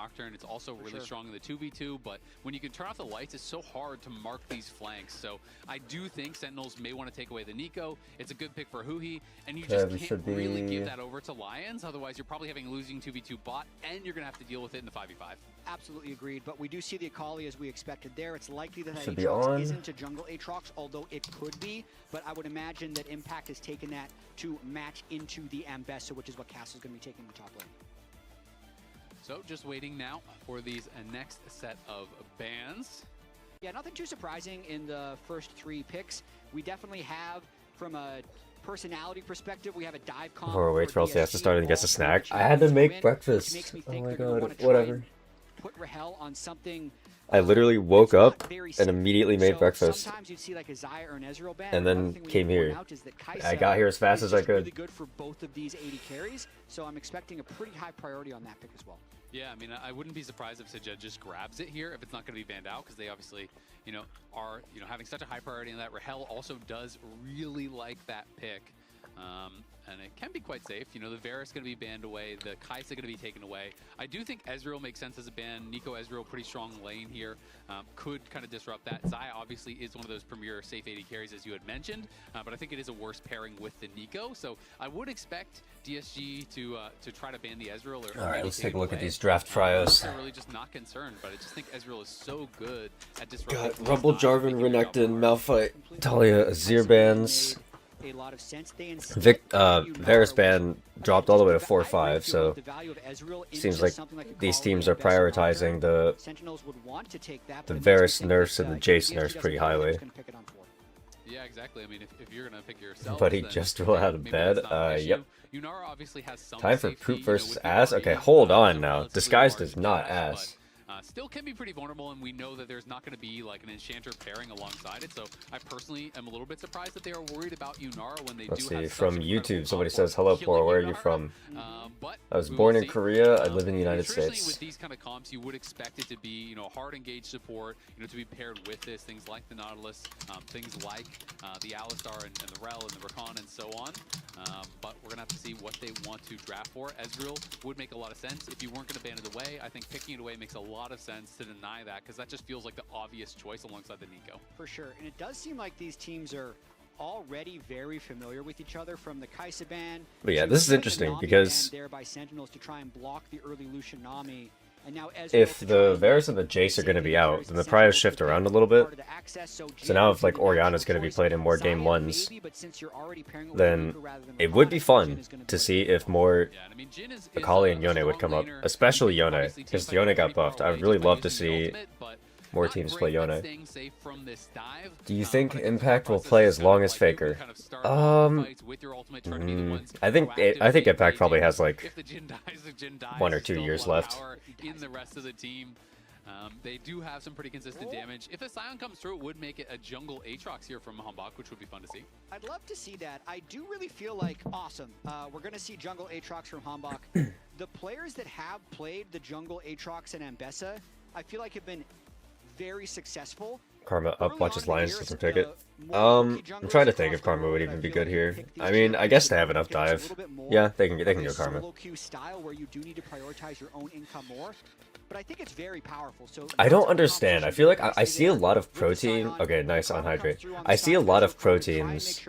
Nocturne. It's also really strong in the 2v2, but when you can turn off the lights, it's so hard to mark these flanks. So I do think Sentinels may want to take away the Nico. It's a good pick for Huhi, and you just can't really give that over to Lions. Otherwise, you're probably having a losing 2v2 bot, and you're going to have to deal with it in the 5v5. Absolutely agreed, but we do see the Akali as we expected there. It's likely that Aatrox isn't a jungle Aatrox, although it could be, but I would imagine that Impact has taken that to match into the Ambessa, which is what Castle's going to be taking the top lane. So just waiting now for these next set of bans. Yeah, nothing too surprising in the first 3 picks. We definitely have, from a personality perspective, we have a dive comp. Or wait for LCS to start and gets a snack. I had to make breakfast. Oh my god, whatever. Put Rahel on something. I literally woke up and immediately made breakfast. Sometimes you'd see like a Xayah or an Ezreal ban, and then came here. I got here as fast as I could. Really good for both of these 80 carries, so I'm expecting a pretty high priority on that pick as well. Yeah, I mean, I wouldn't be surprised if Sejed just grabs it here if it's not going to be banned out, because they obviously, are having such a high priority on that. Rahel also does really like that pick. And it can be quite safe. The Varus going to be banned away. The Kai'Sa going to be taken away. I do think Ezreal makes sense as a ban. Nico Ezreal, pretty strong lane here. Could kind of disrupt that. Xayah obviously is one of those premier safe 80 carries, as you had mentioned. But I think it is a worse pairing with the Nico. So I would expect DSG to try to ban the Ezreal. All right, let's take a look at these draft trios. I'm really just not concerned, but I just think Ezreal is so good at disrupting. Got Rumble, Jarvan, Renekton, Malphite, Talia, Azir bans. A lot of sense. Varus ban dropped all the way to 4-5, so seems like these teams are prioritizing the Varus nerfs and the Jace nerfs pretty highly. Yeah, exactly. I mean, if you're gonna pick yourself, but he just rolled out of bed. Yep. Yunara obviously has some time for poop versus ass. Okay, hold on now. Disguised is not ass. Still can be pretty vulnerable, and we know that there's not going to be like an enchanter pairing alongside it. So I personally am a little bit surprised that they are worried about Yunara when they Let's do see, have from YouTube, somebody says, hello, Poro, where are you from? I was born in Korea, I live in the United States. With these kind of comps, you would expect it to be, hard engaged support, to be paired with this, things like the Nautilus, things like the Alistar and the Rel and the Rakan and so on. But we're going to have to see what they want to draft for. Ezreal would make a lot of sense. If you weren't going to ban it away, I think picking it away makes a lot of sense to deny that, because that just feels like the obvious choice alongside the Nico. For sure, and it does seem like these teams are already very familiar with each other, from the Kai'Sa ban. But yeah, this is interesting because thereby Sentinels to try and block the early Lucian Nami. And now if the Varus and the Jace are going to be out, then the priors shift around a little bit. So now if like Orianna's going to be played in more game 1s, then it would be fun to see if more Akali and Yone would come up, especially Yone, because Yone got buffed. I would really love to see more teams play Yone. Do you think Impact will play as long as Faker? I think Impact probably has like 1 or 2 years left. In the rest of the team, they do have some pretty consistent damage. If a Sion comes through, it would make it a jungle Aatrox here from Hanbok, which would be fun to see. I'd love to see that. I do really feel like, awesome, we're going to see jungle Aatrox from Hanbok. The players that have played the jungle Aatrox and Ambessa, I feel like have been very successful. Karma up, watches Lions doesn't take it. I'm trying to think if Karma would even be good here. I mean, I guess they have enough dive. Yeah, they can go Karma. Where you do need to prioritize your own income more, but I think it's very powerful. So I don't understand. I feel like I see a lot of protein. Okay, nice on hydrate. I see a lot of proteins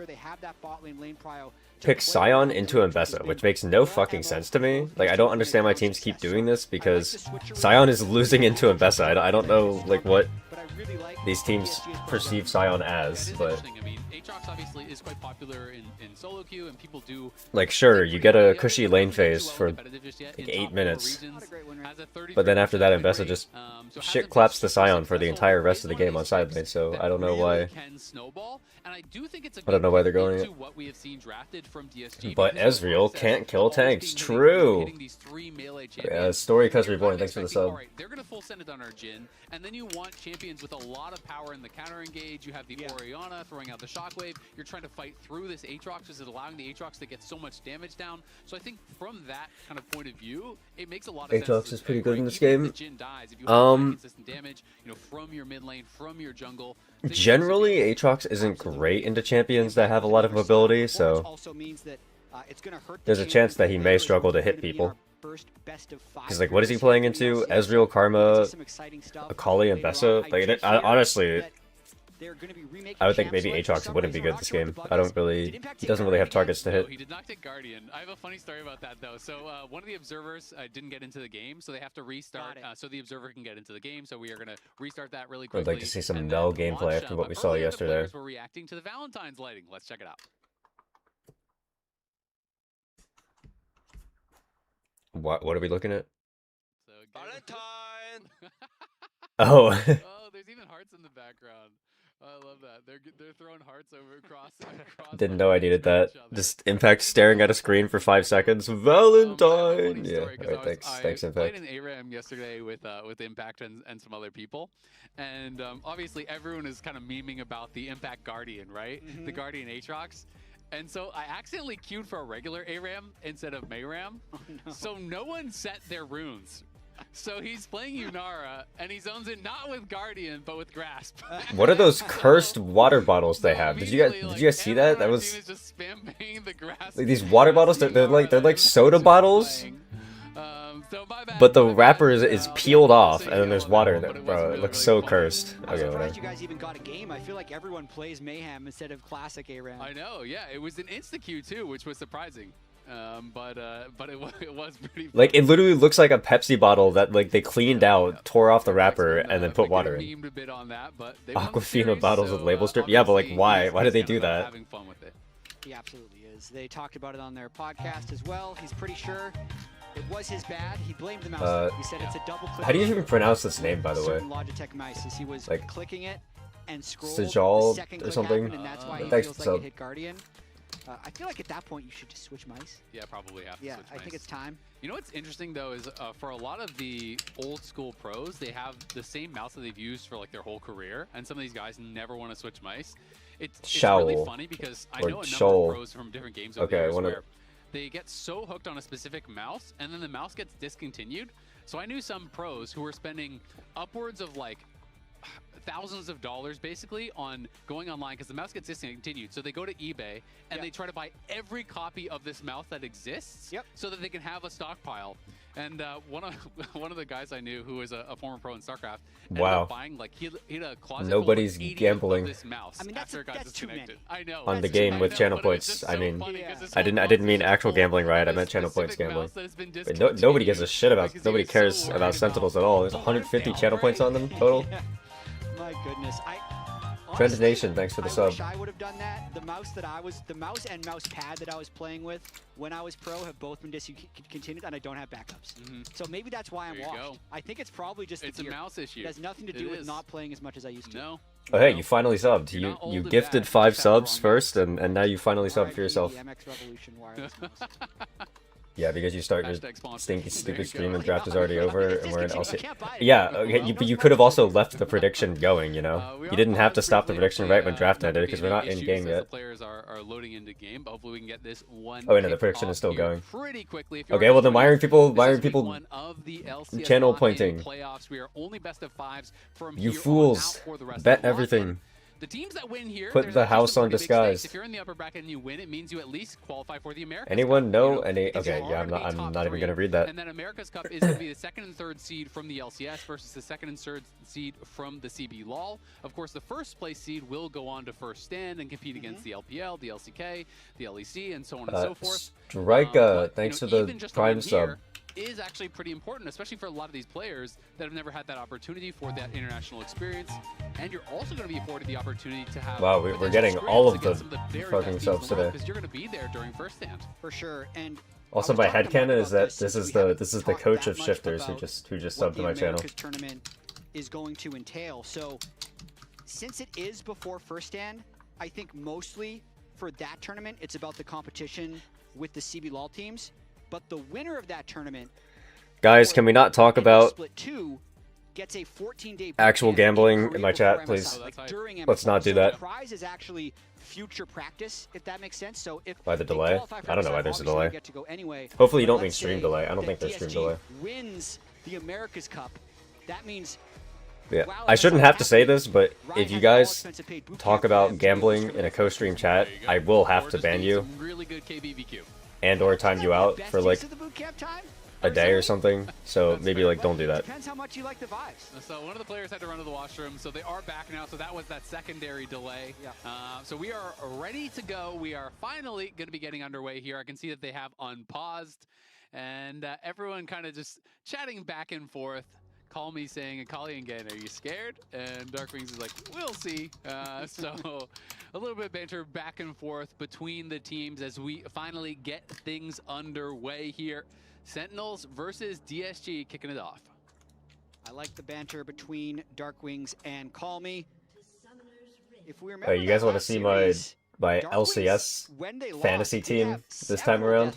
pick Sion into Ambessa, which makes no fucking sense to me. Like, I don't understand why teams keep doing this, because Sion is losing into Ambessa. I don't know, like, what these teams perceive Sion as, but Aatrox obviously is quite popular in solo queue, and people do like, sure, you get a cushy lane phase for like 8 minutes, but then after that Ambessa just shit claps the Sion for the entire rest of the game on side lane, so I don't know why. I don't know why they're going it. But Ezreal can't kill tanks. True. Yeah, Story Cuz Reborn, thanks for the sub. They're gonna full send it on our Jhin, and then you want champions with a lot of power in the counter engage. You have the Orianna throwing out the shockwave. You're trying to fight through this Aatrox, because it's allowing the Aatrox to get so much damage down. So I think from that kind of point of view, it makes a lot of sense. Aatrox is pretty good in this game. Consistent damage, from your mid lane, from your jungle. Generally, Aatrox isn't great into champions that have a lot of mobility, so there's a chance that he may struggle to hit people. Because like, what is he playing into? Ezreal, Karma, Akali, and Bessa? Like, honestly, I would think maybe Aatrox wouldn't be good this game. He doesn't really have targets to hit. He did not take Guardian. I have a funny story about that though. So one of the observers didn't get into the game, so they have to restart so the observer can get into the game. So we are going to restart that really quickly. I'd like to see some null gameplay after what we saw yesterday. The players were reacting to the Valentine's lighting. Let's check it out. What are we looking at? So, Valentine! Oh. Oh, there's even hearts in the background. I love that. They're throwing hearts across. Didn't know I needed that. Just Impact staring at a screen for 5 seconds. Valentine. Yeah. Alright, thanks, Impact. I played an ARAM yesterday with Impact and some other people, and obviously everyone is kind of memeing about the Impact Guardian, right? The Guardian Aatrox. And so I accidentally queued for a regular ARAM instead of Mayram. Oh, no. So no one set their runes. So he's playing Yunara, and he zones in not with Guardian, but with Grasp. What are those cursed water bottles they have? Did you guys see that? That was just spam the Grasp. like these water bottles. They're like soda bottles. So But the wrapper is peeled off, and then there's water in it, bro. It looks so cursed. I'm Okay, surprised whatever. you guys even got a game. I feel like everyone plays Mayhem instead of classic ARAM. I know, yeah. It was an insta-queue too, which was surprising. But it was pretty Like, funny. it literally looks like a Pepsi bottle that, like, they cleaned out, tore off the wrapper, and then put water in. Memed a bit on that, but they won the Aquafina series, bottles with so, label strip? Yeah, but, like, obviously, why? he's Why did they kind do of, that? having fun with it. He absolutely is. They talked about it on their podcast as well. He's pretty sure it was his bad. He blamed the mouse. He said it's a double click. How do you even pronounce this name, by the way? Certain Logitech mice, as he was Like, clicking it and scrolled. Sejal the second or click something? happened, and that's why he Thanks, feels like sub. it hit Guardian. I feel like at that point you should just switch mice. Yeah, probably have to Yeah, switch I think mice. it's time. You know what's interesting though is for a lot of the old school pros, they have the same mouse that they've used for like their whole career, and some of these guys never want to switch mice. It's really funny because I know a number of pros from different games over the years where they get so hooked on a specific mouse, and then the mouse gets discontinued. So I knew some pros who were spending upwards of like thousands of dollars basically on going online because the mouse gets discontinued. So they go to eBay and they try to buy every copy of this mouse that exists so that they can have a stockpile. And one of the guys I knew who was a former pro in StarCraft ended up buying like he had a closet Nobody's full of 80 gambling. of this mouse. I mean, after it got disconnected. I know. On the game with channel points. I mean, I didn't mean actual gambling, right? I meant channel points gambling. But nobody gives a shit about. Nobody cares about Sentinels at all. There's 150 channel points on them total. My goodness, Trend Nation, thanks for the sub. I wish I would have done that. The mouse and mouse pad that I was playing with when I was pro have both been discontinued, and I don't have backups. So maybe that's why I'm washed. I think it's probably just a mouse issue. It has nothing to do with not playing as much as I used to. No. Oh hey, you finally subbed. You gifted 5 subs first, and now you finally subbed for yourself. MX Revolution wireless mouse. Yeah, because you start your stinky, stupid stream and draft is already over, and we're in LCS. Yeah, okay, but you could have also left the prediction going, you know? You didn't have to stop the prediction right when draft ended, because we're not in game yet. Players are loading into game, but hopefully we can get this one. Oh, no, the prediction is still going. Pretty quickly. Okay, well then why aren't people channel pointing? You fools, bet everything. The teams that win here, put the house on disguise. If you're in the upper bracket and you win, it means you at least qualify for the America's Anyone Cup. know any? Okay, yeah, I'm not even gonna read that. And then America's Cup is going to be the 2nd and 3rd seed from the LCS versus the 2nd and 3rd seed from the CB LOL. Of course, the first place seed will go on to first stand and compete against the LPL, the LCK, the LEC, and so on and so forth. Strika, thanks for the Prime sub. Is actually pretty important, especially for a lot of these players that have never had that opportunity for that international experience. And you're also going to be afforded the opportunity to have. Wow, we're getting all of the fucking subs today. Because you're going to be there during first stand. For sure. And also, my headcanon is that this is the coach of shifters who just subbed to my channel. Tournament is going to entail. So since it is before first stand, I think mostly for that tournament it's about the competition with the CB LOL teams. But the winner of that tournament, guys, can we not talk about split 2 gets a 14-day actual gambling in my chat, please? Let's not do that. The prize is actually future practice, if that makes sense. So if why the delay? I don't know why there's a delay. Get to go anyway. Hopefully you don't mean stream delay. I don't think there's stream delay. Wins the America's Cup. That means. Yeah, I shouldn't have to say this, but if you guys talk about gambling in a co-stream chat, I will have to ban you. Really good KBBQ. And or time you out for like a day or something. So maybe like don't do that. Depends how much you like the vibes. So one of the players had to run to the washroom, so they are back now. So that was that secondary delay. Yeah. So we are ready to go. We are finally going to be getting underway here. I can see that they have unpaused, and everyone kind of just chatting back and forth. Call me saying, Akali again, are you scared? And Darkwings is like, we'll see. So a little bit of banter back and forth between the teams as we finally get things underway here. Sentinels versus DSG kicking it off. I like the banter between Darkwings and Call Me. If we remember, You guys want to see my LCS fantasy team this time around?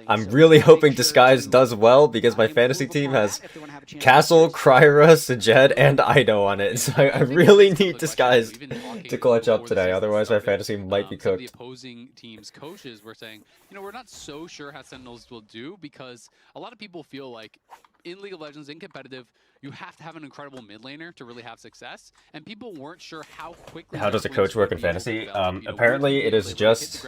I'm really hoping Disguise does well because my fantasy team has Castle, Cryra, Sajed, and IDO on it. So I really need Disguise to clutch up today, otherwise my fantasy might be cooked. The opposing team's coaches were saying, we're not so sure how Sentinels will do because a lot of people feel like in League of Legends, in competitive, you have to have an incredible mid laner to really have success, and people weren't sure how quickly. How does a coach work in fantasy? Apparently, it is just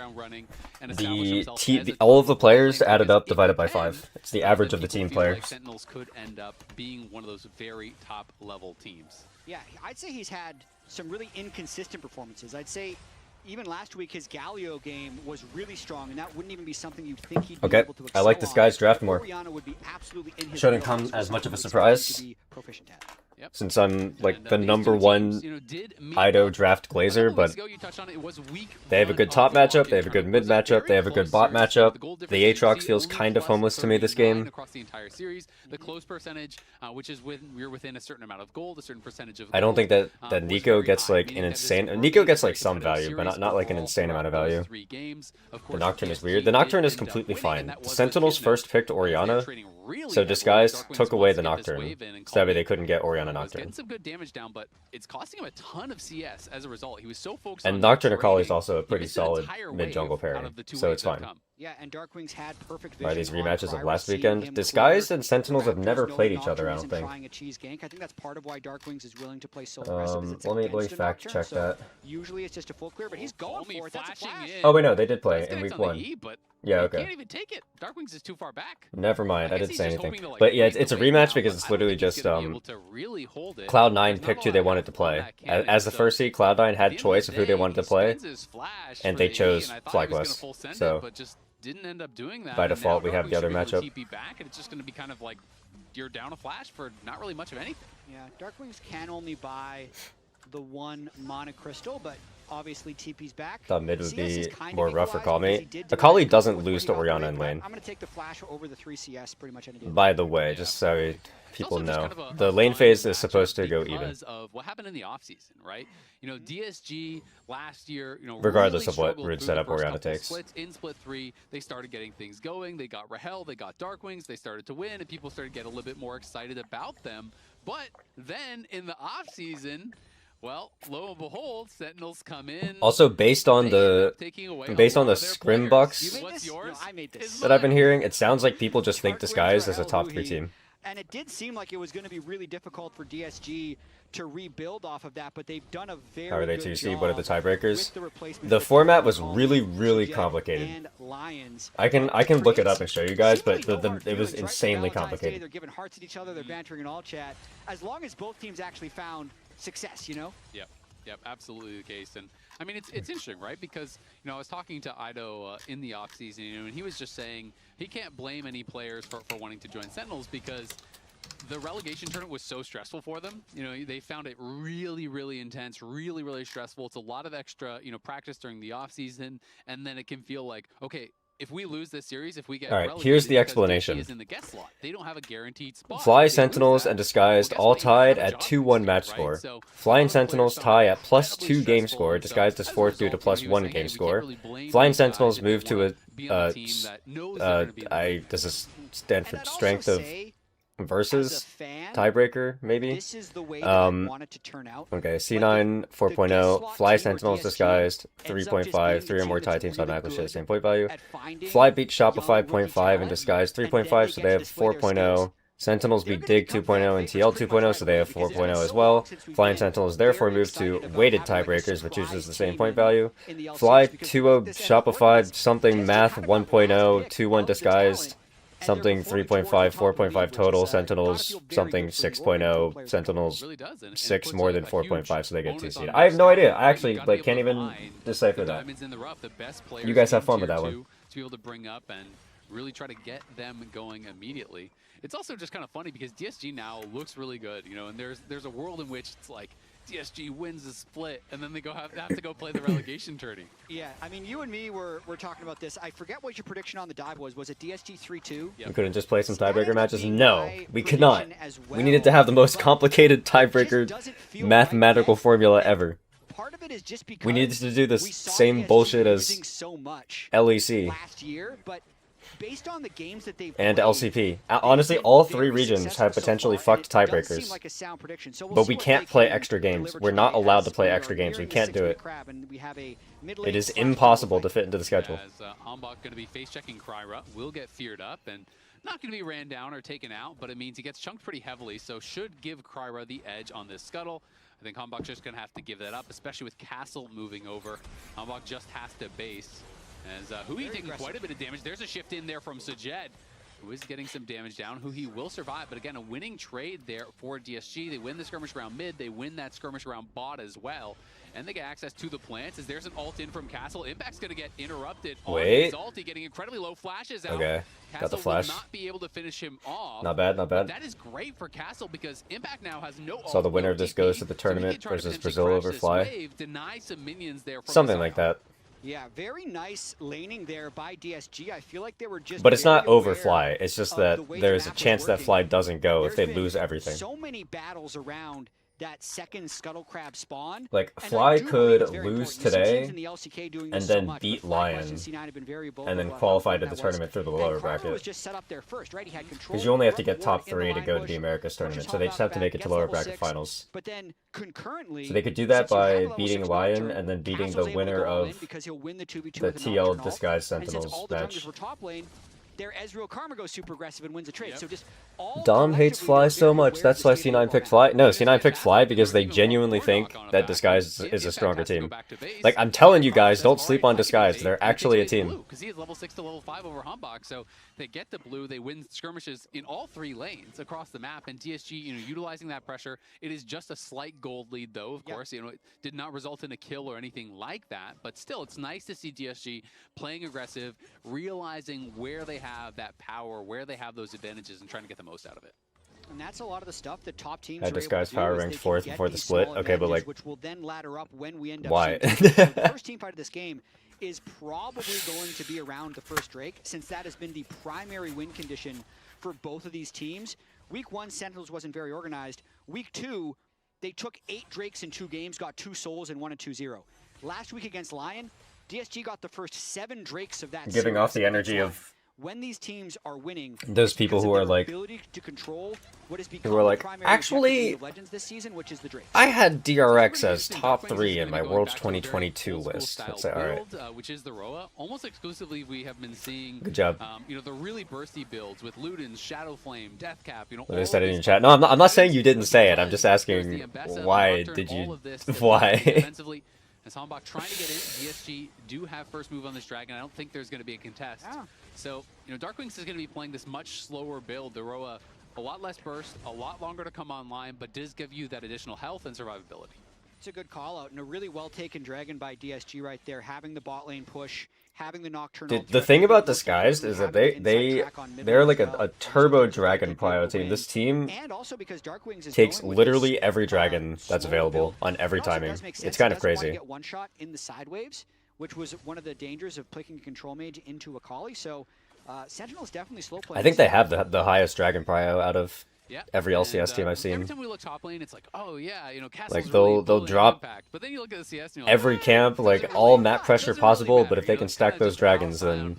all of the players added up divided by 5. It's the average of the team players. Sentinels could end up being one of those very top level teams. Yeah, I'd say he's had some really inconsistent performances. I'd say even last week his Galio game was really strong, and that wouldn't even be something you'd think he'd be able to excel. I like this guy's draft more. Would be absolutely in his Shouldn't come as much of a surprise, Yep. since I'm like the #1 IDO draft glazer, but they have a good top matchup, they have a good mid matchup, they have a good bot matchup. The Aatrox feels kind of homeless to me this game. Across the entire series, the close percentage, which is when we're within a certain amount of gold, a certain percentage of. I don't think that Nico gets like an insane. Nico gets like some value, but not like an insane amount of value. The Nocturne is weird. The Nocturne is completely fine. The Sentinels first picked Orianna, so Disguise took away the Nocturne. So that way they couldn't get Orianna Nocturne. Getting some good damage down, but it's costing him a ton of CS as a result. He was so focused and on Nocturne Akali is also a pretty solid mid-jungle pairing, so it's fine. Yeah, and Darkwings had perfect vision. By these rematches of last weekend, Disguise and Sentinels have never played each other, I don't think. I think that's part of why Darkwings is willing to play so let me fact check that. Usually it's just a full clear, but he's going for it. That's a flash. Oh wait, no, they did play in week 1. Yeah, okay. Can't even take it. Darkwings is too far back. Never mind, I didn't say anything. But yeah, it's a rematch because it's literally just Cloud9 picked who they wanted to play. As the first seed, Cloud9 had choice of who they wanted to play, and they chose FlyQuest. So didn't end up doing that. By default, we have the other matchup. TP back, and it's just going to be kind of like you're down a flash for not really much of anything. Yeah, Darkwings can only buy the 1 mana crystal, but obviously TP's back. Thought mid would be more rough for Call Me. Akali doesn't lose to Orianna in lane. I'm going to take the flash over the 3 CS pretty much any day. By the way, just so people know, the lane phase is supposed to go even. Of what happened in the offseason, right? DSG last year, regardless really of what route setup Orianna takes. In split 3, they started getting things going. They got Rahel, they got Darkwings, they started to win, and people started to get a little bit more excited about them. But then in the offseason, well, lo and behold, Sentinels come in. Also, based on the scrim bucks that I've been hearing, it sounds like people just think Disguise is a top 3 team. And it did seem like it was going to be really difficult for DSG to rebuild off of that, but they've done a very How are they good 2C? What are the tiebreakers? The format was really, really complicated. I can look it up and show you guys, but it was insanely complicated. They're giving hearts at each other, they're bantering in all chat. As long as both teams actually found success, Yep, absolutely the case. And I mean, it's interesting, right? Because, I was talking to IDO in the offseason, and he was just saying he can't blame any players for wanting to join Sentinels because the relegation tournament was so stressful for them. They found it really, really intense, really, really stressful. It's a lot of extra, practice during the offseason, and then it can feel like, okay, if we lose this series, if we get Alright, here's the explanation. In the guest slot. They don't have a guaranteed spot. Fly, Sentinels, and Disguised all tied at 2-1 match score. Fly and Sentinels tie at +2 game score. Disguised is 4th due to +1 game score. Fly and Sentinels move to a does this stand for strength of versus tiebreaker, maybe? Okay, C9 4.0, Fly Sentinels Disguised 3.5, 3 or more tie teams automatically share the same point value. Fly beat Shopify 0.5 and Disguised 3.5, so they have 4.0. Sentinels beat Dig 2.0 and TL 2.0, so they have 4.0 as well. Fly and Sentinels therefore move to weighted tiebreakers, which uses the same point value. Fly 2.0 Shopify something math 1.0, 2-1 Disguised. something 3.5, 4.5 total, Sentinels something 6.0, Sentinels 6 more than 4.5, so they get 2 seed. I have no idea. I actually like can't even decipher that. You guys have fun with that one. To be able to bring up and really try to get them going immediately. It's also just kind of funny because DSG now looks really good, you know, and there's a world in which it's like DSG wins the split and then they have to go play the relegation tourney. Yeah, I mean, you and me were talking about this. I forget what your prediction on the dive was. Was it DSG 3-2? We couldn't just play some tiebreaker matches? No, we could not. We needed to have the most complicated tiebreaker mathematical formula ever. Part of it is just because we needed to do this same bullshit as LEC. Last year, but based on the games that they've and played, LCP. Honestly, all 3 regions have potentially fucked tiebreakers. Like a sound prediction. So but we can't play extra games. We're not allowed to play extra games. We can't do it. It is impossible to fit into the schedule. As Hombach going to be face-checking Kryra, will get feared up and not going to be ran down or taken out, but it means he gets chunked pretty heavily, so should give Kryra the edge on this scuttle. I think Hombach just going to have to give that up, especially with Castle moving over. Hombach just has to base. As Hui taking quite a bit of damage. There's a shift in there from Sajed, who is getting some damage down. Hui will survive, but again, a winning trade there for DSG. They win the skirmish round mid. They win that skirmish round bot as well. And they get access to the plants as there's an ult in from Castle. Impact's going to get interrupted. Wait. On his ulti, getting incredibly low flashes out. Okay, got the flash. Will not be able to finish him off. Not bad, not bad. But that is great for Castle because Impact now has no ult. So the winner of this goes to the tournament versus Brazil over Fly. Deny some minions there from something like that. Yeah, very nice laning there by DSG. I feel like they were just. But it's not over Fly. It's just that there's a chance that Fly doesn't go if they lose everything. So many battles around that second Scuttle Crab spawn. Like, Fly could lose today and then beat Lion and then qualify to the tournament through the lower bracket. Because you only have to get top 3 to go to the Americas tournament, so they just have to make it to lower bracket finals. But then concurrently, so they could do that by beating Lion and then beating the winner of the TL Disguised Sentinels match. Their Ezreal Karma goes super aggressive and wins a trade. So just all Dom hates Fly so much. That's why C9 picked Fly. No, C9 picked Fly because they genuinely think that Disguise is a stronger team. Like, I'm telling you guys, don't sleep on Disguise. They're actually a team. Because he is level 6 to level 5 over Hombach, so they get the blue. They win skirmishes in all 3 lanes across the map, and DSG, you know, utilizing that pressure. It is just a slight gold lead, though. Of course, you know, it did not result in a kill or anything like that. But still, it's nice to see DSG playing aggressive, realizing where they have that power, where they have those advantages, and trying to get the most out of it. And that's a lot of the stuff that top teams had Disguise power ranked 4th before the split. Okay, but like, which will then ladder up when we end up why? The first team fight of this game is probably going to be around the first Drake, since that has been the primary win condition for both of these teams. Week 1, Sentinels wasn't very organized. Week 2, they took 8 Drakes in 2 games, got 2 souls and won a 2-0. Last week against Lion, DSG got the first 7 Drakes of that. Giving off the energy of when these teams are winning, those people who are like, who are like, actually, this season, which is the Drake. I had DRX as top 3 in my World's 2022 list. I'd say, all right. Which is the Roa. Almost exclusively, we have been seeing. Good job. You know, the really bursty builds with Ludens, Shadowflame, Deathcap. You know, they said it in chat. No, I'm not saying you didn't say it. I'm just asking why did you? Why? As Hombach trying to get in, DSG do have first move on this dragon. I don't think there's going to be a contest. Yeah. So, you know, Darkwings is going to be playing this much slower build. The Roa, a lot less burst, a lot longer to come online, but does give you that additional health and survivability. It's a good call out and a really well taken dragon by DSG right there, having the bot lane push, having the nocturnal. The thing about Disguised is that they're like a turbo dragon prio team. This team takes literally every dragon that's available on every timing. It's kind of crazy. Get one shot in the side waves, which was one of the dangers of picking a control mage into a Kali. So Sentinel's definitely slow playing. I think they have the highest dragon prio out of every LCS team I've seen. Every time we look top lane, it's like, oh yeah, you know, Castle's like they'll drop impact. But then you look at the CS, and every camp, like all map pressure possible. But if they can stack those dragons, then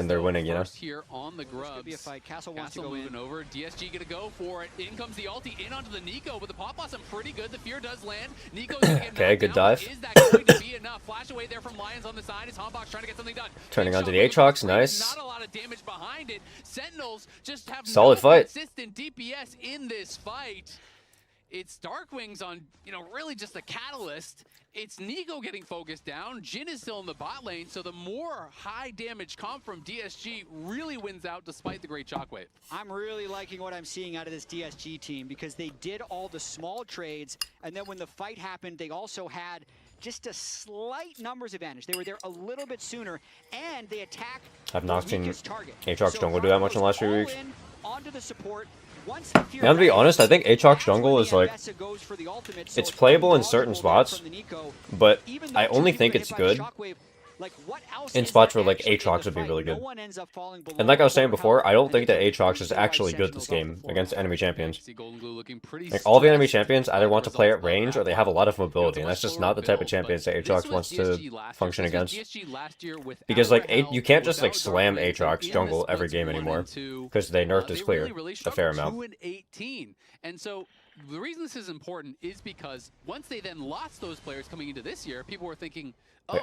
they're winning, you know. Here on the grubs. Castle wants to go moving over. DSG gonna go for it. In comes the ulti in onto the Nico, but the pop blossom pretty good. The fear does land. Nico's gonna get okay, good dive. Is that going to be enough? Flash away there from Lions on the side. Is Hombach trying to get something done? Turning onto the Aatrox, nice. Not a lot of damage behind it. Sentinels just have solid no fight. consistent DPS in this fight. it's Darkwings on, really just a catalyst. It's Nico getting focused down. Jhin is still in the bot lane, so the more high damage comp from DSG really wins out despite the great shockwave. I'm really liking what I'm seeing out of this DSG team because they did all the small trades, and then when the fight happened, they also had just a slight numbers advantage. They were there a little bit sooner, and they attack. I've not seen Aatrox jungle do that much in the last few weeks. Onto the support. Now, to be honest, I think Aatrox jungle is like, it's playable in certain spots, but I only think it's good in spots where like Aatrox would be really good. And like I was saying before, I don't think that Aatrox is actually good this game against enemy champions. Like all the enemy champions either want to play at range or they have a lot of mobility, and that's just not the type of champions that Aatrox wants to function against. Because like you can't just like slam Aatrox jungle every game anymore, because they nerfed his clear a fair amount. And so the reason this is important is because once they then lost those players coming into this year, people were thinking,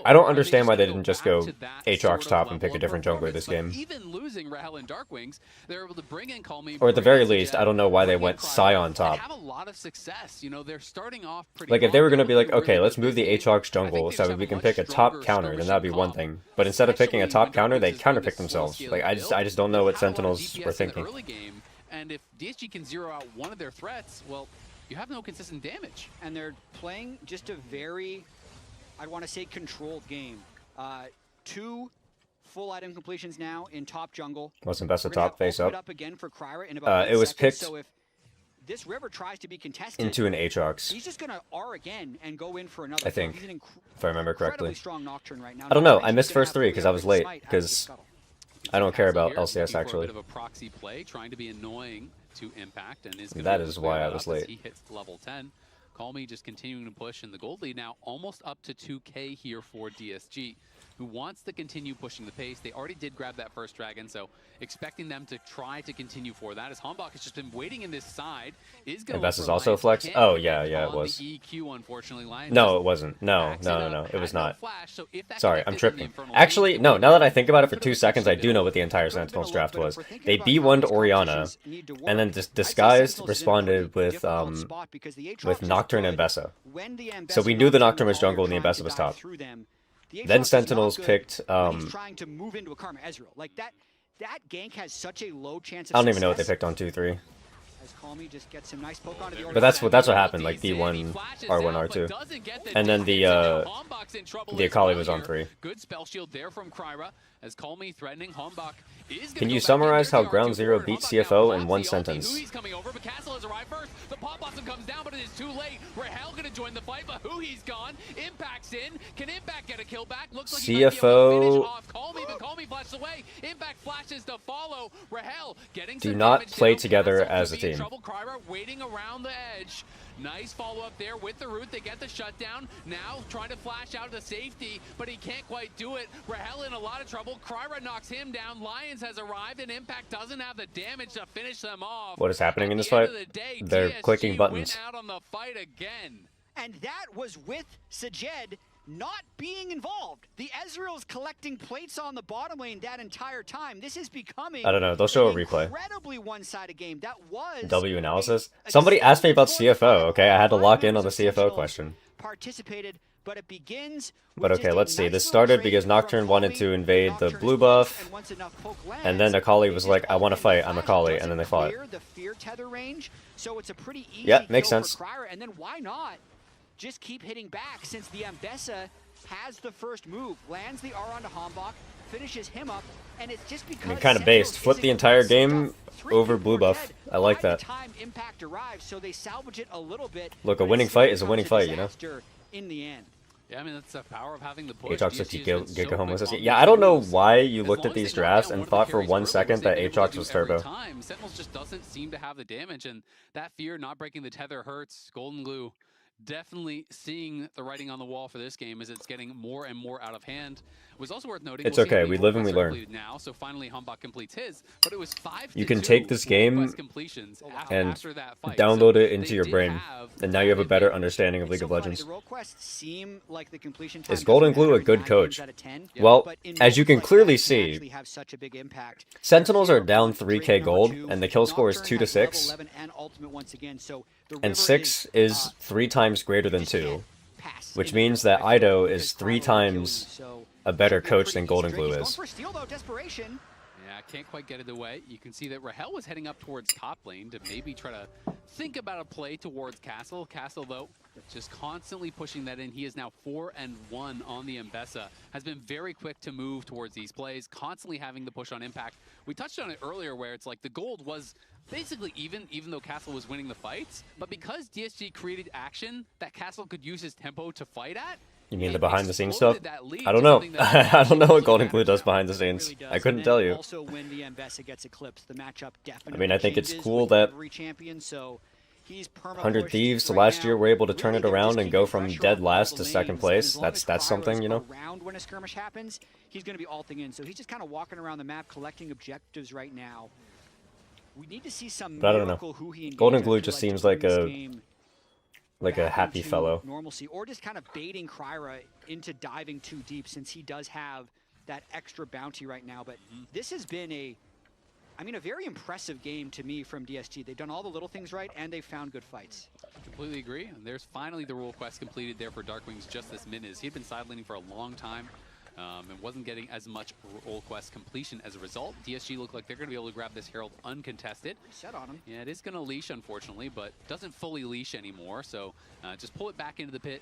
I don't understand why they didn't just go Aatrox top and pick a different jungler this game. Even losing Rahel and Darkwings, they're able to bring in Calmy. Or at the very least, I don't know why they went Sion top. Have a lot of success. They're starting off pretty. Like if they were gonna be like, okay, let's move the Aatrox jungle so we can pick a top counter, then that'd be one thing. But instead of picking a top counter, they counterpick themselves. Like I just don't know what Sentinels were thinking. And if DSG can zero out one of their threats, well, you have no consistent damage. And they're playing just a very, I'd want to say, controlled game. 2 full item completions now in top jungle. Wasn't best a top face up. Again for Kryra in about it was picked so if this river tries to be contested into an Aatrox. He's just gonna R again and go in for another. I think, if I remember correctly. Strong Nocturne right now. I don't know. I missed first 3 because I was late. Because I don't care about LCS actually. A bit of a proxy play, trying to be annoying to Impact, and that is why I was late. He hits level 10. Calmy just continuing to push in the gold lead now, almost up to 2K here for DSG, who wants to continue pushing the pace. They already did grab that first dragon, so expecting them to try to continue for that, as Hombach has just been waiting in this side. And Bess is also flex? Oh, yeah, it was. EQ, unfortunately. No, it wasn't. No, it was not. Sorry, I'm tripping. Actually, no, now that I think about it for 2 seconds, I do know what the entire Sentinels draft was. They B1'd Orianna, and then Disguised responded with Nocturne and Bessa. So we knew the Nocturne was jungle and the Bessa was top. Then Sentinels picked. He's trying to move into a Karma Ezreal. Like that gank has such a low chance of I don't even know what they picked on 2-3. Just gets some nice poke onto the but that's what happened. Like D1, R1, R2, and then the Akali was on 3. Good spell shield there from Kryra as Calmy threatening Hombach. Can you summarize how Ground Zero beats CFO in one sentence? He's coming over, but Castle has arrived first. The pop blossom comes down, but it is too late. Rahel gonna join the fight, but he's gone. Impact's in. Can Impact get a kill back? Looks like CFO. Calmy flashes away. Impact flashes to follow. Rahel getting do not play together as a team. Trouble. Kryra waiting around the edge. Nice follow-up there with the root. They get the shutdown. Now trying to flash out to safety, but he can't quite do it. Rahel in a lot of trouble. Kryra knocks him down. Lions has arrived, and Impact doesn't have the damage to finish them off. What is happening in this fight? They're clicking buttons. Went out on the fight again. And that was with Sajed not being involved. The Ezreal's collecting plates on the bottom lane that entire time. This is becoming, I don't know, they'll show a replay. Incredibly one-sided game. That was W analysis. Somebody asked me about CFO, okay? I had to lock in on the CFO question. Participated, but it begins. But okay, let's see. This started because Nocturne wanted to invade the blue buff, and then Akali was like, I want to fight, I'm Akali, and then they fought. The fear tether range, so it's a pretty easy yeah, makes sense. And then why not just keep hitting back since the Ambessa has the first move, lands the R onto Hombach, finishes him up, and it's just because... I mean, kind of based. Flip the entire game over blue buff. I like that. Impact arrives, so they salvage it a little bit. Look, a winning fight is a winning fight, you know? In the end. Yeah, I mean, that's the power of having the push. Aatrox 50 Giga homeless. Yeah, I don't know why you looked at these drafts and thought for 1 second that Aatrox was turbo. Sentinels just doesn't seem to have the damage, and that fear not breaking the tether hurts. Golden Glue definitely seeing the writing on the wall for this game as it's getting more and more out of hand. It was also worth noting. It's okay. We live and we learn. Now, so finally, Humbach completes his, but it was 5-2. You can take this game and download it into your brain, and now you have a better understanding of League of Legends. Is Golden Glue a good coach? Well, as you can clearly see, Sentinels are down 3k gold, and the kill score is 2 to 6, and 6 is 3 times greater than 2, which means that IDO is 3 times a better coach than Golden Glue is. Yeah, can't quite get it away. You can see that Rahel was heading up towards top lane to maybe try to think about a play towards Castle. Castle, though, just constantly pushing that in. He is now 4-1 on the Mbessa. Has been very quick to move towards these plays, constantly having the push on impact. We touched on it earlier where it's like the gold was basically even though Castle was winning the fights. But because DSG created action that Castle could use his tempo to fight at, you mean the behind-the-scenes stuff? I don't know. I don't know what Golden Glue does behind the scenes. I couldn't tell you. I mean, I think it's cool that 100 Thieves last year were able to turn it around and go from dead last to second place. That's something, you know? When a skirmish happens, he's going to be ulting in. So he's just kind of walking around the map collecting objectives right now. We need to see some miracle who he engages. Golden Glue just seems like a happy fellow. Normalcy, or just kind of baiting Kryra into diving too deep, since he does have that extra bounty right now. But this has been a very impressive game to me from DSG. They've done all the little things right, and they've found good fights. Completely agree. And there's finally the role quest completed there for Darkwings just this minute. He'd been sidelining for a long time. And wasn't getting as much role quest completion as a result. DSG look like they're going to be able to grab this Herald uncontested. Reset on him. Yeah, it is going to leash, unfortunately, but doesn't fully leash anymore. So just pull it back into the pit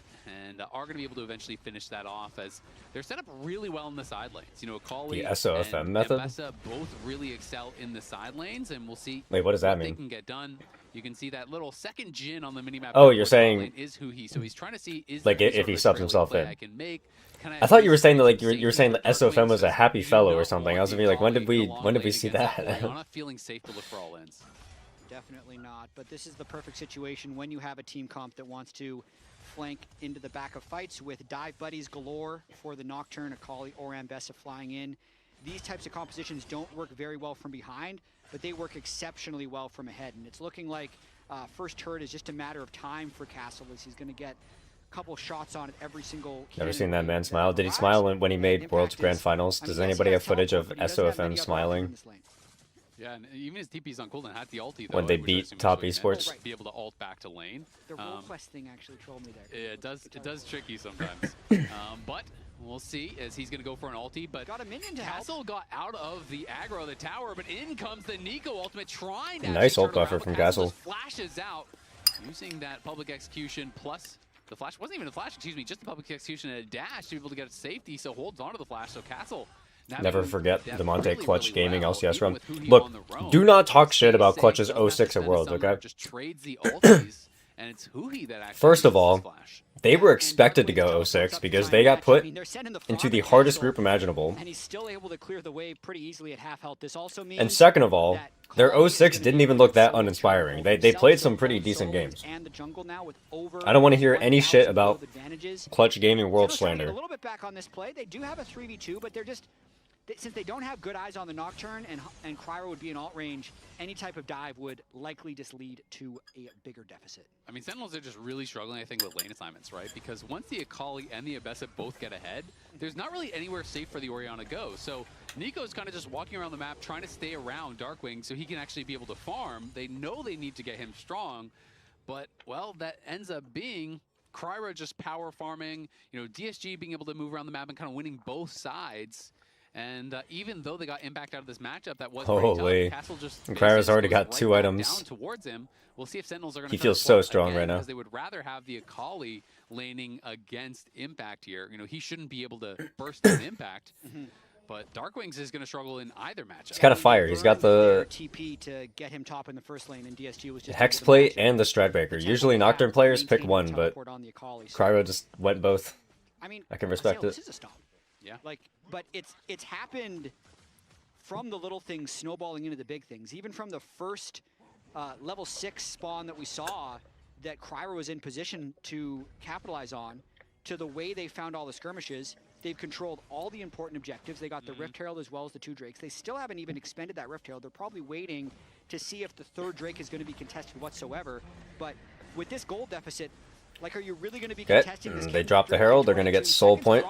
and are going to be able to eventually finish that off as they're set up really well in the side lanes. You know, Akali the SOFM method? Mbessa both really excel in the side lanes, and we'll see what does that mean? They can get done. You can see that little second Jin on the minimap. Oh, you're saying is who he. So he's trying to see is like if he subs himself in. I thought you were saying that like you were saying that SOFM was a happy fellow or something. I was gonna be like, when did we see that? I'm not feeling safe to look for all ends. Definitely not. But this is the perfect situation when you have a team comp that wants to flank into the back of fights with dive buddies galore for the Nocturne, Akali, or Mbessa flying in. These types of compositions don't work very well from behind, but they work exceptionally well from ahead. And it's looking like first turret is just a matter of time for Castle, as he's going to get a couple shots on it every single. Never seen that man smile. Did he smile when he made World's Grand Finals? Does anybody have footage of SOFM smiling? Yeah, and even his TP's on cooldown had the ulti though, when they beat top esports. Be able to ult back to lane. The role quest thing actually trolled me there. Yeah, it does trick you sometimes. But we'll see as he's gonna go for an ulti. But got a minion to Castle got out of the aggro of the tower, but in comes the Nico ultimate trying to nice ult buffer from Castle. Flashes out using that public execution plus the flash wasn't even a flash, excuse me, just the public execution and a dash to be able to get safety, so holds onto the flash. So Castle. Never forget Demonte Clutch Gaming LCS run. Look, do not talk shit about Clutch's 06 at Worlds, okay? First of all, they were expected to go 06 because they got put into the hardest group imaginable. And second of all, their 06 didn't even look that uninspiring. They played some pretty decent games. I don't want to hear any shit about Clutch Gaming World slander. A little bit back on this play. They do have a 3v2, but they're just since they don't have good eyes on the Nocturne and Kryra would be in alt range, any type of dive would likely just lead to a bigger deficit. I mean, Sentinels are just really struggling, I think, with lane assignments, right? Because once the Akali and the Mbessa both get ahead, there's not really anywhere safe for the Orianna to go. So Nico's kind of just walking around the map trying to stay around Darkwing so he can actually be able to farm. They know they need to get him strong, but, well, that ends up being Kryra just power farming, you know, DSG being able to move around the map and kind of winning both sides. And even though they got impact out of this matchup, that was pretty tough. Castle just Kryra's already got 2 items. Down towards him. We'll see if Sentinels are going to. He feels so strong right now. Because they would rather have the Akali laning against Impact here. You know, he shouldn't be able to burst in Impact. But Darkwings is going to struggle in either matchup. He's got a fire. He's got the TP to get him top in the first lane, and DSG was just Hex Plate and the Stridebreaker. Usually Nocturne players pick one, but Kryra just went both. I mean, I can respect it. Yeah. But it's happened from the little things snowballing into the big things. Even from the first level 6 spawn that we saw, that Cryro was in position to capitalize on, to the way they found all the skirmishes. They've controlled all the important objectives. They got the Rift Herald as well as the 2 Drakes. They still haven't even expended that Rift Herald. They're probably waiting to see if the 3rd Drake is going to be contested whatsoever. But with this gold deficit, like, are you really going to be contesting this? They drop the Herald, they're going to get soul point.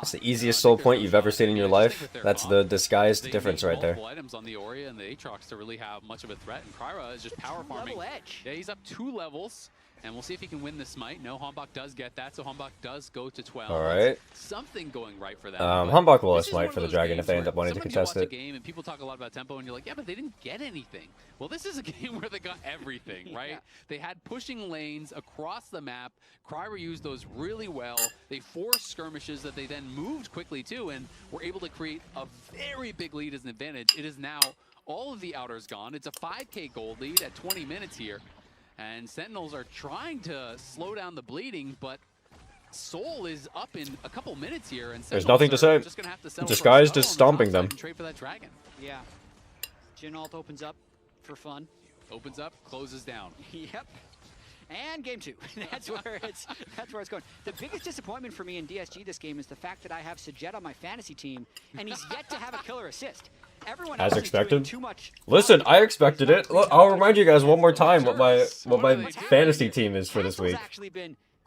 It's the easiest soul point you've ever seen in your life. That's the disguised difference right there. Items on the Ori and the Aatrox to really have much of a threat, and Kryra is just power farming. Yeah, he's up 2 levels. And we'll see if he can win the smite. No, Hombok does get that, so Hombok does go to 12. All right. Something going right for them. Hombok will smite for the dragon if they end up wanting to contest it. Game and people talk a lot about tempo, and you're like, yeah, but they didn't get anything. Well, this is a game where they got everything, right? They had pushing lanes across the map. Kryra used those really well. They forced skirmishes that they then moved quickly to, and were able to create a very big lead as an advantage. It is now all of the outers gone. It's a 5K gold lead at 20 minutes here. And Sentinels are trying to slow down the bleeding, but Soul is up in a couple minutes here, and there's nothing to say. Disguised is stomping them. Trade for that dragon. Yeah. Jhin ult opens up for fun. Opens up, closes down. Yep. And game 2. That's where it's going. The biggest disappointment for me in DSG this game is the fact that I have Sajet on my fantasy team, and he's yet to have a killer assist. Everyone as expected. Too much. Listen, I expected it. Look, I'll remind you guys one more time what my fantasy team is for this week.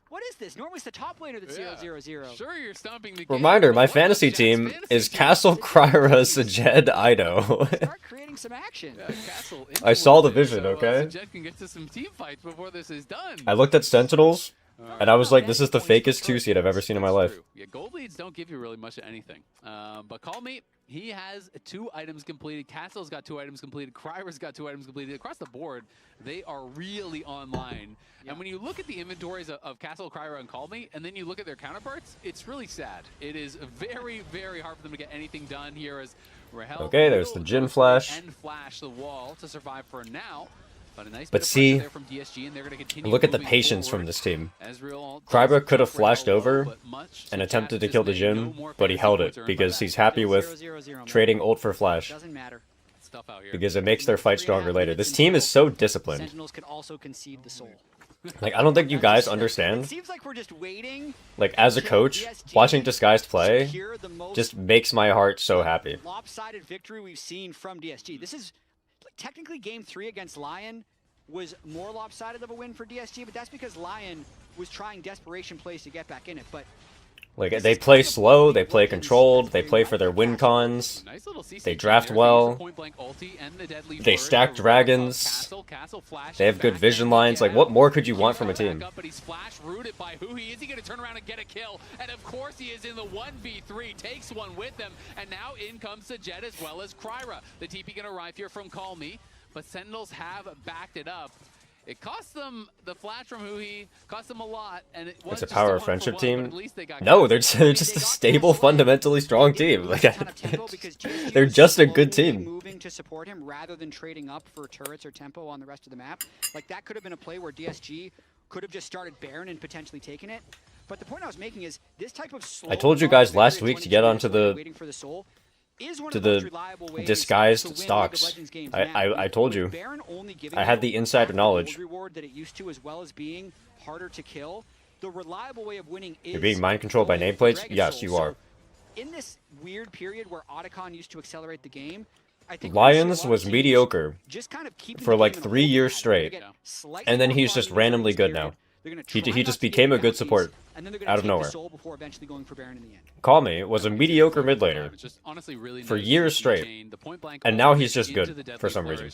What is this? Normally it's the top laner that's 0-0-0. Sure, you're stomping the Reminder, my fantasy team is Castle, Kryra, Sajed, IDO. Start creating some action. Castle, I saw the vision, okay? Sajed can get to some team fights before this is done. I looked at Sentinels, and I was like, this is the fakest 2-seed I've ever seen in my life. Yeah, gold leads don't give you really much of anything. But Call Me, he has 2 items completed. Castle's got 2 items completed. Kryra's got 2 items completed. Across the board, they are really online. Yeah. And when you look at the inventories of Castle, Kryra, and Call Me, and then you look at their counterparts, it's really sad. It is very, very hard for them to get anything done here as Rahel. Okay, there's the Jhin flash. And flash the wall to survive for now. But, a nice but see, from DSG, and they're gonna continue look at the patience from this team. Ezreal Kryra could have flashed over and attempted to kill the Jhin, but he held it because he's happy with trading ult for flash. Doesn't matter. Because it makes their fight stronger later. This team is so disciplined. Sentinels could also concede the soul. Like, I don't think you guys understand. It seems like we're just waiting. Like, as a coach, watching Disguised play just makes my heart so happy. Lopsided victory we've seen from DSG. This is technically game 3 against Lion was more lopsided of a win for DSG, but that's because Lion was trying desperation plays to get back in it. But like, they play slow, they play controlled, they play for their win cons, they draft well, they stack dragons, they have good vision lines. Like, what more could you want from a team? But he's flash rooted by who he is. He gonna turn around and get a kill, and of course he is in the 1v3, takes one with them, and now in comes Sajet as well as Kryra. The TP gonna arrive here from Call Me, but Sentinels have backed it up. It cost them the flash from Huhi, cost them a lot, and it was it's a power of friendship team. No, they're just a stable, fundamentally strong team. Like, they're just a good team. Moving to support him rather than trading up for turrets or tempo on the rest of the map. Like, that could have been a play where DSG could have just started Baron and potentially taken it. But the point I was making is this type of slow. I told you guys last week to get onto the disguised stocks. I told you. I had the insider knowledge. That it used to, as well as being harder to kill. The reliable way of winning is. You're being mind controlled by nameplates? Yes, you are. In this weird period where Otacon used to accelerate the game, I think Lions was mediocre just kind of for like 3 years straight, and then he's just randomly good now. He just became a good support out of nowhere. Call Me was a mediocre mid laner for years straight, and now he's just good for some reason.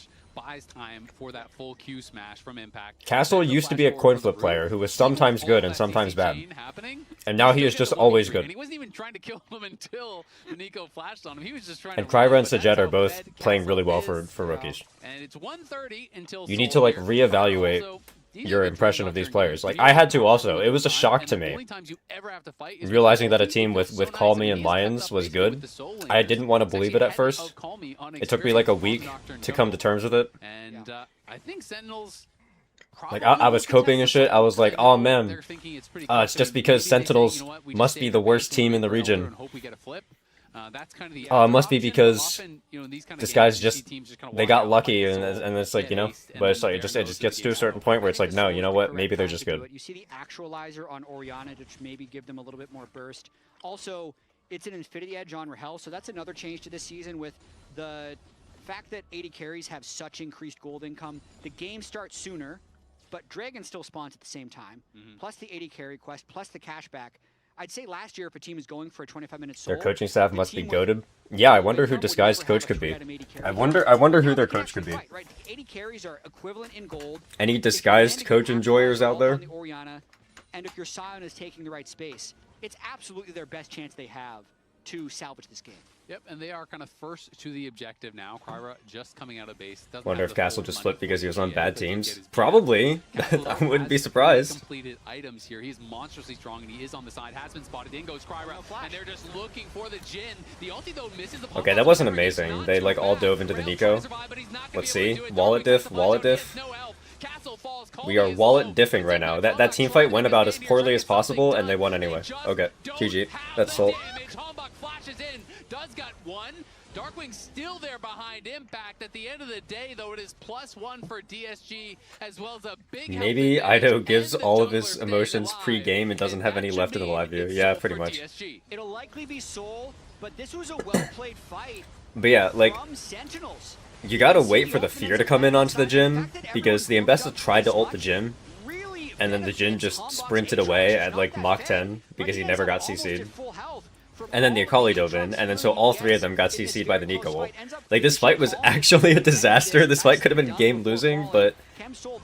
Castle used to be a coin flip player who was sometimes good and sometimes bad, and now he is just always good. He wasn't even trying to kill him until Nico flashed on him. He was just trying. And Kryra and Sajet are both playing really well for rookies. And it's 1:30 until you need to like reevaluate your impression of these players. Like, I had to also. It was a shock to me realizing that a team with Call Me and Lions was good. I didn't want to believe it at first. It took me like a week to come to terms with it. And I think Sentinels, like, I was coping and shit. I was like, oh man, it's just because Sentinels must be the worst team in the region. That's kind of the Oh, it must be option. because Often, you know, in these kind of this games, guy's you see just, teams just kind of they walk got out, lucky, find and the soul, it's like, you get know, aced, and but it's then like, the it Baron just goes gets the to a game certain out. point where I it's think like, the no, Soul you is know the what, correct maybe they're path just to do good. it. You see the actualizer on Orianna to maybe give them a little bit more burst. Also, it's an Infinity Edge on Rahel, so that's another change to this season with the fact that 80 carries have such increased gold income. The game starts sooner, but Dragon still spawns at the same time, plus the 80 carry quest, plus the cashback. I'd say last year if a team is going for a 25-minute Soul, Their coaching staff must be goated. Yeah, I wonder who disguised coach could be. I wonder who their coach could be. Right, 80 carries are equivalent in gold. Any disguised coach enjoyers out there? And if your Scion is taking the right space, it's absolutely their best chance they have to salvage this game. Yep, and they are kind of first to the objective now. Kryra just coming out of base. Wonder if Castle just flipped because he was on bad teams. Probably. I wouldn't be surprised. Completed items here. He's monstrously strong, and he is on the side. Has been spotted. In goes Kryra, and they're just looking for the Jhin. The ulti though misses the. Okay, that wasn't amazing. They like all dove into the Nico. Let's see. Wallet diff. Wallet diff. We are wallet diffing right now. That team fight went about as poorly as possible, and they won anyway. Okay, GG. That's Soul. Does got one. Darkwing's still there behind Impact. At the end of the day, though, it is +1 for DSG, as well as a big. Maybe IDO gives all of his emotions pre-game and doesn't have any left in the live view. Yeah, pretty much. It'll likely be Soul, but this was a well-played fight. But yeah, like, from Sentinels. you gotta wait for the fear to come in onto the Jhin, because the Ambessa tried to ult the Jhin, and then the Jhin just sprinted away at like Mach 10 because he never got CC'd. And then the Akali dove in, and then so all three of them got CC'd by the Nico ult. Like, this fight was actually a disaster. This fight could have been game losing, but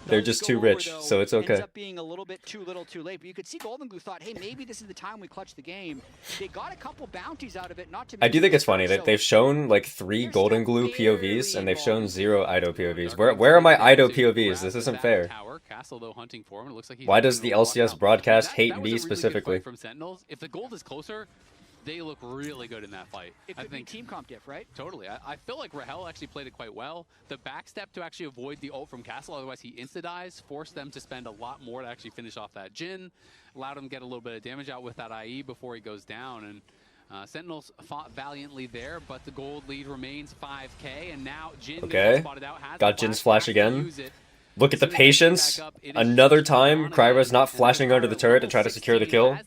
they're just too rich, so it's okay. Ends up being a little bit too little too late, but you could see Golden Glue thought, hey, maybe this is the time we clutch the game. They got a couple bounties out of it, not to. I do think it's funny that they've shown like 3 Golden Glue POVs, and they've shown 0 IDO POVs. Where are my IDO POVs? This isn't fair. Why does the LCS broadcast hate me specifically? From Sentinels, if the gold is closer, they look really good in that fight. It could be team comp diff, right? Totally. I feel like Rahel actually played it quite well. The backstep to actually avoid the ult from Castle, otherwise he insta-dies, forced them to spend a lot more to actually finish off that Jhin, allowed him to get a little bit of damage out with that IE before he goes down, and Sentinels fought valiantly there, but the gold lead remains 5K, and now Jhin gets spotted out. Got Jin's flash again. Look at the patience. Another time, Kryra's not flashing under the turret to try to secure the kill.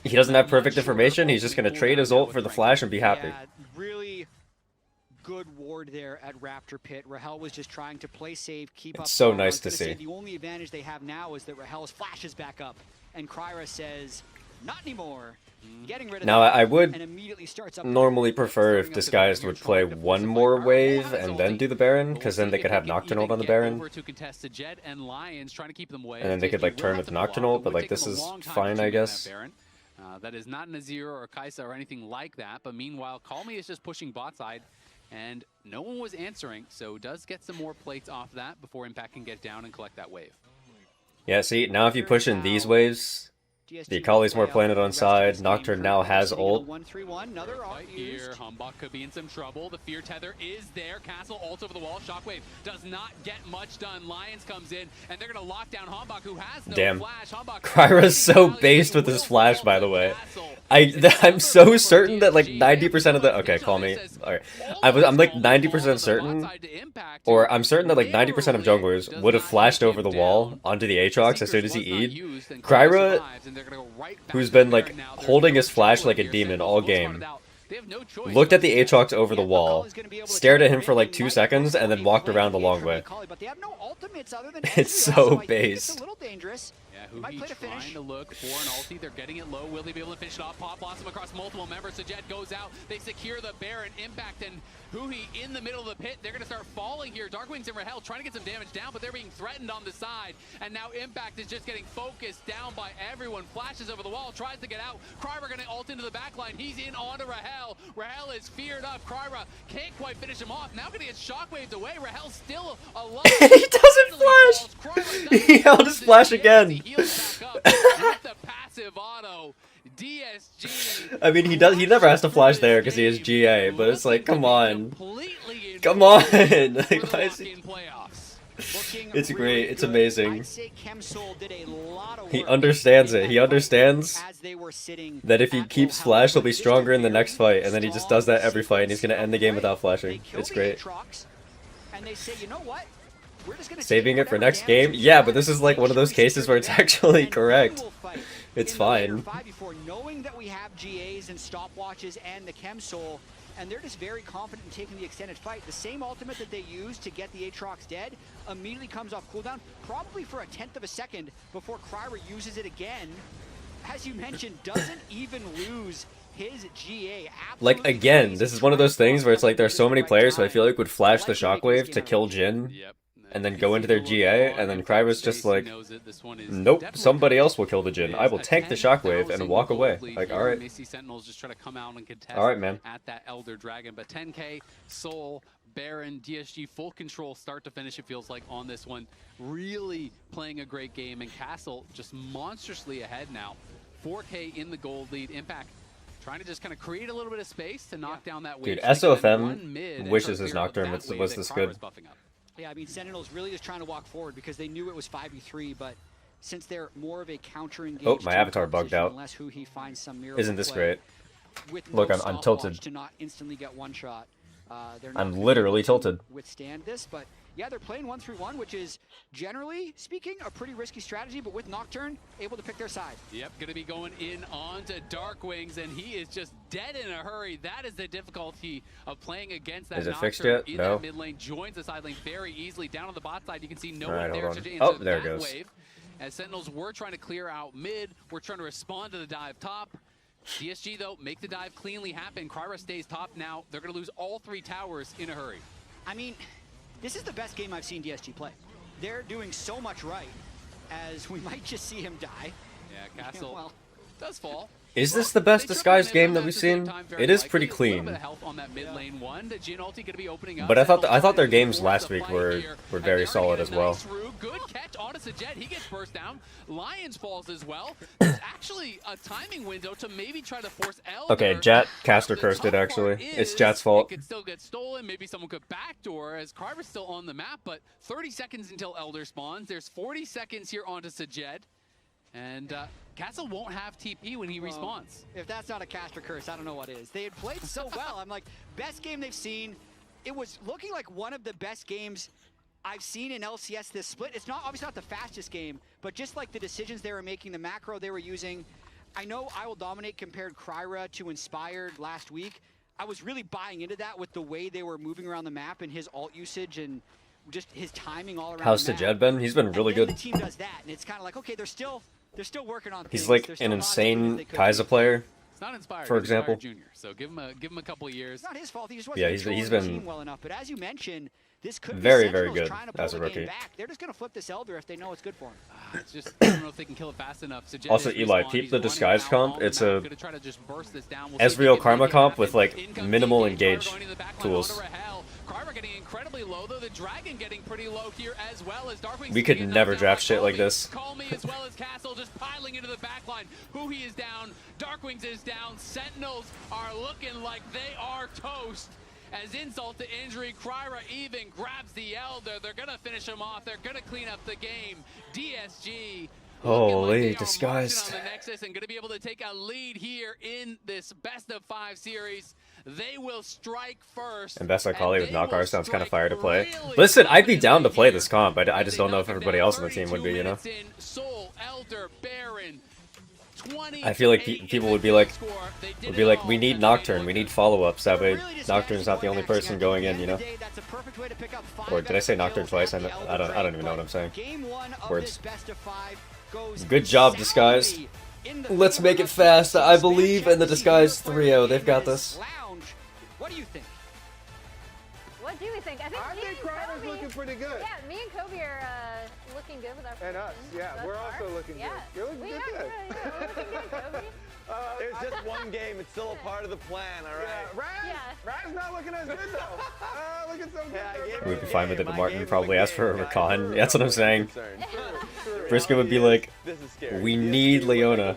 He doesn't have perfect information. He's just going to trade his ult for the flash and be happy. Yeah, really good ward there at Raptor Pit. Rahel was just trying to play safe, keep up. It's so nice to see. The only advantage they have now is that Rahel's flash is back up, and Kryra says, not anymore. Getting rid of now, I would starts normally prefer if Disguised would play one more wave and then do the Baron, because then they could have Nocturnal on the Baron. And then they could like turn with Nocturnal, but like this is fine, I guess. That is not Nazir or Kaisa or anything like that, but meanwhile, Call Me is just pushing bot side, and no one was answering, so does get some more plates off that before Impact can get down and collect that wave. Yeah, see, now if you push in these waves, the Akali's more planted on side. Nocturne now has ult. Right here, Humbug could be in some trouble. The fear tether is there. Castle ult over the wall. Shockwave does not get much done. Lions comes in, and they're going to lock down Humbug, who has no flash. Kryra's so based with his flash, by the way. I'm so certain that like 90% of the... Okay, call me. Alright. I'm like 90% certain, or I'm certain that like 90% of junglers would have flashed over the wall onto the Aatrox as soon as he E'd. Kryra, who's been like holding his flash like a demon all game, looked at the Aatrox over the wall, stared at him for like 2 seconds, and then walked around the long way. It's so based. Yeah, who he trying to look for an ulti. They're getting it low. Will they be able to finish it off? Pop Blossom across multiple members. So Jet goes out. They secure the Baron. Impact and Huhi in the middle of the pit. They're going to start falling here. Darkwings and Rahel trying to get some damage down, but they're being threatened on the side. And now Impact is just getting focused down by everyone. Flashes over the wall. Tries to get out. Kryra going to ult into the backline. He's in onto Rahel. Rahel is feared up. Kryra can't quite finish him off. Now going to get shockwaved away. Rahel's still alive. He doesn't flash. He held his flash again. The passive auto. DSG. I mean, he never has to flash there because he is GA, but it's like, come on. Come on. Like, why is he... It's great. It's amazing. I'd say Chemsoul did a lot of He work understands in it. that He fight understands as they were sitting that if he at keeps full flash, health. he'll be This is stronger in the very next fight, and then he just strong does that every fight, and he's sequence gonna end the of game play. without They flashing. kill It's the great. Aatrox, and they say, you know what? We're just gonna Saving take it for whatever next damage game? we Yeah, can, but this is like make one of sure those we cases secure where the it's advantage, actually and then correct. we'll fight It's in the later fine. 5v4, knowing that we have GAs and stopwatches and the Chemsoul, and they're just very confident in taking the extended fight. The same ultimate that they used to get the Aatrox dead immediately comes off cooldown, probably for a 1/10 of a second before Kryra uses it again. As you mentioned, doesn't even lose his GA. Like, again, this is one of those things where it's like there's so many players who I feel like would flash the shockwave to kill Jhin, and then go into their GA, and then Kryra's just like, nope, somebody else will kill the Jhin. I will tank the shockwave and walk away. Like, alright. Alright, man. At that Elder Dragon, but 10K, Soul, Baron, DSG, full control start to finish, it feels like, on this one. Really playing a great game, and Castle just monstrously ahead now. 4K in the gold lead. Impact trying to just kind of create a little bit of space to knock down that wave. Dude, SOFM wishes his Nocturne was this good. Yeah, I mean, Sentinel's really just trying to walk forward because they knew it was 5v3, but since they're more of a counter-engaged... Oh, my avatar bugged out. Who he finds some miracle Isn't this play, great? Look, I'm tilted. To not instantly get one shot. I'm literally tilted. Withstand this, but yeah, they're playing 1-3-1, which is generally speaking a pretty risky strategy, but with Nocturne able to pick their side. Yep, gonna be going in onto Darkwings, and he is just dead in a hurry. That is the difficulty of playing against that. Is it Nocturne fixed yet? in No. that mid lane, joins the side lane very easily. Down on the bot side, you can see no one there to answer oh, there it that goes. wave. As Sentinels were trying to clear out mid, we're trying to respond to the dive top. DSG, though, make the dive cleanly happen. Kryra stays top now. They're going to lose all 3 towers in a hurry. I mean, this is the best game I've seen DSG play. They're doing so much right, as we might just see him die. Yeah, Castle well, does fall. Is this the best disguised game that we've seen? It is pretty clean. But I thought their games last week were very solid as well. Good catch onto Sajet. He gets burst down. Lions falls as well. There's actually a timing window to maybe try to force Elder. Okay, Jat caster cursed it actually. It's Jat's fault. It could still get stolen. Maybe someone could backdoor as Carver's still on the map, but 30 seconds until Elder spawns. There's 40 seconds here onto Sajet. And Castle won't have TP when he respawns. If that's not a caster curse, I don't know what is. They had played so well. I'm like, best game they've seen. It was looking like one of the best games I've seen in LCS this split. It's not obviously not the fastest game, but just like the decisions they were making, the macro they were using. I know I Will Dominate compared Kryra to Inspired last week. I was really buying into that with the way they were moving around the map and his ult usage and just his timing all around How's the map. Sajet been? He's been really good. The team does that, and it's kind of like, okay, they're still working on things. He's like an insane Kai'Sa player. It's not Inspired, for example. Inspired Junior, so give him a couple of years. It's not his fault. He just wasn't he's been the team well enough. But as you mentioned, this could very, be very Sentinels good trying to pull as a the game rookie. back. They're just going to flip this Elder if they know it's good for him. It's just, I don't know if they can kill it fast enough. Sajet Also, is Eli, respawned. peep He's the running disguise now comp. on the It's map. a Gonna try to just burst this down. We'll see if Ezreal they Karma can comp happen. with like In comes minimal DK, engage Kryra going to the back line tools. onto Rahel. Kryra getting incredibly low, though. The Dragon getting pretty low here as well as Darkwing. We could never draft shit like this. Call me as well as Castle just piling into the back line. Who he is down. Darkwings is down. Sentinels are looking like they are toast. As insult to injury, Kryra even grabs the Elder. They're going to finish him off. They're going to clean up the game. DSG holy, like disguised. on the Nexus and going to be able to take a lead here in this best of 5 series. They will strike first. And best Akali with Knockar sounds kind of fire to play. Really Listen, I'd be down to play this comp. I just don't know if everybody else on the team would be, you know? Soul, Elder, Baron, I feel like people would be like, we need Nocturne, we need follow-ups. That way, Nocturne's not the only person going in, you know? Or did I say Nocturne twice? I don't even know what I'm saying. Words. Good job, Disguised. Let's make it fast. I believe in the Disguised 3-0. They've got this. What do you think? What do we think? I think Kryra's looking pretty good. Yeah, me and Kobe are looking good with our And us, yeah, we're also looking good. You're looking good too. Yeah, we're looking good, Kobe. There's just one game. It's still a part of the plan, all right? Rad's not looking as good though. Looking so good. We'd be fine with it, but Martin probably asked for a recon. That's what I'm saying. Briscoe would be like, we need Leona.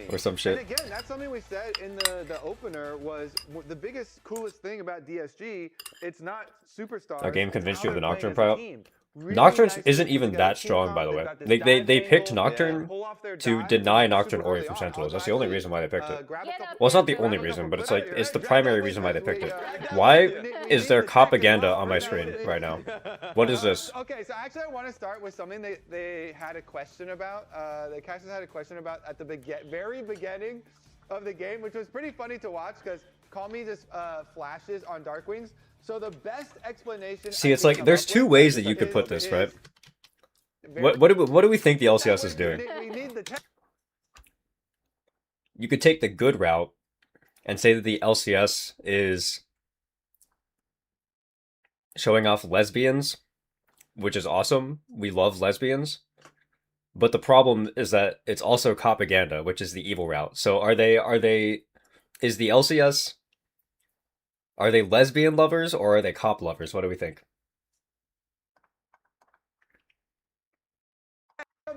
Or some shit. And again, that's something we said in the opener was the biggest, coolest thing about DSG. It's not superstars. Our game convinced you of the it's how Nocturne they're prop? playing as a team. Nocturne isn't even that strong, by the way. They picked Nocturne to deny Nocturne Ori from Sentinels. That's the only reason why they picked it. Well, it's not the only reason, but it's like it's the primary reason why they picked it. Why is there propaganda on my screen right now? What is this? Okay, so actually I want to start with something they had a question about. The casters had a question about at the very beginning of the game, which was pretty funny to watch because Call Me just flashes on Darkwings. So the best explanation. See, it's like there's two ways that you could put this, right? What do we think the LCS is doing? You could take the good route and say that the LCS is showing off lesbians, which is awesome. We love lesbians. But the problem is that it's also propaganda, which is the evil route. So is the LCS, are they lesbian lovers or are they cop lovers? What do we think?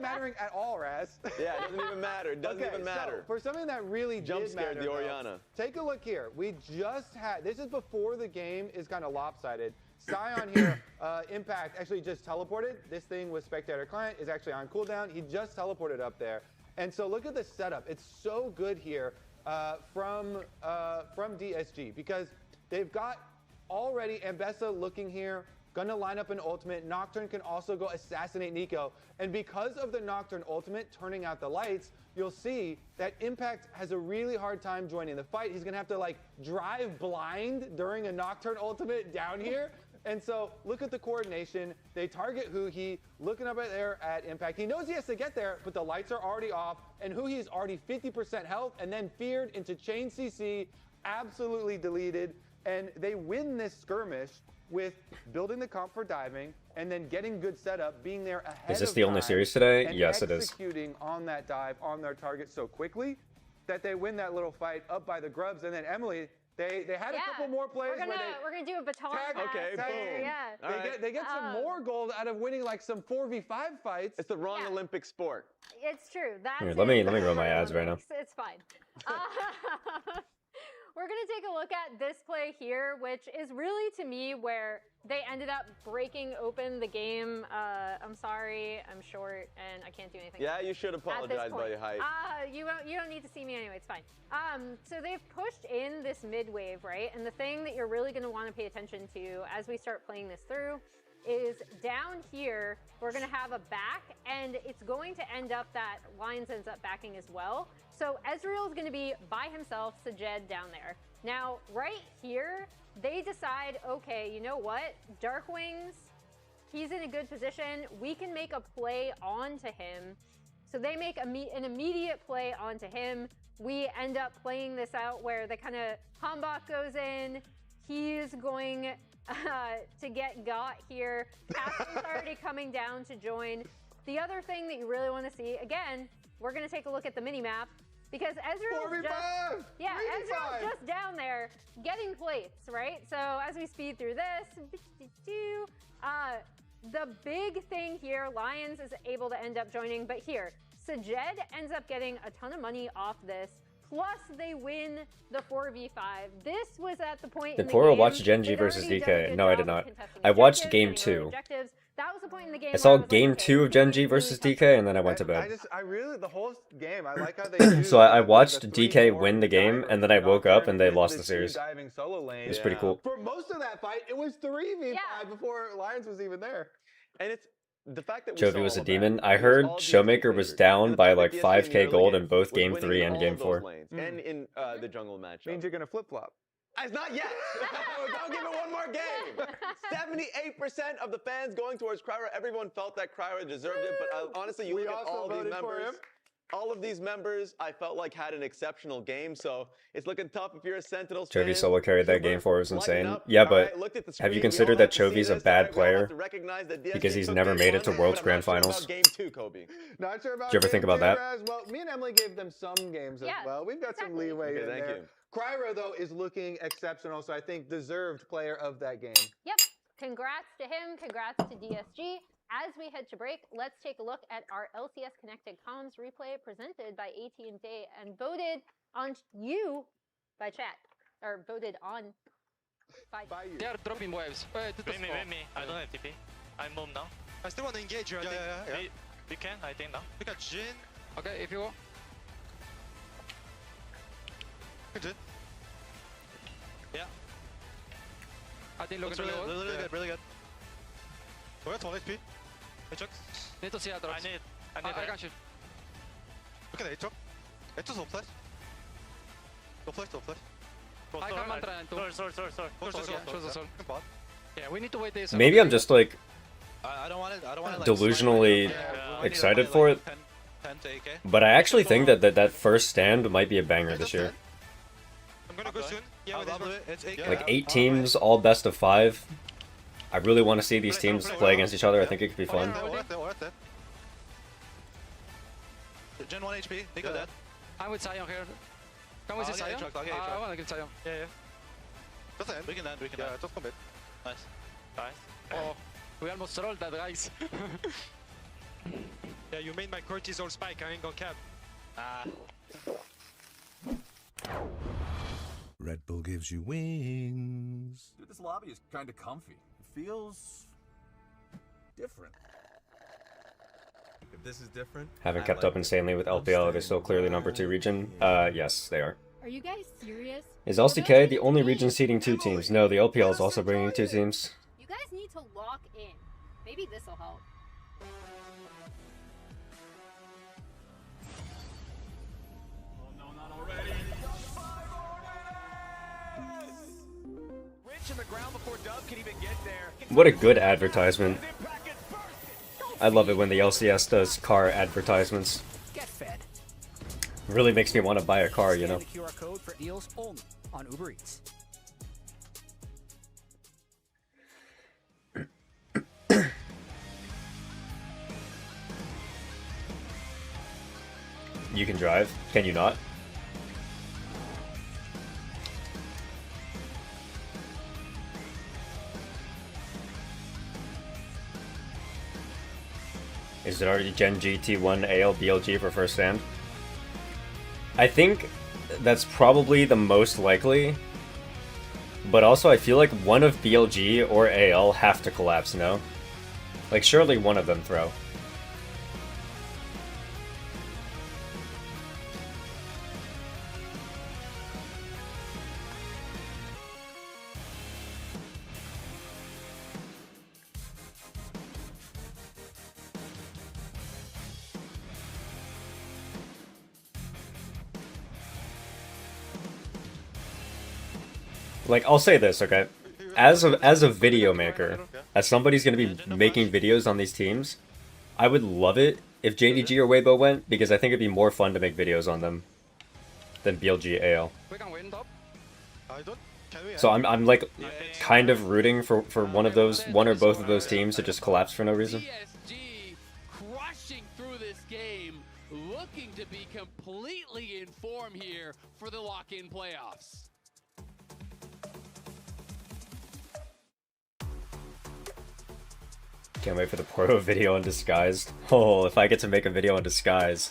Mattering at all, Raz. Yeah, it doesn't even matter. It doesn't even matter. So for something that really jump did scared matter, the Orianna. Take a look here. We just had, this is before the game is kind of lopsided. Scion here, Impact actually just teleported. This thing with Spectator Client is actually on cooldown. He just teleported up there. And so look at the setup. It's so good here from DSG because they've got already Ambessa looking here, gonna line up an ultimate. Nocturne can also go assassinate Nico. And because of the Nocturne ultimate turning out the lights, you'll see that Impact has a really hard time joining the fight. He's gonna have to like drive blind during a Nocturne ultimate down here. And so look at the coordination. They target Huhi, looking up there at Impact. He knows he has to get there, but the lights are already off. And Huhi is already 50% health and then feared into chain CC, absolutely deleted. And they win this skirmish with building the comp for diving and then getting good setup, being there ahead of time. Is this the only series today? Yes, it is. Executing on that dive on their target so quickly that they win that little fight up by the Grubs. And then Emily, they had a couple more plays. We're gonna do a baton pass. Okay, boom. Yeah. They get some more gold out of winning like some 4v5 fights. It's the wrong Olympic sport. It's true. That's Here, let me run my ads right now. It's fine. We're going to take a look at this play here, which is really, to me, where they ended up breaking open the game. I'm sorry, I'm short, and I can't do anything. Yeah, you should apologize about your height. You don't need to see me anyway, it's fine. So they've pushed in this mid wave, right? And the thing that you're really going to want to pay attention to as we start playing this through is down here, we're going to have a back, and it's going to end up that Lions ends up backing as well. So Ezreal is going to be by himself, Sajed down there. Now, right here, they decide, okay, you know what? Darkwings, he's in a good position. We can make a play onto him. So they make an immediate play onto him. We end up playing this out where the kind of Hambach goes in. He's going to get got here. Captain's already coming down to join. The other thing that you really want to see, again, we're going to take a look at the mini-map because Ezreal's just down there getting plates, right? So as we speed through this, the big thing here, Lions is able to end up joining, but here, Sajed ends up getting a ton of money off this. Plus, they win the 4v5. This was at the point in the game. Did Poro watch Genji versus DK? No, I did not. I watched game 2. That was the point in the game. I saw game 2 of Genji versus DK, and then I went to bed. I really, the whole game, I like how they So I watched DK win the game, and then I woke up and they lost the series. It was pretty cool. For most of that fight, it was 3v5 before Lions was even there. And it's the fact that Chovy was a demon. I heard Showmaker was down by like 5k gold in both game 3 and game 4. And in the jungle match. Means you're gonna flip-flop. It's not yet. Don't give it one more game. 78% of the fans going towards Kryra. Everyone felt that Kryra deserved it, but honestly, you look at all these members. All of these members, I felt like had an exceptional game, so it's looking tough if you're a Sentinels fan. Chovy solo carried that game 4, it was insane. Yeah, but have you considered that Chovy's a bad player? Because he's never made it to World's Grand Finals. Game 2, Kobe. Not sure about Did you ever think about that? Well, me and Emily gave them some games as well. We've got some leeway in there. Kryra, though, is looking exceptional, so I think deserved player of that game. Yep. Congrats to him. Congrats to DSG. As we head to break, let's take a look at our LCS Connected Comms replay presented by AT&T and voted on you by chat, or voted on by you. They are dropping waves. Wait me. I don't have TP. I'm home now. I still want to engage you. Yeah. We can, I think, now. We got Jin. Okay, if you want. Jin. Yeah. I think looking really good, really good. We're at 1 HP. Hey, Chuck. Need to see that. I need I got you. Look at H-Chuck. H-Chuck's on flash. Go flash. I can mantra and two. Sword. Yeah, we need to wait this. Maybe I'm just like I don't want it, like, delusionally excited for it. 10 to AK. But I actually think that first stand might be a banger this year. I'm gonna go soon. Yeah, I'll do it. It's AK. Like 8 teams, all best of 5. I really want to see these teams play against each other. I think it could be fun. Gen 1 HP, Nico dead. I'm with Sion here. Come with Sion. I want to get Sion. Yeah. Just end. We can end. Yeah, just commit. Nice. Oh, we almost rolled that, guys. Yeah, you made my cortisol spike. I ain't gonna cap. Red Bull gives you wings. Dude, this lobby is kind of comfy. It feels different. If this is different, Haven't kept up insanely with LPL. They're still clearly number 2 region. Yes, they are. Are you guys serious? Is LCK the only region seeding 2 teams? No, the LPL is also bringing 2 teams. You guys need to lock in. Maybe this will help. What a good advertisement. I love it when the LCS does car advertisements. Get fed. Really makes me want to buy a car, you know. The QR code for deals only on Uber Eats. You can drive. Can you not? Is it already Gen G, T1, AL, BLG for first stand? I think that's probably the most likely. But also I feel like one of BLG or AL have to collapse, no? Like surely one of them throw. Like, I'll say this, okay? As a video maker, as somebody's gonna be making videos on these teams, I would love it if JDG or Weibo went, because I think it'd be more fun to make videos on them than BLG AL. We can win top. So I'm like kind of rooting for one or both of those teams to just collapse for no reason. DSG crushing through this game, looking to be completely in form here for the lock-in playoffs. Can't wait for the Poro video on Disguised. Oh, if I get to make a video on Disguised.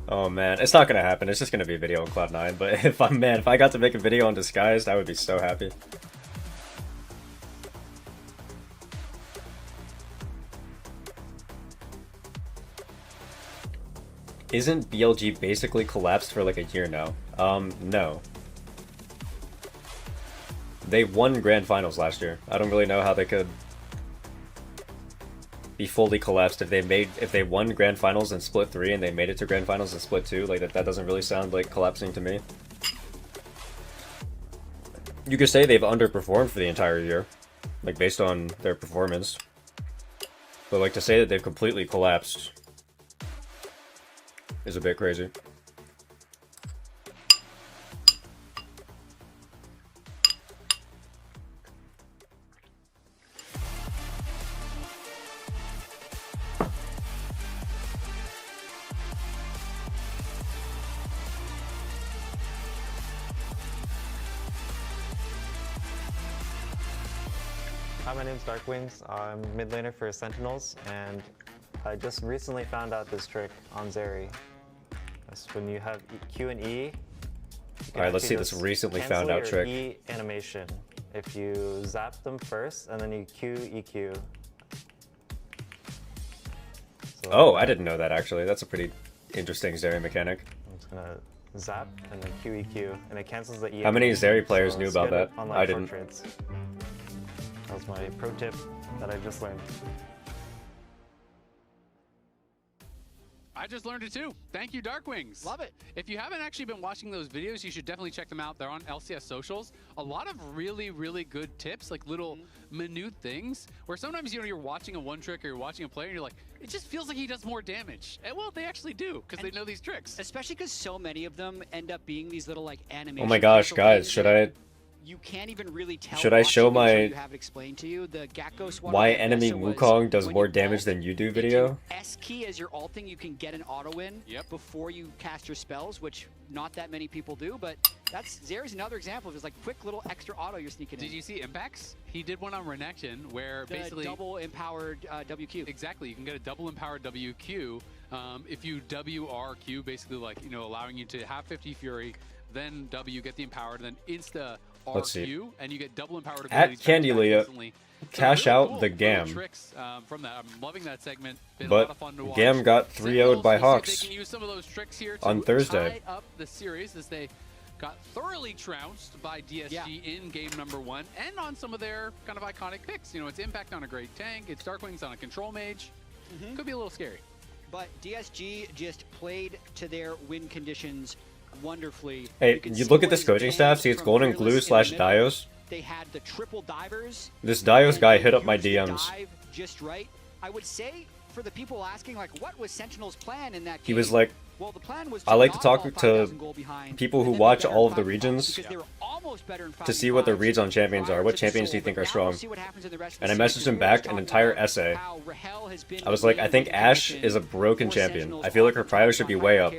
Oh man, it's not gonna happen. It's just gonna be a video on Cloud9. But if I got to make a video on Disguised, I would be so happy. Isn't BLG basically collapsed for like a year now? No. They won Grand Finals last year. I don't really know how they could be fully collapsed if they won Grand Finals and split 3 and they made it to Grand Finals and split 2. Like that doesn't really sound like collapsing to me. You could say they've underperformed for the entire year, like based on their performance. But like to say that they've completely collapsed is a bit crazy. Hi, my name's Darkwings. I'm mid laner for Sentinels, and I just recently found out this trick on Zeri. That's when you have Q and E. Alright, let's see this recently found out trick. E animation. If you zap them first, and then you Q, EQ. So Oh, I didn't know that actually. That's a pretty interesting Zeri mechanic. I'm just gonna zap and then QEQ, and it cancels the E. How many Zeri players knew it's about good that? on, I short didn't. Trades. That was my pro tip that I just learned. I just learned it too. Thank you, Darkwings. Love it. If you haven't actually been watching those videos, you should definitely check them out. They're on LCS socials. A lot of really, really good tips, like little minute things, where sometimes you're watching a one trick or you're watching a player and you're like, it just feels like he does more damage. And well, they actually do, because they know these tricks. Especially because so many of them end up being these little like animations. Oh my gosh, guys, should I... You can't even really tell. Should I show my you have it explained to you. The Gakko why enemy Wukong does more damage than you do video? S key as your ult thing, you can get an auto in before you cast your spells, which not that many people do, but Zeri's another example of just like quick little extra auto you're sneaking in. Did you see impacts? He did one on Renekton where basically double empowered WQ. Exactly, you can get a double empowered WQ if you WRQ, basically like allowing you to have 50 Fury, then W, get the empowered, then insta Let's see. RQ, and you get double empowered At Candy Leah, cash really out cool the little Gam. Tricks from that. I'm loving that segment. Been a But lot of fun to watch. Gam got 3-0'd by Sentinels, Hawks they can use some of those tricks here to on Thursday. tie up the series as they got thoroughly trounced by DSG in game number 1 and on some of their kind of iconic picks. It's Impact on a great tank, it's Darkwings on a control mage. Could be a little scary. But DSG just played to their win conditions wonderfully. Hey, you look at this coaching staff, see it's Golden Glue / Dios. They had the triple divers. This Dios guy hit up my DMs. Dive just right. I would say for the people asking like what was Sentinel's plan in that game? He was like, well, the plan was I like to talk to people who watch all of the regions to see what their reads on champions are. What champions do you think are strong? And I messaged him back an entire essay. I was like, I think Ashe is a broken champion. I feel like her prio should be way up.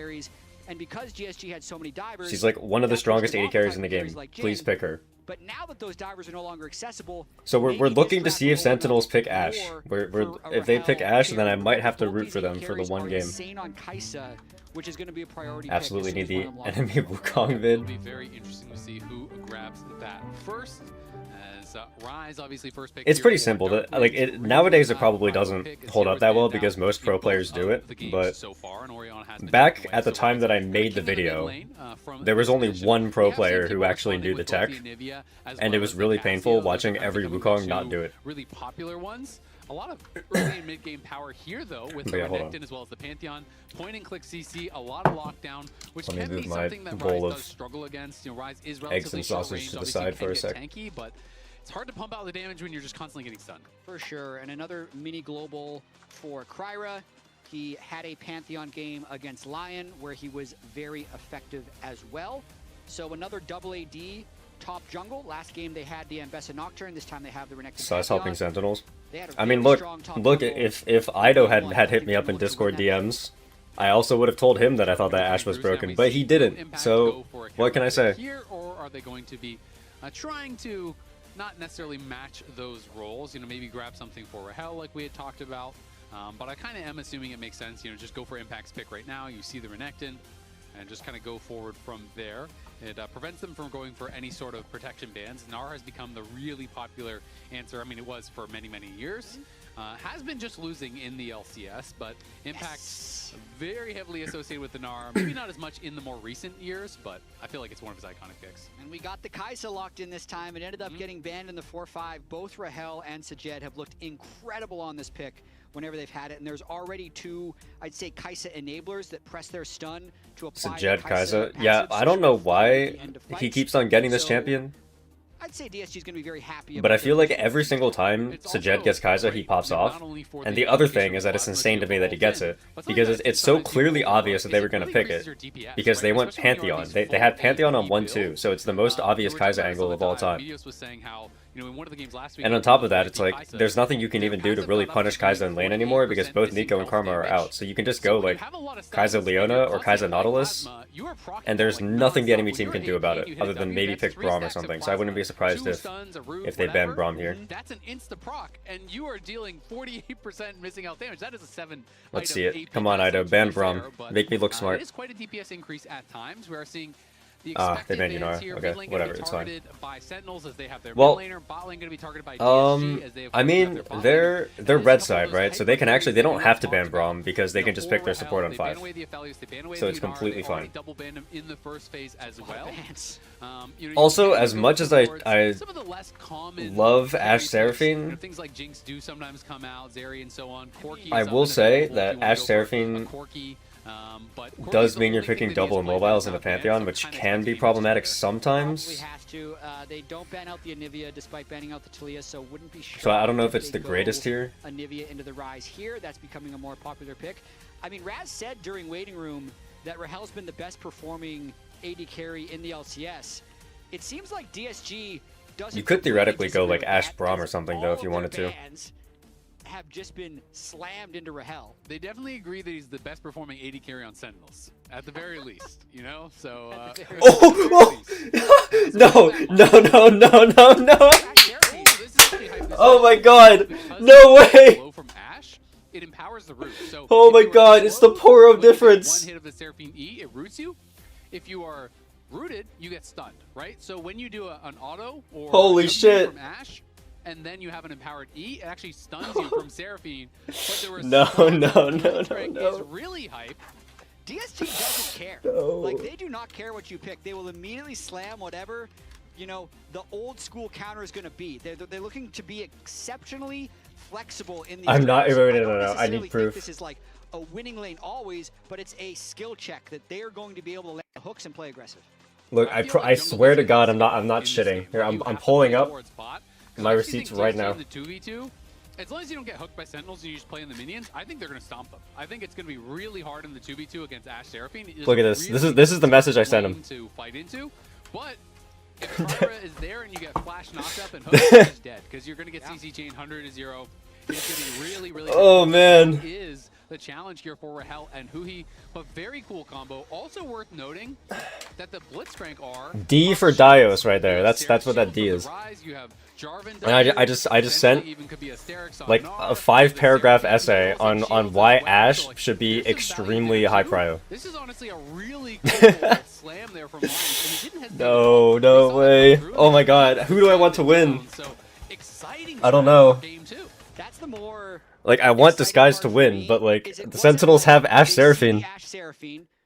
And because GSG had so many divers, she's like one of the strongest AD carries in the game. Please pick her. But now that those divers are no longer accessible, so we're looking to see if Sentinels pick Ashe. If they pick Ashe, then I might have to root for them for the one game. Which is going to be a priority. Absolutely need the enemy Wukong vid. It'll be very interesting to see who grabs that first. As Rise, obviously, first pick. It's pretty simple. Nowadays, it probably doesn't hold up that well because most pro players do it. But back at the time that I made the video, there was only one pro player who actually knew the tech, and it was really painful watching every Wukong not do it. Really popular ones. A lot of early and mid game power here, though, with the Renekton as well as the Pantheon. Point and click CC, a lot of lockdown, which can be something that Rise does struggle against. Rise is relatively short range, to the side for a sec. Tanky, but it's hard to pump out the damage when you're just constantly getting stunned. For sure, and another mini global for Kryra. He had a Pantheon game against Lion where he was very effective as well. So another double AD top jungle. Last game they had the Ambessa Nocturne. This time they have the Renekton. Size helping Sentinels. I mean, look. If IDO had hit me up in Discord DMs, I also would have told him that I thought that Ashe was broken, but he didn't. So what can I say? Here, or are they going to be trying to not necessarily match those roles? Maybe grab something for Rahel like we had talked about. But I kind of am assuming it makes sense. Just go for Impact's pick right now. You see the Renekton, and just kind of go forward from there. It prevents them from going for any sort of protection bans. Gnar has become the really popular answer. I mean, it was for many, many years. Has been just losing in the LCS, but Impact very heavily associated with the Gnar. Maybe not as much in the more recent years, but I feel like it's one of his iconic picks. And we got the Kai'Sa locked in this time. It ended up getting banned in the 4-5. Both Rahel and Sajed have looked incredible on this pick whenever they've had it, and there's already two, I'd say, Kai'Sa enablers that press their stun to apply Sajed Kai'Sa. Yeah, I don't know why he keeps on getting this champion. I'd say DSG is going to be very happy. But I feel like every single time Sajed gets Kai'Sa, he pops off. And the other thing is that it's insane to me that he gets it, because it's so clearly obvious that they were going to pick it, because they went Pantheon. They had Pantheon on 1-2, so it's the most obvious Kai'Sa angle of all time. And on top of that, it's like, there's nothing you can even do to really punish Kai'Sa in lane anymore, because both Nico and Karma are out. So you can just go like Kai'Sa Leona or Kai'Sa Nautilus, and there's nothing the enemy team can do about it, other than maybe pick Braum or something. So I wouldn't be surprised if they ban Braum here. That's an insta proc, and you are dealing 48% missing health damage. That is a 7. Let's see it. Come on, IDO, ban Braum. Make me look smart. It is quite a DPS increase at times. We are seeing The they expected banned bans Yunara. here, Okay, mid lane whatever, gonna be it's fine. targeted by Sentinels as they have their Well, mid laner, bot lane gonna be targeted by DSG as they have I mean, they're red side, right? So they can actually, they don't have to ban Braum because they can just pick their support on 5. So it's completely fine. Double banned him in the first phase as well. Also, as much as I some of the less common love Ashe Seraphine, things like Jinx do sometimes come out, Zeri and so on. Corki I will say that Ashe Seraphine does mean you're picking double immobiles in a Pantheon, which can be problematic sometimes. They don't ban out the Anivia despite banning out the Talia, so wouldn't be sure. So I don't know if it's the greatest here. Anivia into the Rise here, that's becoming a more popular pick. I mean, Raz said during Waiting Room that Rahel's been the best performing AD carry in the LCS. It seems like DSG doesn't. You could theoretically go like Ashe Braum or something though if you wanted to. Have just been slammed into Rahel. They definitely agree that he's the best performing AD carry on Sentinels, at the very least, you know? So, No! Oh my god! No way! It empowers the root. So oh my god, it's the Poro difference! One hit of the Seraphine E, it roots you. If you are rooted, you get stunned, right? So when you do an auto or holy shit from Ashe, and then you have an empowered E, it actually stuns you from Seraphine. But there was no. Is really hype. DSG doesn't care. No. Like, they do not care what you pick. They will immediately slam whatever, you know, the old school counter is going to be. They're looking to be exceptionally flexible in these I'm not draws. no. I need proof. This is like a winning lane always, but it's a skill check that they are going to be able to land hooks and play aggressive. Look, I swear to God, I'm not shitting. Here, I'm pulling up my receipts right now. As long as you don't get hooked by Sentinels and you just play in the minions, I think they're going to stomp them. I think it's going to be really hard in the 2v2 against Ashe Seraphine. Look at this. This is the message I sent him. To fight into, but if Kyra is there and you get flash knocked up and hooked, you're just dead because you're going to get CC chain 100 to 0. It's going to be really, really. Oh man. Is the challenge here for Rahel and Huhi, but very cool combo. Also worth noting that the Blitzcrank are D for Dios right there. That's what that D is. And I just sent like a 5-paragraph essay on why Ashe should be extremely high prio. This is honestly a really cool slam there from Lions. No way. Oh my god, who do I want to win? I don't know. That's the more like I want Disguise to win, but like the Sentinels have Ashe Seraphine.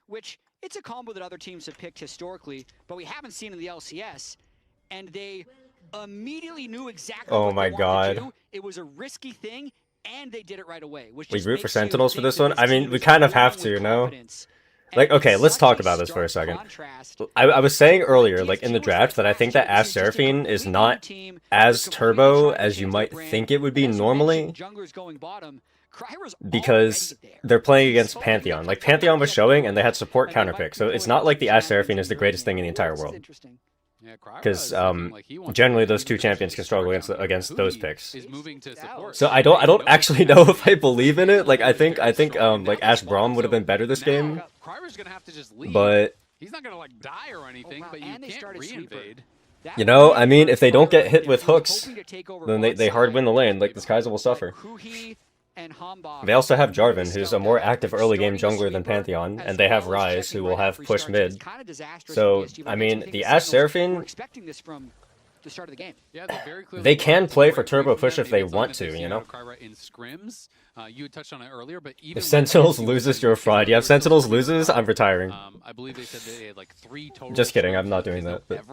Which it's a combo that other teams have picked historically, but we haven't seen in the LCS, and they immediately knew exactly what they wanted to do. It was a risky thing, and they did it right away. Which we root for Sentinels for this one? I mean, we kind of have to, you know? Like, okay, let's talk about this for a second. I was saying earlier, like in the draft, that I think that Ashe Seraphine is not as turbo as you might think it would be normally, because they're playing against Pantheon. Like, Pantheon was showing, and they had support counterpick, so it's not like the Ashe Seraphine is the greatest thing in the entire world. Because generally those two champions can struggle against those picks. So I don't actually know if I believe in it. Like I think like Ashe Braum would have been better this game. But he's not gonna like die or anything, but you can't re-invade. You know, I mean, if they don't get hit with hooks, then they hard win the lane. Like this Kai'Sa will suffer. They also have Jarvan, who's a more active early game jungler than Pantheon, and they have Ryze, who will have push mid. So, I mean, the Ashe Seraphine, they can play for turbo push if they want to, you know? You touched on it earlier, but if Sentinels loses, you're a fraud. Yeah, if Sentinels loses, I'm retiring. I believe they said they had like 3 total. Just kidding, I'm not doing that. But...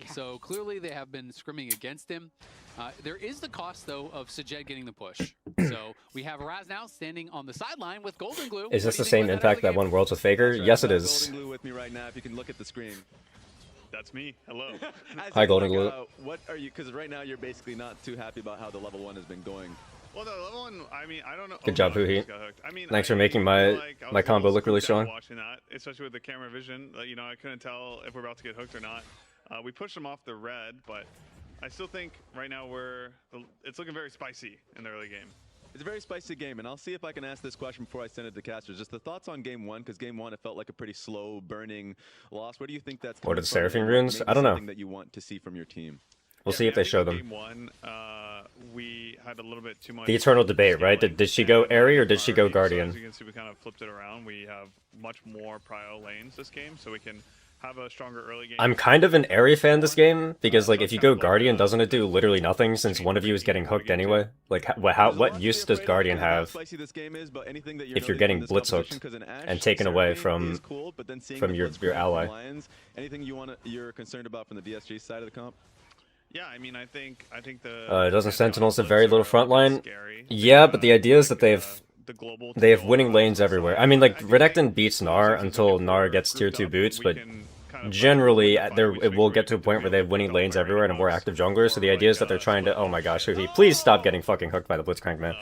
So clearly they have been scrimming against him. There is the cost, though, of Sajed getting the push. So we have Raz now standing on the sideline with Golden Glue. Is this the same impact that won Worlds with Faker? Yes, it is. Golden Glue with me right now. If you can look at the screen. That's me. Hello. Hi, Golden Glue. What are you? Because right now you're basically not too happy about how the level 1 has been going. Well, the level 1, I mean, I don't know. Good job, Huhi. I mean, thanks for making my combo look really strong. Watching that, especially with the camera vision, you know, I couldn't tell if we're about to get hooked or not. We pushed them off the red, but I still think right now it's looking very spicy in the early game. It's a very spicy game, and I'll see if I can ask this question before I send it to casters. Just the thoughts on game 1, because game 1 it felt like a pretty slow, burning loss. Where do you think that's? What are the Seraphine runes? I don't know. That you want to see from your team. We'll see if they show them. Game 1, we had a little bit too much. The eternal debate, right? Did she go Aerie or did she go Guardian? So as you can see, we kind of flipped it around. We have much more prio lanes this game, so we can have a stronger early game. I'm kind of an Airy fan this game, because like if you go Guardian, doesn't it do literally nothing since one of you is getting hooked anyway? Like what use does Guardian have if you're getting blitz hooked and taken away from your ally? Anything you're concerned about from the DSG side of the comp? Yeah, I mean, I think the doesn't Sentinels have very little frontline? Yeah, but the idea is that they have winning lanes everywhere. I mean, like Redacton beats Gnar until Gnar gets tier 2 boots, but generally it will get to a point where they have winning lanes everywhere and a more active jungler. So the idea is that they're trying to, oh my gosh, Huhi, please stop getting fucking hooked by the Blitzcrank, man.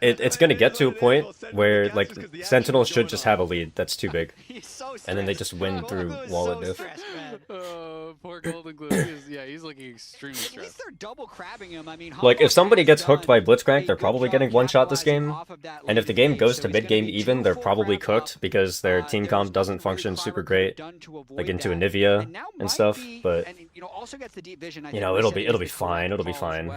It's gonna get to a point where like Sentinels should just have a lead that's too big, and then they just win through wallet diff. Poor Golden Glue. He's looking extremely stressed. At least they're double crabbing him. I mean, Like, if somebody gets hooked by Blitzcrank, they're probably getting one shot this game. And if the game goes to mid-game even, they're probably cooked because their team comp doesn't function super great, like into Anivia and stuff. But you know, it'll be fine. It'll be fine.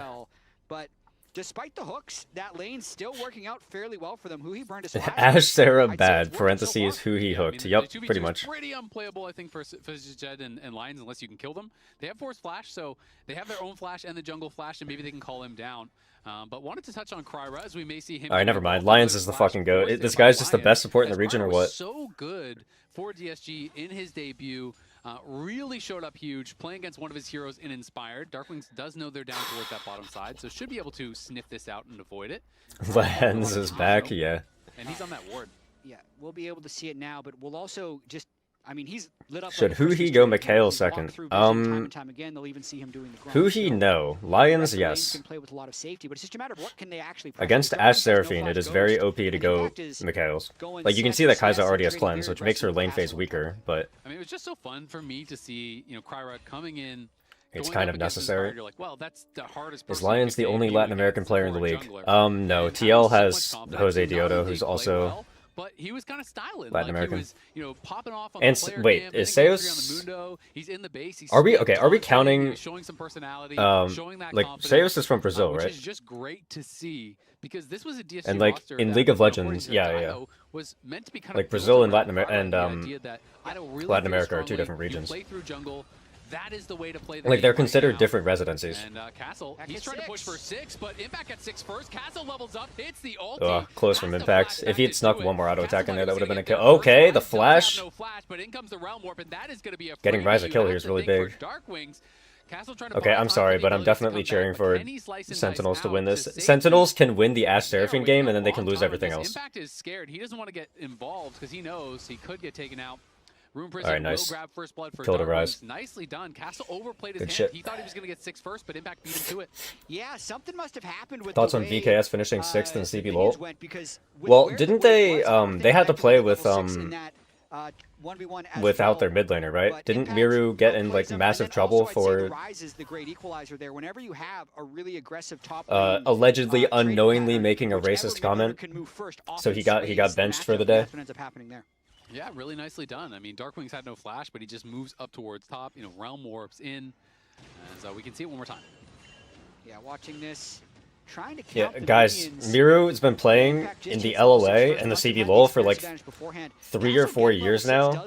But despite the hooks, that lane's still working out fairly well for them. Huhi burned a Ash Sarah bad, parentheses, Huhi hooked. Yep, pretty much. Pretty unplayable, I think, for Jed and Lions unless you can kill them. They have Force Flash, so they have their own Flash and the Jungle Flash, and maybe they can call him down. But wanted to touch on Kryra, as we may see him. Alright, never mind. Lions is the fucking goat. This guy's just the best support in the region, or what? So good for DSG in his debut. Really showed up huge, playing against one of his heroes in Inspired. Darkwings does know they're down towards that bottom side, so should be able to sniff this out and avoid it. Lens is back, yeah. And he's on that ward. Yeah, we'll be able to see it now, but we'll also just, I mean, he's lit up. Should Huhi go Mikhail second? Huhi, no. Lions, yes. Against Ash Seraphine, it is very OP to go Mikhail's. Like, you can see that Kai'Sa already has cleanse, which makes her lane phase weaker, but I mean, it was just so fun for me to see, you know, Kryra coming in. It's kind of necessary. Like, well, that's the hardest. Is Lions the only Latin American player in the league? No. TL has Jose Dioto, who's also but he was kind of styling. Latin American. He was, you know, popping off on and the wait, cam, is Seos? He's in the base. He's are we counting? Showing some personality, showing that like Seos is from Brazil, right? Which is just great to see because this was a DSG and like in League of Legends, yeah. Was meant to be kind like of Brazil and Latin America Latin America are two different regions. Play through jungle. That is the way to play the like they're considered different residencies. And Castle, he's trying to push for 6, but Impact at 6 first. Castle levels up, hits the ulti. Close from Impact. If he had snuck one more auto attack in there, that would have been a kill. Okay, the flash. Getting Ryza kill here is really big. Okay, I'm sorry, but I'm definitely cheering for Sentinels to win this. Sentinels can win the Ash Seraphine game, and then they can lose everything else. Impact is scared. He doesn't want to get involved because he knows he could get taken out. Alright, nice. Grab first blood for Killed a Rise. Nicely done. Castle overplayed his Good hand. shit. He thought he was going to get 6 first, but Impact beat him to it. Yeah, something must have happened with Thoughts on VKS finishing 6th in CB LoL? Well, didn't they had to play with without their mid laner, right? Didn't Miru get in like massive trouble for allegedly unknowingly making a racist comment? So he got benched for the day. Yeah, really nicely done. I mean, Darkwings had no flash, but he just moves up towards top. You know, Realm warps in, as we can see it one more time. Yeah, watching this, trying to count guys, Miru has been playing in the LOA and the CB LoL for like 3 or 4 years now,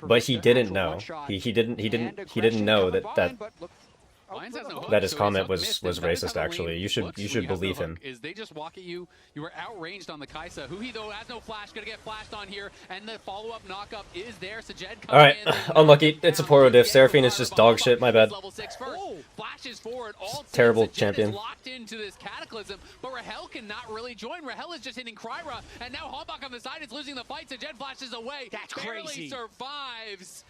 but he didn't know. He didn't know that his comment was racist. Actually, you should believe him. Is they just walk at you? You were outranged on the Kai'Sa. Huhi though has no flash, gonna get flashed on here, and the follow-up knockup is there. Sajed all right, unlucky. It's a Poro diff. Seraphine is just dog shit. My bad. Flashes forward. All terrible champion. Locked into this cataclysm, but Rahel cannot really join. Rahel is just hitting Kryra, and now Hombok on the side is losing the fight. Sajed flashes away. That's barely crazy. Survives.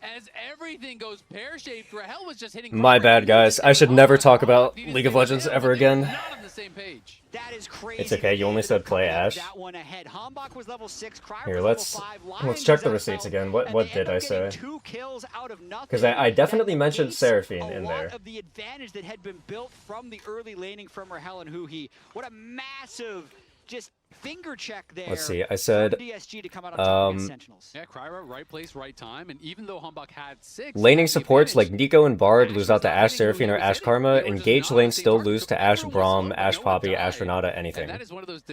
As everything goes pear-shaped, Rahel was just hitting. My bad, guys. I should never talk about League of Legends ever again. Not on the same page. That is crazy. It's okay. You only said play Ash. Here, let's check the receipts again. What did I say? Because I definitely mentioned Seraphine in there. Of the advantage that had been built from the early laning from Rahel and Huhi. What a massive just finger check there. Let's see. I said DSG to come out on top against Sentinels. Yeah, Kryra, right place, right time, and even though Humbug had 6, laning supports like Nico and Bard lose out to Ashe Seraphine or Ashe Karma. Engage lanes still lose to Ashe Braum, Ashe Poppy, Ashe Renata, anything.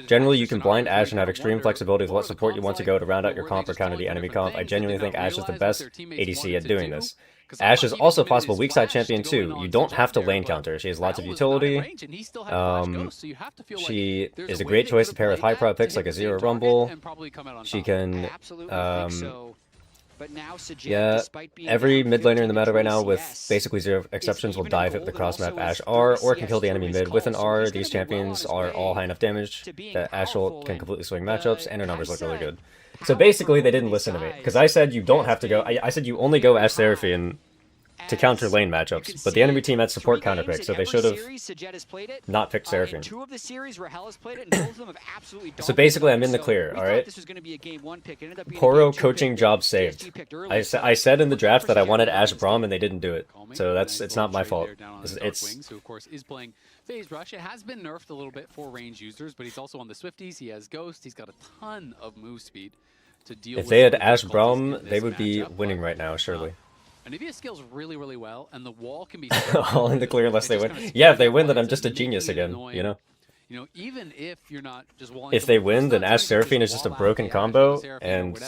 Generally, you can blind Ashe and have extreme flexibility with what support you want to go to round out your comp or counter the enemy comp. I genuinely think Ashe is the best ADC at doing this. Ashe is also a possible weak side champion too. You don't have to lane counter. She has lots of utility. She is a great choice to pair with high prop picks like a Zero Rumble. She can, yeah, every mid laner in the meta right now, with basically 0 exceptions, will dive at the cross map Ashe R, or can kill the enemy mid with an R. These champions are all high enough damage that Ashe ult can completely swing matchups, and her numbers look really good. So basically, they didn't listen to me, because I said you don't have to go. I said you only go Ashe Seraphine to counter lane matchups, but the enemy team had support counter picks, so they should have not picked Seraphine. So basically, I'm in the clear, alright? Poro coaching job saved. I said in the draft that I wanted Ashe Braum, and they didn't do it. So it's not my fault. It's who of course is playing Phase Rush. It has been nerfed a little bit for range users, but he's also on the Swifties. He has Ghost. He's got a ton of move speed to deal with. If they had Ashe Braum, they would be winning right now, surely. Anivia scales really, really well, and the wall can be all in the clear unless they win. Yeah, if they win, then I'm just a genius again, you know? You know, even if you're not just if they win, then Ashe Seraphine is just a broken combo, and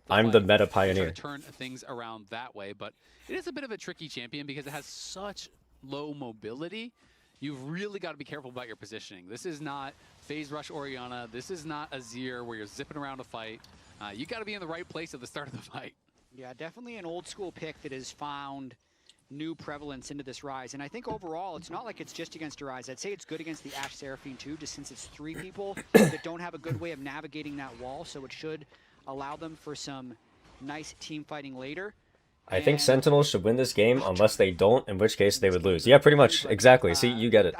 I'm the meta pioneer. Turn things around that way, but it is a bit of a tricky champion because it has such low mobility. You've really got to be careful about your positioning. This is not Phase Rush Orianna. This is not Azir where you're zipping around a fight. You got to be in the right place at the start of the fight. Yeah, definitely an old school pick that has found new prevalence into this Rise. And I think overall, it's not like it's just against Rise. I'd say it's good against the Ashe Seraphine too, just since it's 3 people that don't have a good way of navigating that wall. So it should allow them for some nice team fighting later. I think Sentinels should win this game unless they don't, in which case they would lose. Yeah, pretty much. Exactly. See, you get it.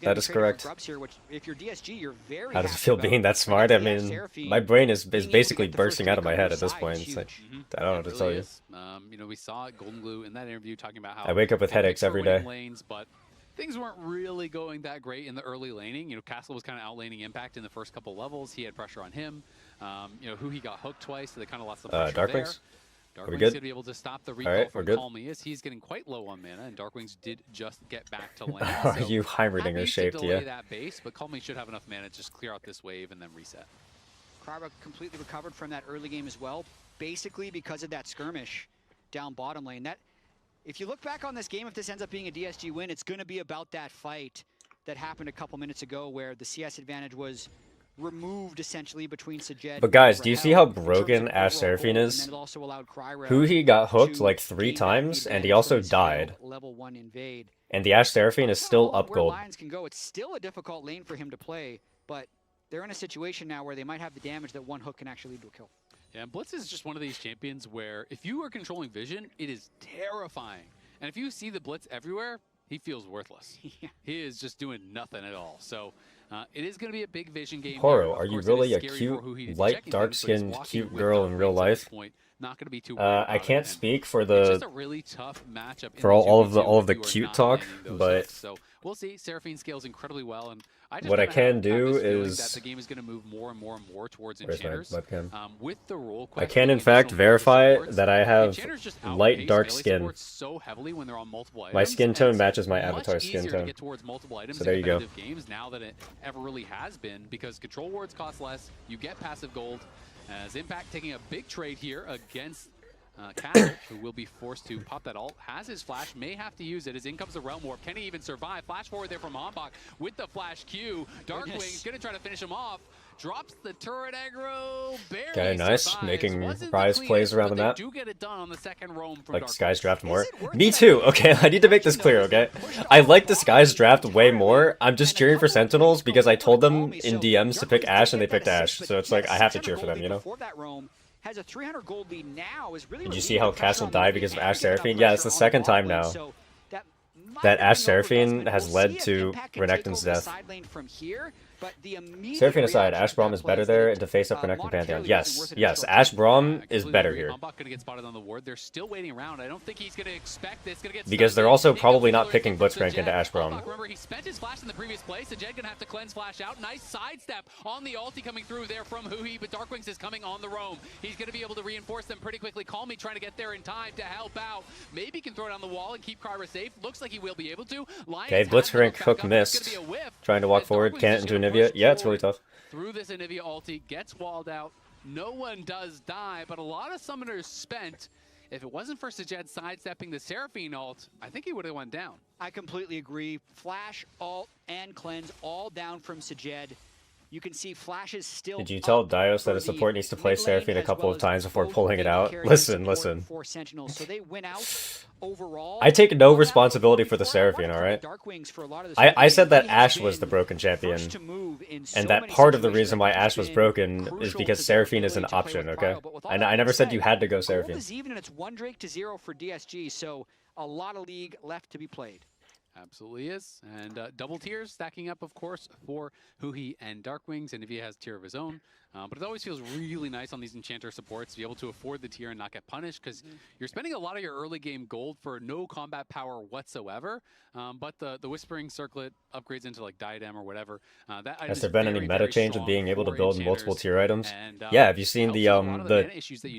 That is correct. How does it feel being that smart? I mean, my brain is basically bursting out of my head at this point. It's like, I don't know what to tell you. You know, we saw Golden Glue in that interview talking about how I wake up with headaches every day. But things weren't really going that great in the early laning. You know, Castle was kind of outlaning Impact in the first couple levels. He had pressure on him. You know, he got hooked twice, so they kind of lost the pressure there. Darkwing's going to be able to stop the recall from Calmy as he's getting quite low on mana, and Darkwings did just get back to lane. Are you Heimerdinger shaped, yeah? That base, but Calmy should have enough mana to just clear out this wave and then reset. Kryra completely recovered from that early game as well, basically because of that skirmish down bottom lane. That, if you look back on this game, if this ends up being a DSG win, it's going to be about that fight that happened a couple minutes ago where the CS advantage was removed essentially between Sajed. But guys, do you see how broken Ashe Seraphine is? He got hooked like 3 times, and he also died. And the Ashe Seraphine is still up gold. It's still a difficult lane for him to play, but they're in a situation now where they might have the damage that one hook can actually lead to a kill. Yeah, and Blitz is just one of these champions where if you are controlling vision, it is terrifying. And if you see the Blitz everywhere, he feels worthless. Yeah. He is just doing nothing at all. So it is going to be a big vision game. Poro, are you really a cute, light, dark-skinned, cute girl in real life? Not going to be too I can't speak for the a really tough matchup for all of the cute talk, but so we'll see. Seraphine scales incredibly well, and what I can do is that the game is going to move more and more towards enchanters. With the role I can in fact verify that I have light dark skin. So heavily when they're on multiple items, my skin tone matches my avatar skin tone. So there you go. Games now that it ever really has been, because control wards cost less, you get passive gold. As Impact taking a big trade here against Castle, who will be forced to pop that ult. Has his flash, may have to use it as in comes the Realm Warp. Can he even survive? Flash forward there from Hombach with the flash Q. Darkwing's going to try to finish him off. Drops the turret aggro. Okay, nice. Making Rise plays around the map. Do get it done on the second roam from like Sky's draft more. Me too. Okay, I need to make this clear, okay? I like the Sky's draft way more. I'm just cheering for Sentinels because I told them in DMs to pick Ashe and they picked Ashe. So it's like I have to cheer for them, you know? Has a 300 gold lead now. Did you see how Castle died because of Ashe Seraphine? Yeah, it's the second time now that Ashe Seraphine has led to Renekton's death. But the immediate Seraphine aside, reaction Ash to Braum that is play better is that there it, to face up Connecting Pantheon. monetarily Yes, wasn't worth it yes, short Ash term. Braum is Completely better agree. here. Humbug gonna get spotted on the ward. They're still waiting around. I don't think he's gonna expect this. Gonna get Because they're stuck. also He probably got not the picking alert from Blitzcrank into Sajed. Ash Braum. Humbug, remember, he spent his flash in the previous play. Sajed gonna have to cleanse flash out. Nice sidestep on the ulti coming through there from Huhi, but Darkwings is coming on the roam. He's gonna be able to reinforce them pretty quickly. Call Me trying to get there in time to help out. Maybe can throw it on the wall and keep Kryra safe. Looks like he will be able to. Lions Okay, Blitzcrank hook missed. Trying to walk forward, can't into Anivia. Yeah, it's really tough. Through this Anivia ulti, gets walled out. No one does die, but a lot of summoners spent. If it wasn't for Sajed sidestepping the Seraphine ult, I think he would have went down. I completely agree. Flash, ult, and cleanse all down from Sajed. You can see Flash is still. Did you tell Dios that his support needs to play Seraphine a couple of times before pulling it out? Listen. For Sentinels, so they win out overall. I take no responsibility for the Seraphine, alright? I said that Ashe was the broken champion, and that part of the reason why Ashe was broken is because Seraphine is an option, okay? And I never said you had to go Seraphine. Is even, and it's 1 Drake to 0 for DSG, so a lot of league left to be played. Absolutely is. And double tiers stacking up, of course, for Huhi and Darkwings. And Anivia has tier of his own. But it always feels really nice on these Enchanter supports to be able to afford the tier and not get punished, because you're spending a lot of your early game gold for no combat power whatsoever. But the Whispering Circlet upgrades into like Diadem or whatever. That Has there been any meta change of being able to build multiple tier items? And, yeah, have you seen the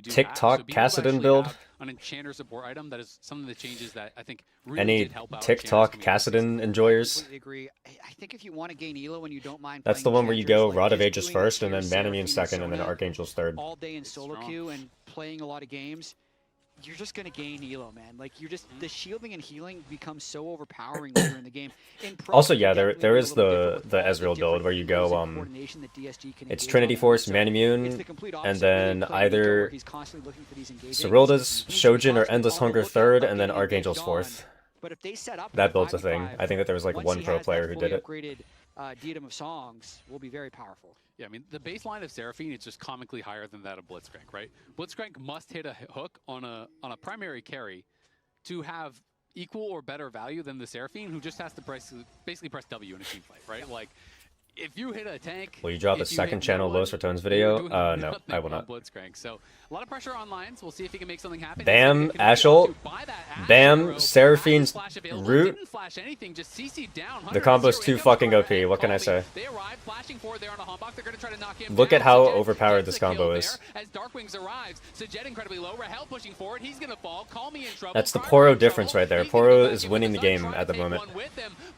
TikTok Kassadin build? An Enchanter support item, that is some of the changes that I think really Any did help out TikTok Kassadin enjoyers? I completely agree. I think if you want to gain Elo and you don't mind, That's the one where you go Rod of Ages first, and then Manamune second, and then Archangel's third. All day in solo queue and playing a lot of games, you're just going to gain Elo, man. Like, you're just, the shielding and healing becomes so overpowering later in the game. Also, yeah, there is the Ezreal build where you go, it's Trinity Force, Manamune, and then either Cyrilda's, Shojin, or Endless Hunger third, and then Archangel's fourth. That build's a thing. I think that there was like one pro player who did it. Diadem of Songs will be very powerful. Yeah, I mean, the baseline of Seraphine is just comically higher than that of Blitzcrank, right? Blitzcrank must hit a hook on a primary carry to have equal or better value than the Seraphine, who just has to basically press W in a team fight, right? Like, if you hit a tank... Will you drop a second channel Los Ratones video? No, I will not. Blitzcrank. So, a lot of pressure on Lions. We'll see if he can make something happen. Bam, Ashel. Bam, Seraphine's root. The combo's too fucking OP, what can I say? Look at how overpowered this combo is. That's the Poro difference right there. Poro is winning the game at the moment.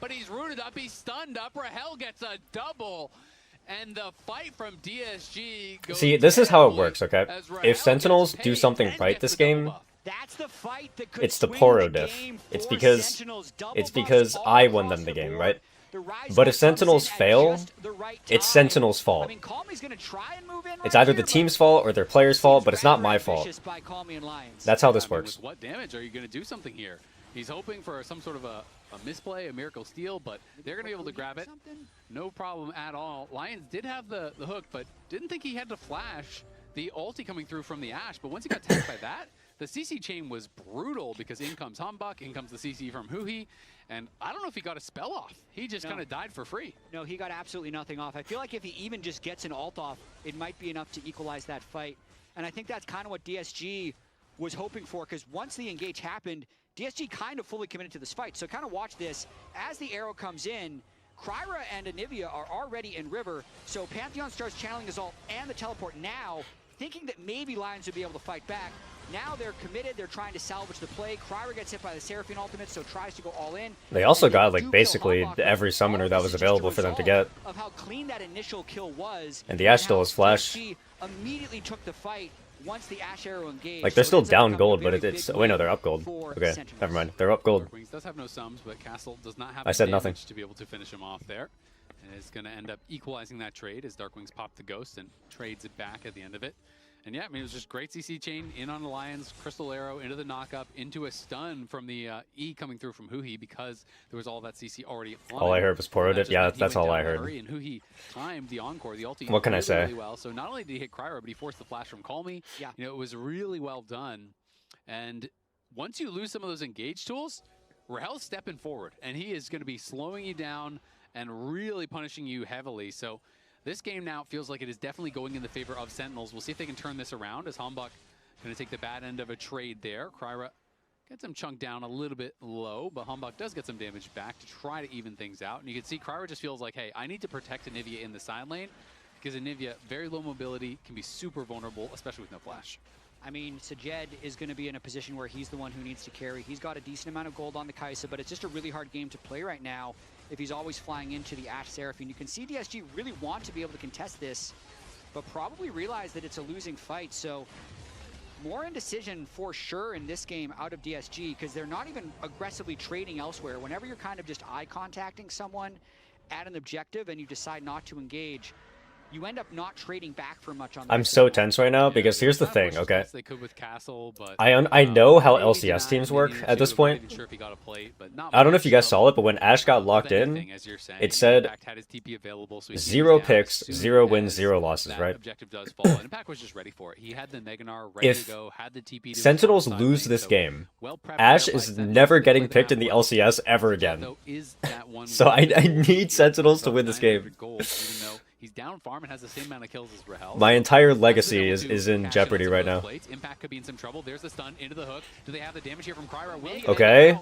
But he's rooted up, he's stunned up. Rahel gets a double. And the fight from DSG goes. See, this is how it works, okay? If Sentinels do something right this game, it's the Poro diff. It's because I won them the game, right? But if Sentinels fail, it's Sentinels' fault. It's either the team's fault or their players' fault, but it's not my fault. That's how this works. What damage are you going to do something here? He's hoping for some sort of a misplay, a miracle steal, but they're going to be able to grab it. No problem at all. Lions did have the hook, but didn't think he had to flash the ulti coming through from the Ashe. But once he got tagged by that, the CC chain was brutal, because in comes Humbug, in comes the CC from Huhi, and I don't know if he got a spell off. He just kind of died for free. No, he got absolutely nothing off. I feel like if he even just gets an ult off, it might be enough to equalize that fight. And I think that's kind of what DSG was hoping for, because once the engage happened, DSG kind of fully committed to this fight. So kind of watch this. As the arrow comes in, Kryra and Anivia are already in River, so Pantheon starts channeling his ult and the teleport now, thinking that maybe Lions would be able to fight back. Now they're committed, they're trying to salvage the play. Kryra gets hit by the Seraphine ultimate, so tries to go all in. They also got like basically every summoner that was available for them to get. Of how clean that initial kill was. And the Ashe still has flash. DSG immediately took the fight once the Ashe arrow engaged. Like, they're still down gold, but it's... Oh, wait, no, they're up gold. Okay, never mind. They're up gold. Darkwings does have no sums, but Castle does not have I said nothing. to be able to finish him off there. And is going to end up equalizing that trade as Darkwings pop the Ghost and trades it back at the end of it. And yeah, I mean, it was just great CC chain in on the Lions, Crystal Arrow into the knockup, into a stun from the E coming through from Huhi, because there was all that CC already on. All I heard was Poro did. Yeah, that's all I heard. And Huhi timed the encore, the ulti. What can I say? Really well. So not only did he hit Kryra, but he forced the flash from Call Me. Yeah. You know, it was really well done. And once you lose some of those engage tools, Rahel's stepping forward, and he is going to be slowing you down and really punishing you heavily. So this game now feels like it is definitely going in the favor of Sentinels. We'll see if they can turn this around as Hambach going to take the bad end of a trade there. Kryra gets him chunked down a little bit low, but Hambach does get some damage back to try to even things out. And you can see Kryra just feels like, hey, I need to protect Anivia in the side lane because Anivia, very low mobility, can be super vulnerable, especially with no flash. I mean, Sajed is going to be in a position where he's the one who needs to carry. He's got a decent amount of gold on the Kai'Sa, but it's just a really hard game to play right now if he's always flying into the Ashe Seraphine. You can see DSG really want to be able to contest this, but probably realize that it's a losing fight. So more indecision for sure in this game out of DSG because they're not even aggressively trading elsewhere. Whenever you're kind of just eye contacting someone at an objective and you decide not to engage, you end up not trading back for much on. I'm so tense right now because here's the thing, okay? They could with Castle, but I know how LCS teams work at this point. I don't know if you guys saw it, but when Ashe got locked in, it said 0 picks, 0 wins, 0 losses, right? If Sentinels lose this game, Ashe is never getting picked in the LCS ever again. So I need Sentinels to win this game. He's down farm and has the same amount of kills as Rahel. My entire legacy is in jeopardy right now. Impact could be in some trouble. There's the stun into the hook. Do they have the damage here from Kryra? Okay.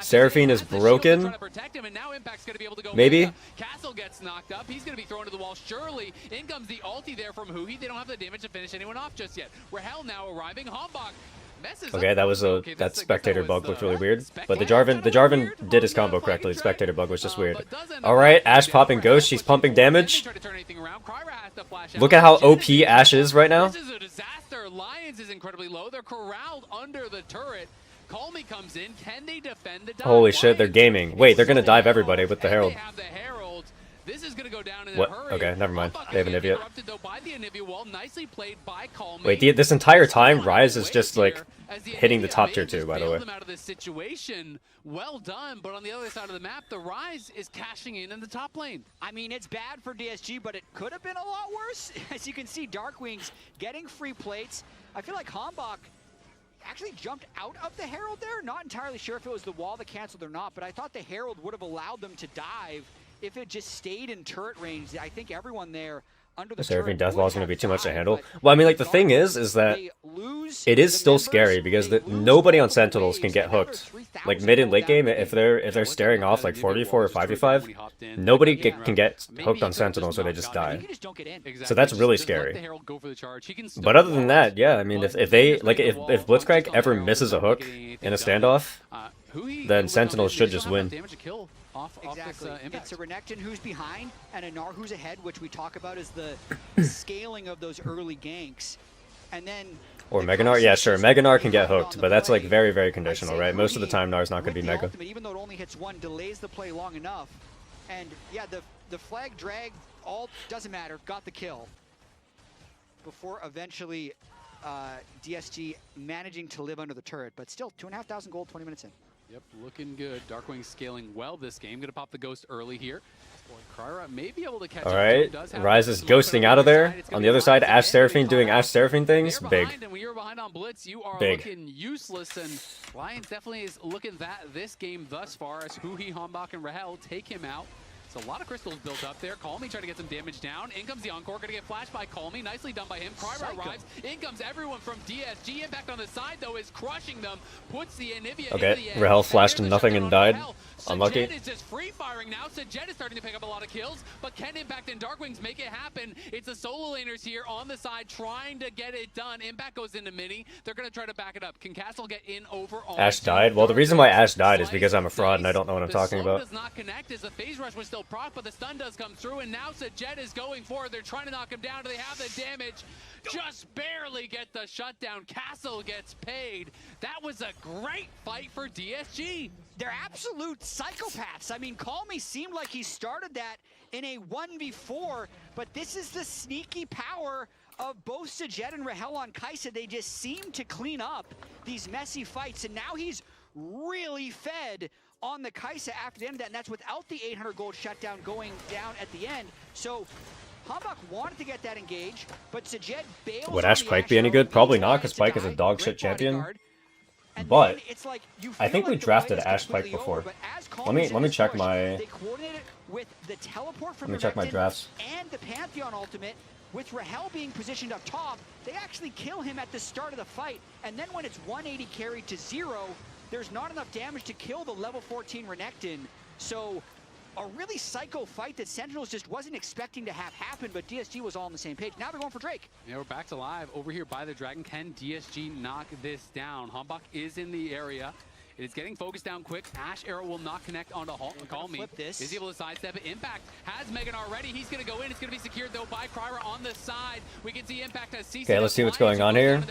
Seraphine is broken. Maybe. Castle gets knocked up. He's going to be thrown to the wall. Surely. In comes the ulti there from Huhi. They don't have the damage to finish anyone off just yet. Rahel now arriving. Hambach. Okay, that spectator bug looked really weird, but the Jarvan did his combo correctly. The spectator bug was just weird. All right, Ashe popping Ghost. She's pumping damage. Look at how OP Ashe is right now. This is a disaster. Lions is incredibly low. They're corralled under the turret. Calmy comes in. Can they defend the dive? Holy shit, they're gaming. Wait, they're gonna dive everybody with the Herald. This is gonna go down in What? a hurry. Okay, never mind. They have an Anivia. By the Anivia wall. Nicely played by Calmy. Wait, this entire time, Ryze is just like hitting the top tier 2, by the way. Them out of this situation. Well done, but on the other side of the map, the Ryze is cashing in the top lane. I mean, it's bad for DSG, but it could have been a lot worse. As you can see, Darkwings getting free plates. I feel like Hambach actually jumped out of the Herald there. Not entirely sure if it was the wall that canceled or not, but I thought the Herald would have allowed them to dive if it just stayed in turret range. I think everyone there under the Seraphine Deathball is going to be too much to handle. Well, I mean, like, the thing is that it is still scary because nobody on Sentinels can get hooked. Like, mid and late game, if they're staring off like 4v4 or 5v5, nobody can get hooked on Sentinels or they just die. So that's really scary. But other than that, yeah, I mean, if Blitzcrank ever misses a hook in a standoff, then Sentinels should just win. Exactly. It's a Renekton who's behind and a Gnar who's ahead, which we talk about as the scaling of those early ganks. And then or Mega Gnar? Yeah, sure. Mega Gnar can get hooked, but that's like very, very conditional, right? Most of the time, Gnar's not going to be Mega. Even though it only hits one, delays the play long enough. And yeah, the flag drag, all doesn't matter, got the kill. Before eventually DSG managing to live under the turret, but still 2,500 gold, 20 minutes in. Yep, looking good. Darkwing scaling well this game. Gonna pop the Ghost early here. Kryra may be able to catch up. All right, Ryze is ghosting out of there. On the other side, Ashe Seraphine doing Ashe Seraphine things. Big. And when you're behind on Blitz, you are Big. Looking useless. And Lions definitely is looking this game thus far as Huhi, Hambach, and Rahel take him out. So a lot of crystals built up there. Calmy trying to get some damage down. In comes the Encore, gonna get flashed by Calmy. Nicely done by him. Kryra arrives. In comes everyone from DSG. Impact on the side though is crushing them. Puts the Anivia okay, into the edge. Rahel flashed nothing and died. Unlucky. Sajed is just free firing now. Sajed is starting to pick up a lot of kills, but can Impact and Darkwings make it happen? It's the solo laners here on the side trying to get it done. Impact goes into mini. They're gonna try to back it up. Can Castle get in over on Ashe died? Well, the reason why Ashe died is because I'm a fraud and I don't know what I'm talking about. Does not connect as the phase rush was still proc, but the stun does come through, and now Sajed is going forward. They're trying to knock him down. Do they have the damage? Just barely get the shutdown. Castle gets paid. That was a great fight for DSG. They're absolute psychopaths. I mean, Calmy seemed like he started that in a 1v4, but this is the sneaky power of both Sajed and Rahel on Kai'Sa. They just seem to clean up these messy fights, and now he's really fed on the Kai'Sa after the end of that, and that's without the 800 gold shutdown going down at the end. So Hambach wanted to get that engage, but Sajed bails. Would Ashe Pike be any good? Probably not, because Pike is a dog shit champion. But I think we drafted Ash Pike before. Let me check my drafts. And the Pantheon ultimate, with Rahel being positioned up top, they actually kill him at the start of the fight. And then when it's 180 carried to 0, there's not enough damage to kill the level 14 Renekton. So a really psycho fight that Sentinels just wasn't expecting to have happen, but DSG was all on the same page. Now they're going for Drake. Yeah, we're back to live over here by the Dragon. Can DSG knock this down? Hombach is in the area. It is getting focused down quick. Ash arrow will not connect onto Call Me. Is able to sidestep it. Impact has Megan already. He's going to go in. It's going to be secured, though, by Kryra on the side. We can see Impact has CC. Okay, let's see what's going on here.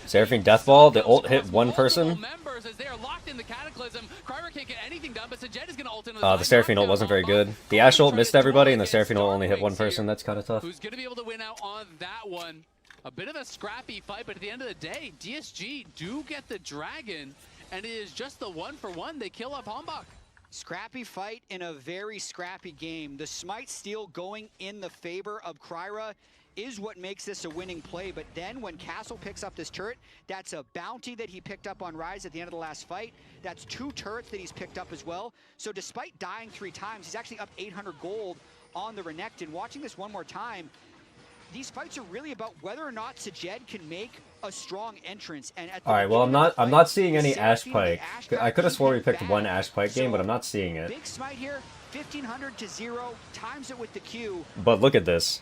Seraphine Deathball. The ult hit one person. As they are locked in the Cataclysm. Kryra can't get anything done, but Sajed is going to ult into the Seraphine ult wasn't very good. The Ash ult missed everybody, and the Seraphine ult only hit one person. That's kind of tough. Who's going to be able to win out on that one? A bit of a scrappy fight, but at the end of the day, DSG do get the Dragon. And it is just the 1-for-1. They kill up Hombach. Scrappy fight in a very scrappy game. The Smite Steal going in the favor of Kryra is what makes this a winning play. But then when Castle picks up this turret, that's a bounty that he picked up on Ryze at the end of the last fight. That's 2 turrets that he's picked up as well. So despite dying 3 times, he's actually up 800 gold on the Renekton. Watching this one more time, these fights are really about whether or not Sajed can make a strong entrance. And all right, well, I'm not seeing any Ash Pike. I could have sworn we picked one Ash Pike game, but I'm not seeing it. Big Smite here, 1500 to 0, times it with the Q. But look at this.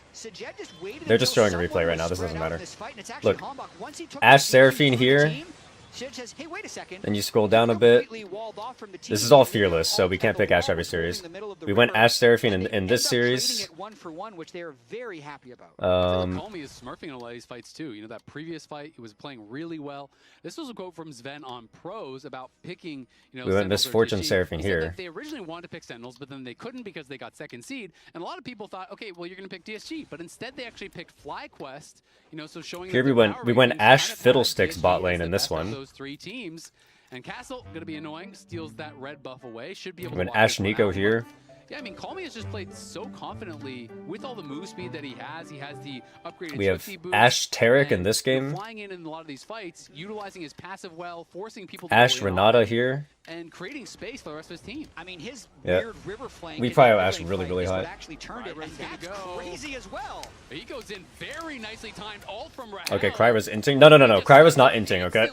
They're just showing a replay right now. This doesn't matter. Look, Ash Seraphine here. Says, hey, wait a second. Then you scroll down a bit. This is all Fearless, so we can't pick Ash every series. We went Ash Seraphine in this series. Which they are very happy about. Call Me is smurfing in a lot of these fights too. You know, that previous fight, he was playing really well. This was a quote from Sven on Pros about picking, you know, we went Misfortune Seraphine here. They originally wanted to pick Sentinels, but then they couldn't because they got 2nd seed. And a lot of people thought, okay, well, you're going to pick DSG. But instead, they actually picked FlyQuest, you know, so showing here we went Ash Fiddlesticks bot lane in this one. Those 3 teams. And Castle, going to be annoying, steals that red buff away. Should be able to walk Ash Nico here. Yeah, I mean, Call Me has just played so confidently with all the move speed that he has. He has the upgraded We have boost, Ash Tarek in this game. Flying in a lot of these fights, utilizing his passive well, forcing people to Ash Renata here. And creating space for the rest of his team. I mean, his weird river flank. We probably Ash really, really high. Actually turned it, and that's crazy as well. He goes in very nicely timed ult from Rahel. Okay, Kryra's inting. No. Kryra's not inting, okay?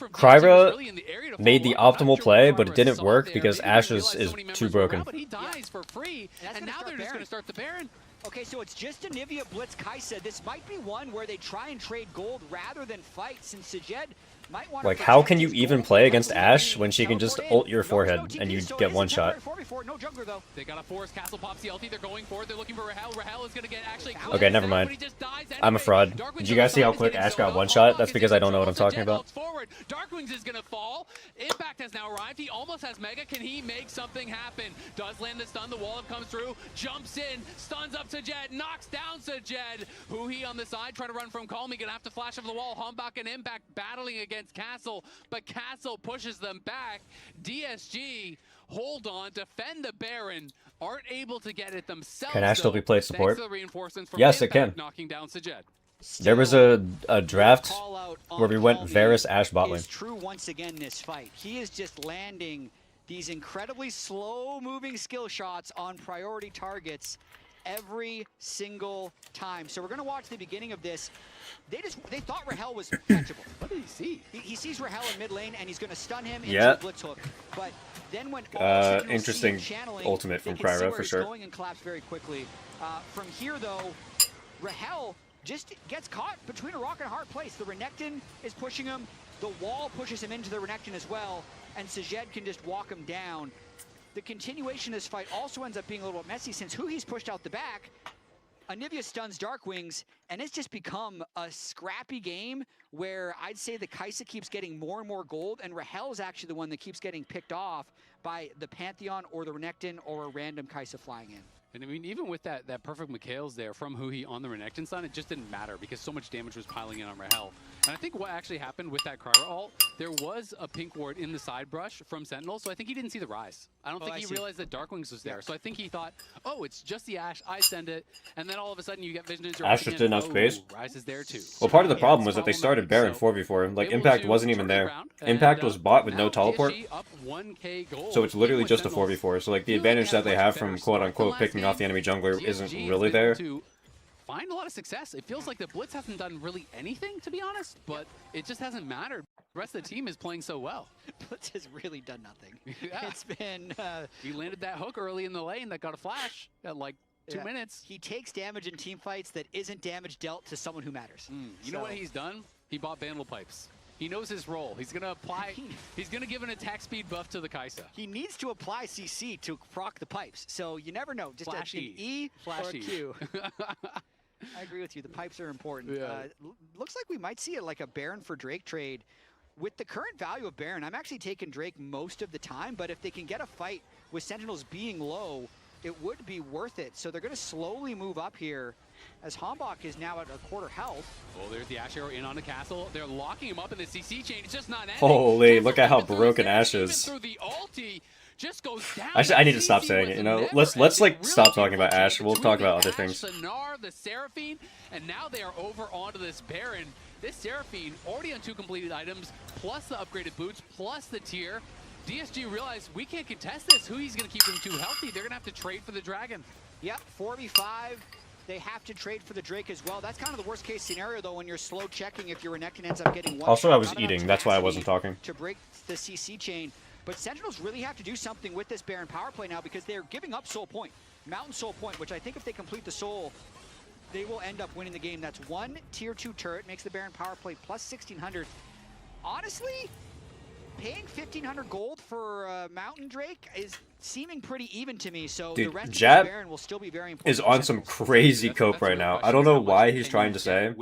Kryra made the optimal play, but it didn't work because Ash is too broken. But he dies for free, and now they're just going to start the Baron. Okay, so it's just Anivia Blitz Kaisa. This might be one where they try and trade gold rather than fight, since Sajed might want to. Like, how can you even play against Ash when she can just ult your forehead and you get one shot? No jungler, though. They got a force. Castle pops the ulti. They're going for it. They're looking for Rahel. Rahel is going to get actually. Okay, never mind. I'm a fraud. Did you guys see how quick Ash got one shot? That's because I don't know what I'm talking about. Darkwings is going to fall. Impact has now arrived. He almost has Mega. Can he make something happen? Does land the stun. The wall up comes through. Jumps in. Stuns up Sajed. Knocks down Sajed. Huhi on the side. Trying to run from Call Me. Going to have to flash over the wall. Hombach and Impact battling against Castle. But Castle pushes them back. DSG hold on, defend the Baron, aren't able to get it themselves. Can Ash still be played support? Yes, it can. Knocking down Sajed. There was a draft where we went Varus Ash bot lane. True once again this fight. He is just landing these incredibly slow-moving skill shots on priority targets every single time. So we're going to watch the beginning of this. They thought Rahel was catchable. What did he see? He sees Rahel in mid lane, and he's going to stun him into a blitz hook. But then when interesting ultimate from Kryra for sure. Going and collapse very quickly. From here though, Rahel just gets caught between a rock and a hard place. The Renekton is pushing him. The wall pushes him into the Renekton as well, and Sajed can just walk him down. The continuation of this fight also ends up being a little bit messy since Huhi's pushed out the back. Anivia stuns Darkwings, and it's just become a scrappy game where I'd say the Kaisa keeps getting more and more gold, and Rahel is actually the one that keeps getting picked off by the Pantheon or the Renekton or a random Kaisa flying in. And I mean, even with that perfect Mikhail's there from Huhi on the Renekton side, it just didn't matter because so much damage was piling in on Rahel. And I think what actually happened with that Kryra ult, there was a pink ward in the side brush from Sentinel, so I think he didn't see the Rise. I don't think he realized that Darkwings was there. So I think he thought, oh, it's just the Ashe, I send it, and then all of a sudden you get Vision Interruption. Ashe just didn't have space. Rise is there too. Well, part of the problem was that they started Baron 4v4. Like, Impact wasn't even there. Impact was bought with no teleport. So it's literally just a 4v4. So, like, the advantage that they have from quote-unquote picking off the enemy jungler isn't really there. Find a lot of success. It feels like the Blitz hasn't done really anything, to be honest, but it just hasn't mattered. The rest of the team is playing so well. Blitz has really done nothing. Yeah. It's been... he landed that hook early in the lane that got a flash at like 2 minutes. He takes damage in team fights that isn't damage dealt to someone who matters. You know what he's done? He bought Vandal Pipes. He knows his role. He's going to apply... he's going to give an attack speed buff to the Kai'Sa. He needs to apply CC to proc the pipes, so you never know. Just an E or a Q. I agree with you. The pipes are important. Yeah. Looks like we might see it like a Baron for Drake trade. With the current value of Baron, I'm actually taking Drake most of the time, but if they can get a fight with Sentinels being low, it would be worth it. So they're going to slowly move up here as Hambach is now at a quarter health. Oh, there's the Ashe arrow in on the castle. They're locking him up in the CC chain. It's just not ending. Holy, look at how broken Ashe is. Through the ulti, just goes down. Actually, I need to stop saying it, you know? Let's like stop talking about Ashe. We'll talk about other things. Sonar, the Seraphine, and now they are over onto this Baron. This Seraphine already on 2 completed items, plus the upgraded boots, plus the tier. DSG realized we can't contest this. Hui's going to keep them too healthy. They're going to have to trade for the Dragon. Yep, 4v5. They have to trade for the Drake as well. That's kind of the worst case scenario, though, when you're slow checking if your Renekton ends up getting one. Also, I was eating. That's why I wasn't talking. To break the CC chain. But Sentinels really have to do something with this Baron power play now because they're giving up Soul Point. Mountain Soul Point, which I think if they complete the Soul, they will end up winning the game. That's 1 tier 2 turret, makes the Baron power play plus 1,600. Honestly, paying 1,500 gold for Mountain Drake is seeming pretty even to me, so dude, the rest Jab of the Baron will still be very important. Is on some crazy cope right now. I don't know why he's trying to say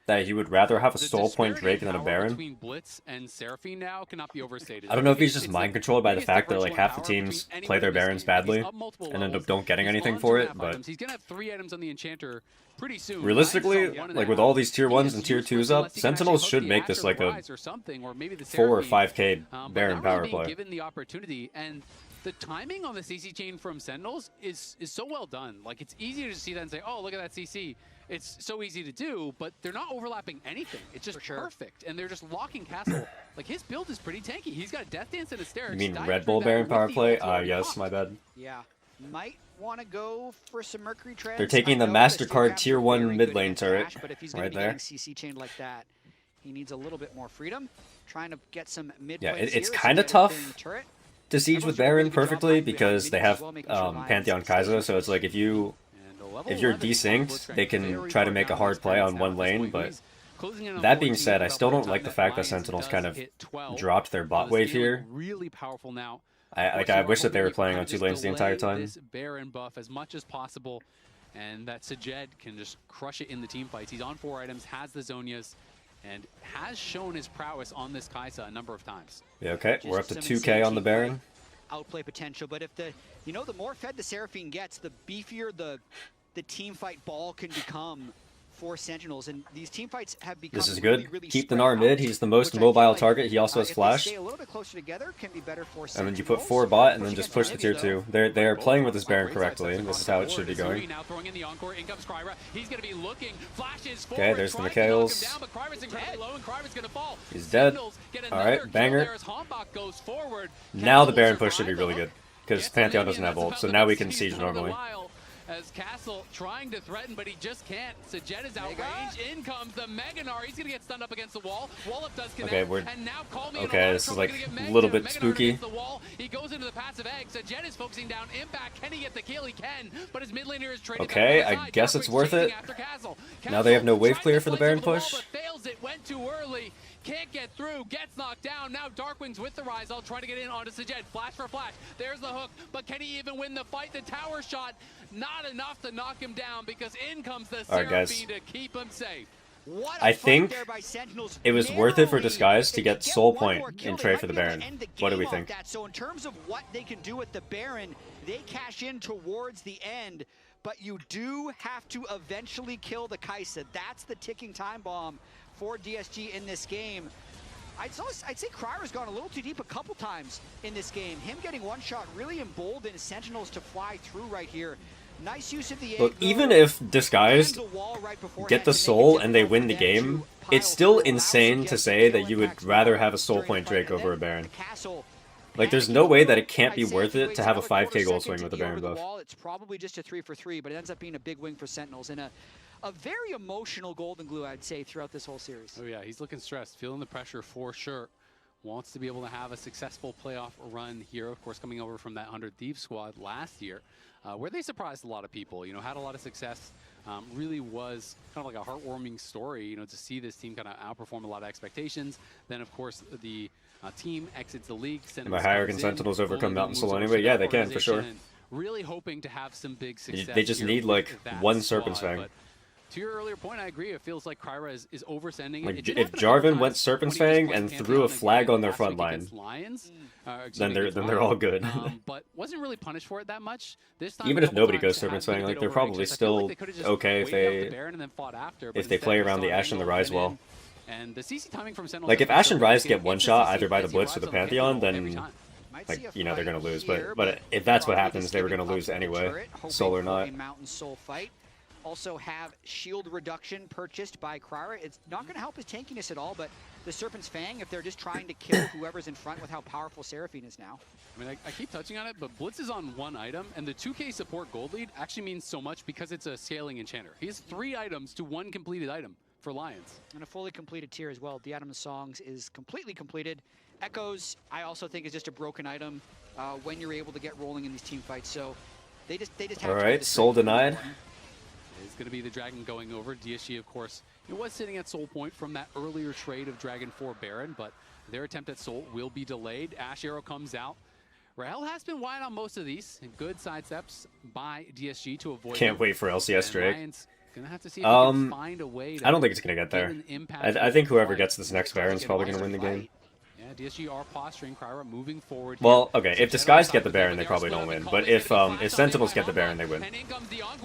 that he would rather have a Soul Point Drake than a Baron. Between Blitz and Seraphine now cannot be overstated. I don't know if he's just mind controlled by the fact that like half the teams play their Barons badly and end up don't getting anything for it, but he's gonna have 3 items on the Enchanter pretty soon. Realistically, like with all these tier 1s and tier 2s up, Sentinels should make this like a 4 or 5k Baron power play. Given the opportunity, and the timing on the CC chain from Sentinels is so well done. Like, it's easy to see that and say, oh, look at that CC. It's so easy to do, but they're not overlapping anything. It's just perfect, and they're just locking Castle. Like, his build is pretty tanky. He's got Death Dance and Hysterics. You mean Red Bull Baron power play? Yes, my bad. Yeah, might want to go for some Mercury Treads. They're taking the MasterCard tier 1 mid lane turret but if he's right there. CC chain like that, he needs a little bit more freedom. Trying to get some mid. Yeah, it's kind of tough to siege with Baron perfectly because they have Pantheon Kai'Sa, so it's like if you're desynced, they can try to make a hard play on one lane, but that being said, I still don't like the fact that Sentinels kind of dropped their bot wave here. Really powerful now. I wish that they were playing on 2 lanes the entire time. This Baron buff as much as possible, and that Sajed can just crush it in the team fights. He's on 4 items, has the Zhonya's, and has shown his prowess on this Kai'Sa a number of times. Yeah, okay, we're up to 2k on the Baron. Outplay potential, but if the more fed the Seraphine gets, the beefier the team fight ball can become for Sentinels, and these team fights have become This is good. really Keep the Gnar mid. He's the most mobile target. He also has flash. Stay a little bit closer together, can be better for and then you put 4 bot and then just push the tier 2. They are playing with this Baron correctly. This is how it should be going. Okay, there's the Mikhails. He's dead. Alright, banger. Now the Baron push should be really good, because Pantheon doesn't have ult, so now we can siege normally. As Castle trying to threaten, but he just can't. Sajed is outrange. In comes the Mega Gnar. He's gonna get stunned up against the wall. Wallop does connect. Okay, and now call me this is like a little bit spooky. He goes into the passive egg. Sajed is focusing down Impact. Can he get the kill? He can, but his mid laner is traded. Okay, I guess it's worth it. Now they have no wave clear for the Baron push. Fails it, went too early. Can't get through, gets knocked down. Now Darkwings with the rise. I'll try to get in onto Sajed. Flash for flash. There's the hook, but can he even win the fight? The tower shot, not enough to knock him down because in comes the Seraphine to keep him safe. I think it was worth it for Disguise to get Soul Point in trade for the Baron. What do we think? So in terms of what they can do with the Baron, they cash in towards the end. but you do have to eventually kill the Kaisa. That's the ticking time bomb for DSG in this game. I'd say Cryer's gone a little too deep a couple times in this game. Him getting one shot really emboldened Sentinels to fly through right here. Nice use of the Look, even if Disguised get the soul and they win the game, it's still insane to say that you would rather have a soul point Drake over a Baron. Like, there's no way that it can't be worth it to have a 5k goal swing with a Baron buff. It's probably just a 3 for 3, but it ends up being a big wing for Sentinels and a very emotional Golden Glue, I'd say, throughout this whole series. Oh yeah, he's looking stressed, feeling the pressure for sure. Wants to be able to have a successful playoff run here, of course, coming over from that 100 Thieves squad last year, where they surprised a lot of people, you know, had a lot of success. Really was kind of like a heartwarming story, you know, to see this team kind of outperform a lot of expectations. Then, of course, the team exits the league. Am I higher can Sentinels overcome Mountain Soul anyway? Yeah, they can, for sure. Really hoping to have some big success. They just need, like, one Serpent's Fang. To your earlier point, I agree. It feels like Cryra is oversending. Like, if Jarvan went Serpent's Fang and threw a flag on their front line, then they're all good. But wasn't really punished for it that much. This time, even if nobody goes Serpent's Fang, like, they're probably still okay if they play around the Ashe and the Rise well. And the CC timing from Sentinels, like, if Ashe and Rise get one shot either by the Blitz or the Pantheon, then, like, you know, they're gonna lose. But if that's what happens, they were gonna lose anyway, soul or not. Also have shield reduction purchased by Cryra. It's not going to help his tankiness at all, but the Serpent's Fang, if they're just trying to kill whoever's in front with how powerful Seraphine is now. I mean, I keep touching on it, but Blitz is on one item, and the 2k support gold lead actually means so much because it's a scaling enchanter. He has 3 items to 1 completed item for Lions. And a fully completed tier as well. The item of Songs is completely completed. Echoes, I also think, is just a broken item when you're able to get rolling in these team fights. So they just have all right, soul denied. Is going to be the Dragon going over. DSG, of course, it was sitting at Soul Point from that earlier trade of Dragon for Baron, but their attempt at Soul will be delayed. Ashe Arrow comes out. Rahel has been wide on most of these. Good sidesteps by DSG to avoid. Can't wait for LCS Drake. Gonna have to see if he can find a way to I don't think it's going to get there. I think whoever gets this next Baron is probably going to win the game. Yeah, DSG are posturing, Cryra moving forward. Well, okay, if Disguised get the Baron, they probably don't win. But if Sentinels get the Baron, they win.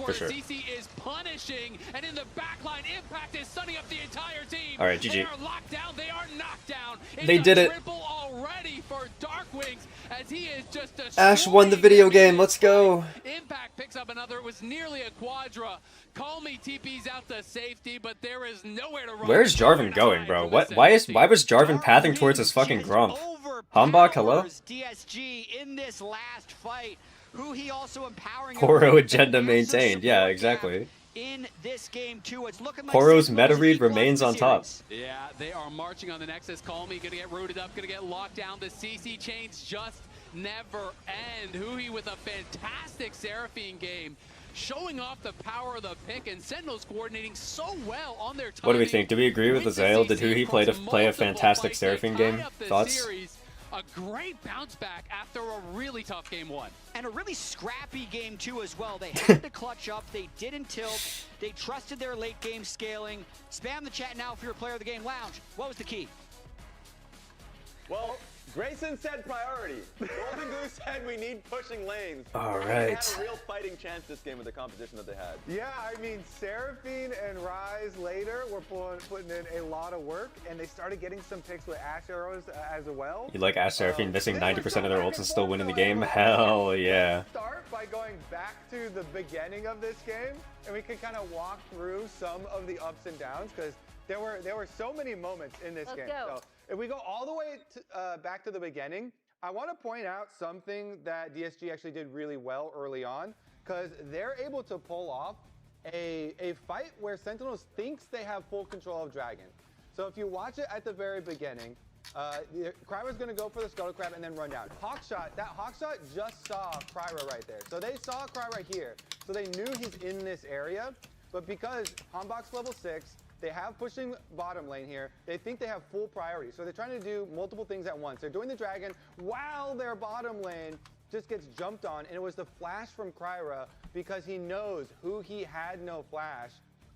For sure. CC is punishing, and in the backline, Impact is sunning up the entire team. All right, GG. They are locked down, they are knocked down. They did it. Triple already for Darkwings, as he is just Ashe won the video game, let's go. Impact picks up another, it was nearly a quadra. Call me TP's out to safety, but there is nowhere to run. Where's Jarvan going, bro? Why was Jarvan pathing towards his fucking Grump? Hambach, hello? DSG in this last fight, who he also empowering. Poro agenda maintained. Yeah, exactly. In this game too, it's looking like Poro's meta read remains on top. Yeah, they are marching on the Nexus. Call me, gonna get rooted up, gonna get locked down. The CC chains just never end. Huhi with a fantastic Seraphine game, showing off the power of the pick, and Sentinels coordinating so well on their timing. What do we think? Do we agree with Azael? Did Huhi play a fantastic Seraphine game? Thoughts? A great bounce back after a really tough game 1. And a really scrappy game 2 as well. They had to clutch up, they didn't tilt, they trusted their late game scaling. Spam the chat now for your player of the game. Lounge, what was the key? Well, Grayson said priority. Golden Glue said we need pushing lanes. All right. They had a real fighting chance this game with the competition that they had. Yeah, I mean, Seraphine and Rise later were putting in a lot of work, and they started getting some picks with Ashe Arrows as well. You like Ashe Seraphine missing 90% of their ults and still winning the game? Hell yeah. Let's start by going back to the beginning of this game, and we can kind of walk through some of the ups and downs, because there were so many moments in this game. So if we go all the way to, back to the beginning, I want to point out something that DSG actually did really well early on, because they're able to pull off a fight where Sentinels thinks they have full control of Dragon. So if you watch it at the very beginning, Cryra's going to go for the Scuttle Crab and then run down. Hawkshot, that Hawkshot just saw Cryra right there. So they saw Cryra here. So they knew he's in this area, but because Hambach's level 6, they have pushing bottom lane here. They think they have full priority. So they're trying to do multiple things at once. They're doing the Dragon while their bottom lane just gets jumped on. And it was the flash from Cryra because he knows who he had no flash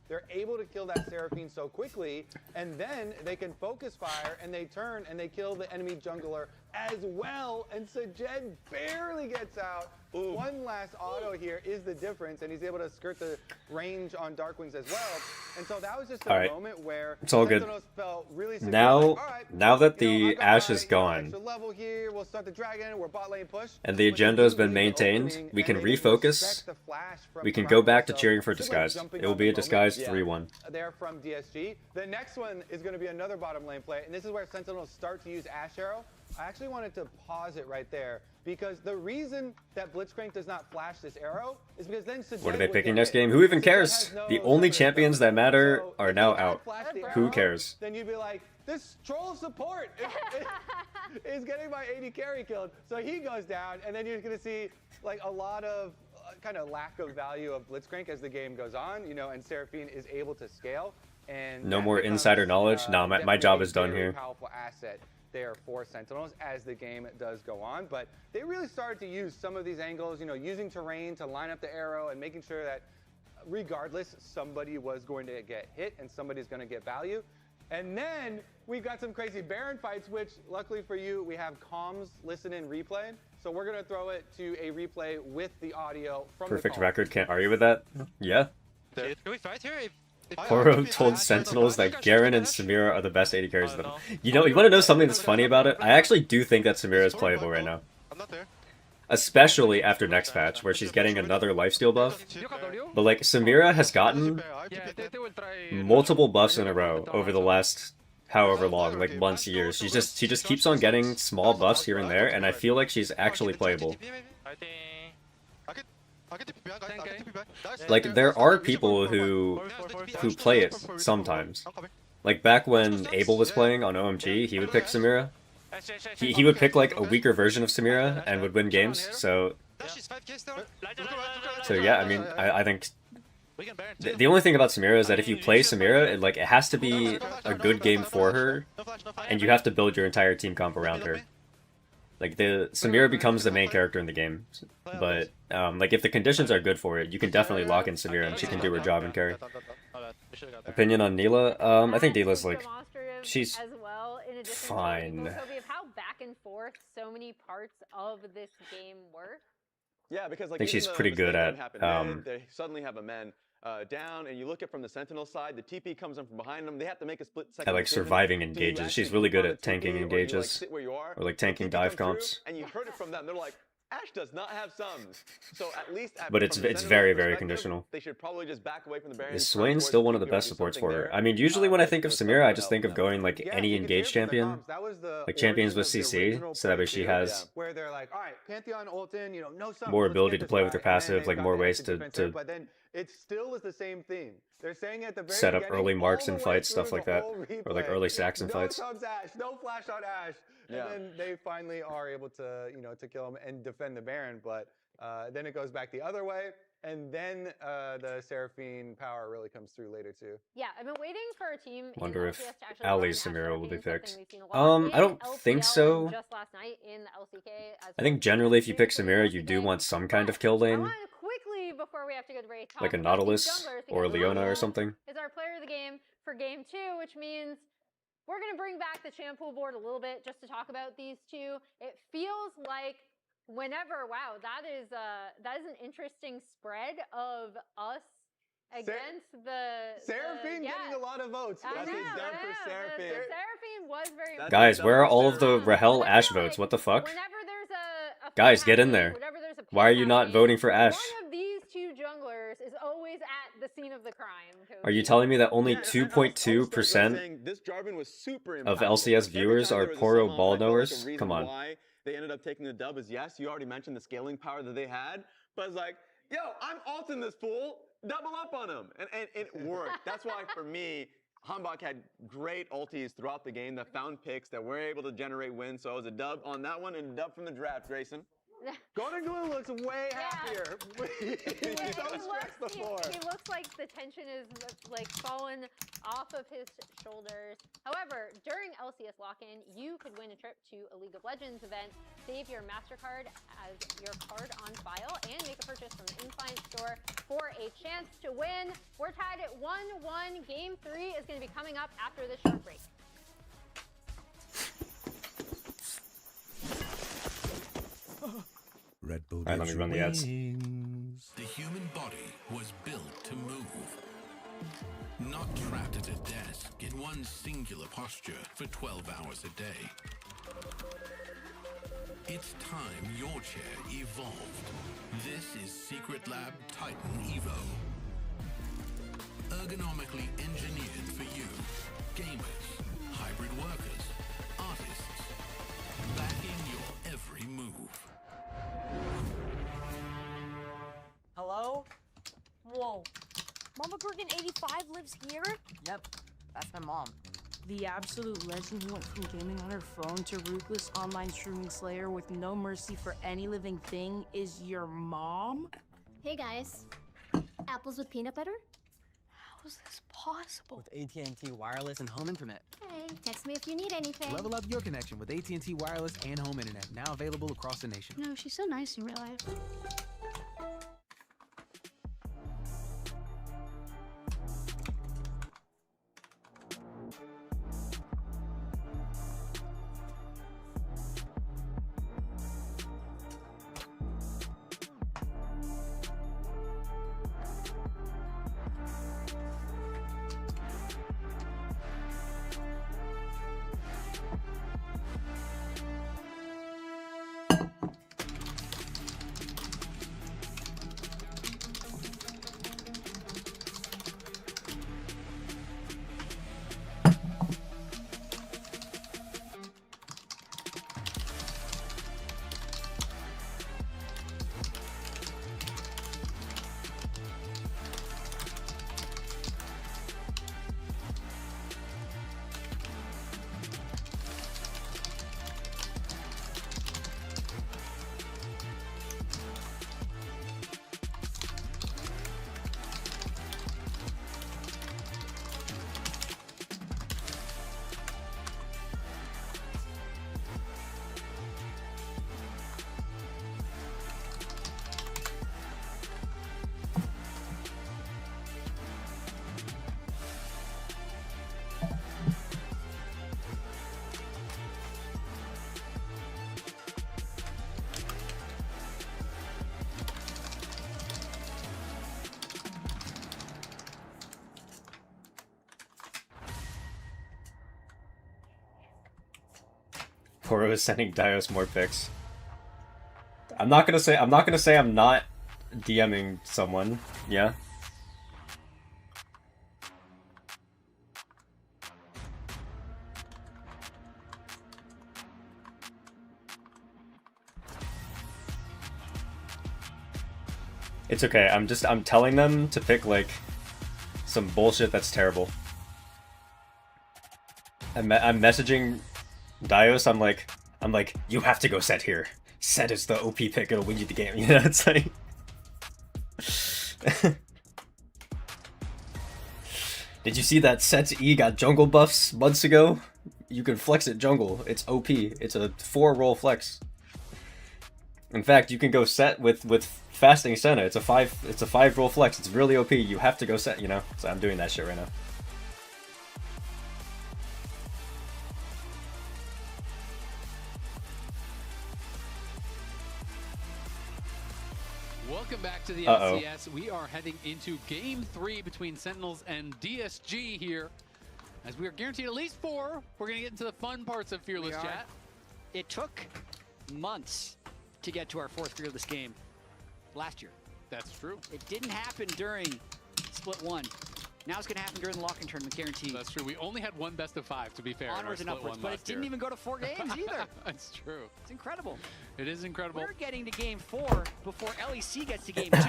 they're able to kill that Seraphine so quickly, and then they can focus fire, and they turn, and they kill the enemy jungler as well, and Sajed barely gets out. Ooh. One last auto here is the difference, and he's able to skirt the range on Darkwings as well. And so that was just a moment where it's all good. Felt really secure, now, like, now that the Ashe is gone, level here, we'll start the dragon, we're bot lane push, and the agenda has been maintained, we can refocus. We can go back to cheering for Disguise. It will be a Disguise 3-1. They're from DSG. The next one is going to be another bottom lane play, and this is where Sentinels start to use Ashe Arrow. I actually wanted to pause it right there, because the reason that Blitzcrank does not flash this arrow is because then Sajed what are they picking next game? Who even cares? The only champions that matter are now out. Who cares? Then you'd be like, this troll support is getting my AD carry killed. So he goes down, and then you're going to see like a lot of kind of lack of value of Blitzcrank as the game goes on, you know, and Seraphine is able to scale. And no more insider knowledge? Nah, my job is done here. Powerful asset there for Sentinels as the game does go on, but they really started to use some of these angles, you know, using terrain to line up the arrow and making sure that regardless, somebody was going to get hit and somebody's going to get value. And then we've got some crazy Baron fights, which luckily for you, we have comms listen in replay. So we're going to throw it to a replay with the audio from Perfect the record, can't argue with that. Yeah. Can we fight here? Poro told Sentinels that Garen and Samira are the best AD carries of them. You know, you want to know something that's funny about it? I actually do think that Samira is playable right now. Especially after next patch, where she's getting another lifesteal buff. But like, Samira has gotten multiple buffs in a row over the last however long, like months, years. She just keeps on getting small buffs here and there, and I feel like she's actually playable. Like, there are people who play it sometimes. Like, back when Abel was playing on OMG, he would pick Samira. He would pick, like, a weaker version of Samira and would win games, so yeah, I mean, I think the only thing about Samira is that if you play Samira, it has to be a good game for her, and you have to build your entire team comp around her. Like, Samira becomes the main character in the game, but like, if the conditions are good for it, you can definitely lock in Samira and she can do her job and carry. Opinion on Neela? I think Neela's like, she's fine. How back and forth so many parts of this game work. Yeah, because like, I think she's pretty good at they suddenly have a man down, and you look at from the Sentinel side, the TP comes in from behind them. They have to make a split second. At like surviving engages. She's really good at tanking engages, or like tanking dive comps. And you heard it from them. They're like, Ashe does not have sums, so at least. But it's very conditional. They should probably just back away from the Baron. Is Swain still one of the best supports for her? I mean, usually when I think of Samira, I just think of going like any engaged champion, like champions with CC, so that way she has where they're like, all right, Pantheon ultin, you know, no sums, more ability to play with her passive, like more ways to but then it still is the same theme. They're saying at the very set up early marks in fights, stuff like that, or like early sacks in fights. No comes Ashe, no flash on Ashe. And then they finally are able to, you know, to kill him and defend the Baron, but then it goes back the other way, and then the Seraphine power really comes through later too. Yeah, I've been waiting for a team. Wonder if Ali's Samira will be picked. I don't think so. Just last night in the LCK. I think generally if you pick Samira, you do want some kind of kill lane. Quickly before we have to go to break, like a Nautilus or Leona or something. Is our player of the game for game 2, which means we're going to bring back the champ pool board a little bit just to talk about these two. It feels like whenever, wow, that is an interesting spread of us against the Seraphine getting a lot of votes. I know. For Seraphine. The Seraphine was very Guys, where are all of the Rahel Ashe votes? What the fuck? Whenever there's a guys, get in there. Why are you not voting for Ashe? One of these two junglers is always at the scene of the crime. Are you telling me that only 2.2% of LCS viewers are Poro ball knowers? Come on. Why they ended up taking the dub is, yes, you already mentioned the scaling power that they had, but it's like, yo, I'm ulting this fool, double up on him, and it worked. That's why for me, Hanbok had great ultis throughout the game that found picks that were able to generate wins. So it was a dub on that one and a dub from the draft, Grayson. Golden Glue looks way happier. He's so stressed before. He looks like the tension is like fallen off of his shoulders. However, during LCS lock-in, you could win a trip to a League of Legends event, save your MasterCard as your card on file, and make a purchase from the in-client store for a chance to win. We're tied at 1-1. Game 3 is going to be coming up after this short break. Red Bull All right, let me run the ads. The human body was built to move. Not trapped at a desk in one singular posture for 12 hours a day. It's time your chair evolved. This is Secret Lab Titan Evo. Ergonomically engineered for you, gamers, hybrid workers, artists, backing your every move. Hello? Whoa. Mama Bergen 85 lives here? Yep, that's my mom. The absolute legend who went from gaming on her phone to ruthless online streaming slayer with no mercy for any living thing is your mom? Hey guys, apples with peanut butter? How is this possible? With AT&T Wireless and Home Internet. Hey, text me if you need anything. Level up your connection with AT&T Wireless and Home Internet, now available across the nation. No, she's so nice in real life. Poro is sending Dios more pics. I'm not gonna say I'm not DMing someone. Yeah. It's okay. I'm telling them to pick like some bullshit that's terrible. I'm messaging Dios, I'm like, you have to go set here. Set is the OP pick, it'll win you the game. You know, it's like... Did you see that Set's E got jungle buffs months ago? You can flex it jungle. It's OP. It's a 4-roll flex. In fact, you can go set with fasting Senna. It's a 5-roll flex. It's really OP. You have to go set, you know? So I'm doing that shit right now. Welcome back to the LCS. We are heading into Game 3 between Sentinels and DSG here. As we are guaranteed at least 4, we're going to get into the fun parts of Fearless Chat. It took months to get to our 4th Fearless game last year. That's true. It didn't happen during Split 1. Now it's going to happen during the lock-in tournament, guaranteed. That's true. We only had one best of 5, to be fair. Onwards and upwards, but it didn't even go to 4 games either. That's true. It's incredible. It is incredible. We're getting to Game 4 before LEC gets to Game 2.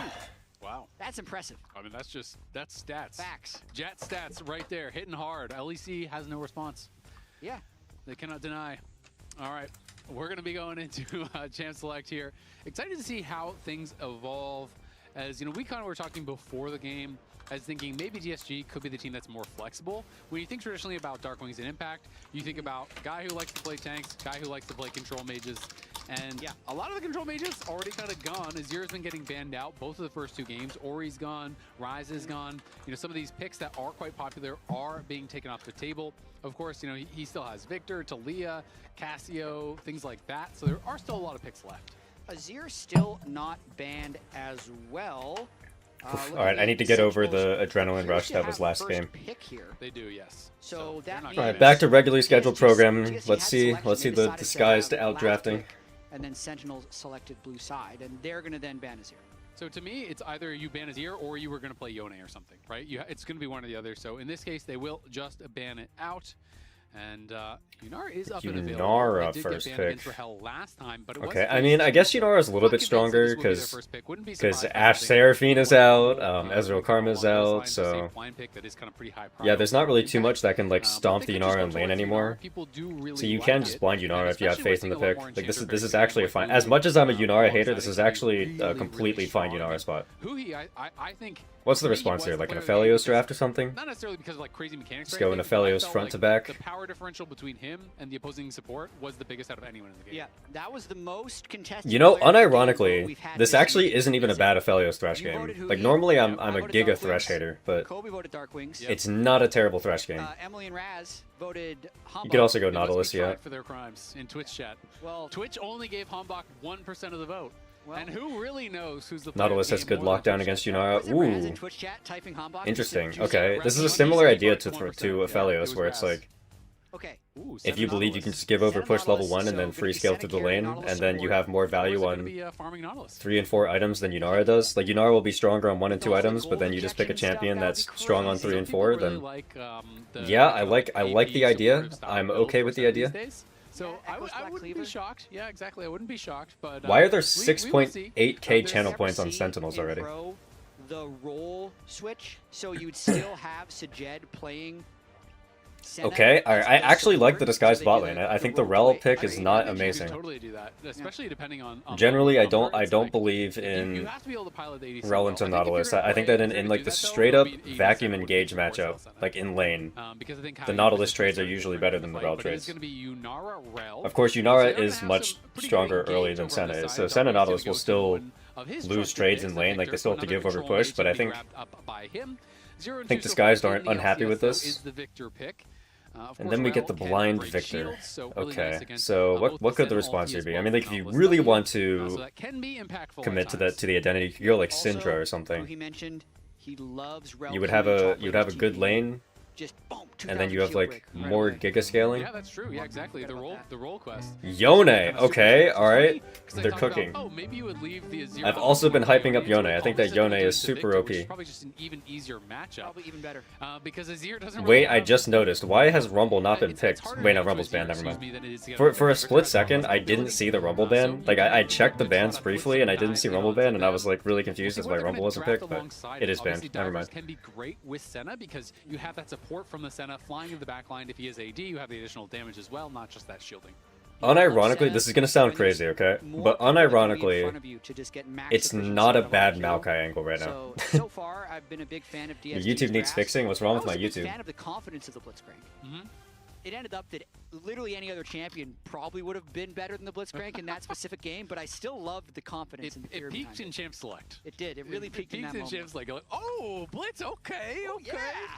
Wow. That's impressive. I mean, that's stats. Facts. Jet stats right there, hitting hard. LEC has no response. Yeah. They cannot deny. All right, we're going to be going into Champ Select here. Excited to see how things evolve. As you know, we kind of were talking before the game as thinking maybe DSG could be the team that's more flexible. When you think traditionally about Darkwings and Impact, you think about guy who likes to play tanks, guy who likes to play control mages, and yeah, a lot of the control mages already kind of gone. Azir's been getting banned out both of the first 2 games. Ori's gone, Ryze is gone. You know, some of these picks that are quite popular are being taken off the table. Of course, you know, he still has Victor, Talia, Cassio, things like that. So there are still a lot of picks left. Azir still not banned as well. All right, I need to get over the adrenaline rush that was last game. They do, yes. So that means all right, back to regularly scheduled programming. Let's see the disguised outdrafting. And then Sentinels selected blue side, and they're going to then ban Azir. So to me, it's either you ban Azir or you were going to play Yone or something, right? It's going to be one or the other. So in this case, they will just ban it out. And Yunara is up and available. Yunara did first get banned pick. For hell last time, but it Okay, I mean, I guess Yunara is a little bit stronger because Ash Seraphine is out, Ezreal Karma is out, so yeah, there's not really too much that can like stomp the Yunara in lane anymore. So you can just blind Yunara if you have faith in the pick. Like this is actually a fine. As much as I'm a Yunara hater, this is actually a completely fine Yunara spot. I think. What's the response here? Like an Aphelios draft or something? Not necessarily because of like crazy mechanics. Just go in Aphelios front to back. The power differential between him and the opposing support was the biggest out of anyone in the game. Yeah, that was the most contested. You know, unironically, this actually isn't even a bad Aphelios Thresh game. Like normally I'm a Giga Thresh hater, but it's not a terrible Thresh game. Emily and Raz voted Hambach. You could also go Nautilus, yeah. For their crimes in Twitch chat. Well, Twitch only gave Hambach 1% of the vote. And who really knows who's the Nautilus has good lockdown against Yunara. Ooh. Interesting. Okay, this is a similar idea to Aphelios, where it's like, if you believe you can just give over push level 1 and then free scale through the lane, and then you have more value on 3 and 4 items than Yunara does. Like, Yunara will be stronger on 1 and 2 items, but then you just pick a champion that's strong on 3 and 4, then... Yeah, I like the idea. I'm okay with the idea. So I wouldn't be shocked. Yeah, exactly. I wouldn't be shocked. But why are there 6.8k channel points on Sentinels already? The role switch, so you'd still have Sajed playing. Okay, I actually like the disguised bot lane. I think the Rel pick is not amazing. Totally do that, especially depending on generally, I don't believe in Rel into Nautilus. I think that in like the straight up vacuum engage matchup, like in lane, the Nautilus trades are usually better than the Rel trades. Of course, Yunara is much stronger early than Senna is, so Senna Nautilus will still lose trades in lane. Like they still have to give over push, but I think Disguised aren't unhappy with this. And then we get the blind Victor. Okay, so what could the response here be? I mean, like if you really want to commit to the identity, you could go like Syndra or something. You would have a good lane. And then you have like more Giga scaling. Yeah, that's true. Yeah, exactly. The roll quest. Yone. Okay, all right. They're cooking. Oh, maybe you would leave the Azir. I've also been hyping up Yone. I think that Yone is super OP. Probably just an even easier matchup. Probably even better. Because Azir doesn't. Wait, I just noticed. Why has Rumble not been picked? Wait, no, Rumble's banned. Never mind. For a split second, I didn't see the Rumble ban. Like I checked the bans briefly, and I didn't see Rumble ban, and I was like really confused as to why Rumble wasn't picked. But it is banned. Never mind. Can be great with Senna because you have that support from the Senna flying in the back line. If he is AD, you have the additional damage as well, not just that shielding. Unironically, this is gonna sound crazy, okay? But unironically, it's not a bad Maokai angle right now. So far, I've been a big fan of DSG. Your YouTube needs fixing. What's wrong with my YouTube? Fan of the confidence of the Blitzcrank. It ended up that literally any other champion probably would have been better than the Blitzcrank in that specific game, but I still loved the confidence and the fear. It peaked in Champ Select. It did. It really peaked in that moment. Champ Select. Like, oh, Blitz, okay.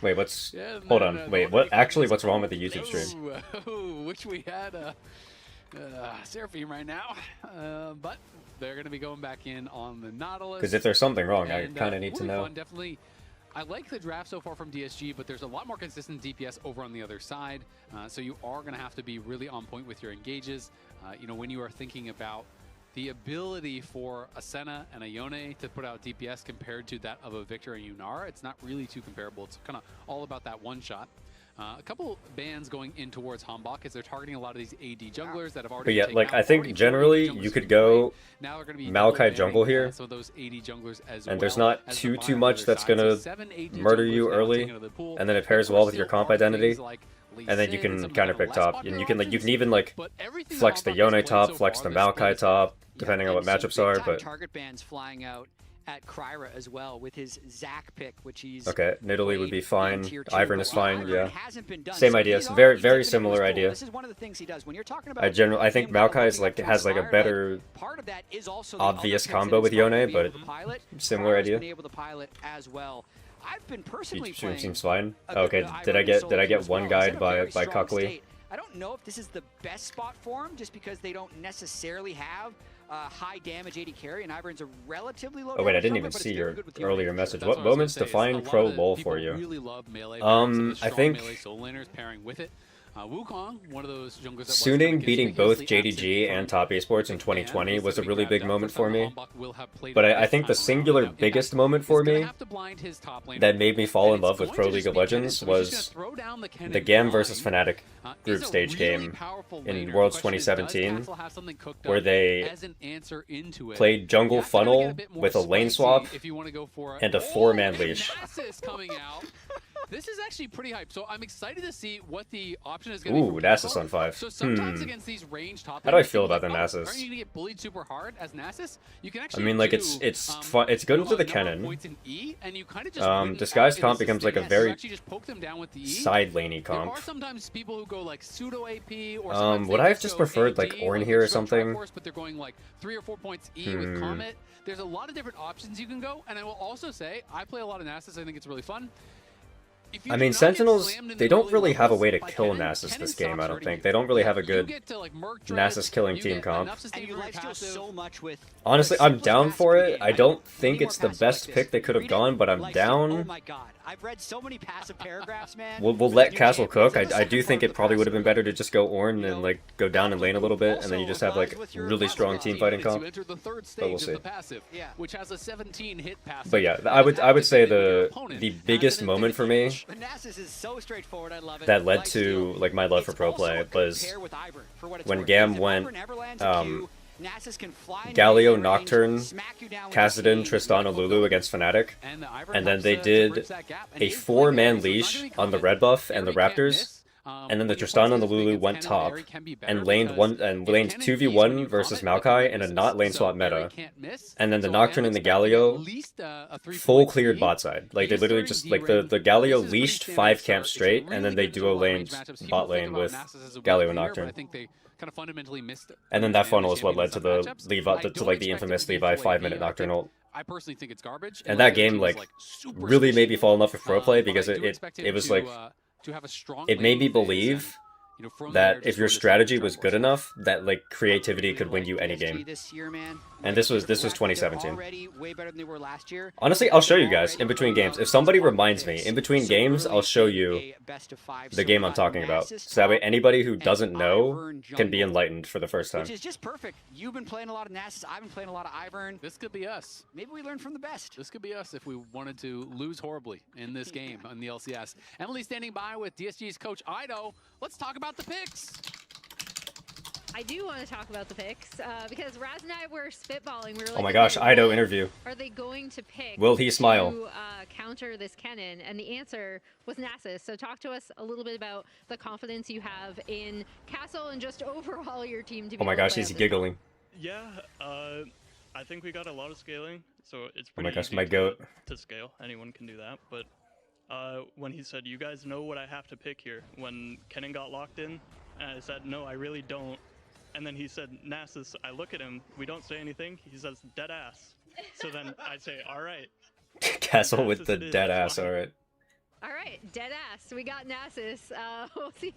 Wait, what's... Hold on. Wait, what? Actually, what's wrong with the YouTube stream? Wish we had Seraphine right now, but they're going to be going back in on the Nautilus. Because if there's something wrong, I kind of need to know. Definitely. I like the draft so far from DSG, but there's a lot more consistent DPS over on the other side. So you are going to have to be really on point with your engages. You know, when you are thinking about the ability for a Senna and a Yone to put out DPS compared to that of a Victor and Yunara, it's not really too comparable. It's kind of all about that one shot. A couple bans going in towards Hambach as they're targeting a lot of these AD junglers that have already. But yeah, like I think generally you could go Maokai jungle here, and there's not too much that's gonna murder you early, and then it pairs well with your comp identity, and then you can counter pick top, and you can even like flex the Yone top, flex the Maokai top, depending on what matchups are. But target bans flying out. at Kryra as well with his Zac pick, which he's Okay, Nidalee would be fine. tier 2, Ivern is but fine, yeah. hasn't been done. Same So idea. he's Very, already very dipping into similar his pool. idea. This is one of the things he does. When you're talking about I think Maokai is like has like a better part of that is also the obvious other picks combo that with it's not Yone, gonna be but able to pilot. similar Kryra's idea. been able to pilot as well. I've been personally He playing seems fine. a bit Okay, of did I Ivern get solo queue as one well. guide He's in a very by strong Cockley? state. I don't know if this is the best spot for him, just because they don't necessarily have high damage AD carry, and Ivern's a relatively low. Oh wait, I didn't damage even jungler, but see it's your very good with the earlier range. message. That's What what I was moments gonna say, is define a lot pro of lol people for you? really love melee pairs and the I strong think melee soul laners pairing with it. Wukong, one of those junglers that was Suning beating both conspicuously JDG and Top Esports in 2020 was a really big moment for me. will have played But it I this think the time around. singular Now, biggest Impact moment for is gonna me have to blind his top laner, that made me fall in and love it's with going Pro to League just of be Kennen, Legends so he's just was gonna throw down the Kennen the GAM versus line. Fnatic group Is a stage really game powerful in laner. Worlds The question is, does 2017, Castle have something cooked where up they as an answer into it? played jungle You have to kinda get funnel a bit more with a lane spicy swap if you wanna go for it. and a 4-man leash. Nasus coming out. This is actually pretty hype. So I'm excited to see what the option is going to be. Ooh, for Nasus Poro. on 5. So sometimes against these range top How do I laners, feel people about the are like, Nasus? Aren't you going to get bullied super hard as Nasus? You can I actually mean, like do, it's fun. It's good with the Kennen. points in E, and you kind of just Disguised comp becomes like a very actually just poke them down with the E. side laney There comp. are sometimes people who go like pseudo AP or sometimes Would they I have just go preferred AD, like Ornn like here or they're still something? Triforce, but they're going like 3 or 4 points E with Comet. There's a lot of different options you can go, and I will also say I play a lot of Nasus. I think it's really fun. I mean, Sentinels, they don't really have a way to kill Nasus this game, I don't think. They don't really have a good Nasus killing team comp. And you lifesteal so much with. Honestly, I'm down for it. I don't think it's the best pick they could have gone, but I'm Oh down. my god, I've read so many passive paragraphs, man. We'll let Castle cook. I do think it probably would have been better to just go Ornn and like go down and lane a little bit, and then you just have like really strong team fighting comp. But we'll see. Which has a 17 hit passive. But yeah, I would say the biggest moment for me The Nasus is so straightforward. I love it. that led to like my love for pro play was when GAM went Galio Nocturne, Kassadin, Tristana, Lulu against Fnatic, and then they did a 4-man leash on the red buff and the Raptors. And then the Tristana and the Lulu went top and laned 2v1 versus Maokai in a not lane swap meta. And then the Nocturne and the Galio full cleared bot side. Like they literally just like the Galio leashed 5 camps straight, and then they duo laned bot lane with Galio and Nocturne. And then that funnel is what led to the Levi to like the infamous Levi 5-minute Nocturne ult. I personally think it's garbage. And that game like really made me fall in love with pro play because it was like it made me believe that if your strategy was good enough, that like creativity could win you any game. And this was 2017. Honestly, I'll show you guys in between games. If somebody reminds me in between games, I'll show you the game I'm talking about. So that way anybody who doesn't know can be enlightened for the first time. Which is just perfect. You've been playing a lot of Nasus. I've been playing a lot of Ivern. This could be us. Maybe we learn from the best. This could be us if we wanted to lose horribly in this game on the LCS. Emily standing by with DSG's coach IDO. Let's talk about the picks. I do want to talk about the picks because Raz and I were spitballing. We were like, Oh my gosh, IDO interview. Are they going to pick? Will he smile? To counter this Kennen? And the answer was Nasus. So talk to us a little bit about the confidence you have in Castle and just overall your team. To be Oh my gosh, he's giggling. Yeah, I think we got a lot of scaling, so it's Oh pretty my gosh, easy my goat. to scale. Anyone can do that. But when he said, "You guys know what I have to pick here," when Kennen got locked in, and I said, "No, I really don't." And then he said, Nasus, I look at him, we don't say anything, he says, dead ass. So then I say, all right. Castle with the dead ass, alright. All right, dead ass. We got Nasus. We'll see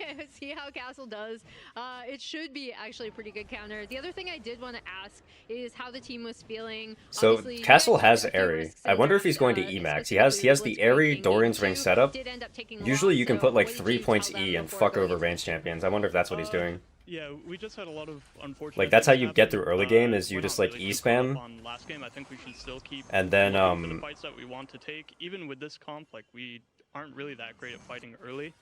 how Castle does. It should be actually a pretty good counter. The other thing I did want to ask is how the team was feeling. So Obviously, Castle has Airy. I wonder if he's going to Emax. He has the Airy Dorian's Ring setup. Usually you can put like 3 points E and fuck over range champions. I wonder if that's what he's doing. Yeah, we just had a lot of unfortunate. Like that's how you things get through happen. early game is you We're just not like really E too caught up spam. on last game. I think we should still keep And then looking for the fights that we want to take. Even with this comp, like we aren't really that great at fighting early.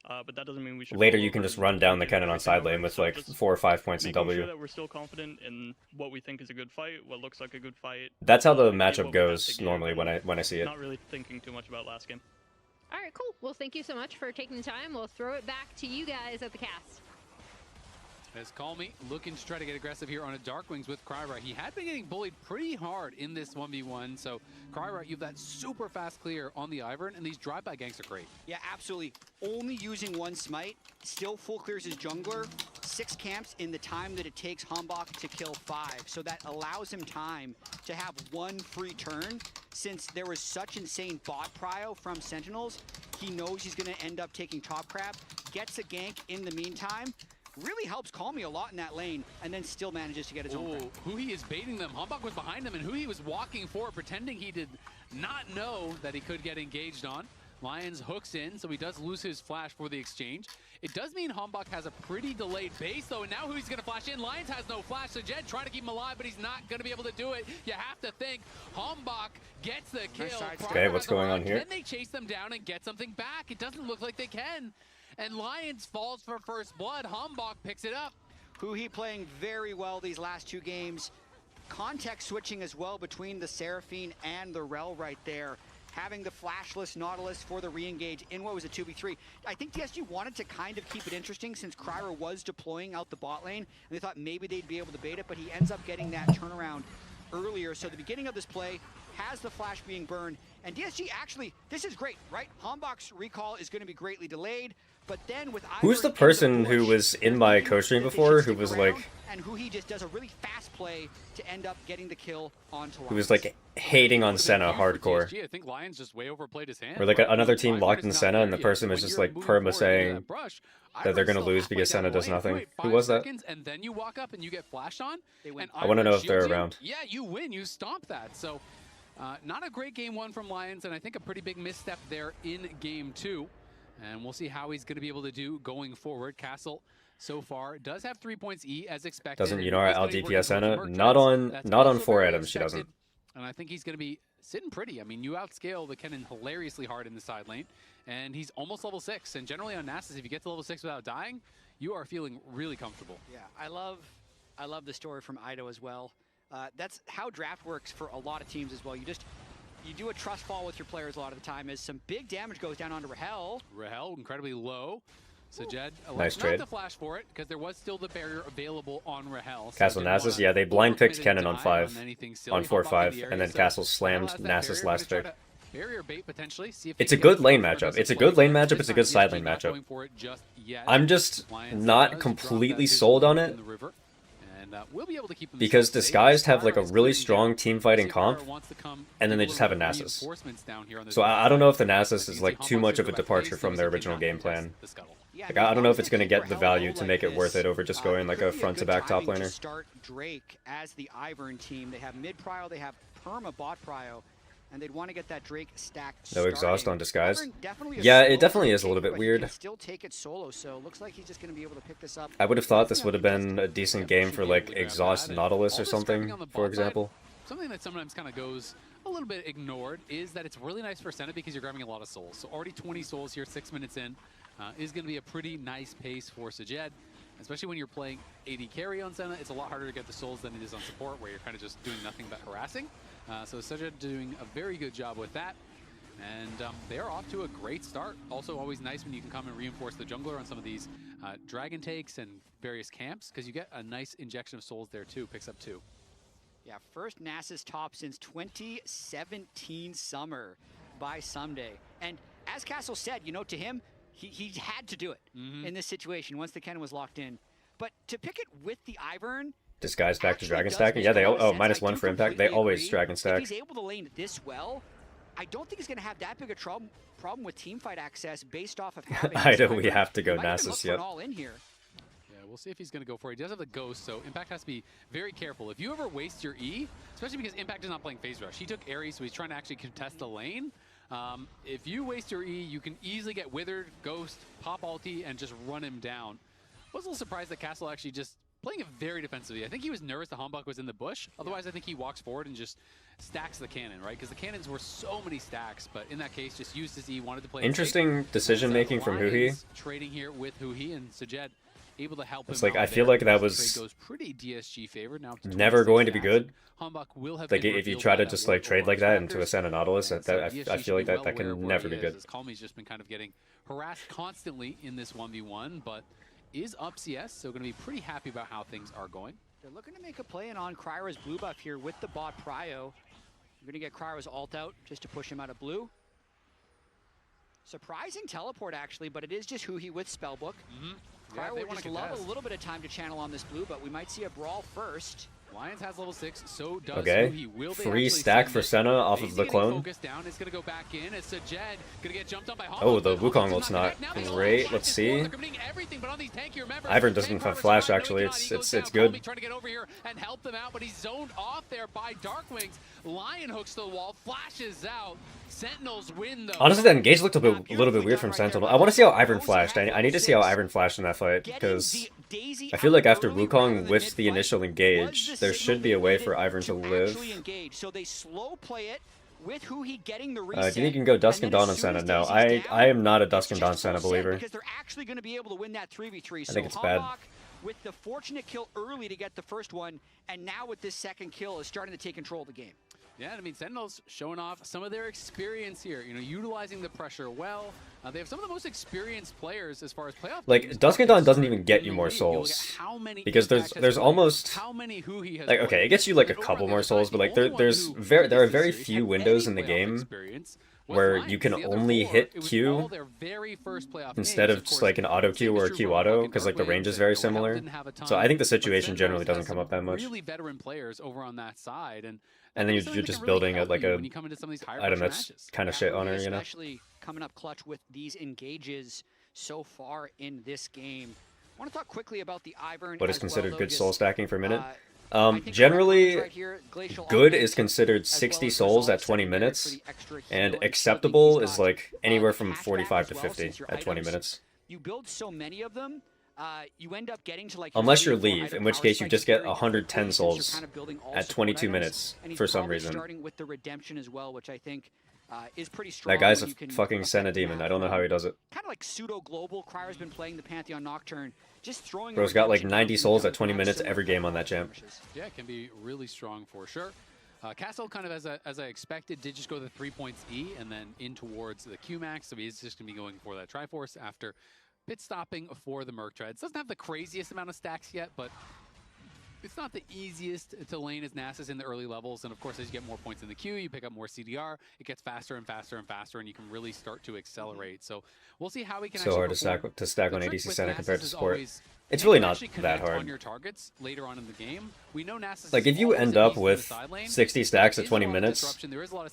But that doesn't mean we should. Later you can just run down the Kennen on side lane with like 4 or 5 points in making W. sure that we're still confident in what we think is a good fight, what looks like a good fight. That's how the and matchup what we have goes to give, normally when and I see it. Not really thinking too much about last game. All right, cool. Well, thank you so much for taking the time. We'll throw it back to you guys at the cast. As Calmy looking to try to get aggressive here on a Dark Wings with Cryra. He had been getting bullied pretty hard in this 1v1, so Cryra, you have that super fast clear on the Ivern, and these drive-by ganks are great. Yeah, absolutely. Only using one smite, still full clears his jungler, 6 camps in the time that it takes Hambach to kill 5. So that allows him time to have one free turn. Since there was such insane bot prio from Sentinels, he knows he's going to end up taking top crab, gets a gank in the meantime, really helps Calmy a lot in that lane, and then still manages to get his own crab. Huhi is baiting them. Hambach was behind him, and Huhi was walking forward, pretending he did not know that he could get engaged on. Lions hooks in, so he does lose his flash for the exchange. It does mean Hambach has a pretty delayed base, though, and now Hui's going to flash in. Lions has no flash, so Jed trying to keep him alive, but he's not going to be able to do it. You have to think Hambach gets the kill. Okay, what's going on here? Can they chase them down and get something back? It doesn't look like they can. And Lions falls for first blood. Hambach picks it up. Huhi playing very well these last 2 games. Context switching as well between the Seraphine and the Rel right there. Having the flashless Nautilus for the re-engage in what was a 2v3. I think DSG wanted to kind of keep it interesting since Cryra was deploying out the bot lane, and they thought maybe they'd be able to bait it, but he ends up getting that turnaround earlier. So the beginning of this play has the flash being burned, and DSG actually, this is great, right? Hambach's recall is going to be greatly delayed, but then with who's the person who was in my co-stream before who was like, and Huhi just does a really fast play to end up getting the kill onto Lions. who was like hating on Senna hardcore, I think Lions just way overplayed his hand. or like another team locked in Senna and the person was just like perma saying that they're gonna lose because Senna does nothing. Who was that? And then you walk up and you get flashed on. I want to know if they're around. Yeah, you win. You stomp that. So not a great game 1 from Lions, and I think a pretty big misstep there in game 2. And we'll see how he's going to be able to do going forward. Castle, so far, does have 3 points E as expected. Doesn't Yunara out DPS Senna? Not on 4 items, she doesn't. And I think he's going to be sitting pretty. I mean, you outscale the Kennen hilariously hard in the side lane, and he's almost level 6. And generally on Nasus, if you get to level 6 without dying, you are feeling really comfortable. Yeah, I love the story from IDO as well. That's how draft works for a lot of teams as well. You do a trust fall with your players a lot of the time as some big damage goes down onto Rahel. Rahel incredibly low. So Jed nice trade. Not to flash for it because there was still the barrier available on Rahel. So Castle Nasus, yeah, they blind picked Kennen on 5, on 4-5, and then Castle slammed Nasus last pick. Barrier bait potentially. See if it's a good lane matchup. It's a good lane matchup. It's a good side lane matchup. I'm just not completely sold on it. We'll be able to keep them because Disguised have like a really strong team fighting comp, and then they just have a Nasus. So I don't know if the Nasus is like too much of a departure from their original game plan. Like I don't know if it's going to get the value to make it worth it over just going like a front to back top laner. Start Drake as the Ivern team. They have mid prio, they have perma bot prio, and they'd want to get that Drake stack. No exhaust on Disguised. Yeah, it definitely is a little bit weird. Still take it solo, so looks like he's just going to be able to pick this up. I would have thought this would have been a decent game for like exhaust Nautilus or something, for example. Something that sometimes kind of goes a little bit ignored is that it's really nice for Senna because you're grabbing a lot of souls. So already 20 souls here, 6 minutes in, is going to be a pretty nice pace for Sajed. Especially when you're playing AD carry on Senna, it's a lot harder to get the souls than it is on support, where you're kind of just doing nothing but harassing. So Sajed doing a very good job with that. And they're off to a great start. Also always nice when you can come and reinforce the jungler on some of these dragon takes and various camps, because you get a nice injection of souls there too, picks up 2. Yeah, first Nasus top since 2017 summer by Someday. And as Castle said, you know, to him, he had to do it in this situation once the Kennen was locked in. But to pick it with the Ivern, Disguise back to dragon stacking. Yeah, they -1 for impact. They always dragon stack. If he's able to lane this well, I don't think he's going to have that big a problem with teamfight access based off of having IDO, we have to go Nasus, yep. All in here. Yeah, we'll see if he's going to go for it. He does have the Ghost, so Impact has to be very careful. If you ever waste your E, especially because Impact is not playing Phase Rush. He took Ares, so he's trying to actually contest the lane. If you waste your E, you can easily get Withered, Ghost, pop ulti, and just run him down. I was a little surprised that Castle actually just playing it very defensively. I think he was nervous the Hambach was in the bush. Otherwise, I think he walks forward and just stacks the cannon, right? Because the cannons were so many stacks, but in that case, just used his E, wanted to play interesting decision making from Huhi. Trading here with Huhi and Sajed, able to help him. It's like I feel like that was goes pretty DSG favored now. Never going to be good. Hambach will have like if you try to just like trade like that into a Senna Nautilus, I feel like that can never be good. Calmy's just been kind of getting harassed constantly in this 1v1, but is up CS, so going to be pretty happy about how things are going. They're looking to make a play in on Cryra's blue buff here with the bot Prio. You're going to get Cryra's ult out just to push him out of blue. Surprising teleport, actually, but it is just Huhi with Spellbook. Cryra would just love a little bit of time to channel on this blue, but we might see a brawl first. Lions has level 6, so does okay. Huhi. Will they free stack for Senna off of the clone. Down. It's going to go back in. It's Sajed going to get jumped on by oh, the Wukong ult's not great. Let's see. Ivern doesn't have flash, actually. It's good. Trying to get over here and help them out, but he's zoned off there by Darkwings. Lion hooks to the wall, flashes out. Sentinels win, though. Honestly, that engage looked a little bit weird from Sentinel. I want to see how Ivern flashed. I need to see how Ivern flashed in that fight, because I feel like after Wukong whiffs the initial engage, there should be a way for Ivern to live. So they slow play it with Huhi getting the do you think you can go Dusk and Dawn on Senna? No, I am not a Dusk and Dawn Senna believer. Because they're actually going to be able to win that 3v3. I think it's bad. With the fortunate kill early to get the first one, and now with this second kill is starting to take control of the game. Yeah, I mean, Sentinels showing off some of their experience here, you know, utilizing the pressure well. They have some of the most experienced players as far as playoff. Like, Dusk and Dawn doesn't even get you more souls. Because there's almost, like, okay, it gets you like a couple more souls, but like there are very few windows in the game where you can only hit Q instead of just like an auto Q or a Q auto, because like the range is very similar. So I think the situation generally doesn't come up that much. Really veteran players over on that side, and then you're just building a item that's kind of shit on her, you know. Especially coming up clutch with these engages so far in this game. I want to talk quickly about the Ivern. What is considered good soul stacking for a minute? Generally, good is considered 60 souls at 20 minutes, and acceptable is like anywhere from 45 to 50 at 20 minutes. You build so many of them, you end up getting to like, unless you're Leave, in which case you just get 110 souls at 22 minutes for some reason. Starting with the redemption as well, which I think is pretty strong. That guy's a fucking Senna demon. I don't know how he does it. Kind of like pseudo global. Cryra's been playing the Pantheon Nocturne, just throwing. Bro's got like 90 souls at 20 minutes every game on that champ. Yeah, it can be really strong for sure. Castle, kind of as I expected, did just go the 3 points E and then in towards the Q max, so he's just gonna be going for that Triforce after pit stopping for the Merc Treads. Doesn't have the craziest amount of stacks yet, but it's not the easiest to lane as Nasus in the early levels, and of course as you get more points in the queue, you pick up more CDR, it gets faster and faster and faster, and you can really start to accelerate. So we'll see how we can so hard to stack on ADC Senna compared to support. It's really not that hard. On your targets later on in the game. We know Nasus like if you end up with 60 stacks at 20 minutes,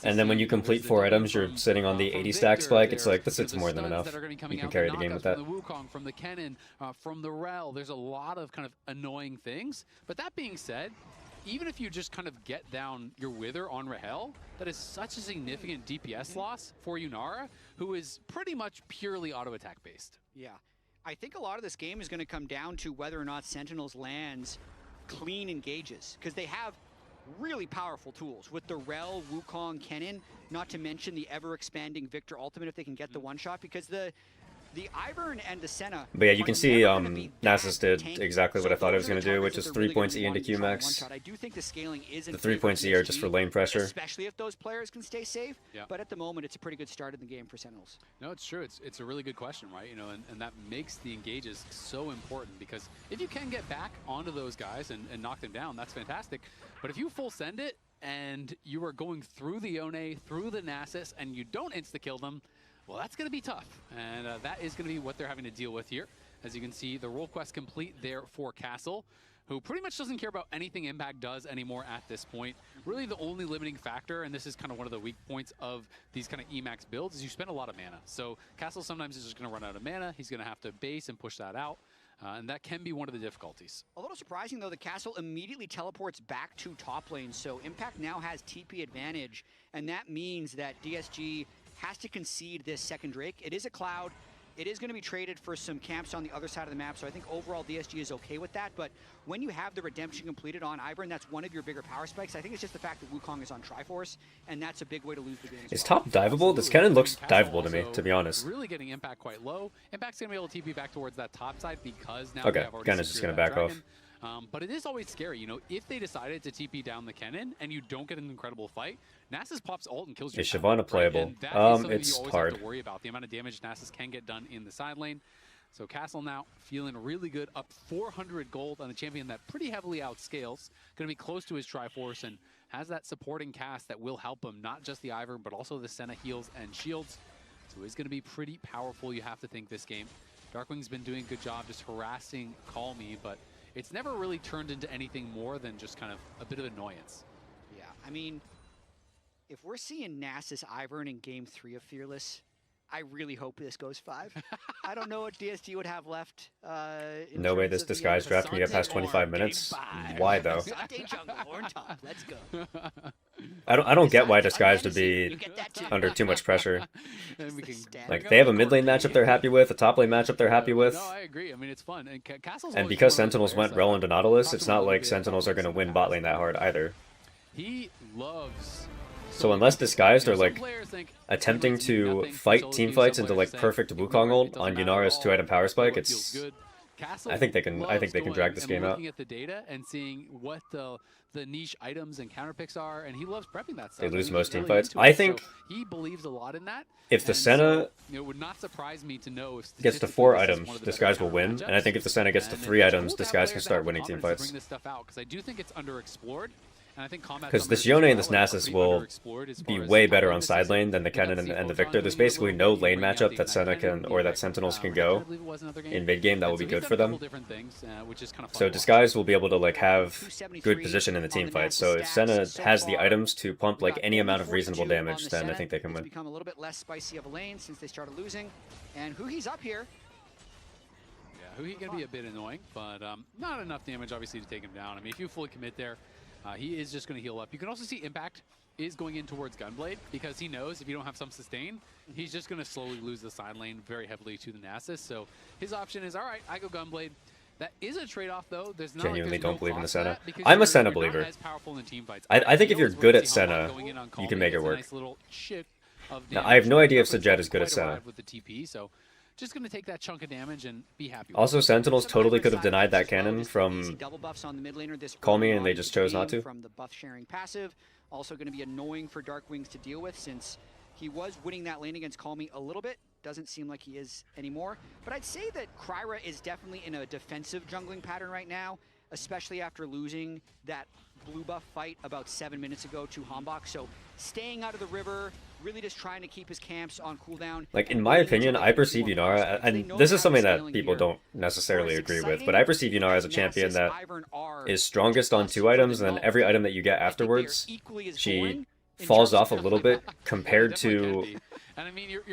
and then when you complete 4 items, you're sitting on the 80 stack spike, it's like, it's more than enough. You can carry the game with that. From the Wukong, from the Kennen, from the Rel, there's a lot of kind of annoying things. But that being said, even if you just kind of get down your Wither on Rahel, that is such a significant DPS loss for Yunara, who is pretty much purely auto attack based. Yeah. I think a lot of this game is going to come down to whether or not Sentinels lands clean engages, because they have really powerful tools with the Rel, Wukong, Kennen, not to mention the ever-expanding Victor ultimate if they can get the one-shot, because the Ivern and the Senna. But yeah, you can see Nasus did exactly what I thought it was going to do, which is 3 points E into Q max. I do think the scaling is the 3 points E are just for lane pressure. Especially if those players can stay safe. Yeah. But at the moment, it's a pretty good start in the game for Sentinels. No, it's true. It's a really good question, right? You know, and that makes the engages so important, because if you can get back onto those guys and knock them down, that's fantastic. But if you full send it and you are going through the Yone, through the Nasus, and you don't insta-kill them, well, that's going to be tough, and that is going to be what they're having to deal with here. As you can see, the role quest complete there for Castle, who pretty much doesn't care about anything Impact does anymore at this point. Really the only limiting factor, and this is kind of one of the weak points of these kind of Emax builds, is you spend a lot of mana. So Castle sometimes is just going to run out of mana. He's going to have to base and push that out. And that can be one of the difficulties. A little surprising, though, the Castle immediately teleports back to top lane, so Impact now has TP advantage, and that means that DSG has to concede this second Drake. It is a Cloud. It is going to be traded for some camps on the other side of the map, so I think overall DSG is okay with that. But when you have the redemption completed on Ivern, that's one of your bigger power spikes. I think it's just the fact that Wukong is on Triforce, and that's a big way to lose the game. Is top diveable? This Kennen looks diveable to me, to be honest. Really getting Impact quite low. Impact's going to be able to TP back towards that top side because now okay, Kennen's just going to back off. But it is always scary, you know, if they decided to TP down the Kennen and you don't get an incredible fight, Nasus pops ult and kills you. Is Shyvana playable? Right? It's you hard. Have to worry about the amount of damage Nasus can get done in the side lane. So Castle now feeling really good, up 400 gold on a champion that pretty heavily outscales. Going to be close to his Triforce and has that supporting cast that will help him, not just the Ivern, but also the Senna heals and shields. So he's going to be pretty powerful, you have to think, this game. Darkwing's been doing a good job just harassing Call Me, but it's never really turned into anything more than just kind of a bit of annoyance. Yeah, I mean, if we're seeing Nasus Ivern in Game 3 of Fearless, I really hope this goes 5. I don't know what DSG would have left. No way this disguise draft can get past 25 minutes. Why though? Let's go. I don't get why disguise would be under too much pressure. Like they have a mid lane matchup they're happy with, a top lane matchup they're happy with. No, I agree. I mean, it's fun. And Castle's and because Sentinels went Rel into Nautilus, it's not like Sentinels are going to win bot lane that hard either. He loves. So unless disguised are like attempting to fight team fights into like perfect Wukong ult on Yunara's 2-item power spike, it's I think they can drag this game out. Looking at the data and seeing what the niche items and counter picks are, and he loves prepping that stuff. They lose most team fights. I think he believes a lot in that. If the Senna it would not surprise me to know if gets to 4 items, disguise will win, and I think if the Senna gets to 3 items, disguise can start winning team fights. Bring this stuff out because I do think it's underexplored. Because this Yone and this Nasus will be way better on side lane than the Kennen and the Victor. There's basically no lane matchup that Senna can or that Sentinels can go in mid game that will be good for them. So disguise will be able to like have good position in the team fight. So if Senna has the items to pump like any amount of reasonable damage, then I think they can win. Become a little bit less spicy of a lane since they started losing, and Huhi's up here. Yeah, Huhi gonna be a bit annoying, but not enough damage obviously to take him down. I mean, if you fully commit there. He is just going to heal up. You can also see Impact is going in towards Gunblade because he knows if you don't have some sustain, he's just going to slowly lose the side lane very heavily to the Nasus. So his option is, all right, I go Gunblade. That is a trade-off, though. There's not genuinely like, don't believe in the Senna. I'm a Senna believer. I think if you're good at Senna, you can make it work. Now, I have no idea if Sajet is good at Senna. With the TP, so just going to take that chunk of damage and be happy. Also, Sentinels totally could have denied that cannon from Call Me, and they just chose not to. From the buff sharing passive, also going to be annoying for Darkwings to deal with since he was winning that lane against Call Me a little bit. Doesn't seem like he is anymore. But I'd say that Kryra is definitely in a defensive jungling pattern right now, especially after losing that blue buff fight about 7 minutes ago to Hambach. So staying out of the river, really just trying to keep his camps on cooldown. Like, in my opinion, I perceive Yunara, and this is something that people don't necessarily agree with, but I perceive Yunara as a champion that is strongest on 2 items, and then every item that you get afterwards, she falls off a little bit compared to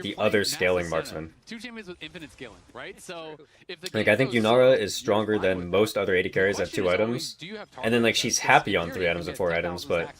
the other scaling marksmen. 2 champions with infinite scaling, right? So if the like, I think Yunara is stronger than most other AD carries at 2 items, and then like she's happy on 3 items and 4 items, but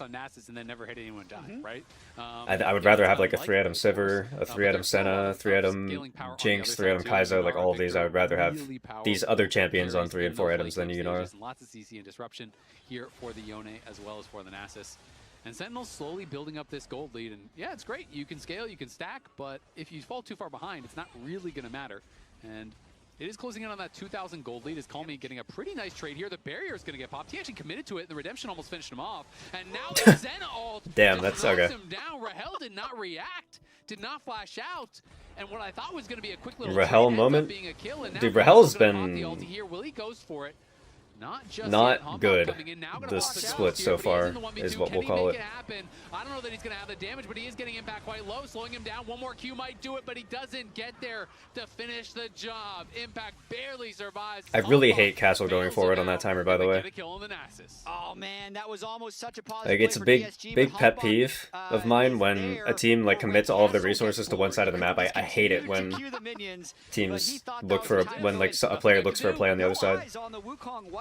I would rather have like a 3-item Sivir, a 3-item Senna, 3-item Jinx, 3-item Kai'Sa, like all of these. I would rather have these other champions on 3 and 4 items than Yunara. Lots of CC and disruption here for the Yone as well as for the Nasus. And Sentinel's slowly building up this gold lead, and yeah, it's great. You can scale, you can stack, but if you fall too far behind, it's not really going to matter. And it is closing in on that 2,000 gold lead. Is Call Me getting a pretty nice trade here. The barrier is going to get popped. He actually committed to it, and the Redemption almost finished him off. And now the Zen ult damn, that's okay. him down. Rahel did not react, did not flash out. And what I thought was going to be a quick little Rahel moment. Dude, Rahel's been not good. The split so far is what we'll call it. I don't know that he's going to have the damage, but he is getting impact quite low, slowing him down. One more Q might do it, but he doesn't get there to finish the job. Impact barely survives. I really hate Castle going forward on that timer, by the way. Oh man, that was almost such a positive. Like, it's a big pet peeve of mine when a team like commits all of their resources to one side of the map. I hate it when teams look for when like a player looks for a play on the other side.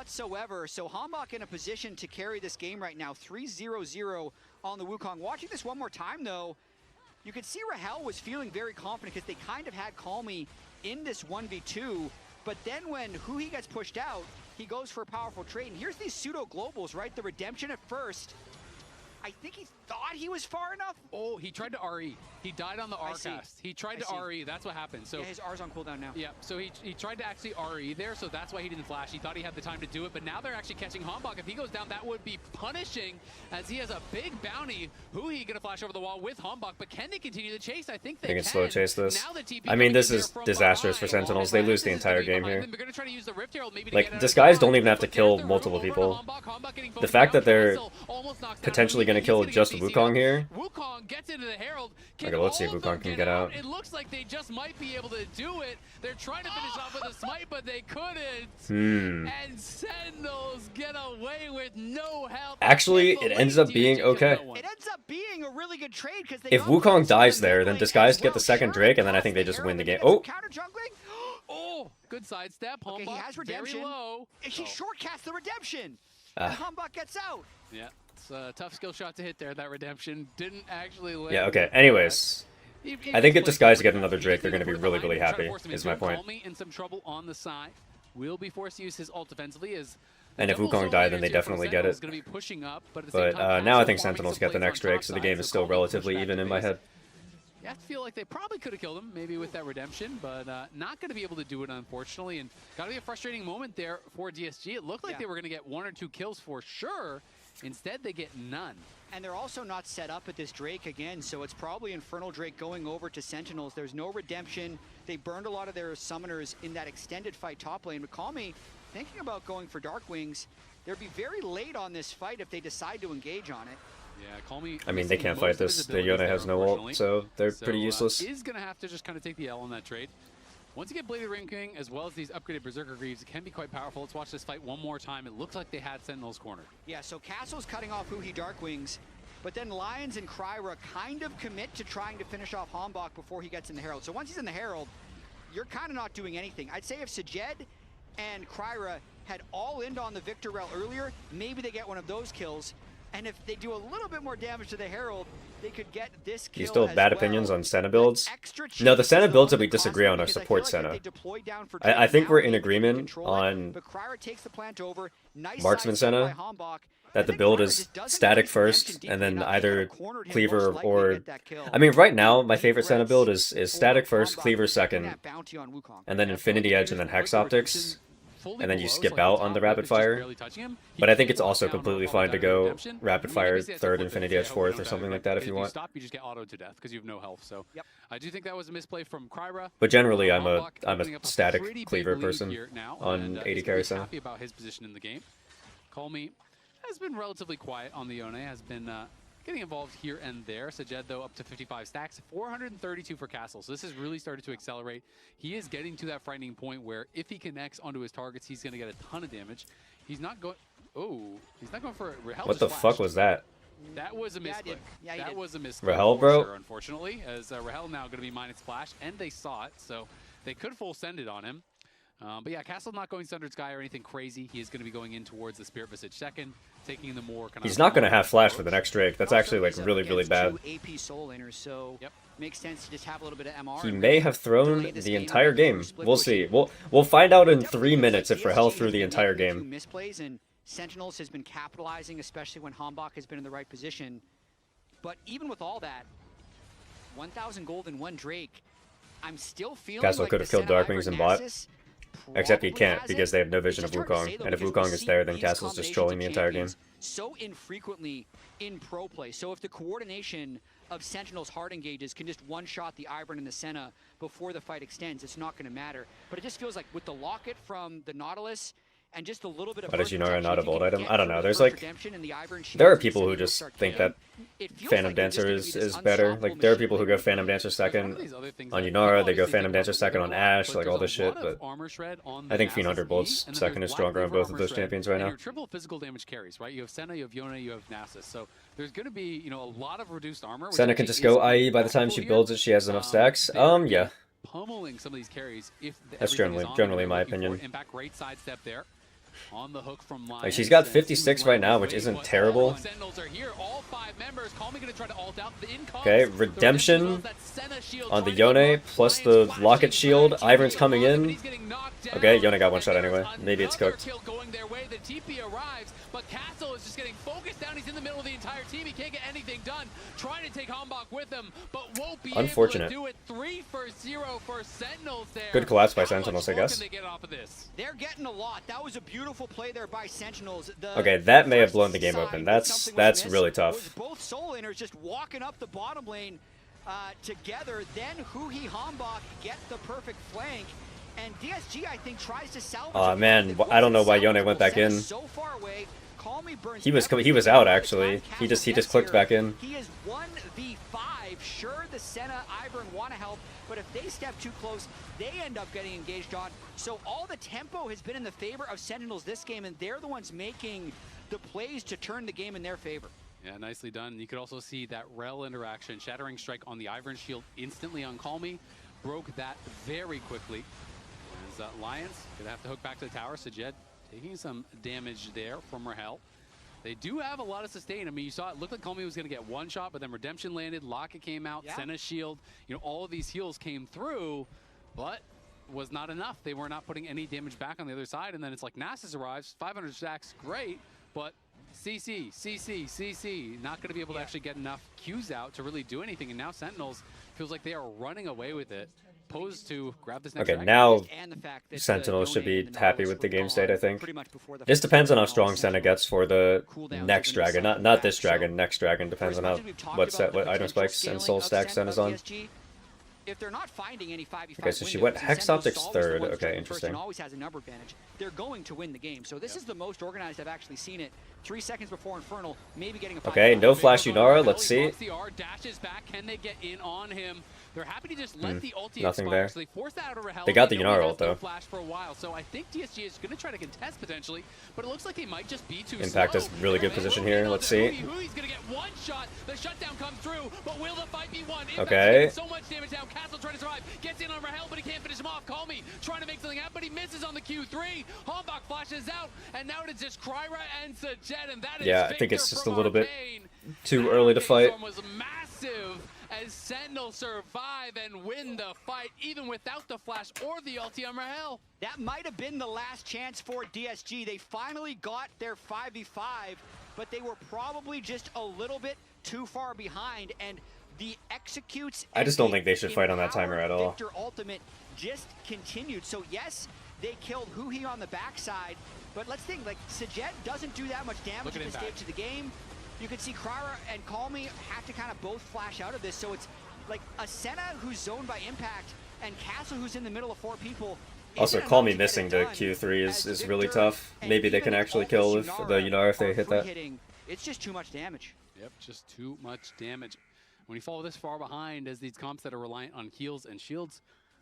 Whatsoever. So Hambach in a position to carry this game right now, 3-0-0 on the Wukong. Watching this one more time though, you could see Rahel was feeling very confident because they kind of had Call Me in this 1v2, but then when Huhi gets pushed out, he goes for a powerful trade. And here's these pseudo globals, right? The Redemption at first. I think he thought he was far enough. Oh, he tried to RE. He died on the R cast. He tried to RE. That's what happened. So yeah, his R's on cooldown now. Yeah, so he tried to actually RE there, so that's why he didn't flash. He thought he had the time to do it, but now they're actually catching Hombok. If he goes down, that would be punishing, as he has a big bounty. Who he gonna flash over the wall with Hombok, but can they continue the chase? I think they can. Slow chase this. I mean, this is disastrous for Sentinels. They lose the entire game here. Like, this guys don't even have to kill multiple people. The fact that they're potentially going to kill just Wukong here. Okay, let's see if Wukong can get out. It looks like they just might be able to do it. They're trying to finish off with a smite, but they couldn't. And Sentinels get away with no help. Actually, it ends up being okay. It ends up being a really good trade because if Wukong dies there, then Disguise get the second Drake, and then I think they just win the game. Oh! Oh, good sidestep. Okay, he has redemption. Very low. He shortcasts the redemption. And Hombok gets out. Yeah, it's a tough skill shot to hit there. That redemption didn't actually land. Yeah, okay. Anyways, I think if Disguise get another Drake, they're going to be really, really happy, is my point. In some trouble on the side. Will be forced to use his ult defensively as and if Wukong died, then they definitely get it. But now I think Sentinels get the next Drake, so the game is still relatively even in my head. You have to feel like they probably could have killed him, maybe with that redemption, but not going to be able to do it, unfortunately. And got to be a frustrating moment there for DSG. It looked like they were going to get 1 or 2 kills for sure. Instead, they get none. And they're also not set up at this Drake again, so it's probably Infernal Drake going over to Sentinels. There's no redemption. They burned a lot of their summoners in that extended fight top lane. But call me thinking about going for Dark Wings. They'd be very late on this fight if they decide to engage on it. Yeah, call me. I mean, they can't fight this. The Yone has no ult, so they're pretty useless. Is going to have to just kind of take the L on that trade. Once you get Bladed Ring King, as well as these upgraded Berserker Greaves, it can be quite powerful. Let's watch this fight one more time. It looks like they had Sentinels cornered. Yeah, so Castle's cutting off Huhi Darkwings, but then Lions and Kryra kind of commit to trying to finish off Hombok before he gets in the Herald. So once he's in the Herald, you're kind of not doing anything. I'd say if Sajed and Kryra had all in on the Victor Rel earlier, maybe they get one of those kills. And if they do a little bit more damage to the Herald, they could get this kill. You still have bad opinions on Senna builds? No, the Senna builds that we disagree on are support Senna. I think we're in agreement on Marksman Senna, that the build is static first, and then either Cleaver or... I mean, right now, my favorite Senna build is static first, Cleaver second, and then Infinity Edge, and then Hex Optics. And then you skip out on the rapid fire. But I think it's also completely fine to go rapid fire third, Infinity Edge fourth, or something like that if you want. Stop, you just get autoed to death because you have no health. So I do think that was a misplay from Kryra. But generally, I'm a static Cleaver person on 80 carry Senna. Happy about his position in the game. Call Me has been relatively quiet on the Yone, has been getting involved here and there. Sajed, though, up to 55 stacks, 432 for Castle. So this has really started to accelerate. He is getting to that frightening point where if he connects onto his targets, he's going to get a ton of damage. He's not going... Oh, he's not going for... Rahel what the fuck was that? That was a misclick. That was a misclick. Rahel, bro? Sure, unfortunately, as Rahel now going to be minus splash, and they saw it, so they could full send it on him. But yeah, Castle not going Sundered Sky or anything crazy. He is going to be going in towards the Spirit Visage second, taking the more kind of... He's not going to have Flash for the next Drake. That's actually like really, really bad. AP Soul Laners, so makes sense to just have a little bit of MR. He may have thrown the entire game. We'll see. We'll find out in 3 minutes if Rahel threw the entire game. Misplays, and Sentinels has been capitalizing, especially when Hombok has been in the right position. But even with all that, 1,000 gold and 1 Drake, I'm still feeling Castle like could have killed Darkwings and bot. Except he can't, because they have no vision of Wukong. And if Wukong is there, then Castle's just trolling the entire game. So infrequently in pro play. So if the coordination of Sentinel's hard engages can just one-shot the Ivern and the Senna before the fight extends, it's not going to matter. But it just feels like with the locket from the Nautilus and just a little bit of... Why does Yunara not have ult item? I don't know. There's like... There are people who just think that Phantom Dancer is better. Like, there are people who go Phantom Dancer second on Yunara, they go Phantom Dancer second on Ashe, like all this shit, but I think Fiend Hunter Bolt's second is stronger on both of those champions right now. Triple physical damage carries, right? You have Senna, you have Yone, you have Nasus, so there's going to be, you know, a lot of reduced armor. Senna can just go IE by the time she builds it, she has enough stacks. Yeah. Pummeling some of these carries if that's generally my opinion. Impact, great sidestep there. on the hook from Lions. Like, she's got 56 right now, which isn't terrible. Sentinels are here, all 5 members. Call me gonna try to ult out. The Okay, redemption on the Yone plus the Locket shield. Ivern's coming in. Okay, Yone got one shot anyway. Maybe it's cooked. Going their way. The TP arrives, but Castle is just getting focused down. He's in the middle of the entire team. He can't get anything done. Trying to take Hambach with him, but won't be able to do it. 3 for 0 for Sentinels there. Good collapse by Sentinels, I guess. They're getting a lot. That was a beautiful play there by Sentinels. Okay, that may have blown the game open. That's really tough. Both soul laners just walking up the bottom lane together. Then Huhi Hambach get the perfect flank. And DSG, I think, tries to salvage. Aw, man, I don't know why Yone went back in. He was out, actually. He just clicked back in. He is 1v5. Sure, the Senna, Ivern want to help, but if they step too close, they end up getting engaged on. So all the tempo has been in the favor of Sentinels this game, and they're the ones making the plays to turn the game in their favor. Yeah, nicely done. You could also see that Rel interaction. Shattering Strike on the Ivern shield instantly on Call Me. Broke that very quickly. As Lions gonna have to hook back to the tower. So Jed taking some damage there from Rahel. They do have a lot of sustain. I mean, you saw it looked like Call Me was gonna get one shot, but then Redemption landed, Locket came out, Senna's shield. You know, all of these heals came through, but was not enough. They were not putting any damage back on the other side. And then it's like Nasus arrives, 500 stacks, great, but CC, not going to be able to actually get enough Qs out to really do anything. And now Sentinels feels like they are running away with it. Posed to grab this next Okay, now Sentinels should be happy with the game state, I think. This depends on how strong Senna gets for the next dragon. Not this dragon, next dragon. Depends on how what item spikes and soul stacks Senna's on. If they're not finding any 5v5 okay, so she went Hex Optics third. Okay, interesting. Always has a number advantage. They're going to win the game. So this is the most organized I've actually seen it. 3 seconds before Infernal, maybe getting a okay, no flash Yunara. Let's see. Dashes back. Can they get in on him? They're happy to just let the ulti nothing expire. there. So they force that out of Rahel. They got the Yunara ult though. Flash for a while. So I think DSG is going to try to contest potentially, but it looks like they might just be too Impact slow. is really good position here. Let's see. He's going to get one shot. The shutdown comes through, but will the fight be won? Okay. So much damage down. Castle trying to survive. Gets in on Rahel, but he can't finish him off. Call Me trying to make something happen, but he misses on the Q3. Hambach flashes out, and now it's just Kryra and Sajet, and that is I think it's just a little bit too early to fight. Was massive as Sentinel survive and win the fight, even without the flash or the ulti on Rahel. That might have been the last chance for DSG. They finally got their 5v5, but they were probably just a little bit too far behind, and the executes. I just don't think they should fight on that timer at all. Victor Ultimate just continued. So yes, they killed Huhi on the backside, but let's think, like, Sajet doesn't do that much damage at this stage of the game. You can see Kryra and Call Me have to kind of both flash out of this, so it's like a Senna who's zoned by Impact and Castle who's in the middle of 4 people. Also, Call Me missing the Q3 is really tough. Maybe they can actually kill with the Yunara if they hit that. It's just too much damage. Yep, just too much damage. When you fall this far behind as these comps that are reliant on heals and shields,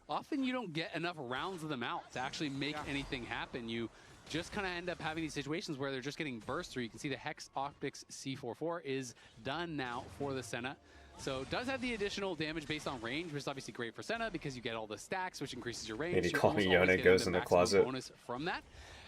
often you don't get enough rounds of them out to actually make anything happen. You just kind of end up having these situations where they're just getting burst through. You can see the Hex Optics C44 is done now for the Senna. So it does have the additional damage based on range, which is obviously great for Senna because you get all the stacks, which increases your range. Maybe Call Me Yone goes in the closet. Bonus from that.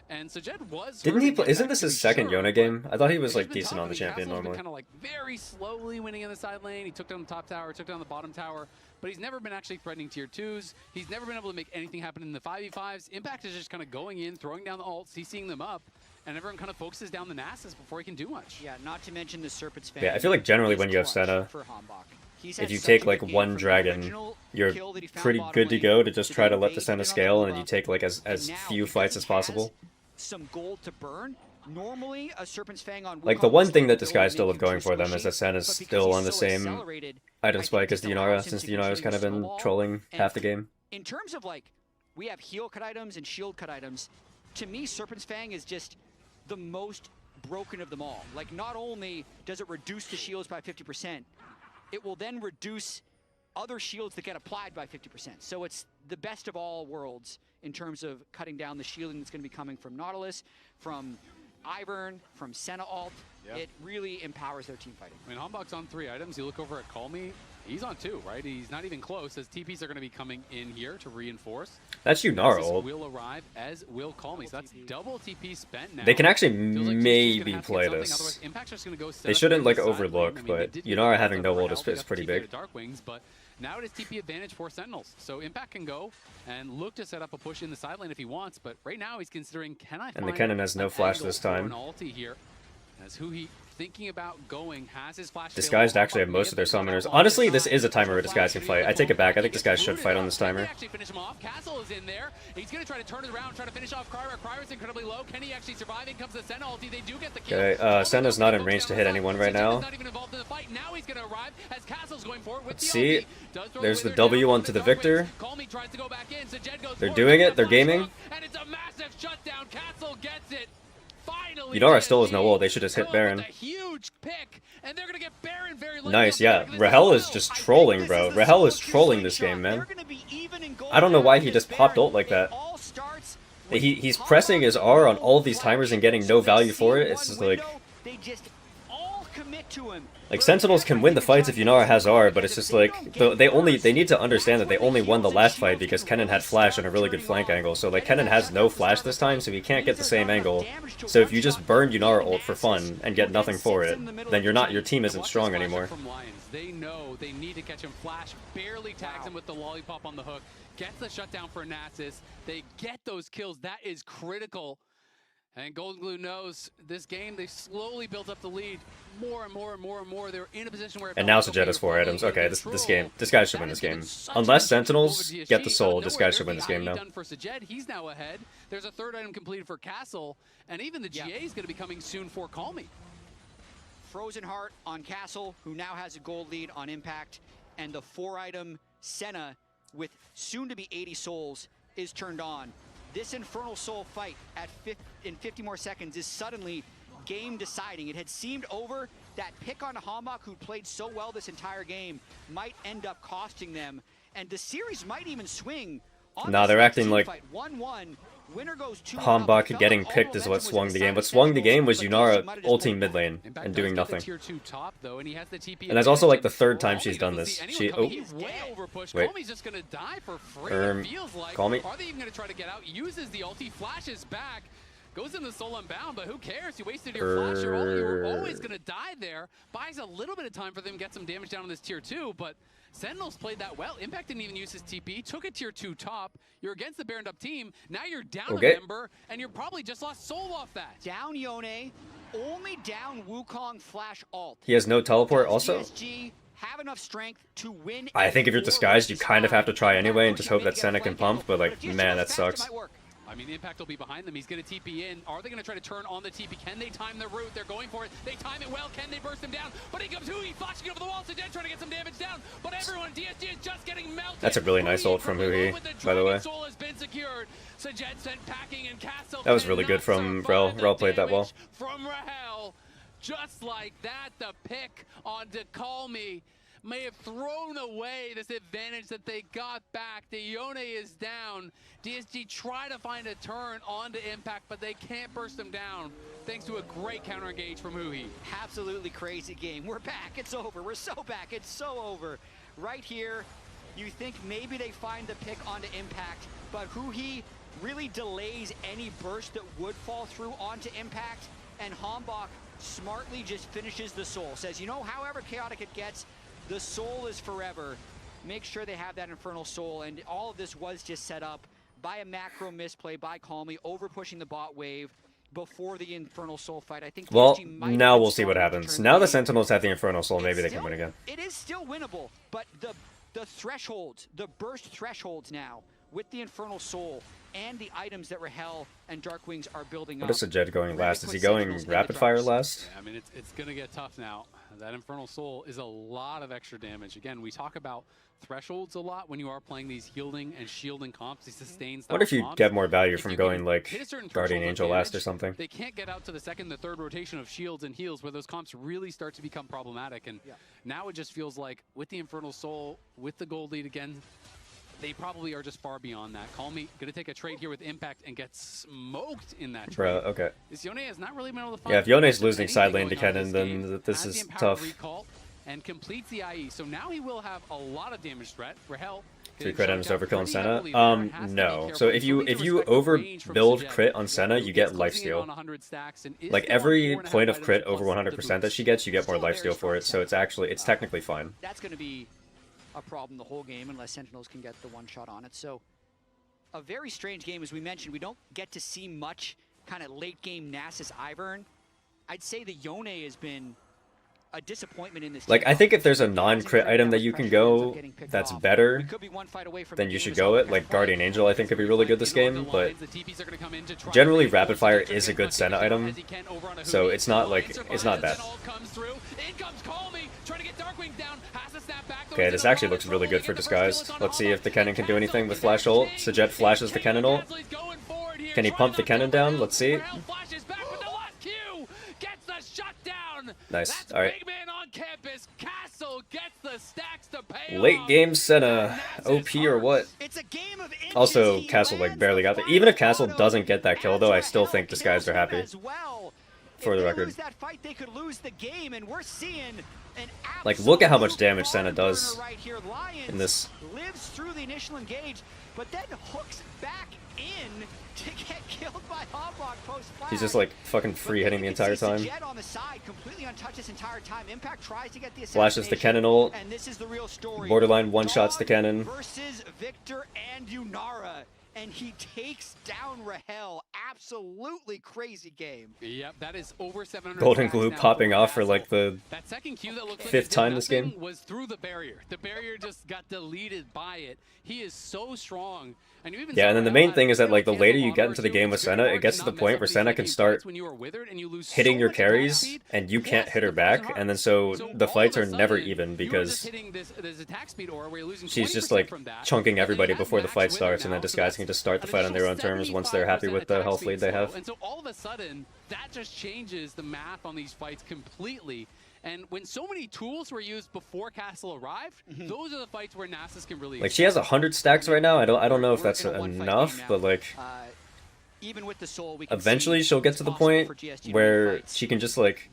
And so Jed was. Didn't he? Isn't this his second Yone game? I thought he was like decent on the champion normally. Kind of like very slowly winning in the side lane. He took down the top tower, took down the bottom tower, but he's never been actually threatening tier 2s. He's never been able to make anything happen in the 5v5s. Impact is just kind of going in, throwing down the ults, CCing them up, and everyone kind of focuses down the Nasus before he can do much. Yeah, not to mention the Serpent's Fang. Yeah, I feel like generally when you have Senna, if you take like one dragon, you're pretty good to go to just try to let the Senna scale, and you take like as few fights as possible. Some gold to burn. Normally, a Serpent's Fang on like the one thing that this guy still have going for them is that Sen is still on the same item spike as the Yunara, since the Yunara's kind of been trolling half the game. In terms of like, we have heal cut items and shield cut items. To me, Serpent's Fang is just the most broken of them all. Like, not only does it reduce the shields by 50%, it will then reduce other shields that get applied by 50%. So it's the best of all worlds in terms of cutting down the shielding that's going to be coming from Nautilus, from Ivern, from Senna ult. It really empowers their team fighting. I mean, Hambach's on 3 items. You look over at Call Me, He's on 2, right? He's not even close, as TPs are going to be coming in here to reinforce. That's Yunara ult. Will arrive, as will Call Me. So that's double TP spent now. They can actually like maybe play this. They shouldn't like overlook, but Yunara having no ult is pretty big. Dark Wings, but now it is TP advantage for Sentinels. So Impact can go and look to set up a push in the side lane if he wants, but right now he's considering, can I find And the Kennen has no flash this time. Here, as who he thinking about going has his flash. Disguised actually have most of their summoners. Honestly, this is a timer where Disguised can fight. I take it back. I think Disguised should fight on this timer. Actually finish him off. Castle is in there. He's going to try to turn it around, try to finish off Cryer. Crier's incredibly low. Can he actually survive? In comes the Senna ulti. They do get the kill. Okay, Senna's not in range to hit anyone right now. Not even involved in the fight. Now he's going to arrive as Castle's going for it with Let's see. There's the W onto the Victor. They're doing it. They're gaming. And it's a massive shutdown. Castle gets it. Yunara still has no ult. They should just hit Baron. Nice, yeah. Rahel is just trolling, bro. Rahel is trolling this game, man. I don't know why he just popped ult like that. He's pressing his R on all of these timers and getting no value for it. It's just like Sentinels can win the fights if Yunara has R, but it's just like they need to understand that they only won the last fight because Kennen had flash and a really good flank angle. So like Kennen has no flash this time, so he can't get the same angle. So if you just burn Yunara ult for fun and get nothing for it, then your team isn't strong anymore. They know they need to catch him. Flash barely tags him with the lollipop on the hook. Gets the shutdown for Nasus. They get those kills. That is critical. And Golden Glue knows this game, they've slowly built up the lead more and more and more and more. They're in a position where... And now Sajed has 4 items. Okay, this guy should win this game. Unless Sentinels get the soul, this guy should win this game now. For Sajed, he's now ahead. There's a 3rd item completed for Castle, and even the GA is going to be coming soon for Call Me. Frozen Heart on Castle, who now has a gold lead on Impact, and the 4-item Senna with soon-to-be 80 souls is turned on. This Infernal Soul fight in 50 more seconds is suddenly game deciding. It had seemed over. That pick on Hambach, who played so well this entire game, might end up costing them, and the series might even swing. Nah, they're acting like 1-1. Winner goes 2-1. Hambach getting picked is what swung the game. What swung the game was Yunara ulting mid lane and doing nothing. And that's also like the 3rd time she's done this. Wait. Call me. Are they even going to try to get out? Uses the ulti, flashes back, goes in the soul unbound, but who cares? You wasted your flash. You're always going to die there. Buys a little bit of time for them to get some damage down on this tier 2, but Sentinels played that well. Impact didn't even use his TP. Took a tier 2 top. You're against the Baroned up team. Now you're down a member, and you're probably just lost soul off that. Down Yone, only down Wukong flash alt. He has no teleport also? DSG have enough strength to win. I think if you're Disguised, you kind of have to try anyway and just hope that Senna can pump, but like, man, that sucks. I mean, the Impact will be behind them. He's going to TP in. Are they going to try to turn on the TP? Can they time the route? They're going for it. They time it well. Can they burst him down? But he comes Hui, flashing over the wall. Sajed trying to get some damage down. But everyone, DSG is just getting melted. That's a really nice ult from Hui, by the way. Soul has been secured. Sajed sent packing and Castle. That was really good from Rel. Rel played that well. From Rahel. Just like that, the pick on to Call Me may have thrown away this advantage that they got back. The Yone is down. DSG try to find a turn onto Impact, but they can't burst them down thanks to a great counter engage from Hui. Absolutely crazy game. We're back. It's over. We're so back. It's so over. Right here, you think maybe they find the pick onto Impact, but Hui really delays any burst that would fall through onto Impact, and Hambach smartly just finishes the soul. Says, you know, however chaotic it gets, the soul is forever. Make sure they have that Infernal Soul, and all of this was just set up by a macro misplay by Call Me, over pushing the bot wave before the Infernal Soul fight. I think. Well, now we'll see what happens. Now the Sentinels have the Infernal Soul, maybe they can win again. It is still winnable, but the thresholds, the burst thresholds now with the Infernal Soul and the items that Rahel and Dark Wings are building up. What is Sajed going last? Is he going rapid fire last? Yeah, I mean, it's going to get tough now. That Infernal Soul is a lot of extra damage. Again, we talk about thresholds a lot when you are playing these healing and shielding comps, these sustain style. What if you get more value from going like Guardian Angel last or something? They can't get out to the 2nd, the 3rd rotation of shields and heals where those comps really start to become problematic. And now it just feels like with the Infernal Soul, with the gold lead again, they probably are just far beyond that. Call Me gonna take a trade here with Impact and get smoked in that trade. Bro, okay. This Yone has not really been able to find. Yeah, if Yone's losing side lane to Kennen, then this is tough. and completes the IE. So now he will have a lot of damage threat. Rahel 3 crit items overkill on Senna? No. So if you overbuild crit on Senna, you get lifesteal. Like every point of crit over 100% that she gets, you get more lifesteal for it. So it's technically fine. That's going to be a problem the whole game unless Sentinels can get the one shot on it. So a very strange game, as we mentioned. We don't get to see much kind of late game Nasus Ivern. I'd say the Yone has been a disappointment in this. Like, I think if there's a non-crit item that you can go that's better, then you should go it. Like Guardian Angel, I think could be really good this game, but generally Rapid Fire is a good Senna item, so it's not bad. Okay, this actually looks really good for Disguise. Let's see if the Kennen can do anything with Flash ult. Sajet flashes the Kennen ult. Can he pump the Kennen down? Let's see. Nice. All right. Late game Senna, OP or what? Also, Castle like barely got there. Even if Castle doesn't get that kill though, I still think this guys are happy. For the record. Like, look at how much damage Senna does in this. Lives through the initial engage, but then hooks back in to get killed by Hawk post flash. He's just like fucking free hitting the entire time. On the side, completely untouched this entire time. Impact tries to get the flashes the Kennen ult. And this is the real story. Borderline one-shots the Kennen. Versus Victor and Yunara. And he takes down Rahel. Absolutely crazy game. Yep, that is over 700. Golden Glue popping off for like the that second Q that looked 5th time this game. Was through the barrier. The barrier just got deleted by it. He is so strong. And you even yeah, and then the main thing is that like the later you get into the game with Senna, it gets to the point where Senna can start hitting your carries and you can't hit her back, and then so the fights are never even because she's just like chunking everybody before the fight starts, and then Disguise can just start the fight on their own terms once they're happy with the health lead they have. And so all of a sudden, that just changes the math on these fights completely. And when so many tools were used before Castle arrived, those are the fights where Nasus can really. Like she has 100 stacks right now. I don't know if that's enough, but like even with the soul, we eventually she'll get to the point where she can just like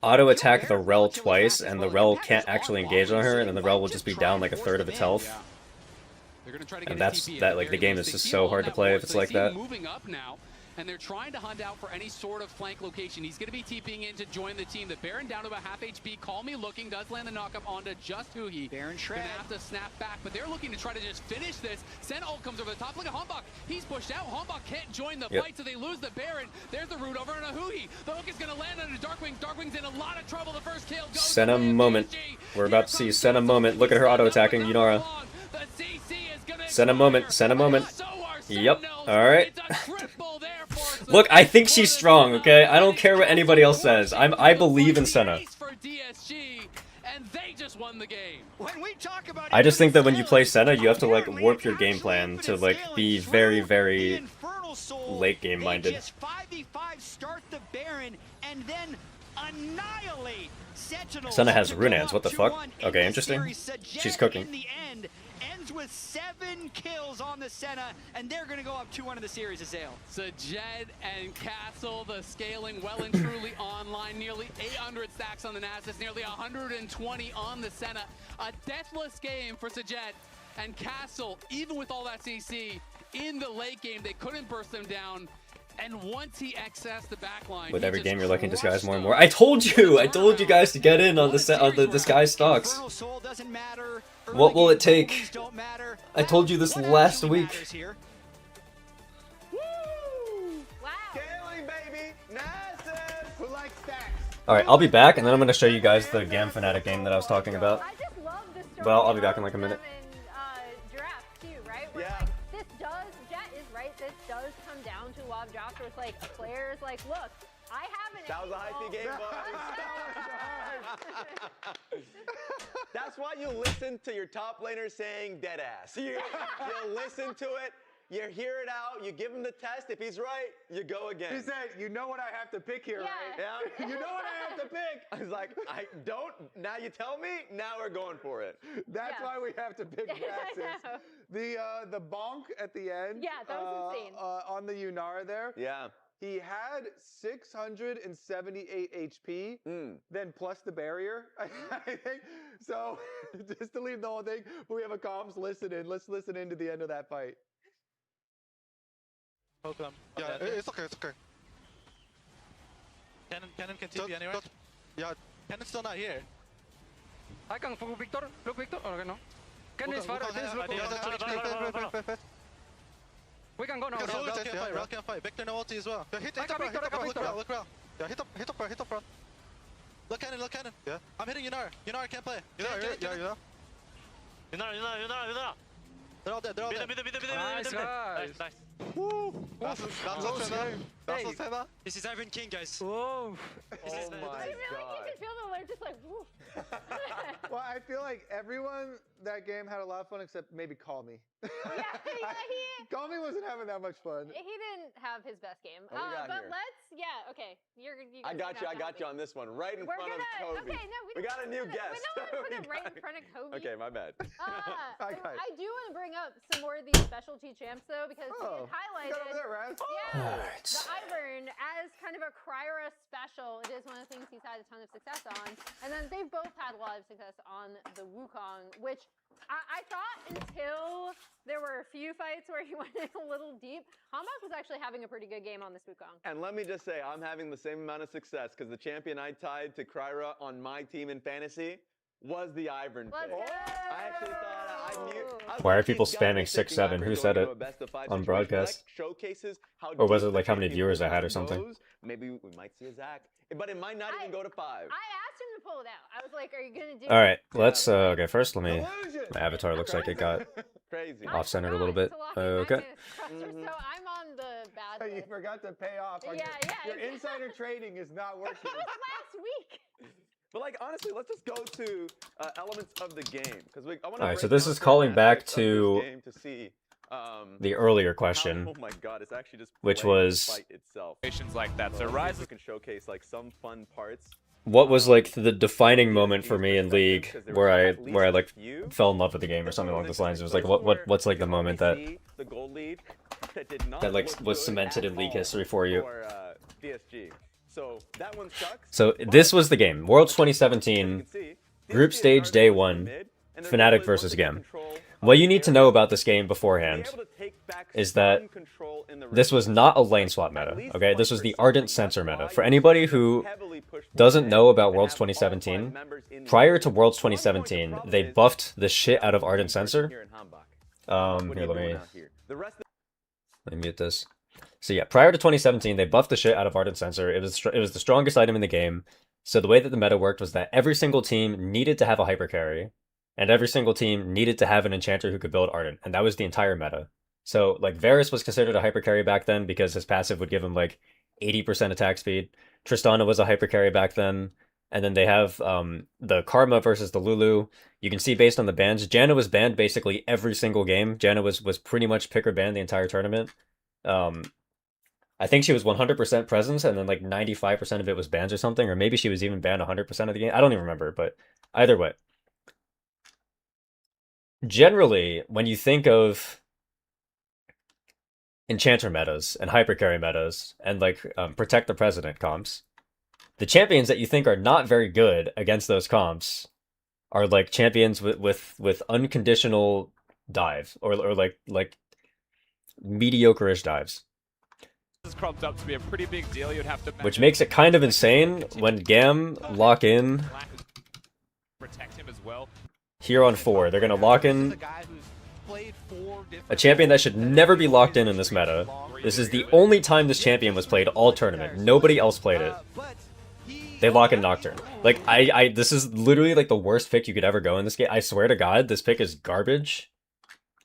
auto attack the Rel twice, and the Rel can't actually engage on her, and then the Rel will just be down like a third of its health. And that's like the game is just so hard to play if it's like that. Moving up now. And they're trying to hunt out for any sort of flank location. He's going to be TPing in to join the team. The Baron down to about half HP. Call Me looking, does land the knock-up onto just Huhi. Baron shred. Gonna have to snap back, but they're looking to try to just finish this. Sen ult comes over the top. Look at Hombok. He's pushed out. Hombok can't join the fight, so they lose the Baron. There's the root over on a Huhi. The hook is going to land on a Darkwing. Darkwing's in a lot of trouble. The first kill goes Senna moment. We're about to see Senna moment. Look at her auto-attacking Yunara. Senna moment. Senna moment. Yep. Alright. Look, I think she's strong, okay? I don't care what anybody else says. I believe in Senna. I just think that when you play Senna, you have to like warp your game plan to like be very, very late game minded. Senna has Runaans, what the fuck? Okay, interesting. She's cooking. With 7 kills on the Senna, and they're going to go up 2-1 in the series, Azale. Sajet and Castle, the scaling well and truly online. Nearly 800 stacks on the Nasus, nearly 120 on the Senna. A deathless game for Sajet and Castle. Even with all that CC in the late game, they couldn't burst them down. And once he accessed the backline, with every game you're liking Disguise more and more. I told you guys to get in on the Disguise stocks. What will it take? I told you this last week. Alright, I'll be back, and then I'm going to show you guys the Gam Fnatic game that I was talking about. Well, I'll be back in like a minute. Where it's like a player's like, look, I have an That was a hypey game, boys. That's why you listen to your top laner saying dead ass. You listen to it, you hear it out, you give him the test. If he's right, you go again. He said, you know what I have to pick here, right? Yeah. You know what I have to pick. I was like, I don't. Now you tell me. Now we're going for it. That's why we have to pick Nasus. The bonk at the end. Yeah, that was insane. On the Yunara there. Yeah. he had 678 HP, then plus the barrier, I think. So just to leave the whole thing, we have a comms listen in. Let's listen in to the end of that fight. Yeah, it's okay, it's okay. Cannon can TP anywhere? Yeah. Cannon's still not here. I can look Victor. Look Victor. Okay, no. Cannon is far. We can go now. Rel can't fight. Victor no ulti as well. Yeah, hit up, look Rel. Yeah, hit up, run. Look Cannon. Yeah. I'm hitting Yunar. Yunar can't play. Yeah. Yunar. They're all dead. Nice, guys. Nice. Woo! That's what's that. This is Iron King, guys. Whoa. Oh my I feel like you can feel the alert just like, woof. Well, I feel like everyone that game had a lot of fun except maybe Call Me. Call Me wasn't having that much fun. He didn't have his best game. What we got but here? okay. I got you on this one, right in front of Kobe. Okay, no, we got a new guest. We don't want to put him right in front of Kobe. Okay, my bad. I do want to bring up some more of these specialty champs though, because he highlighted the Ivern as kind of a Cryra special. It is one of the things he's had a ton of success on. And then they've both had a lot of success on the Wukong, which I thought until there were a few fights where he went in a little deep, Hambach was actually having a pretty good game on this Wukong. And let me just say, I'm having the same amount of success because the champion I tied to Cryra on my team in fantasy was the Ivern pick. I actually thought I knew. Why are people spamming 6-7? Who said it on broadcast? Or was it like how many viewers I had or something? Maybe we might see a Zach, but it might not even go to 5. I asked him to pull it out. I was like, "Are you gonna do?" All right, let's. Okay, first let me. My avatar looks like it got off-centered a little bit. Okay. So I'm on the bad. You forgot to pay off. Your insider trading is not working. That was last week. But like honestly, let's just go to elements of the game because I want to. All right, so this is calling back to the earlier question, oh my God, it's actually just which was fight itself. Like that. So Rise can showcase like some fun parts. what was like the defining moment for me in League where I like fell in love with the game or something along those lines. It was like what's like the moment that like was cemented in League history for you. DSG. So that one sucks. So this was the game. Worlds 2017, group stage day 1, Fnatic versus Gem. What you need to know about this game beforehand is that this was not a lane swap meta, okay? This was the Ardent Sensor meta. For anybody who doesn't know about Worlds 2017, prior to Worlds 2017, they buffed the shit out of Ardent Sensor. Here, let me mute this. So yeah, prior to 2017, they buffed the shit out of Ardent Sensor. It was the strongest item in the game. So the way that the meta worked was that every single team needed to have a hyper carry, and every single team needed to have an enchanter who could build Ardent, and that was the entire meta. So like Varus was considered a hyper carry back then because his passive would give him like 80% attack speed. Tristana was a hyper carry back then, and then they have the Karma versus the Lulu. You can see based on the bans, Janna was banned basically every single game. Janna was pretty much pick or ban the entire tournament. I think she was 100% presence, and then like 95% of it was bans or something, or maybe she was even banned 100% of the game. I don't even remember, but either way. Generally, when you think of enchanter metas and hypercarry metas and like protect the president comps, the champions that you think are not very good against those comps are like champions with unconditional dive or like mediocre-ish dives. This cropped up to be a pretty big deal. You'd have to which makes it kind of insane when Gam lock in protect him as well. Here on 4. They're gonna lock in a champion that should never be locked in this meta. This is the only time this champion was played all tournament. Nobody else played it. They lock in Nocturne. Like this is literally like the worst pick you could ever go in this game. I swear to God, this pick is garbage.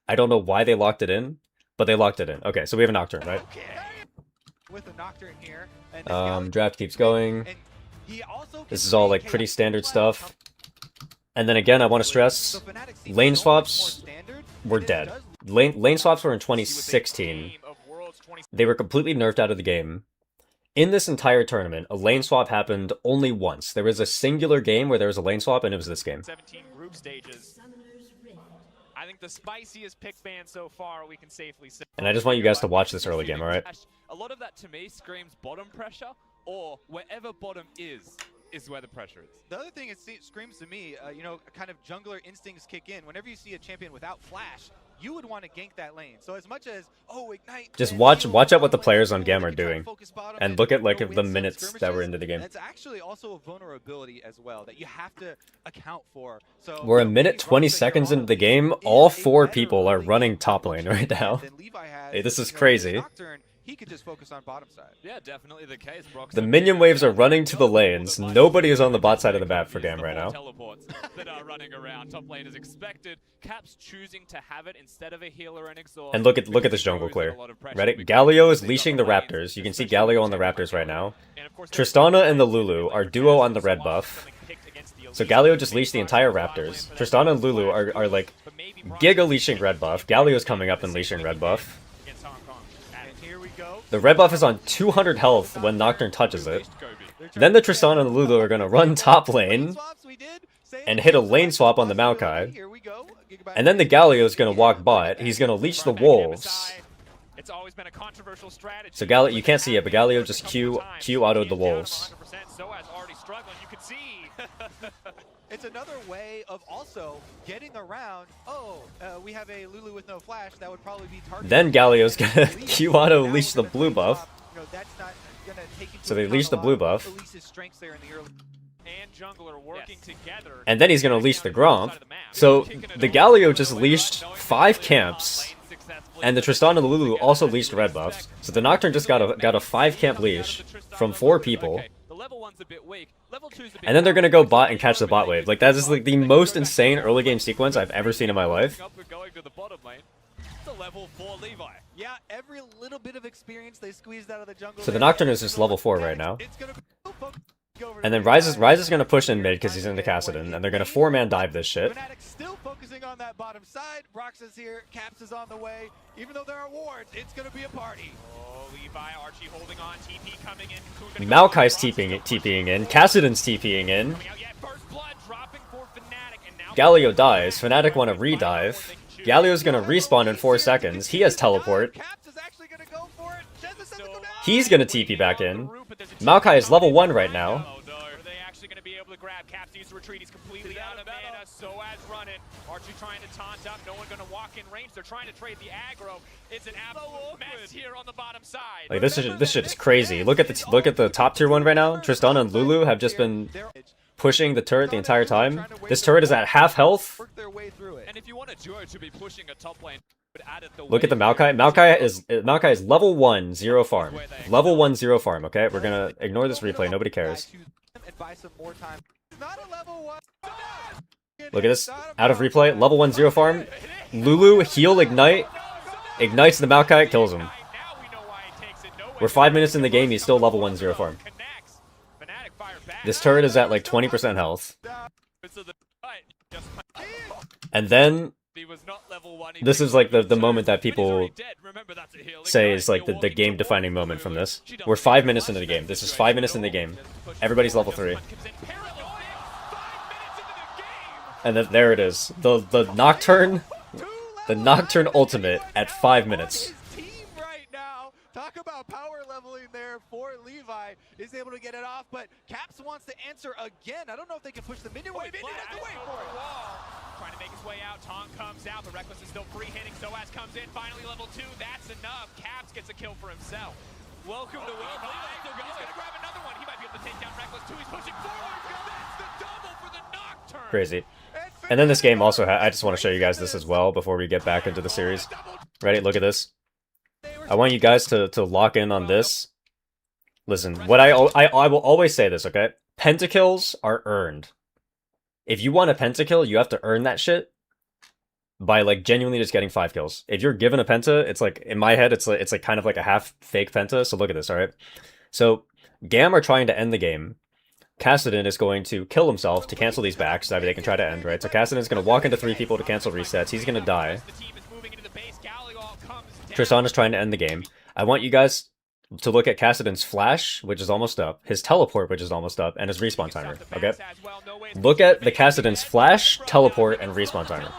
I don't know why they locked it in, but they locked it in. Okay, so we have a Nocturne, right? With a Nocturne here. Draft keeps going. This is all like pretty standard stuff. And then again, I want to stress, lane swaps were dead. Lane swaps were in 2016. They were completely nerfed out of the game. In this entire tournament, a lane swap happened only once. There was a singular game where there was a lane swap, and it was this game. 17 group stages. I think the spiciest pick ban so far, we can safely say. And I just want you guys to watch this early game, alright? A lot of that to me screams bottom pressure, or wherever bottom is where the pressure is. The other thing it screams to me, you know, kind of jungler instincts kick in. Whenever you see a champion without flash, you would want to gank that lane. So as much as, oh, ignite. Just watch out what the players on Gam are doing. And look at like the minutes that were into the game. That's actually also a vulnerability as well that you have to account for. So We're a minute 20 seconds into the game. All 4 people are running top lane right now. Hey, this is crazy. He could just focus on bottom side. Yeah, definitely the case. The minion waves are running to the lanes. Nobody is on the bot side of the map for Gam right now. Teleports that are running around. Top lane is expected. Caps choosing to have it instead of a healer and exhaust. And look at this jungle clear. Ready? Galio is leashing the Raptors. You can see Galio on the Raptors right now. Tristana and the Lulu are duo on the red buff. So Galio just leashed the entire Raptors. Tristana and Lulu are like giga leashing red buff. Galio's coming up and leashing red buff. The red buff is on 200 health when Nocturne touches it. Then the Tristana and the Lulu are going to run top lane and hit a lane swap on the Maokai. And then the Galio is going to walk bot. He's going to leash the wolves. So Galio, you can't see it, but Galio just Q autoed the wolves. It's another way of also getting around, we have a Lulu with no flash, that would probably be targeted. Then Galio's gonna Q auto leash the blue buff. So they leash the blue buff. And then he's gonna leash the Gromp. So the Galio just leashed 5 camps. And the Tristana and the Lulu also leashed red buffs. So the Nocturne just got a 5 camp leash from 4 people. And then they're gonna go bot and catch the bot wave. Like, that is like the most insane early game sequence I've ever seen in my life. Yeah, every little bit of experience they squeezed out of the jungle. So the Nocturne is just level 4 right now. And then Ryze is gonna push in mid because he's into Kassadin, and they're gonna 4-man dive this shit. Still focusing on that bottom side. Brox is here, Caps is on the way. Even though there are wards, it's gonna be a party. Levi, Archie holding on, TP coming in. Maokai's TPing in, Kassadin's TPing in. Galio dies, Fnatic want to re-dive. Galio's gonna respawn in 4 seconds, he has teleport. He's gonna TP back in. Maokai is level 1 right now. Archie trying to taunt up, no one gonna walk in range. They're trying to trade the aggro. It's an absolute mess here on the bottom side. Like, this shit is crazy. Look at the top tier 1 right now. Tristana and Lulu have just been pushing the turret the entire time. This turret is at half health. And if you want a duo to be pushing a top lane, look at the Maokai. Maokai is level 1, 0 farm. Level 1, 0 farm, okay? We're gonna ignore this replay, nobody cares. Look at this. Out of replay, level 1, 0 farm. Lulu, heal, ignite. Ignites the Maokai, kills him. We're 5 minutes in the game, he's still level 1, 0 farm. This turret is at like 20% health. And then this is like the moment that people say is like the game defining moment from this. We're 5 minutes into the game. This is 5 minutes in the game. Everybody's level 3. And then there it is. The Nocturne ultimate at 5 minutes. Talk about power leveling there for Levi. Is able to get it off, but Caps wants to answer again. I don't know if they can push the minion wave in. He has to wait for it. Trying to make his way out. Tong comes out. The Reckless is still free hitting. Soaz comes in. Finally level 2. That's enough. Caps gets a kill for himself. Welcome to Levi. He's going to grab another one. He might be able to take down Reckless too. He's pushing forward. That's the double for the Nocturne. Crazy. And then this game also I just want to show you guys this as well before we get back into the series. Ready? Look at this. I want you guys to lock in on this. Listen, what I will always say this, okay? Pentakills are earned. If you want a pentakill, you have to earn that shit by like genuinely just getting 5 kills. If you're given a penta, it's like in my head, it's like kind of like a half fake penta. So look at this, all right? So Gam are trying to end the game. Kassadin is going to kill himself to cancel these backs so that they can try to end, right? So Kassadin is going to walk into 3 people to cancel resets. He's going to die. Tristana's trying to end the game. I want you guys to look at Kassadin's flash, which is almost up, his teleport, which is almost up, and his respawn timer, okay? Look at the Kassadin's flash, teleport, and respawn timer.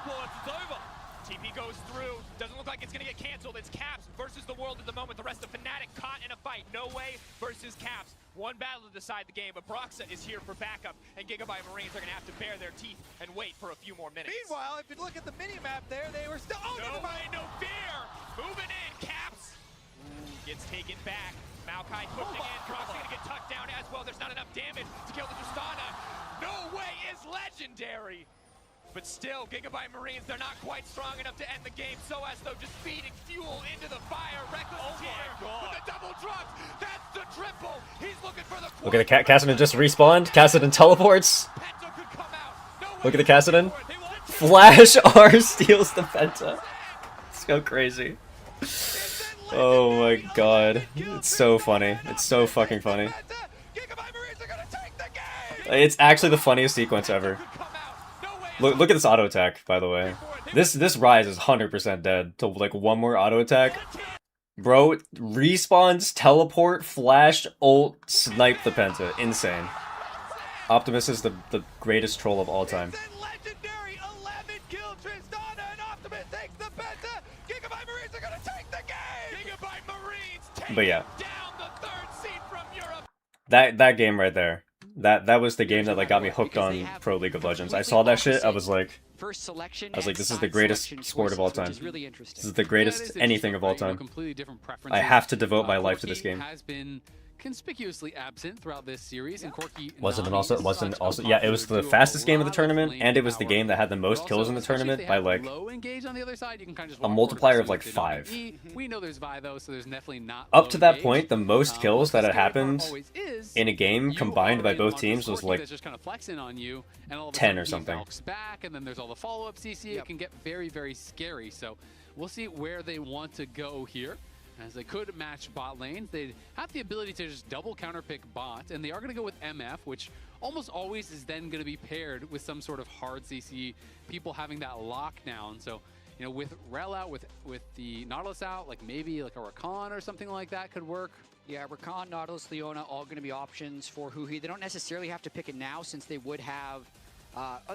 gonna get canceled. It's Caps versus the world at the moment. The rest of Fnatic caught in a fight. No Way versus Caps. One battle to decide the game, but Broxa is here for backup, and Gigabyte Marines are gonna have to bare their teeth and wait for a few more minutes. Meanwhile, if you look at the mini-map there, they were still... Oh, no way, no fear! Moving in, Caps gets taken back. Maokai pushing in, Broxa gonna get tucked down as well. There's not enough damage to kill the Tristana. No Way is legendary! But still, Gigabyte Marines, they're not quite strong enough to end the game. So as though just feeding fuel into the fire. Reckless here with the double drops. That's the triple. He's looking for the... Look at the Kassadin just respawned. Kassadin teleports. Look at the Kassadin. Flash R steals the Penta. Let's go crazy. Oh my god. It's so funny. It's so fucking funny. It's actually the funniest sequence ever. Look at this auto attack, by the way. This Rise is 100% dead to like one more auto attack. Bro, respawns, teleport, flash, ult, snipe the Penta. Insane. Optimus is the greatest troll of all time. Legendary 11 kill Tristana, and Optimus takes the Penta. Gigabyte Marines are gonna take the game. Gigabyte Marines take But yeah, down the third seed from Europe. that game right there. That was the game that like got me hooked on Pro League of Legends. I saw that shit, I was like, this is the greatest sport of all time. This is the greatest anything of all time. I have to devote my life to this game. Has been conspicuously absent throughout this series, and Corki Wasn't yeah, it was the fastest game of the tournament, and it was the game that had the most kills in the tournament by like a multiplier of like 5. We know there's Vi though, so there's definitely not up to that point. The most kills that had happened in a game combined by both teams was like 10 or something. Back, and then there's all the follow-up CC. It can get very, very scary. So we'll see where they want to go here. As they could match bot lanes, they have the ability to just double counterpick bot, and they are going to go with MF, which almost always is then going to be paired with some sort of hard CC, people having that lockdown. So, you know, with Rel out, with the Nautilus out, like maybe like a Rakan or something like that could work. Yeah, Rakan, Nautilus, Leona, all going to be options for Huhi. They don't necessarily have to pick it now, since they would have...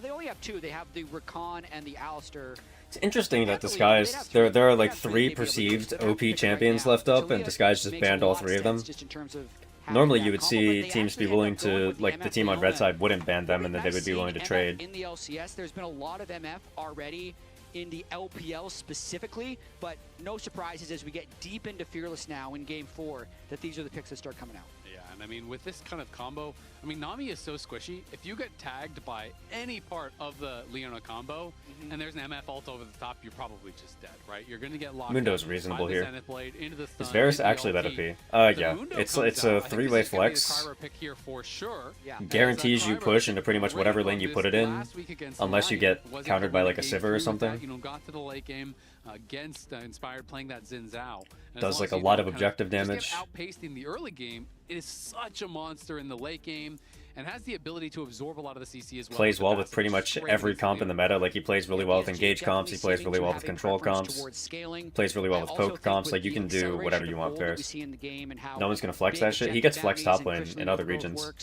they only have 2. They have the Rakan and the Alistair. It's interesting that Disguise, there are like 3 perceived OP champions left up, and Disguise just banned all 3 of them. Normally you would see teams be willing to, like the team on red side wouldn't ban them, and then they would be willing to trade. In the LCS, there's been a lot of MF already in the LPL specifically, but no surprises as we get deep into Fearless now in Game 4 that these are the picks that start coming out. Yeah, and I mean, with this kind of combo, I mean, Nami is so squishy. If you get tagged by any part of the Leona combo, and there's an MF ult over the top, you're probably just dead, right? You're going to get locked Mundo's up reasonable by the here. Zenith Blade, into the stun, Is Varus into the actually that LP. OP? Yeah, it's a 3-way flex. Pick here for sure. Guarantees you push into pretty much whatever lane you put it in, unless you get countered by like a Sivir or something. You know, got to the late game against Inspired playing that Xin Zhao. Does like a lot of objective damage. Outpacing the early game, it is such a monster in the late game, and has the ability to absorb a lot of the CC as well. Plays well with pretty much every comp in the meta. Like he plays really well with engage comps, he plays really well with control comps, plays really well with poke comps. Like you can do whatever you want, Varus. No one's gonna flex that shit. He gets flex top lane in other regions.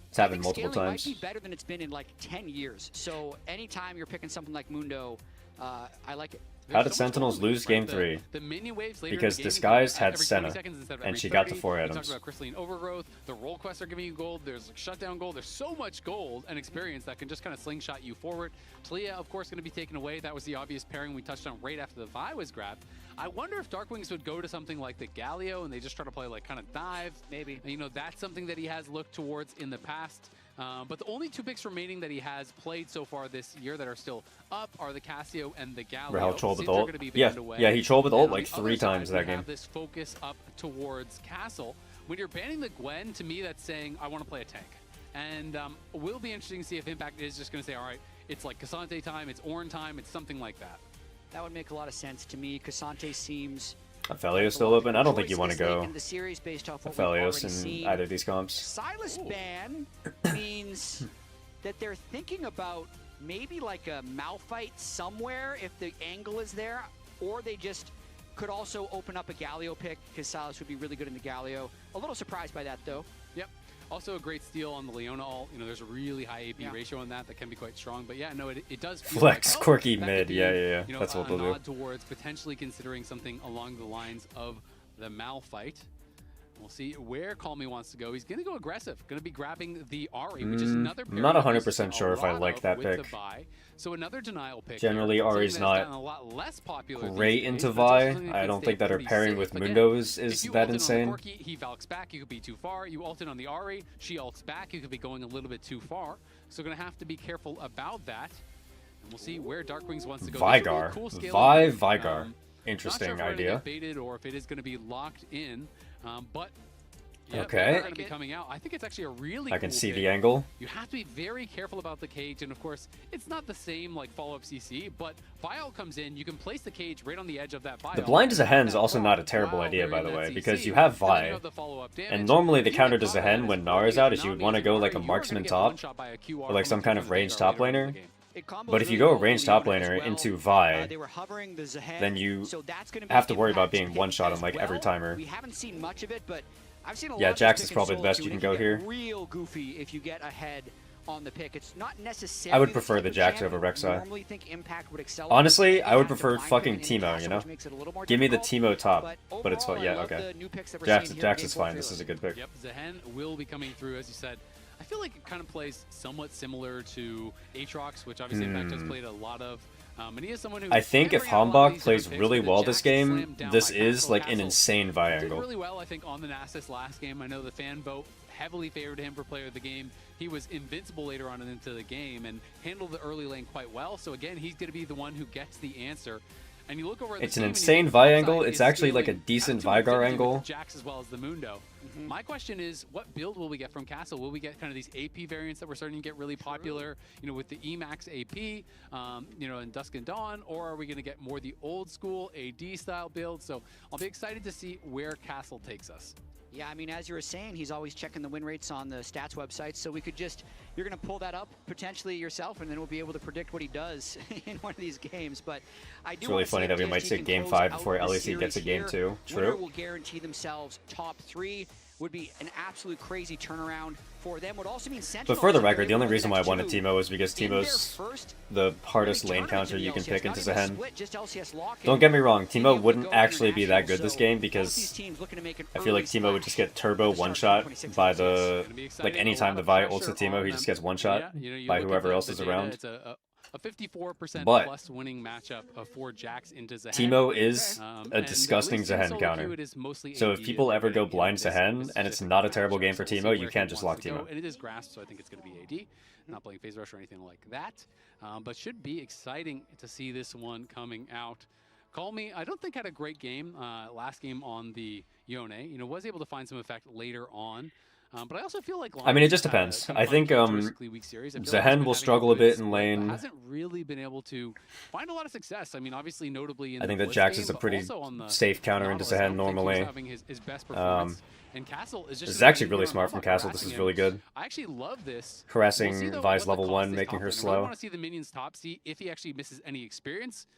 It's happened multiple times. Might be better than it's been in like 10 years. So anytime you're picking something like Mundo, I like it. How did Sentinels lose Game 3? Because Disguised had Senna, and she got to 4 items. Talked about Crystalline Overgrowth, the role quests are giving you gold, there's like shutdown gold, there's so much gold and experience that can just kind of slingshot you forward. Talia, of course, going to be taken away. That was the obvious pairing we touched on right after the Vi was grabbed. I wonder if Darkwings would go to something like the Galio and they just try to play like kind of dive. Maybe. And, you know, that's something that he has looked towards in the past. But the only 2 picks remaining that he has played so far this year that are still up are the Casio and the Galio. Rahel trolled with ult. Yeah, he trolled with ult like 3 times that game. Have this focus up towards Castle. When you're banning the Gwen, to me that's saying I want to play a tank. And will be interesting to see if Impact is just going to say, all right, it's like Cassante time, it's Ornn time, it's something like that. That would make a lot of sense to me. Cassante seems... Aphelios still open? I don't think you want to go Aphelios in either of these comps. Silas ban means that they're thinking about maybe like a Malphite somewhere if the angle is there, or they just could also open up a Galio pick because Silas would be really good in the Galio. A little surprised by that though. Yep. Also a great steal on the Leona ult. You know, there's a really high AP ratio on that can be quite strong. But yeah, no, it does feel Flex, like, quirky that mid. could be, Yeah. You know, That's what they'll nod do. towards potentially considering something along the lines of the Mal fight. We'll see where Call Me wants to go. He's going to go aggressive. Going to be grabbing the Ahri, which is another I'm not 100% sure if I like that pick. So another denial pick. Generally, Ahri's not great into Vi. I don't think that her pairing with Mundo is that insane. He valks back, you could be too far. You ult in on the Ahri, she ults back, you could be going a little bit too far. So going to have to be careful about that. And we'll see where Darkwings wants to go. Vigar. Cool Vigar. Interesting not sure if idea. Baited or if it is going to be locked in, but yeah, okay. Going to be coming out. I think it's actually a really. I can cool see pick. the angle. You have to be very careful about the cage, and of course, it's not the same like follow-up CC, but Vial comes in. You can place the cage right on the edge of that Vial. The blind to Zehen is also not a terrible idea, by the way, because you have Vi, and normally the counter to Zehen when Gnar is out is you would want to go like a marksman top, or like some kind of ranged top laner. But if you go a ranged top laner into Vi, then you have to worry about being one-shot on like every timer. We haven't seen much of it, but I've seen a lot Yeah, of Jax pick is and probably the souls best do you it. can go It here. Real goofy if you get ahead on the pick. It's not necessarily. I would prefer the Jax over Rek'Sai. Normally think Impact would accelerate. Honestly, I would prefer fucking Teemo, you know? Give me the Teemo top, but it's fine. Yeah, okay. Jax is fine. This is a good pick. Yep, Zehen will be coming through, as you said. I feel like it kind of plays somewhat similar to Aatrox, which obviously Impact has played a lot of. And he is someone who I think if Hambach plays really well this game, this is like an insane Vi did angle. really well, I think, on the Nasus last game. I know the fan vote heavily favored him for player of the game. He was invincible later on into the game and handled the early lane quite well. So again, he's going to be the one who gets the answer. And you look over at It's an insane Vi angle. It's actually like a decent Vigar angle. Jax as well as the Mundo. My question is, what build will we get from Castle? Will we get kind of these AP variants that we're starting to get really popular, you know, with the Emax AP, you know, in Dusk and Dawn, or are we going to get more the old school AD style build? So I'll be excited to see where Castle takes us. Yeah, I mean, as you were saying, he's always checking the win rates on the stats website, so we could just, you're going to pull that up potentially yourself, and then we'll be able to predict what he does in one of these games. But I do It's really funny that we might see Game 5 before LEC gets a Game 2. Winner True. will guarantee themselves top 3. Would be an absolute crazy turnaround for them. Would also mean Sentinels. But for the record, the only reason why I wanted Teemo is because Teemo's the hardest lane counter you can pick into Zehen. Don't get me wrong, Teemo wouldn't actually be that good this game because I feel like Teemo would just get turbo one-shot by the, like anytime the Vi ults at Teemo, he just gets one-shot by whoever else is around. A 54% But plus winning matchup for Jax into Zehen. Teemo is a disgusting Zehen counter. So if people ever go blind Zehen and it's not a terrible game for Teemo, you can't just lock Teemo. And it is Grasp, so I think it's going to be AD. Not playing Phase Rush or anything like that. But should be exciting to see this one coming out. Call Me, I don't think had a great game last game on the Yone. You know, was able to find some effect later on. But I also feel like I mean, it just depends. I think Zehen will struggle a bit in lane. Hasn't really been able to find a lot of success. I mean, obviously, notably in I think the that Jax game, is a but pretty also on the safe counter into Zehen normally. His best performance. And Castle is just This is actually really smart from Castle. This is really good. I actually love this. Harassing Vi's level 1, making her slow. I want to see the minions top, see if he actually misses any experience.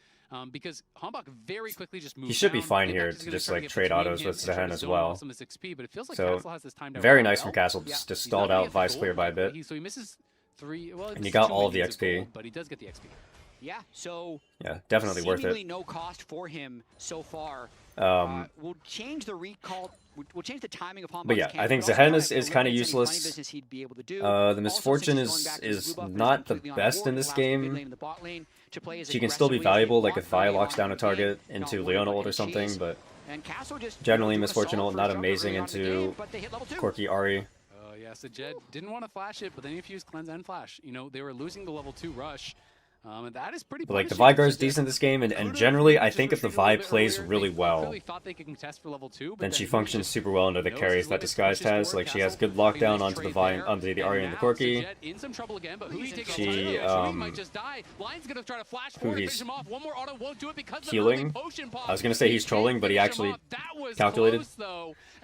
Because Hambach very quickly just moves. He should be down. fine here to just like trade autos with Zehen as well. XP, but it feels like so Castle has this timed out very well. nice from Castle, just stalled out Vi's clear by a bit. So he misses 3. Well, and he got all of the XP. Gold, but he does get the XP. Yeah, so yeah, definitely worth it. No cost for him so far. We'll change the recall. We'll change the timing of Hambach's But yeah, camp, I think but Zehen also is kind of useless. The Misfortune is not the best in this game. She can still be valuable, like if Vi locks down a target into Leona ult or something, but generally Misfortune ult not amazing into quirky Ahri. Oh yeah, so Jed didn't want to flash it, but then he fused Cleanse and Flash. You know, they were losing the level 2 rush. And that is pretty. But like the Vigar is decent this game, and generally I think if the Vi plays really well, then she functions super well under the carries that Disguised has. Like she has good lockdown onto the Vi, onto the Ahri and the Corki. She who he's healing. I was gonna say he's trolling, but he actually calculated.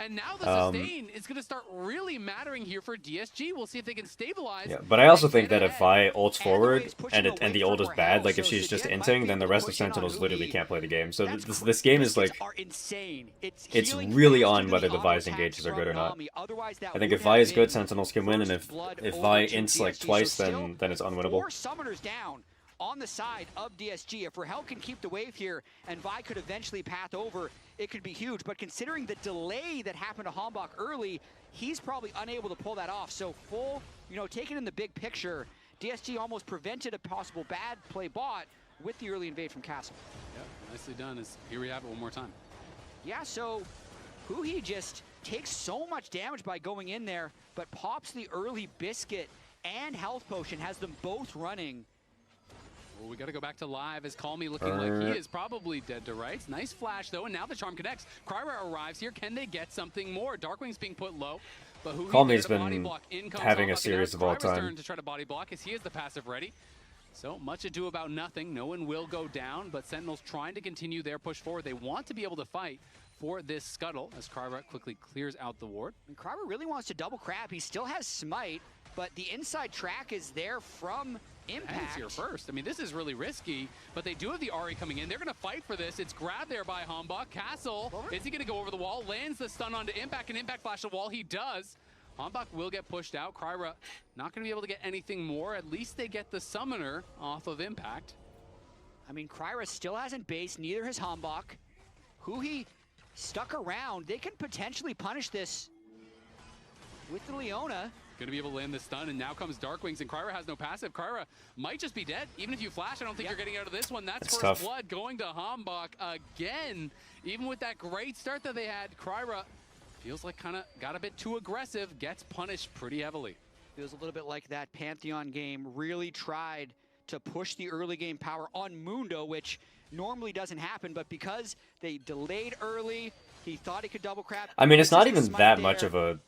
And now the sustain is gonna start really mattering here for DSG. We'll see if they can stabilize. Yeah, but I also think that if Vi ults forward and the ult is bad, like if she's just inting, then the rest of Sentinels literally can't play the game. So this game is like, it's really on whether the Vi's engages are good or not. I think if Vi is good, Sentinels can win, and if Vi ints like twice, then it's unwinnable. 4 summoners down on the side of DSG. If Rahel can keep the wave here and Vi could eventually path over, it could be huge. But considering the delay that happened to Hambach early, he's probably unable to pull that off. So full, taking in the big picture, DSG almost prevented a possible bad play bot with the early invade from Castle. Yeah, nicely done. Here we have it one more time. Yeah, so Huhi just takes so much damage by going in there, but pops the early biscuit and health potion, has them both running. Well, we got to go back to live as Call Me looking like he is probably dead to rights. Nice flash, though, and now the charm connects. Kryra arrives here. Can they get something more? Darkwing's being put low, but who Call Me's been having a series of all time. Turn to try to body block as he has the passive ready. So much ado about nothing. No one will go down, but Sentinels trying to continue their push forward. They want to be able to fight for this scuttle as Kryra quickly clears out the ward. And Kryra really wants to double crab. He still has smite, but the inside track is there from Impact. Here first. I mean, this is really risky, but they do have the Ahri coming in. They're going to fight for this. It's grabbed there by Hambach. Castle, is he going to go over the wall? Lands the stun onto Impact, and Impact flash the wall. He does. Hambach will get pushed out. Kryra not going to be able to get anything more. At least they get the summoner off of Impact. I mean, Kryra still hasn't based, neither has Hambach. Huhi stuck around. They can potentially punish this with the Leona. Going to be able to land the stun, and now comes Darkwings, and Kryra has no passive. Kryra might just be dead. Even if you flash, I don't think you're getting out of this one. That's first tough. blood going to Hambach again. Even with that great start that they had, Kryra feels like kind of got a bit too aggressive, gets punished pretty heavily. Feels a little bit like that Pantheon game really tried to push the early game power on Mundo, which normally doesn't happen, but because they delayed early, he thought he could double crap. I mean, it's not even that much of a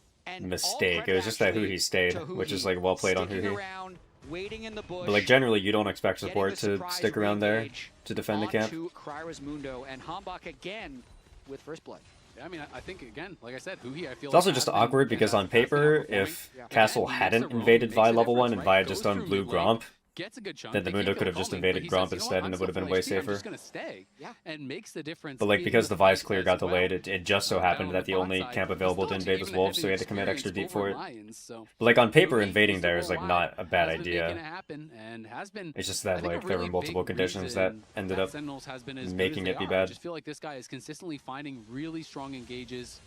mistake. It was just that Huhi stayed, which is like well played on Huhi. Waiting in the bush, but like generally, you don't expect support to stick around there to defend the camp. Kryra's Mundo and Hambach again with first blood. Yeah, I mean, I think again, like I said, Huhi, I feel it's also just awkward because on paper, if Castle hadn't invaded Vi level 1 and Vi had just done blue Gromp, gets a good chunk. Then the Mundo could have just invaded Gromp instead, and it would have been way safer. Just gonna stay, and makes the difference. But like because the Vi's clear got delayed, it just so happened that the only camp available to invade was Wolves, so he had to commit extra deep for it. But like on paper, invading there is like not a bad idea. It's just that like there were multiple conditions that ended up making it be bad. I just feel like this guy is consistently finding really strong engages.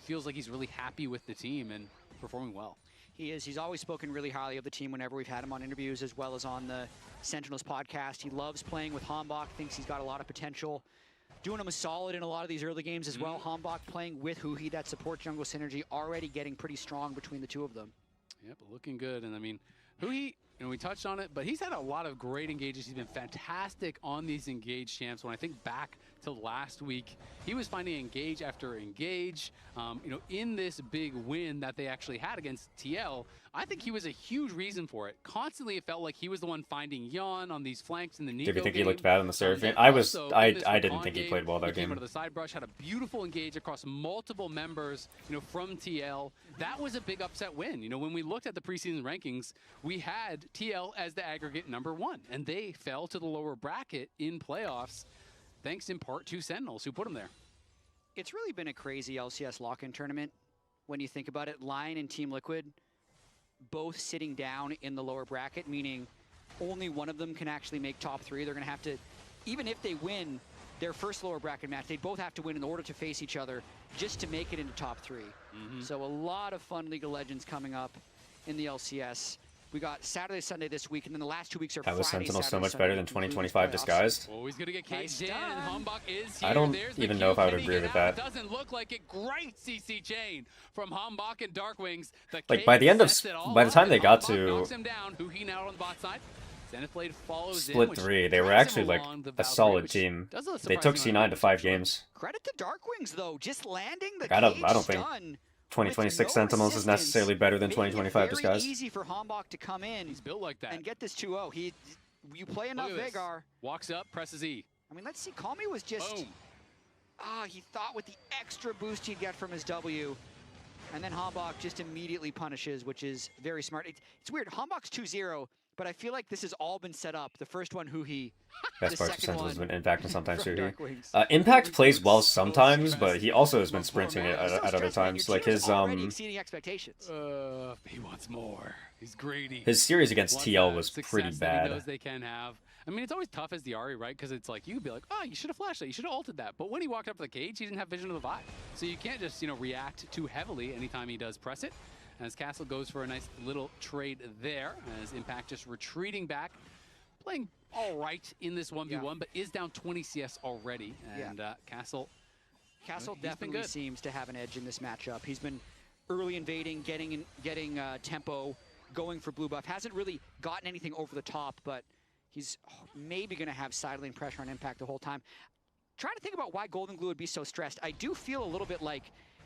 Feels like he's really happy with the team and performing well. He is. He's always spoken really highly of the team whenever we've had him on interviews as well as on the Sentinels podcast. He loves playing with Hambach, thinks he's got a lot of potential. Doing him a solid in a lot of these early games as well. Hambach playing with Huhi, that support jungle synergy already getting pretty strong between the two of them. Yep, looking good. And I mean, Huhi, we touched on it, but he's had a lot of great engages. He's been fantastic on these engage champs. When I think back to last week, he was finding engage after engage. In this big win that they actually had against TL, I think he was a huge reason for it. Constantly, it felt like he was the one finding Yon on these flanks in the Nico Did you think game. he looked bad on the Seraphine? I didn't think he played well that game. Came out of the side brush, had a beautiful engage across multiple members, from TL. That was a big upset win. When we looked at the preseason rankings, we had TL as the aggregate #1, and they fell to the lower bracket in playoffs, thanks in part to Sentinels, who put them there. It's really been a crazy LCS lock-in tournament when you think about it. Lion and Team Liquid both sitting down in the lower bracket, meaning only one of them can actually make top 3. They're going to have to, even if they win their first lower bracket match, they both have to win in order to face each other just to make it into top 3. So a lot of fun League of Legends coming up in the LCS. We got Saturday, Sunday this week, and then the last 2 weeks are That was Friday, Sentinel so Saturday, much Sunday, better than 2025 Disguised. Oh, he's going to get caged in. Hambach is here. I don't There's even the know if I would Can he agree get with out? that. Doesn't look like it. Great CC chain from Hambach and Darkwings. Like by the end of, by the time they got to knocks him down. Huhi now on the bot side. Zenith Blade follows Split in, 3, they were actually like a solid team. They took C9 to 5 games. Credit to Darkwings though, just landing the I don't cage think stun 2026 Sentinels is necessarily better than 2025 Disguised. Easy for Hambach to come in. He's built like that. And get this 2-0. You play enough Vagar. Walks up, presses E. I mean, let's see. Call Me was just. Boom. He thought with the extra boost he'd get from his W. And then Hambach just immediately punishes, which is very smart. It's weird. Hambach's 2-0, but I feel like this has all been set up. The first one, Huhi. Best part for Sentinels has been Impact and sometimes Huhi. Darkwings. Impact plays well sometimes, but he also has been sprinting it at other times. Like his exceeding expectations. He wants more. He's greedy. His series against TL was pretty bad. He knows they can have. I mean, it's always tough as the Ahri, right? Because it's like, you could be like, oh, you should have flashed that. You should have ulted that. But when he walked up to the cage, he didn't have vision of the vibe. So you can't just, react too heavily anytime he does press it. As Castle goes for a nice little trade there. As Impact just retreating back. Playing all right in this 1v1, but is down 20 CS already. And Castle definitely seems to have an edge in this matchup. He's been early invading, getting tempo, going for blue buff. Hasn't really gotten anything over the top, but he's maybe going to have side lane pressure on Impact the whole time. Trying to think about why Golden Glue would be so stressed. I do feel a little bit like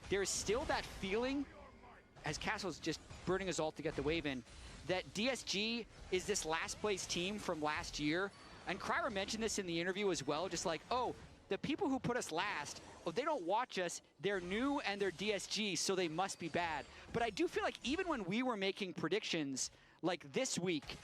there's still that feeling, as Castle's just burning his ult to get the wave in, that DSG is this last place team from last year. And Kryra mentioned this in the interview as well, just like, oh, the people who put us last, oh, they don't watch us, they're new and they're DSG, so they must be bad. But I do feel like even when we were making predictions, like this week,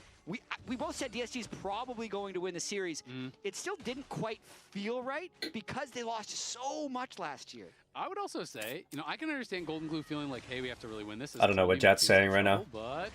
we both said DSG is probably going to win the series. It still didn't quite feel right because they lost so much last year. I would also say, I can understand Golden Glue feeling like, hey, we have to really win this. I don't know what Jet's saying right now. But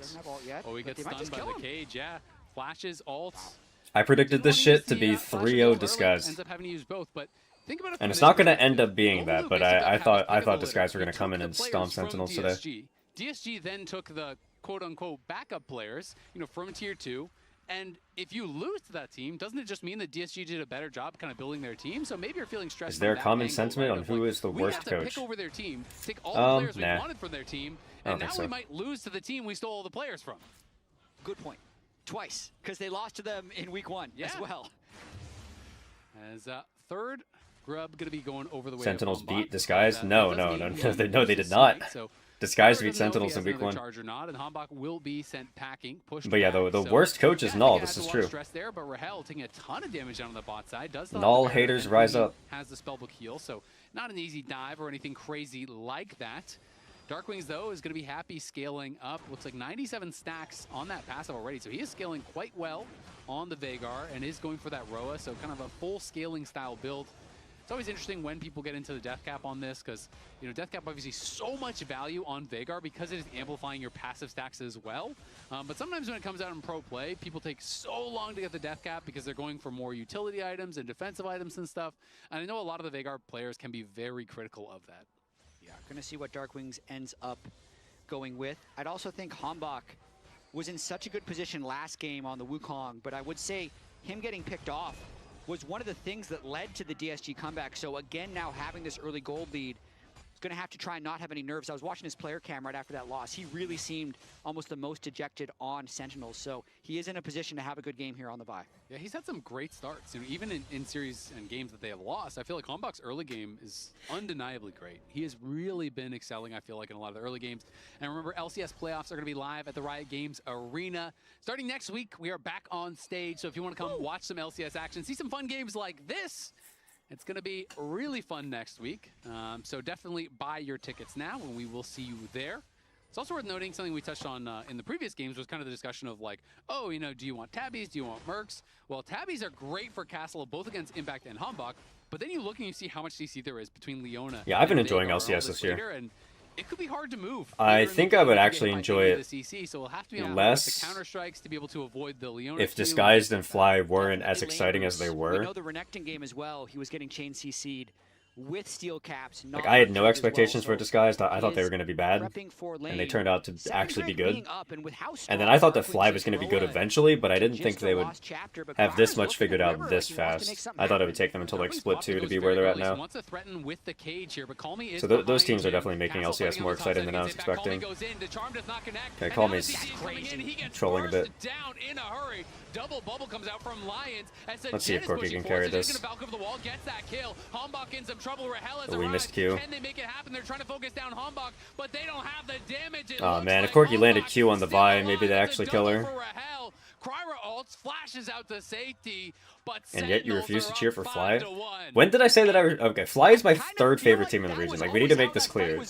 we get stunned by the cage. Yeah, flashes, ults. I predicted this shit to be 3-0 Disguise. Ends up having to use both, but think about it. And it's not going to end up being that, but I thought Disguise were going to come in and stomp Sentinels today. DSG then took the quote-unquote backup players, from Tier 2. And if you lose to that team, doesn't it just mean that DSG did a better job kind of building their team? So maybe you're feeling stressed. Is there a common sentiment on who is the worst coach? We have to pick over their team, take all the players we wanted from their team, and now so. We might lose to the team we stole all the players from. Good point. Twice, because they lost to them in week 1 as well. As third Grub going to be going over the way. Sentinels beat Disguise? No, they did not. Disguise beat Sentinels in week 1. And Hambach will be sent packing, but yeah, the worst coach is Null. This is true. There, but Rahel taking a ton of damage down on the bot side. Null haters rise up. Has the spellbook heal, so not an easy dive or anything crazy like that. Darkwings, though, is going to be happy scaling up. Looks like 97 stacks on that passive already, so he is scaling quite well on the Veigar and is going for that Roa, so kind of a full scaling style build. It's always interesting when people get into the death cap on this because, death cap obviously so much value on Veigar because it is amplifying your passive stacks as well. But sometimes when it comes out in pro play, people take so long to get the death cap because they're going for more utility items and defensive items and stuff. And I know a lot of the Veigar players can be very critical of that. Yeah, going to see what Darkwings ends up going with. I'd also think Hambach was in such a good position last game on the Wukong, but I would say him getting picked off was one of the things that led to the DSG comeback. So again, now having this early gold lead, he's going to have to try and not have any nerves. I was watching his player cam right after that loss. He really seemed almost the most dejected on Sentinels. So he is in a position to have a good game here on the bye. Yeah, he's had some great starts. Even in series and games that they have lost, I feel like Hambach's early game is undeniably great. He has really been excelling, I feel like, in a lot of the early games. And remember, LCS playoffs are going to be live at the Riot Games Arena. Starting next week, we are back on stage. So if you want to come watch some LCS action, see some fun games like this, it's going to be really fun next week. So definitely buy your tickets now, and we will see you there. It's also worth noting something we touched on in the previous games was kind of the discussion of like, oh, do you want tabbies? Do you want mercs? Well, tabbies are great for Castle, both against Impact and Hambach, but then you look and you see how much CC there is between Leona. Yeah, I've been and enjoying Veigar LCS this year. And it could be hard to move. I think I would actually enjoy it CC, so we'll have to be on less the counter strikes to be able to avoid the Leona. if Disguised and Fly weren't as exciting as they were. We know the Renekton game as well. He was getting chain CC'd with steel caps. Like, I had no expectations for Disguised. I thought they were going to be bad, and they turned out to actually be good. And then I thought that Fly was going to be good eventually, but I didn't think they would have this much figured out this fast. I thought it would take them until like Split 2 to be where they're at now. So those teams are definitely making LCS more exciting than I was expecting. Okay, Calmy's trolling a bit. Let's see if Corky can carry this. Oh, we missed Q. Oh man, if Corky landed Q on the Vi, maybe they actually kill her. And yet you refuse to cheer for Fly? When did I say that okay, Fly is my third favorite team in the region. Like, we need to make this clear.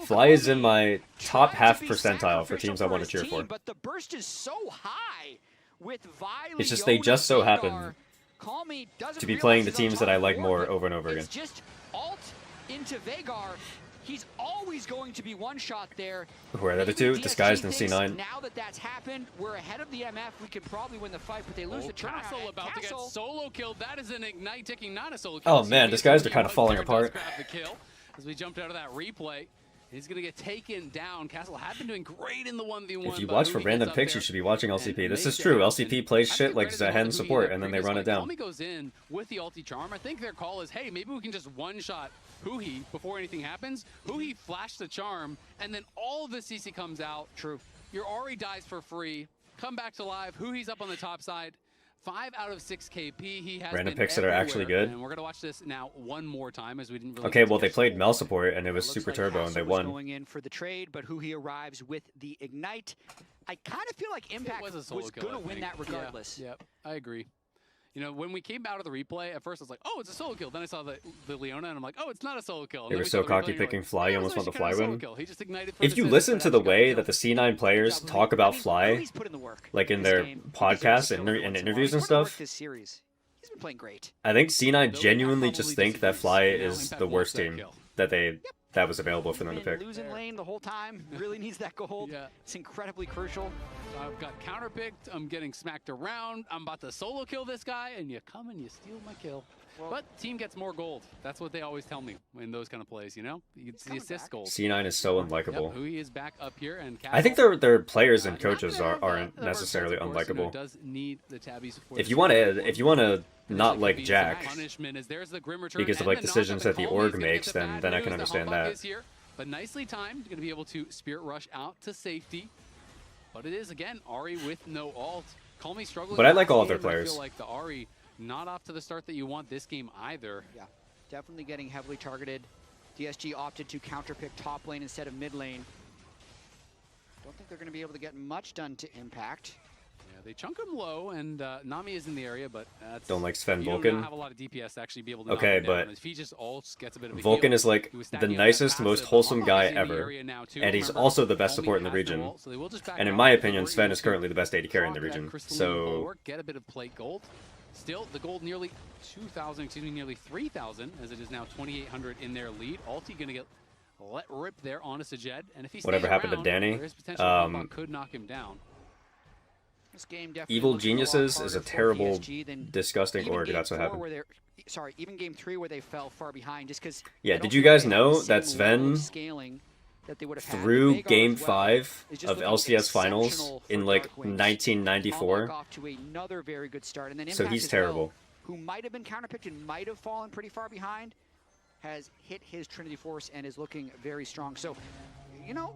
Fly is in my top half percentile for teams I want to cheer for. But the burst is so high. with Vile, It's just they just so happen Calmy to be playing the teams that I like more over and over again. It's just alt into Veigar. He's always going to be one shot there. Who are the other two? Disguised in C9. Now that that's happened, we're ahead of the MF. We could probably win the fight, but they lose the turnaround. Castle about to get solo killed. That is an Ignite ticking, not a solo kill. Oh man, Disguised are kind of falling apart. The kill as we jumped out of that replay. He's going to get taken down. Castle had been doing great in the 1v1. If you watch for random picks, you should be watching LCP. This is true. LCP plays shit like Zehen support, and then they run it down. Calmy goes in with the ulti charm. I think their call is, hey, maybe we can just one-shot Huhi before anything happens. Huhi flashed the charm, and then all of the CC comes out. True. Your Ahri dies for free. Come back to live. Huhi's up on the top side. 5 out of 6 KP. He has random been picks that are actually good. And we're gonna watch this now one more time as we didn't really. Okay, well they played Mel support and it was super turbo and they won. Going in for the trade, but Huhi arrives with the Ignite. I kind of feel like Impact was gonna win that regardless. Yeah, I agree. You know, when we came out of the replay, at first I was like, oh, it's a solo kill. Then I saw the Leona, and I'm like, oh, it's not a solo kill. They were so cocky picking Fly, you almost want the Fly win. He just ignited if you listen to the way that the C9 players talk about Fly, like in their podcasts and interviews and stuff, He's been playing great. I think C9 genuinely just think that Fly is the worst team that was available for them to pick. Losing lane the whole time, really needs that gold. Yeah. It's incredibly crucial. I've got counterpicked, I'm getting smacked around, I'm about to solo kill this guy, and you come and you steal my kill. But team gets more gold. That's what they always tell me in those kind of plays, you know? It's the assist gold. C9 is so unlikable. Yep, Huhi is back up here, and I think their players and coaches aren't necessarily unlikable. Does need the tabbies for if you want to not like Jack because of like decisions that the org makes, then I can understand that. But nicely timed, going to be able to Spirit Rush out to safety. But it is, again, Ahri with no ult. Calmy struggling. But I like all of their players. I feel like the Ahri not off to the start that you want this game either. Yeah, definitely getting heavily targeted. DSG opted to counterpick top lane instead of mid lane. Don't think they're going to be able to get much done to Impact. Yeah, they chunk him low, and Nami is in the area, but that's, don't like Sven you Vulcan. don't have a lot of DPS to actually be able to okay, but if he just ults, gets a bit of a Vulcan heal, is like the nicest, most wholesome guy ever, and he's also the best support in the region. And in my opinion, Sven is currently the best AD carry in the region. So get a bit of plate gold. Still, the gold nearly 2,000, excuse me, nearly 3,000, as it is now 2,800 in their lead. Ulti gonna get let rip there on a Sajed, and if he whatever happened to Danny, could knock him down. This game Evil Geniuses is a terrible, disgusting org. That's what happened. Sorry, even game 3 where they fell far behind, just because. Yeah, did you guys know that Sven through Game 5 of LCS Finals in like 1994? Another very good start, and then so he's terrible. Who might have been counterpicked and might have fallen pretty far behind, has hit his Trinity Force and is looking very strong. So, you know,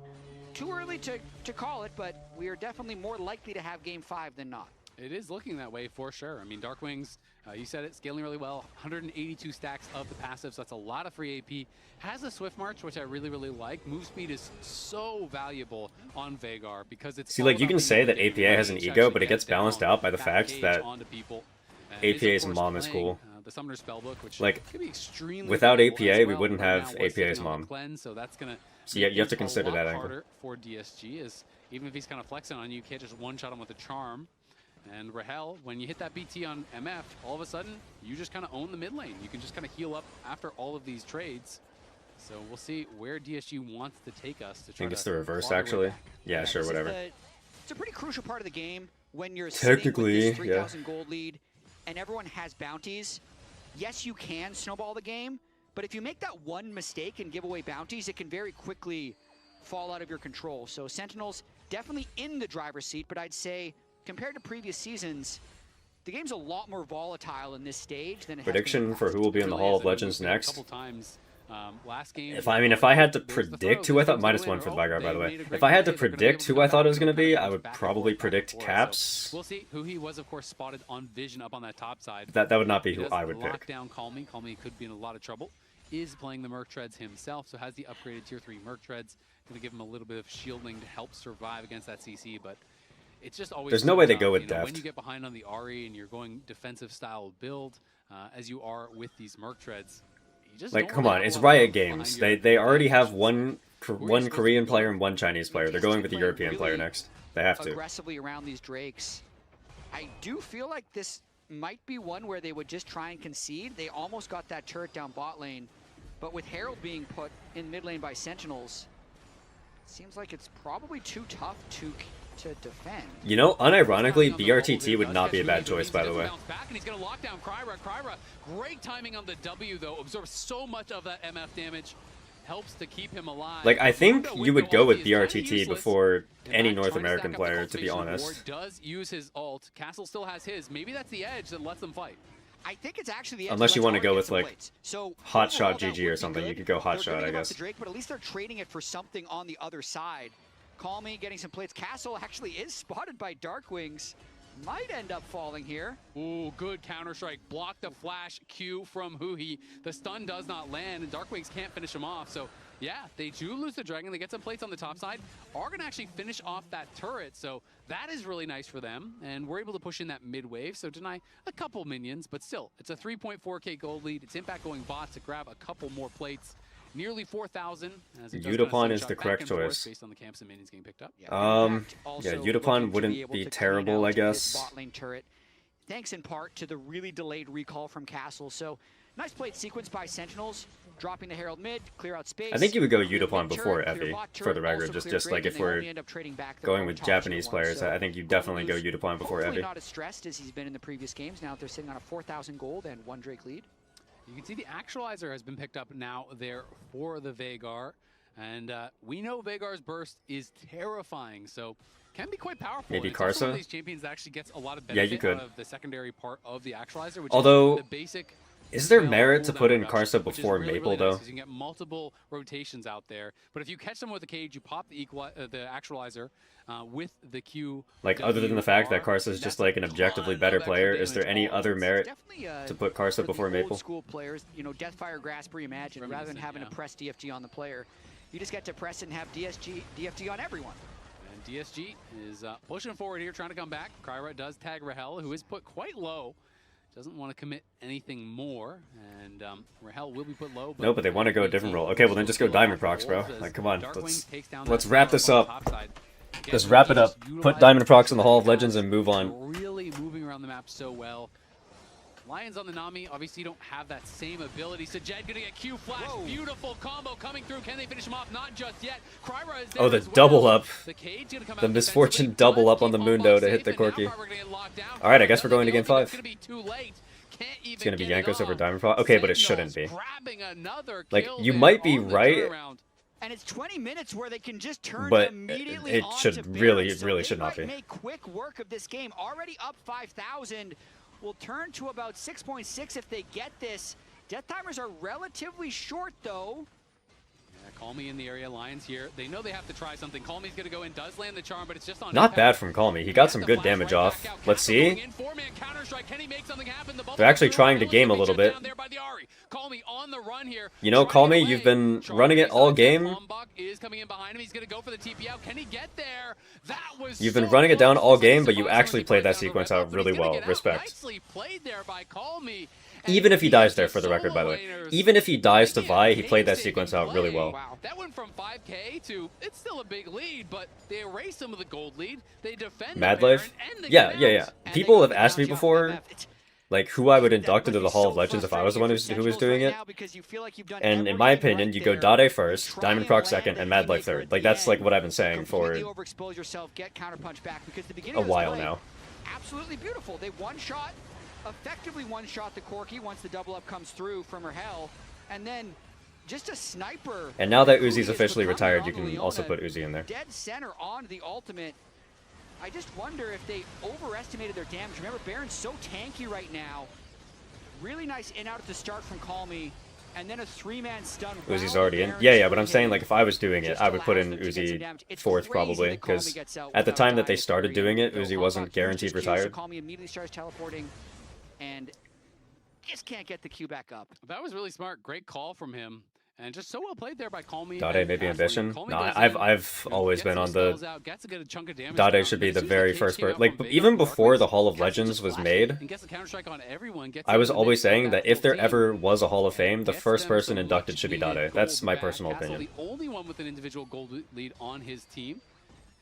too early to call it, but we are definitely more likely to have Game 5 than not. It is looking that way for sure. I mean, Darkwings, you said it, scaling really well. 182 stacks of the passive, so that's a lot of free AP. Has a Swift March, which I really, really like. Move speed is so valuable on Veigar because it's... See, like, you can say that APA has an ego, but it gets balanced out by the fact that APA's mom is cool. The Summoner Spellbook, which like, could be extremely without APA, we wouldn't have APA's mom. So that's gonna yeah, you have to consider that angle. Harder for DSG is even if he's kind of flexing on you, you can't just one-shot him with a charm. And Rahel, when you hit that BT on MF, all of a sudden, you just kind of own the mid lane. You can just kind of heal up after all of these trades. So we'll see where DSG wants to take us to try I think it's the reverse, actually. Yeah, sure, whatever. It's a pretty crucial part of the game when you're technically, sitting with this 3,000 gold lead and everyone has bounties. Yes, you can snowball the game, but if you make that one mistake and give away bounties, it can very quickly fall out of your control. So Sentinels definitely in the driver's seat, but I'd say compared to previous seasons, the game's a lot more volatile in this stage than it prediction for who will be in the Hall of Legends next. Last game, if I had to predict who I thought, -1 for the Veigar, by the way. If I had to predict who I thought it was going to be, I would probably predict Caps. We'll see who he was, of course, spotted on Vision up on that top side. That would not be who I would pick. Lock down Calmy. Calmy could be in a lot of trouble. Is playing the Merc Treads himself, so has the upgraded tier 3 Merc Treads. Going to give him a little bit of shielding to help survive against that CC, but it's just always... There's no way they go with depth. When you get behind on the Ahri and you're going defensive style build, as you are with these Merc Treads, like, come on, it's Riot Games. They already have one Korean player and one Chinese player. They're going with the European player next. They have to. Aggressively around these Drakes. I do feel like this might be one where they would just try and concede. They almost got that turret down bot lane, but with Herald being put in mid lane by Sentinels, it seems like it's probably too tough to defend. You know, unironically, BRTT would not be a bad choice, by the way. Back and he's going to lock down Kryra. Great timing on the W, though. Absorbs so much of that MF damage. Helps to keep him alive. Like, I think you would go with BRTT before any North American player, to be honest. Ward does use his ult. Castle still has his. Maybe that's the edge that lets them fight. I think it's actually the edge. Unless you want to go with, like, so Hot Shot GG or something. You could go Hot Shot, I guess. Drake, but at least they're trading it for something on the other side. Call Me getting some plates. Castle actually is spotted by Darkwings. Might end up falling here. Ooh, good counter-strike. Block the flash Q from Huhi. The stun does not land, and Darkwings can't finish him off. So, yeah, they do lose the Dragon. They get some plates on the top side. Are going to actually finish off that turret, so that is really nice for them. And we're able to push in that mid-wave, so deny a couple minions. But still, it's a 3.4k gold lead. It's Impact going bot to grab a couple more plates. Nearly 4,000. Udapon is the correct choice. Based on the camps and minions getting picked up. Yeah, Udapon wouldn't be terrible, I guess. Bot lane turret, thanks in part to the really delayed recall from Castle. So nice plate sequence by Sentinels, dropping the Herald mid, clear out space. I think you would go Udapon before Effie, for the record. Just like if we're going with Japanese players, I think you definitely go Udapon before Effie. Not as stressed as he's been in the previous games. Now they're sitting on a 4,000 gold and 1 Drake lead. You can see the Actualizer has been picked up now there for the Veigar. And we know Veigar's burst is terrifying, so can be quite powerful. Maybe Karsa? Karsa? One of these champions that actually gets a lot of benefit out of the secondary part of the Actualizer, which Although, is the basic... Is there merit to put in Karsa before Maple, though? Nice, you can get multiple rotations out there, but if you catch them with a cage, you pop the Actualizer with the Q. Like, other than the fact that Karsa is just like an objectively better player, is there any other merit to put Karsa before Maple? Old school players, you know, Deathfire Grasp reimagined, rather than having to press DFG on the player, you just get to press and have DFG on everyone. And DSG is pushing forward here, trying to come back. Kryra does tag Rahel, who is put quite low. Doesn't want to commit anything more, and Rahel will be put low. No, but they want to go a different role. Okay, well then just go Diamond Procs, bro. Like, come on, let's wrap this up. Just wrap it up. Put Diamond Procs in the Hall of Legends and move on. Really moving around the map so well. Lions on the Nami, obviously don't have that same ability. So Jed gonna get Q flash. Whoa. Beautiful combo coming through. Can they finish him off? Not just yet. Kryra is there. Oh, the double up. The Misfortune double up on the Mundo to hit the Corki. Alright, I guess we're going to game 5. It's gonna be Yankos over Diamond Proc. Okay, but it shouldn't be. Like, you might be right. And it's 20 minutes where they can just turn but immediately it should really should not be. Make quick work of this game. Already up 5,000. Will turn to about 6.6 if they get this. Death timers are relatively short, though. Yeah, Call Me in the area. Lions here. They know they have to try something. Call Me's gonna go in. Does land the charm, but it's just on. Not bad from Call Me. He got some good damage off. Let's see. They're actually trying to game a little bit. You know, Call Me, you've been running it all game. You've been running it down all game, but you actually played that sequence out really well. Respect. Even if he dies there, for the record, by the way. Even if he dies to Vi, he played that sequence out really well. Wow. That went from 5k to, it's still a big lead, but they erase some of the gold lead. They defend Mad Life? Yeah. People have asked me before, like, who I would induct into the Hall of Legends if I was the one who was doing it. And in my opinion, you go Dade first, Diamond Proc second, and Mad Life third. Like, that's like what I've been saying for a while now. Absolutely beautiful. They effectively one-shot the Corki once the double up comes through from Rahel, and then just a sniper. And now that Uzi's officially retired, you can also put Uzi in there. Dead center on the ultimate. I just wonder if they overestimated their damage. Remember, Baron's so tanky right now. Really nice in-out at the start from Call Me, and then a 3-man stun. Uzi's already in. Yeah, but I'm saying, like, if I was doing it, I would put in Uzi 4th probably, because at the time that they started doing it, Uzi wasn't guaranteed retired. Call Me immediately starts teleporting, and just can't get the Q back up. That was really smart. Great call from him. And just so well played there by Call Me. Dade maybe Ambition? No, I've always been on the... Dade should be the very first person. Like, even before the Hall of Legends was made, I was always saying that if there ever was a Hall of Fame, the first person inducted should be Dade. That's my personal opinion. The only one with an individual gold lead on his team.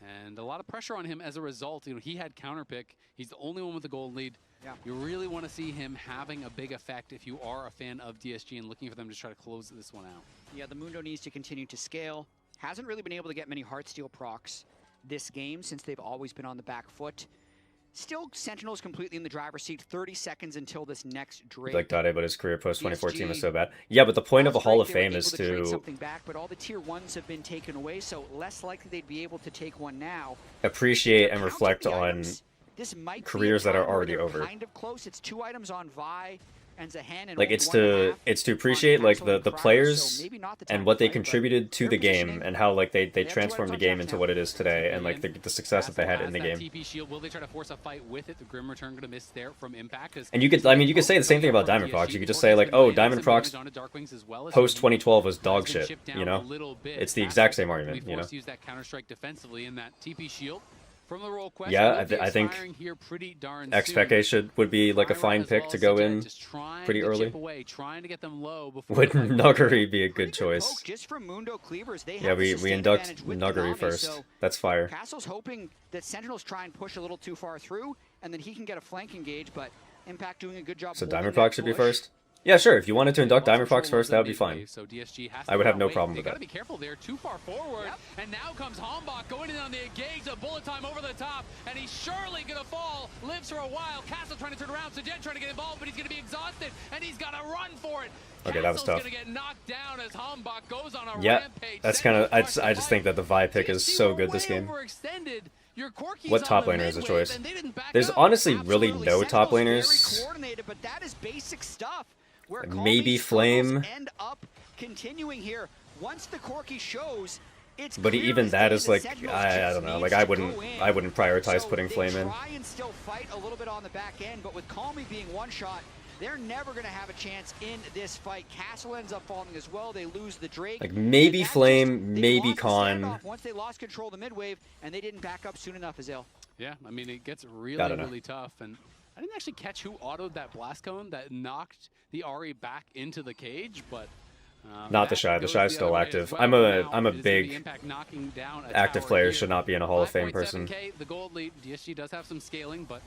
And a lot of pressure on him as a result. You know, he had counter pick. He's the only one with the gold lead. Yeah. You really want to see him having a big effect if you are a fan of DSG and looking for them to try to close this one out. Yeah, the Mundo needs to continue to scale. Hasn't really been able to get many Heartsteel procs this game since they've always been on the back foot. Still, Sentinel's completely in the driver's seat. 30 seconds until this next Drake. Like Dade, but his career post 2014 was so bad. Yeah, but the point of a Hall of Fame is to something back, but all the tier 1s have been taken away, so less likely they'd be able to take one now. appreciate and reflect on This might careers that are already over. Kind of close. It's 2 items on Vi and Zahen, and Like it's to appreciate like the players and what they contributed to the game and how like they transformed the game into what it is today and like the success that they had in the game. TP shield, will they try to force a fight with it? The Grim Return going to miss there from Impact. And you could, I mean, you could say the same thing about Diamond Procs. You could just say like, oh, Diamond Procs post 2012 was dog shit. You know, it's the exact same argument. You know. Use that Counter Strike defensively in that TP shield. From the roll question, yeah, I think XPK would be like a fine pick to go in pretty early. Would Nuggery be a good choice? Just from Mundo Cleavers, they yeah, we induct Nuggery first. So that's fire. Castle's hoping that Sentinels try and push a little too far through, and then he can get a flank engage, but Impact doing a good job. So Diamond Proc should be first? Yeah, sure. If you wanted to induct Diamond Procs first, that would be fine. I would have no problem with that. Gotta be careful there. Too far forward, and now comes Hombach going in on the engage. A bullet time over the top, and he's surely gonna fall. Lives for a while. Castle trying to turn around. Sajed trying to get involved, but he's gonna be exhausted, and he's gotta run for it. Okay, that was tough. Gonna get knocked down as Hombach goes on a yeah, rampage. that's kind of. I just think that the Vi pick is so good this game. What top laner is a choice? There's honestly really no top laners. But that is basic stuff. Maybe Flame. End up continuing here. Once the Corki shows, it's but even that is like I don't know. Like I wouldn't prioritize putting Flame in. Try and still fight a little bit on the back end, but with Calmy being one shot, they're never going to have a chance in this fight. Castle ends up falling as well. They lose the Drake. Like maybe Flame, maybe Con. Once they lost control of the mid wave, and they didn't back up soon enough, Azil. Yeah, I mean it gets really tough, and I didn't actually catch who autoed that blast cone that knocked the Ahri back into the cage, but not the Shy. The Shy's still active. I'm a big active player. Should not be in a Hall of Fame person. The gold lead. DSG does have some scaling, but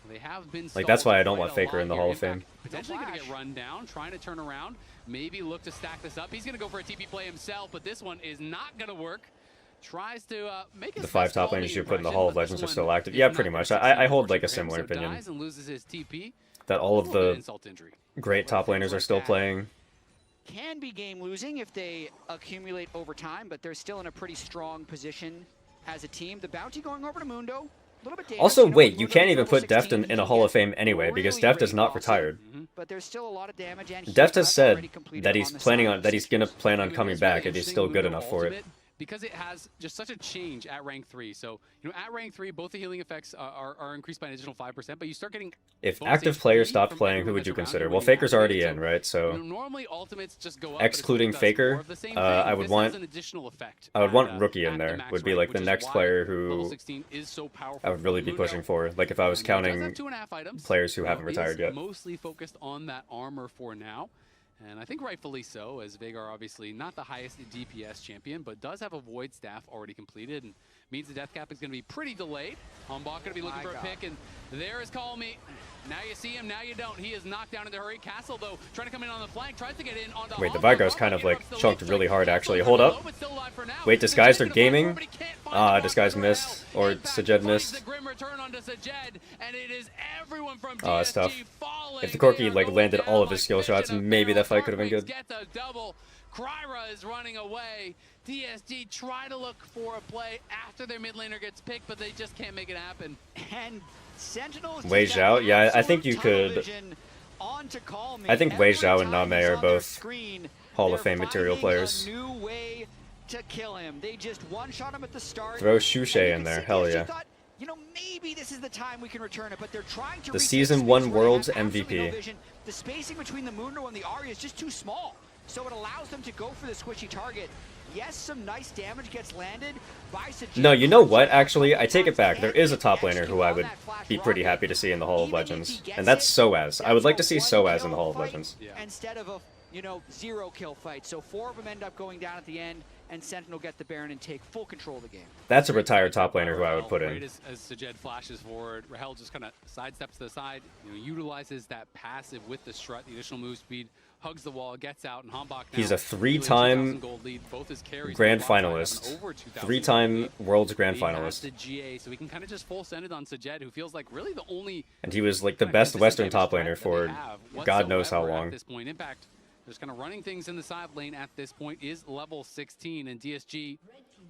they have been like that's why I don't want Faker in the Hall of Fame. Potentially going to get run down, trying to turn around, maybe look to stack this up. He's going to go for a TP play himself, but this one is not going to work. Tries to make the 5 top laners you put in the Hall of Legends are still active. Yeah, pretty much. I hold like a similar opinion. And loses his TP. That all of the great top laners are still playing. Can be game losing if they accumulate over time, but they're still in a pretty strong position as a team. The bounty going over to Mundo. A little bit dangerous. Also, wait, you can't even put Deft in a Hall of Fame anyway because Deft is not retired. But there's still a lot of damage, and Deft has said that he's gonna plan on coming back if he's still good enough for it. Because it has just such a change at rank 3. So, you know, at rank 3, both the healing effects are increased by an additional 5%, but you start getting... If active players stopped playing, who would you consider? Well, Faker's already in, right? So, normally ultimates just go up, excluding Faker, I would want Rookie in there. Would be like the next player who I would really be pushing for. Like if I was counting players who haven't retired yet. Mostly focused on that armor for now. And I think rightfully so, as Veigar obviously not the highest DPS champion, but does have a Void Staff already completed, and means the death cap is going to be pretty delayed. Hombach going to be looking for a pick, and there is Calmy. Now you see him, now you don't. He is knocked down in the hurry. Castle, though, trying to come in on the flank, tries to get in onto Wait, the Veigar's kind of like chunked really hard, actually. Hold up. Wait, Disguised are gaming? Disguised missed, or Sajed missed. Oh, that's tough. If the Corki like landed all of his skill shots, maybe that fight could have been good. Kryra is running away. DSG try to look for a play after their mid laner gets picked, but they just can't make it happen. And Sentinels Wei Zhao, yeah, I think you could. I think Wei Zhao and Name are both Hall of Fame material players. To kill him. They just one-shot him at the start. Throw Shushay in there, hell yeah. You know, maybe this is the time we can return it, but they're trying to the Season 1 World's MVP. The spacing between the Mundo and the Ahri is just too small, so it allows them to go for the squishy target. Yes, some nice damage gets landed by Sajid. No, you know what? Actually, I take it back. There is a top laner who I would be pretty happy to see in the Hall of Legends, and that's Soaz. I would like to see Soaz in the Hall of Legends. Instead of a 0-kill fight. So 4 of them end up going down at the end. and Sentinel get the Baron and take full control of the game. That's a retired top laner who I would put in. Right as Sajed flashes forward, Rahel just kind of sidesteps to the side, utilizes that passive with the strut, the additional move speed, hugs the wall, gets out, and Hambach He's a 3-time grand finalist, 3-time World's Grand Finalist. The GA, so we can kind of just full send it on Sajed, who feels like really the only. And he was like the best Western top laner for God knows how long. At this point, Impact just kind of running things in the side lane at this point is level 16, and DSG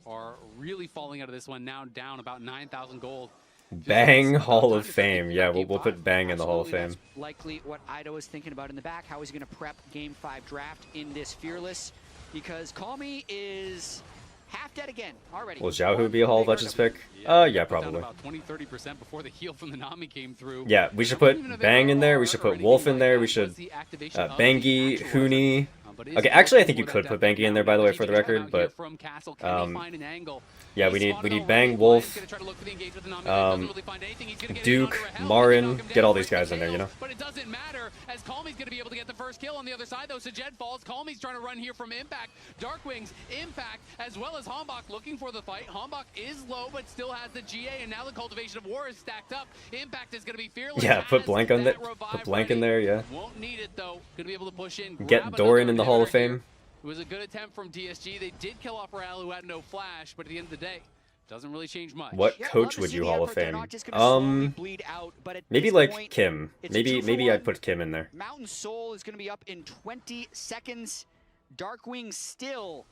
are really falling out of this one now, down about 9,000 gold. Bang Hall of Fame. Yeah, we'll put Bang in the Hall of Fame. That's likely what IDO is thinking about in the back. How is he going to prep Game 5 draft in this Fearless? Because Call Me is half dead again already. Will Xiaohu be a Hall of Legends pick? Yeah, probably. About 20-30% before the heal from the Nami came through. Yeah, we should put Bang in there. We should put Wolf in there. We should Bangi, Huni. Okay, actually, I think you could put Bangi in there, by the way, for the record. But yeah, we need Bang, Wolf, Duke, Marin, get all these guys in there, you know. But it doesn't matter, as Calmy's going to be able to get the first kill on the other side, though. Sajed falls. Calmy's trying to run here from Impact. Darkwings, Impact, as well as Hambach looking for the fight. Hambach is low, but still has the GA, and now the Cultivation of War is stacked up. Impact is going to be fearless. Yeah, put Blank on that. Put Blank in there, yeah. Won't need it though. Going to be able to push in. Get Doran in the Hall of Fame. It was a good attempt from DSG. They did kill off Rael, who had no flash, but at the end of the day, doesn't really change much. What coach would you Hall of Fame? Maybe like Kim. Maybe I'd put Kim in there. Mountain Soul is going to be up in 20 seconds. Darkwing still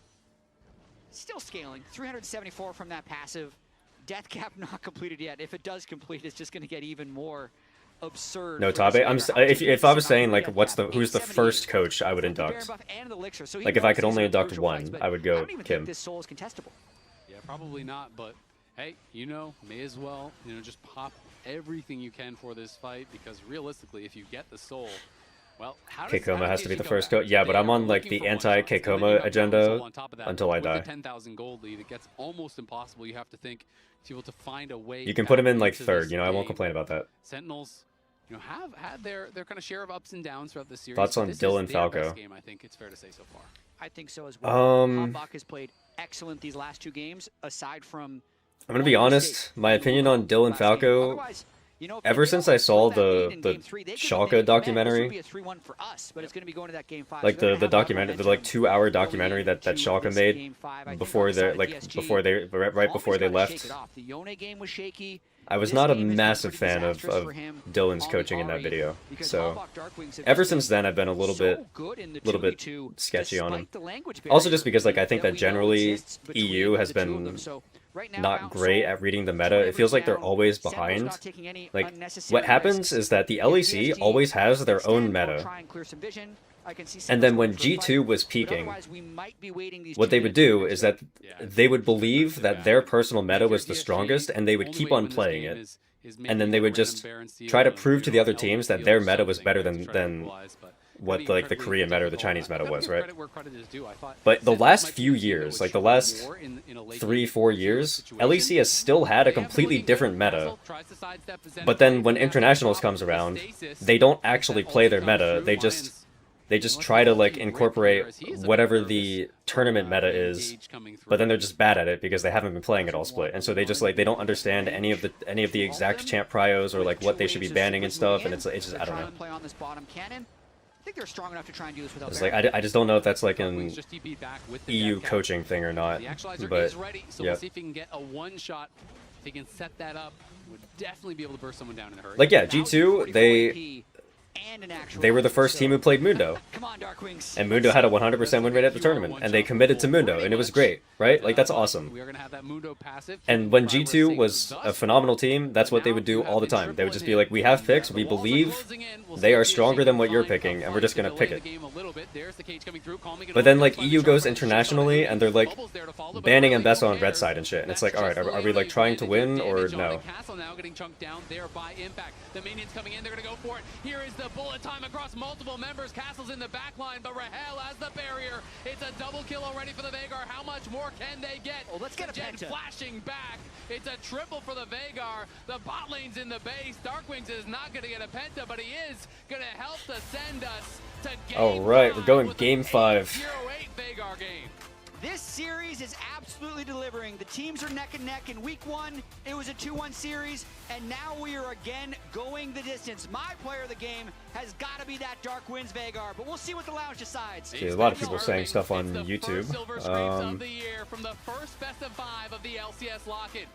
scaling. 374 from that passive. Death Cap not completed yet. If it does complete, it's just going to get even more absurd. No, Tabe. If I was saying like who's the first coach I would induct. Like if I could only induct one, I would go Kim. This Soul is contestable. Yeah, probably not, but hey, may as well, just pop everything you can for this fight, because realistically, if you get the Soul, well, Kekoma has to be the first coach. Yeah, but I'm on like the anti-Kekoma agenda until I die. 10,000 gold lead, it gets almost impossible. You have to think to be able to find a way. You can put him in like third, I won't complain about that. Sentinels, have had their kind of share of ups and downs throughout this series. Thoughts on Dylan Falco? Best game, I think it's fair to say so far. I think so as well. Hambach has played excellent these last 2 games, aside from. I'm gonna be honest. My opinion on Dylan Falco. Ever since I saw the Schalke documentary, like the documentary, the like 2-hour documentary that Schalke made before they right before they left, I was not a massive fan of Dylan's coaching in that video. So ever since then, I've been a little bit sketchy on him. Also, just because like I think that generally EU has been not great at reading the meta. It feels like they're always behind. Like, what happens is that the LEC always has their own meta. And then when G2 was peaking, what they would do is that they would believe that their personal meta was the strongest, and they would keep on playing it. And then they would just try to prove to the other teams that their meta was better than what like the Korean meta or the Chinese meta was, right? But the last few years, like the last 3-4 years, LEC has still had a completely different meta. But then when internationals comes around, they don't actually play their meta. They just try to like incorporate whatever the tournament meta is, but then they're just bad at it because they haven't been playing it all split, and so they just like they don't understand any of the exact champ prios or like what they should be banning and stuff, and it's just I don't know. I think they're strong enough to try and do this without. It's like I just don't know if that's like an EU coaching thing or not. But so we'll see if he can get a one-shot. If he can set that up, would definitely be able to burst someone down in a hurry. Like yeah, G2 they were the first team who played Mundo. And Mundo had a 100% win rate at the tournament, and they committed to Mundo, and it was great, right? Like, that's awesome. And when G2 was a phenomenal team, that's what they would do all the time. They would just be like, we have picks, we believe they are stronger than what you're picking, and we're just going to pick it. But then, like, EU goes internationally, and they're, like, banning Mbessa on red side and shit. And it's like, alright, are we, like, trying to win, or no? The minions coming in, they're going to go for it. Here is the bullet time across multiple members. Castle's in the back line, but Rahel has the barrier. It's a double kill already for the Veigar. How much more can they get? Oh, let's get a penta. Flashing back. It's a triple for the Veigar. The bot lane's in the base. Darkwings is not going to get a penta, but he is going to help to send us to game All right, we're going game 5. 0-8 Veigar game. This series is absolutely delivering. The teams are neck and neck. In week 1, it was a 2-1 series, and now we are again going the distance. My player of the game has got to be that Dark Winds Veigar, but we'll see what the lounge decides. See, a lot of people saying stuff on YouTube. From the first best of 5 of the LCS lock-in.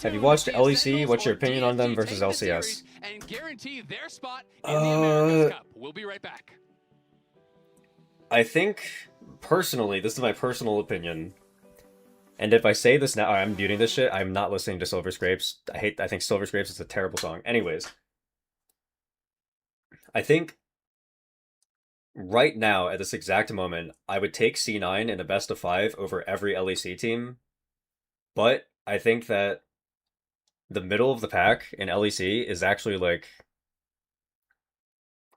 Have you watched LEC? What's your opinion on them versus LCS? And guarantee their spot in the America's Cup. We'll be right back. I think, personally, this is my personal opinion, and if I say this now, I'm muting this shit, I'm not listening to Silver Scrapes. I think Silver Scrapes is a terrible song. Anyways, I think right now, at this exact moment, I would take C9 in a best of 5 over every LEC team, but I think that the middle of the pack in LEC is actually, like,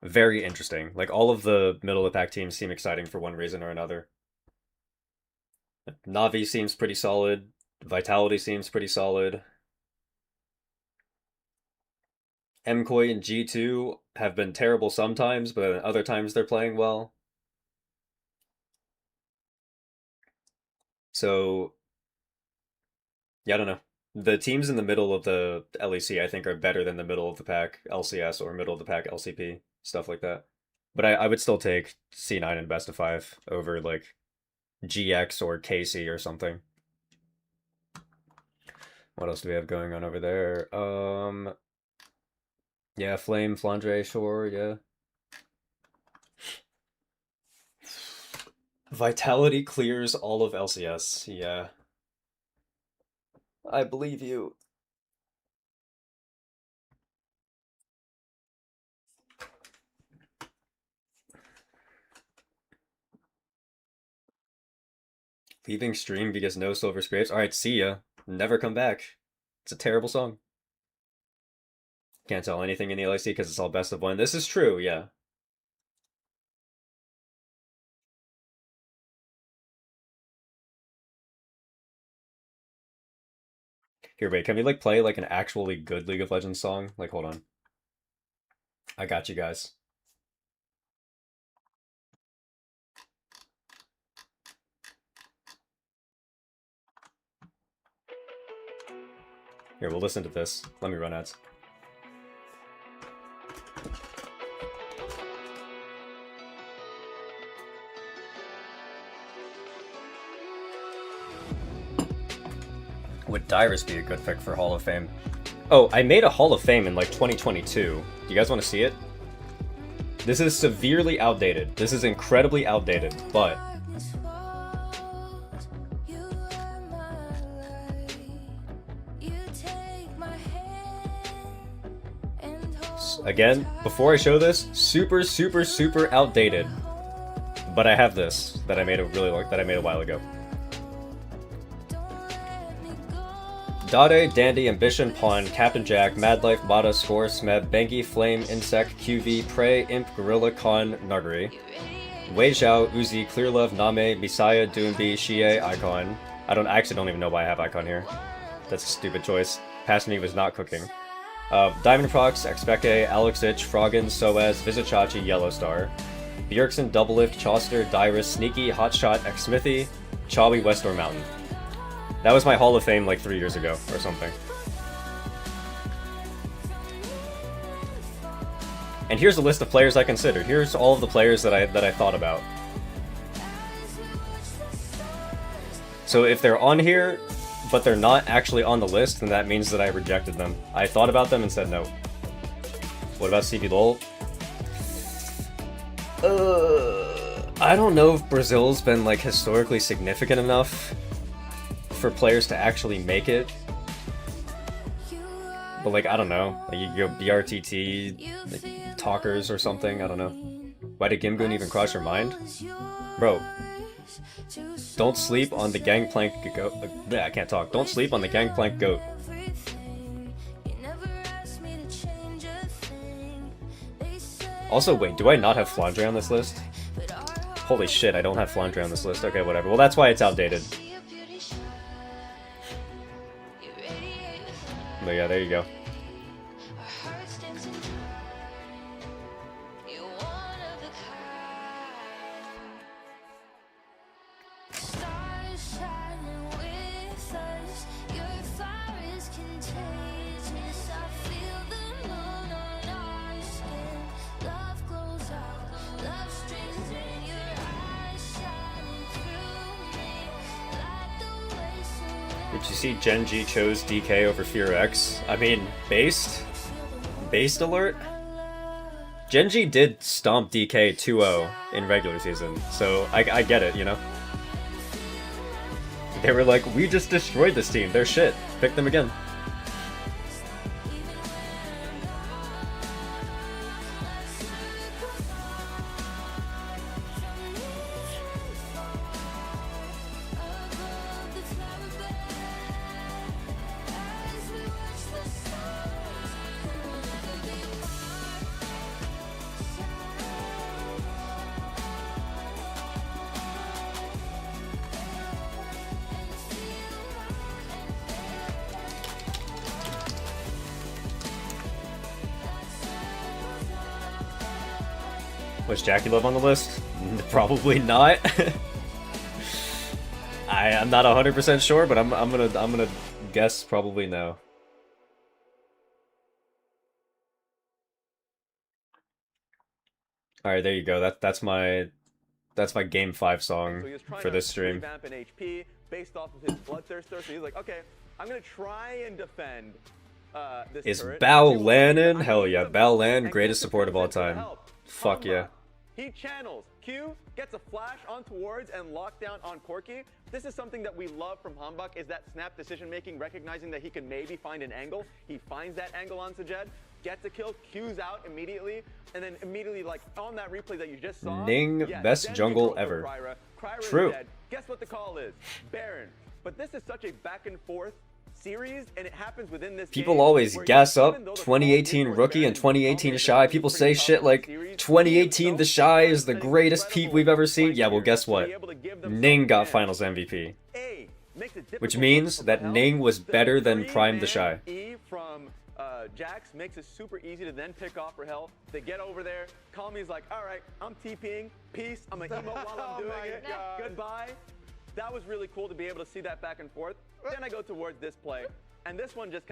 very interesting. Like, all of the middle of the pack teams seem exciting for one reason or another. Na'Vi seems pretty solid. Vitality seems pretty solid. MKOI and G2 have been terrible sometimes, but at other times they're playing well. So, yeah, I don't know. The teams in the middle of the LEC, I think, are better than the middle of the pack LCS or middle of the pack LCP. Stuff like that. But I would still take C9 in best of 5 over, like, GX or KC or something. What else do we have going on over there? Yeah, Flame, Flandre, sure, yeah. Vitality clears all of LCS, yeah. I believe you. Leaving stream because no Silver Scrapes. Alright, see ya. Never come back. It's a terrible song. Can't tell anything in the LEC because it's all best of 1. This is true, yeah. Here, wait, can we, like, play, like, an actually good League of Legends song? Like, hold on. I got you guys. Here, we'll listen to this. Let me run ads. Would Dyrus be a good pick for Hall of Fame? Oh, I made a Hall of Fame in, like, 2022. Do you guys want to see it? This is severely outdated. This is incredibly outdated, but... Again, before I show this, super outdated. But I have this that I made a while ago. Dade, Dandy, Ambition, Pawn, Captain Jack, Mad Life, Mata, Score, Smeb, Bengi, Flame, Insect, QV, Prey, Imp, Gorilla, Khan, Nuggery. Wei Zhao, Uzi, Clearlove, Name, Misaya, Doombi, Xie, Icon. I actually don't even know why I have Icon here. That's a stupid choice. Past me was not cooking. Diamond Prox, Expecte, Alex Itch, Froggen, Soaz, Vizichachi, Yellowstar. Bjergsen, Doublelift, Choster, Dyrus, Sneaky, Hotshot, X-Smithy, Chawi, Westor Mountain. That was my Hall of Fame like 3 years ago or something. And here's a list of players I considered. Here's all of the players that I thought about. So if they're on here, but they're not actually on the list, then that means that I rejected them. I thought about them and said no. What about CBLOL? I don't know if Brazil's been, like, historically significant enough for players to actually make it. But, like, I don't know. Like, you go BRTT, like, Talkers or something, I don't know. Why did Gimgoon even cross your mind? Bro. Don't sleep on the Gangplank goat. I can't talk. Don't sleep on the Gangplank goat. Also, wait, do I not have Flandre on this list? Holy shit, I don't have Flandre on this list. Okay, whatever. Well, that's why it's outdated. But yeah, there you go. Did you see Genji chose DK over Fear X? I mean, based alert? Genji did stomp DK 2-0 in regular season, so I get it, you know? They were like, we just destroyed this team, they're shit, pick them again. Was Jackie Love on the list? Probably not. I'm not 100% sure, but I'm gonna guess probably no. All right, there you go. That's my game 5 song for this stream. Revamp an HP based off of his bloodthirster, so he's like, okay, I'm gonna try and defend this Is turret. Bao Lan in? Hell yeah, Bao Lan, greatest support of all time. Fuck yeah. He channels Q, gets a flash on towards and lockdown on Corki. This is something that we love from Hambak, is that snap decision making, recognizing that he can maybe find an angle. He finds that angle on Sajed, gets a kill, Q's out immediately, and then immediately, like on that replay that you just saw, Ning, yeah, best jungle ever. Kryra True. is dead. Guess what the call is? Baron. But this is such a back and forth series, and it happens within this People game always where gas even up though the 2018 rookie and 2018 Shy. People say shit like 2018 the Shy is the greatest peep we've ever seen. Yeah, well guess what? Ning got Finals MVP. Which means that Ning was better than Prime the Shy. E from Jax makes it super easy to then pick off Rahel. They get over there. Kami's like, all right, I'm TPing. Peace. I'm a emo while I'm doing it. Goodbye. That was really cool to be able to see that back and forth. Then I go towards this play, and this one just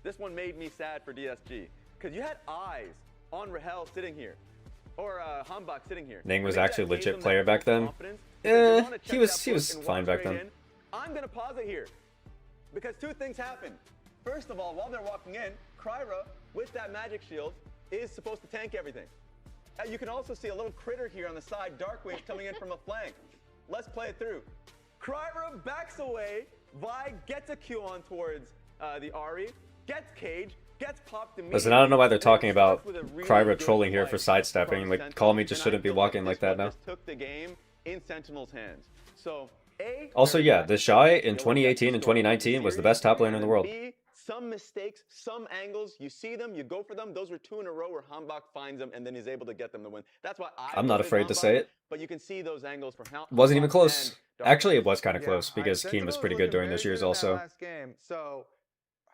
this one made me sad for DSG, because you had eyes on Rahel sitting here, or Hambak sitting here. Ning was actually a legit player back then. He was fine back then. I'm gonna pause it here, because two things happen. First of all, while they're walking in, Kryra with that magic shield is supposed to tank everything. You can also see a little critter here on the side, Darkwing coming in from a flank. Let's play it through. Kryra backs away, Vi gets a Q on towards the Ahri, gets cage, gets popped immediately. Listen, I don't know why they're talking about Kryra trolling here for sidestepping. Like, Call Me just shouldn't be walking like that now. Took the game in Sentinel's hands. So, also, yeah, the Shy in 2018 and 2019 was the best top laner in the world. Some mistakes, some angles, you see them, you go for them. Those were 2 in a row where Hambak finds them and then is able to get them to win. That's why I'm not afraid to say it. But you can see those angles for how wasn't even close. Actually, it was kind of close because Keen was pretty good during this year's also. Last game. So,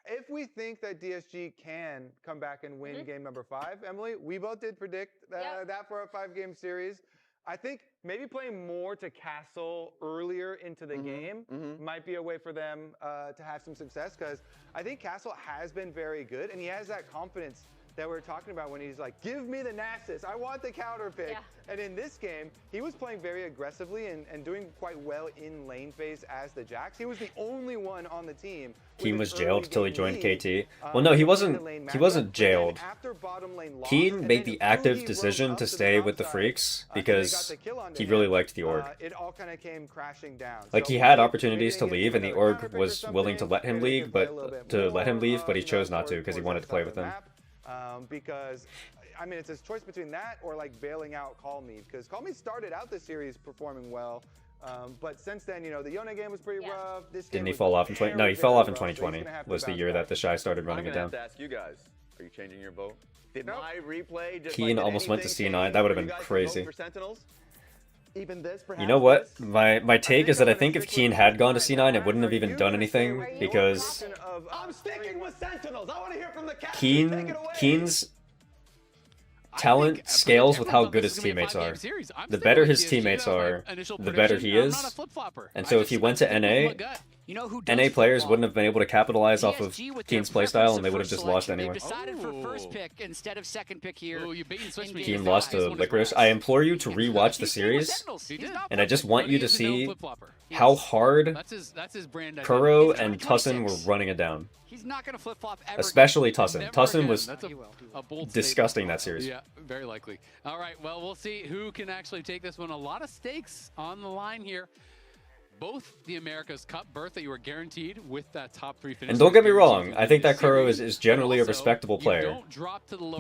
if we think that DSG can come back and win game number 5, Emily, we both did predict that for a 5-game series. I think maybe playing more to Castle earlier into the game might be a way for them to have some success, because I think Castle has been very good, and he has that confidence that we were talking about when he's like, give me the Nasus, I want the counter pick. Yeah. And in this game, he was playing very aggressively and doing quite well in lane phase as the Jax. He was the only one on the team. Keen was jailed till he joined KT. Well, no, he wasn't jailed. Keen made the active decision to stay with the Freaks because he really liked the org. It all kind of came crashing down. Like, he had opportunities to leave, and the org was willing to let him leave, but he chose not to because he wanted to play with them. Because, I mean, it's his choice between that or like bailing out Call Me, because Call Me started out the series performing well, but since then, you know, the Yone game was pretty rough. Didn't he fall off in 20? No, he fell off in 2020. Was the year that the Shy started running it down. I'm gonna have to ask you guys: are you changing your vote? Did my replay just Keen almost went to C9. That would have been crazy. Even this, you know what? My take is that I think if Keen had gone to C9, it wouldn't have even done anything because I'm sticking with Sentinels. I want to hear from the Keen's talent scales with how good his teammates are. The better his teamates are, the better he is. And so if he went to NA, You know who NA players wouldn't have been able to capitalize off of Keen's playstyle, and they would have just lost anyway. They've decided for first pick instead of second pick here. Ooh, you bait and switch me. Keen lost to Licorice. I implore you to rewatch the series, and I just want you to see how hard Poro and Tussin were running it down. He's not going to flip-flop ever. Especially Tussin. Tussin was disgusting that series. Yeah, very likely. All right, well, we'll see who can actually take this one. A lot of stakes on the line here. Both the America's Cup berth that you were guaranteed with that top 3 finish. And don't get me wrong, I think that Kuro is generally a respectable player.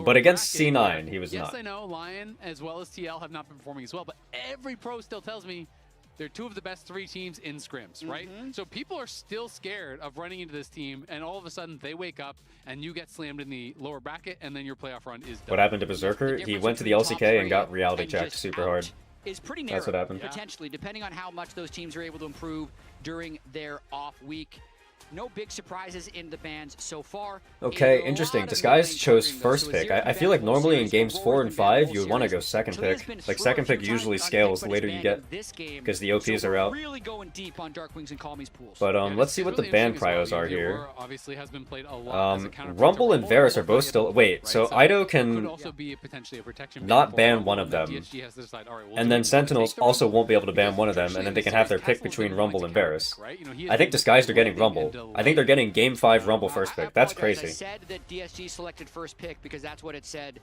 But against C9, he was not. Yes, I know, Lion as well as TL have not been performing as well, but every pro still tells me they're 2 of the best 3 teams in scrims, right? So people are still scared of running into this team, and all of a sudden they wake up and you get slammed in the lower bracket, and then your playoff run is done. What happened to Berserker? He went to the LCK and got reality checked super hard. Is pretty narrow. That's what happened. Potentially, depending on how much those teams are able to improve during their off week. No big surprises in the bans so far. Okay, interesting. Disguise chose first pick. I feel like normally in games 4 and 5, you would want to go second pick. Like, second pick usually scales the later you get, because the OPs are out. But let's see what the ban prios are here. Rumble and Varus are both still... Wait, so IDO can not ban one of them. And then Sentinels also won't be able to ban one of them, and then they can have their pick between Rumble and Varus. I think Disguised are getting Rumble. I think they're getting Game 5 Rumble first pick. That's crazy. I said that DSG selected first pick because that's what it said.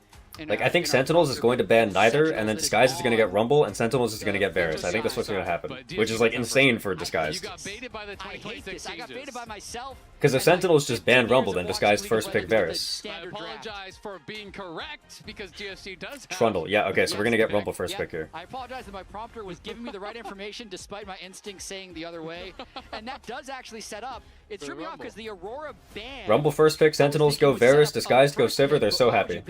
Like, I think Sentinels is going to ban neither, and then Disguise is going to get Rumble, and Sentinels is going to get Varus. I think that's what's going to happen, which is, like, insane for Disguised. I hate this. I got baited by myself. Because if Sentinels just ban Rumble, then Disguised first pick Varus. I apologize for being correct, because DSG does have... Trundle. Yeah, okay, so we're going to get Rumble first pick here. I apologize that my prompter was giving me the right information despite my instincts saying the other way, and that does actually set up. It threw me off because the Aurora ban... Rumble first pick, Sentinels go Varus, Disguised go Sivir. They're so happy.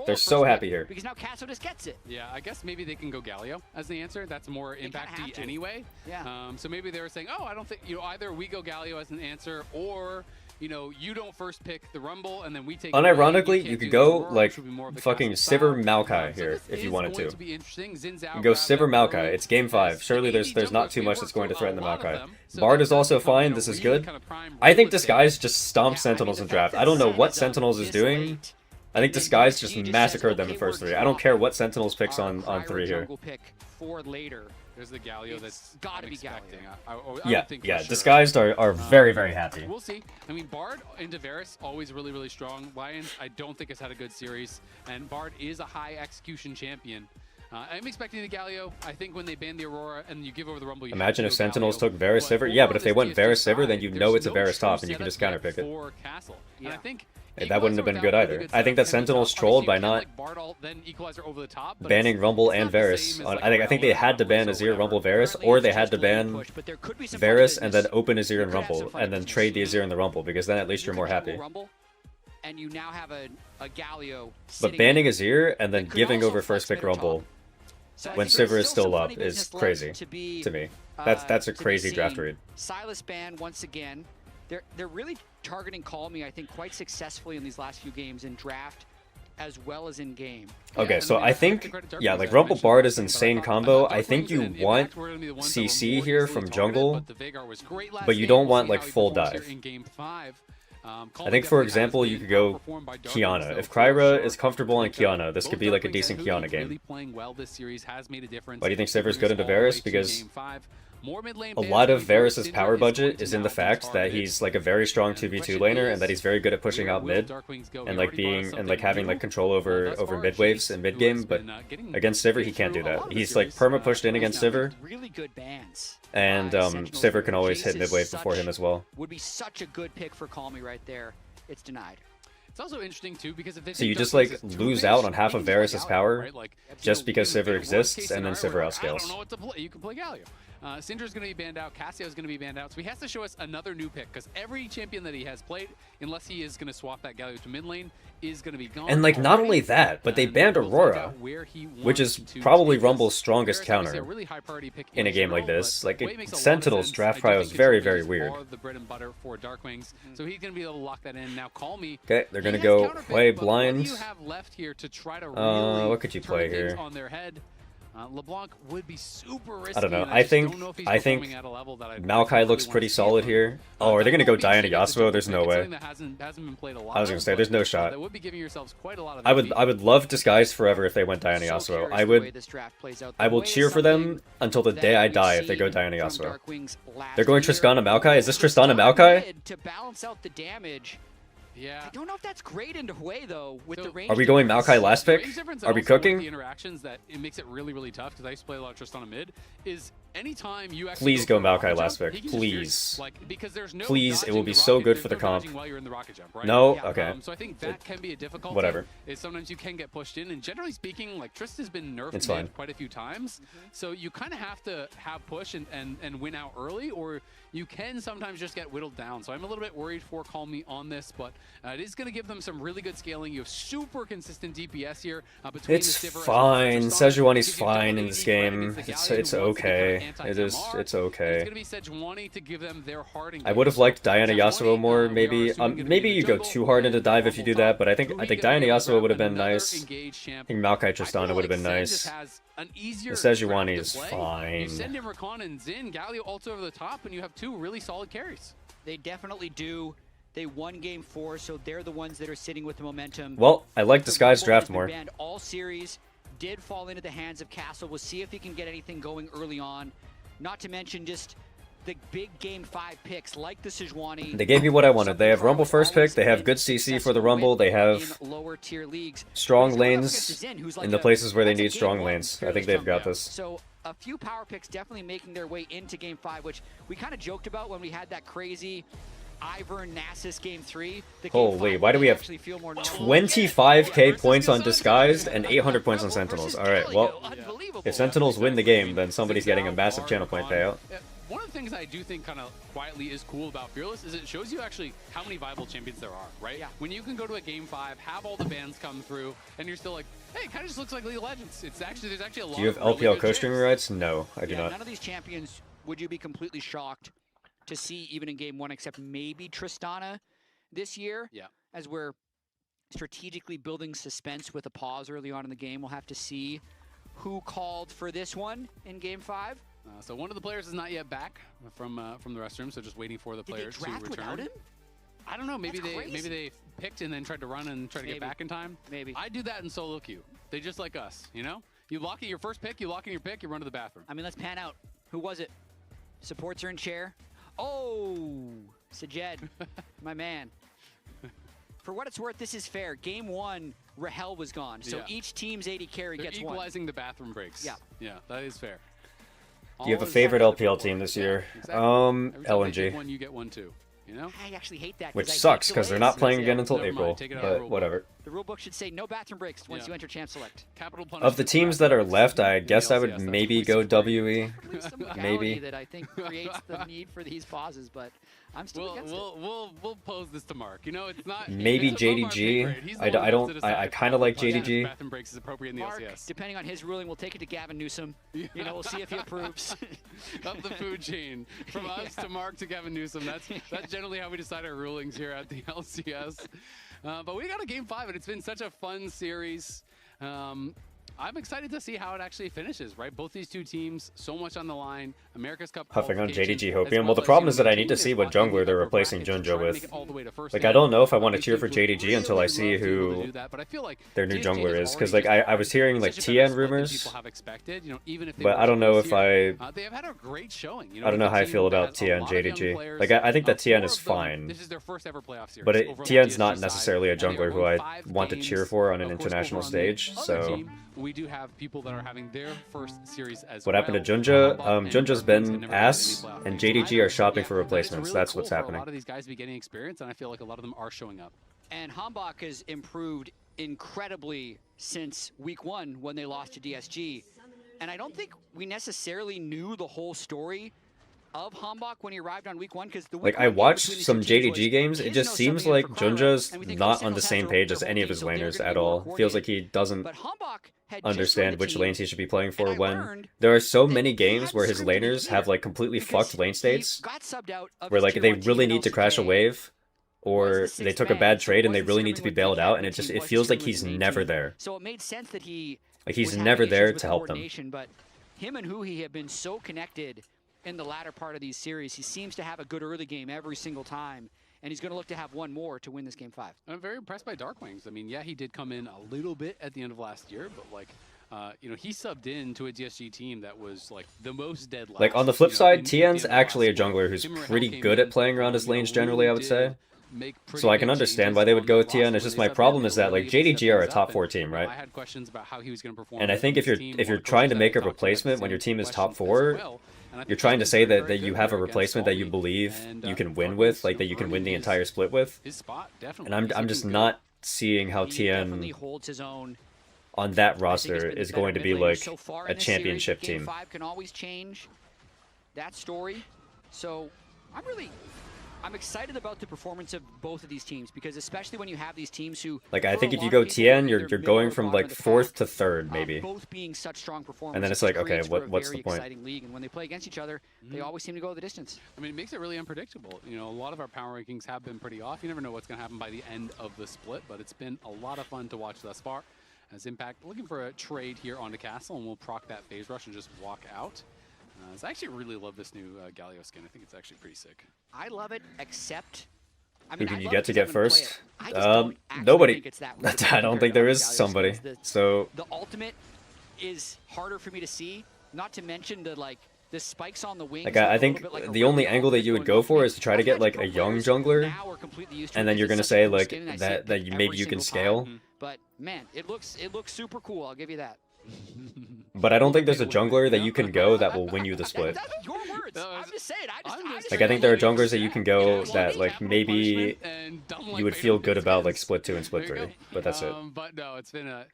They're so happy here. Because now Casso just gets it. Yeah, I guess maybe they can go Galio as the answer. That's more impact-y anyway. Yeah. So maybe they were saying, oh, I don't think, you know, either we go Galio as an answer, or, you know, you don't first pick the Rumble and then we take... Unironically, you could go, like, fucking Sivir Maokai here, if you wanted to. You can go Sivir Maokai. It's game 5. Surely there's not too much that's going to threaten the Maokai. Bard is also fine. This is good. I think Disguise just stomped Sentinels in draft. I don't know what Sentinels is doing. I think Disguise just massacred them in first 3. I don't care what Sentinels picks on 3 here. There's the Galio that's gotta be Galio. Yeah, Disguised are very, very happy. We'll see. I mean, Bard into Varus, always really, really strong. Lions, I don't think has had a good series. And Bard is a high execution champion. I'm expecting the Galio. I think when they ban the Aurora and you give over the Rumble, you imagine if Sentinels took Varus Sivir. Yeah, but if they went Varus Sivir, then you know it's a Varus top and you can just counterpick it. And I think that wouldn't have been good either. I think that Sentinels trolled by not banning Rumble and Varus. I think they had to ban Azir, Rumble, Varus, or they had to ban Varus and then open Azir and Rumble, and then trade the Azir and the Rumble, because then at least you're more happy. And you now have a Galio. But banning Azir and then giving over first pick Rumble when Sivir is still up is crazy to me. That's a crazy draft read. Silas ban once again. They're really targeting Call Me, I think, quite successfily in these last few games in draft as well as in game. Okay, so I think, yeah, like Rumble Bard is insane combo. I think you want CC here from jungle, but you don't want like full dive. I think, for example, you could go Kiana. If Kryra is comfortable on Kiana, this could be like a decent Kiana game. Why do you think Sivir's good into Varus? Because a lot of Varus's power budget is in the fact that he's like a very strong 2v2 laner and that he's very good at pushing out mid and like having like control over mid waves and mid game, but against Sivir he can't do that. He's like perma pushed in against Sivir. Really good bans. And Sivir can always hit mid wave before him as well. Would be such a good pick for Call Me right there. It's denied. It's also interesting too because if so you just like lose out on half of Varus's power just because Sivir exists, and then Sivir outscales. I don't know what to play. You can play Galio. Syndra's going to be banned out. Cassio's going to be banned out. So he has to show us another new pick because every champion that he has played, unless he is going to swap that Galio to mid lane, is going to be gone. And like not only that, but they banned Aurora, which is probably Rumble's strongest counter in a game like this. Like Sentinel's draft prio is very, very weird. So he's going to be able to lock that in. Now Call Me. Okay, they're going to go play blind. What do you have left here to try to really what could you play here? On their head? LeBlanc would be super risky. I don't know. And I just think don't know if he's I think performing at a level that Maokai looks pretty solid here. Oh, are they gonna go Diana Yasuo? There's no way. Hasn't been played a lot I was gonna say there's no shot. That would be giving yourselves quite a lot of I would love Disguise forever if they went Diana Yasuo. I will cheer for them until the day I die if they go Diana Yasuo. They're going Tristana Maokai? Is this Tristana Maokai? To balance out the damage. Yeah. I don't know if that's great into Hue though with the range. Are we going Maokai last pick? Are we cooking? The interactions that it makes it really, really tough because I used to play a lot of Tristana mid. Is anytime you actually please go Maokai last pick, please. Because there's no please, it will be so good for the comp. While you're in the rocket jump, right? No, okay. So I think that can be a difficulty. Whatever. Is sometimes you can get pushed in, and generally speaking, like Trist has been nerfed it's fine. quite a few times. So you kind of have to have push and win out early, or you can sometimes just get whittled down. So I'm a little bit worried for Call Me on this, but it is going to give them some really good scaling. You have super consistent DPS here. Between it's fine. Sejuani's fine in this game. It's okay. It's okay. It's going to be Sejuani to give them their hard engagement. I would have liked Diana Yasuo more. Maybe maybe you go too hard into dive if you do that, but I think Diana Yasuo would have been nice. I think Maokai Tristana would have been nice. An easier Sejuani is fine. You send in Rakan and Xin, Galio ults over the top, and you have two really solid carries. They definitely do. They won game 4, so they're the ones that are sitting with the momentum. Well, I like Disguise draft more. All series did fall into the hands of Castle. We'll see if he can get anything going early on. Not to mention just the big game 5 picks like the Sejuani. They gave me what I wanted. They have Rumble first pick. They have good CC for the Rumble. They have strong lanes in the places where they need strong lanes. I think they've got this. So a few power picks definitely making their way into game 5, which we kind of joked about when we had that crazy Ivern Nasus game 3. Holy, why do we have 25k points on Disguised and 800 points on Sentinels? Alright, well, if Sentinels win the game, then somebody's getting a massive channel point payout. One of the things I do think kind of quietly is cool about Fearless is it shows you actually how many viable champions there are, right? Yeah. When you can go to a game 5, have all the bans come through, and you're still like, hey, it kind of just looks like League of Legends. There's actually a lot. Do you have LPL co-streaming rights? No, I do not. None of these champions would you be completely shocked to see even in game 1, except maybe Tristana this year. Yeah. As we're strategically building suspense with a pause early on in the game, we'll have to see who called for this one in game 5. So one of the players is not yet back from the restroom, so just waiting for the players to return. Without him? I don't know. Maybe they picked and then tried to run and try to get back in time. Maybe. I do that in solo queue. They just like us, you know. You lock in your first pick, you lock in your pick, you run to the bathroom. I mean, let's pan out. Who was it? Supports are in chair. Oh, Sajed, my man. For what it's worth, this is fair. Game 1, Rahel was gone, so each team's AD carry gets one. Equalizing the bathroom breaks. Yeah. Yeah, that is fair. Do you have a favorite LPL team this year? Exactly. LNG. One, you get one too. You know? I actually hate that. Which sucks because they're not playing again until April. But whatever. The rulebook should say no bathroom breaks once you enter Champ Select. Of the teams that are left, I guess I would maybe go WE. Maybe. That I think creates the need for these pauses, but I'm still against it. We'll pose this to Mark. You know, it's not. Maybe JDG. I kind of like JDG. Bathroom breaks is appropriate in the Mark, LCS. depending on his ruling, we'll take it to Gavin Newsom. You know, we'll see if he approves. Up the food chain, from us to Mark to Gavin Newsom. That's generally how we decide our rulings here at the LCS. But we got a game 5, and it's been such a fun series. I'm excited to see how it actually finishes, right? Both these two teams, so much on the line. America's Cup Huffing on JDG Hopium. Well, the problem is that I need to see what jungler they're replacing Junjo with. Like, I don't know if I want to cheer for JDG until I see who their new jungler is. Because, like, I was hearing, like, TN rumors. But I don't know if I don't know how I feel about TN JDG. Like, I think that TN is fine. But TN's not necessarily a jungler who I want to cheer for on an international stage, so... We do have people that are having their first series as well. What happened to Junja? Junja's been ass, and JDG are shopping for replacements. That's what's happening. A lot of these guys be getting experience, and I feel like a lot of them are showing up. And Hambach has improved incredibly since week 1 when they lost to DSG. And I don't think we necessarily knew the whole story of Hambach when he arrived on week 1, because the I watched some JDG games. It just seems like Junja's not on the same page as any of his laners at all. Feels like he doesn't understand which lanes he should be playing for when. There are so many games where his laners have like completely fucked lane states, where like they really need to crash a wave, or they took a bad trade and they really need to be bailed out, and it feels like he's never there. So it made sense that he Like, he's never there to help them. But him and Huhi have been so connected in the latter part of these series. He seems to have a good early game every single time, and he's going to look to have one more to win this game 5. I'm very impressed by Darkwings. I mean, yeah, he did come in a little bit at the end of last year, but like, you know, he subbed in to a DSG team that was like the most dead last. Like, on the flip side, Tien's actually a jungler who's pretty good at playing around his lanes generally, I would say. So I can understand why they would go with Tien. It's just my problem is that, like, JDG are a top 4 team, right? I had questions about how he was going to perform. And I think if you're trying to make a replacement when your team is top 4, you're trying to say that you have a replacement that you believe you can win with, like that you can win the entire split with. And I'm just not seeing how Tien on that roster is going to be like a championship team. 5 can always change that story. So I'm excited about the performance of both of these teams, because especially when you have these teams who, like, I think if you go Tien, you're going from like 4th to 3rd maybe. Both being such strong performers. And then it's like, okay, what's the point? League. And when they play against each other, they always seem to go the distance. I mean, it makes it really unpredictable. You know, a lot of our power rankings have been pretty off. You never know what's going to happen by the end of the split, but it's been a lot of fun to watch thus far. As Impact looking for a trade here on the castle, and we'll proc that phase rush and just walk out. I actually really love this new Galio skin. I think it's actually pretty sick. I love it, except... Who can you get to get first? Nobody. I don't think there is somebody. So the ultimate is harder for me to see. Not to mention the spikes on the wings. Like, I think the only angle that you would go for is to try to get like a young jungler, and then you're gonna say like that maybe you can scale. But man, it looks super cool. I'll give you that. But I don't think there's a jungler that you can go that will win you the split. Your words. I'm just saying. Like, I think there are junglers that you can go that like maybe you would feel good about, like split 2 and split 3, but that's it. But no, it's been a.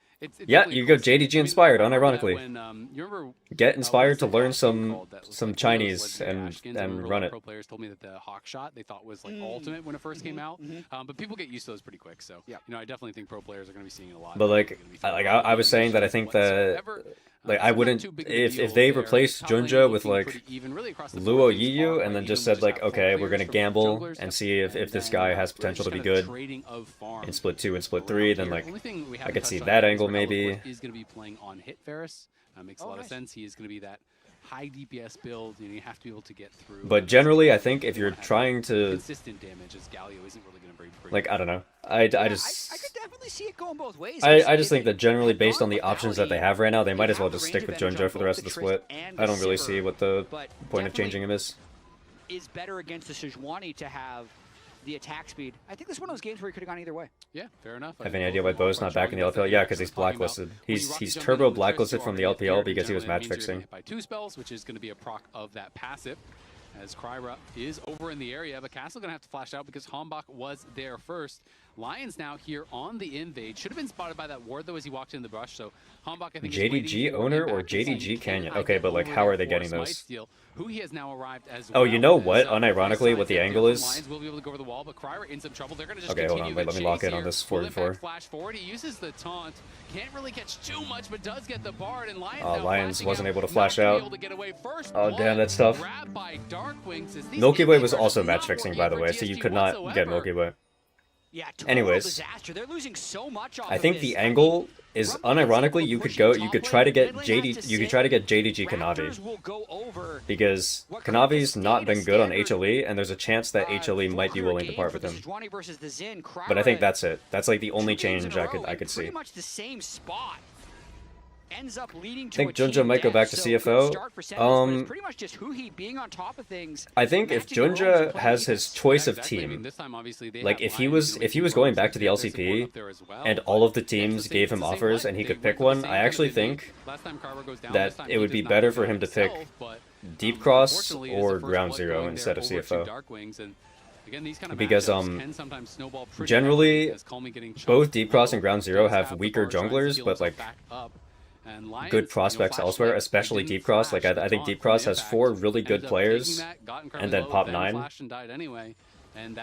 Yeah, you go JDG inspired, unironically. Get inspired to learn some Chinese and run it. Pro players told me that the hawk shot they thought was like ultimate when it first came out, but people get used to those pretty quick. So you know, I definitely think pro players are going to be seeing it a lot. But like I was saying that I think that like I wouldn't if they replaced Junja with like Luo Yiyu and then just said like, okay, we're gonna gamble and see if this guy has potential to be good in split 2 and split 3, then like I could see that angle maybe. He's going to be playing on Hit Ferris. Makes a lot of sense. He is going to be that high DPS build. You know, you have to be able to get through. But generally, I think if you're trying to consistent damage, as Galio isn't really going to bring. Like, I don't know. I could definitely see it going both ways. I just think that generally, based on the options that they have right now, they might as well just stick with Junja for the rest of the split. I don't really see what the point of changing him is. Is better against the Sejuani to have the attack speed. I think this is one of those games where he could have gone either way. Yeah, fair enough. Have any idea why Bo's not back in the LPL? Yeah, because he's blacklisted. He's turbo blacklisted from the LPL because he was match fixing. By 2 spells, which is going to be a proc of that passive. As Kryra is over in the area, but Castle gonna have to flash out because Hombach was there first. Lions now here on the invade. Should have been spotted by that ward though as he walked in the brush. So Hombach, I think, JDG owner or JDG Canyon. Okay, but like, how are they getting those? Who he has now arrived as oh, you know what? Unironically, what the angle is. Lions will be able to go over the wall, but Kryra in some trouble. They're gonna just okay, hold on. Wait, let me lock in on this 4v4. Flash forward. He uses the taunt. Can't really catch too much, but does get the bard. And Lions. Lions wasn't able to flash out. Oh damn, that's tough. Milky Way was also match fixing, by the way, so you could not get Milky Way. Yeah, anyways, they're losing so much off I think the angle is unironically you could try to get JDG Kanavi because Kanavi's not been good on HLE and there's a chance that HLE might be willing to part with him. But I think that's it. That's like the only change I could see. Ends up leading I think Junja might go back to CFO. Pretty much just Huhi being on top of things. I think if Junja has his choice of team, like if he was going back to the LCP and all of the teams gave him offers and he could pick one, I actually think that it would be better for him to pick Deep Cross or Ground Zero instead of CFO. Because generally both Deep Cross and Ground Zero have weaker junglers, but like good prospects elsewhere, especially Deep Cross. Like I think Deep Cross has 4 really good players, and then Pop 9. And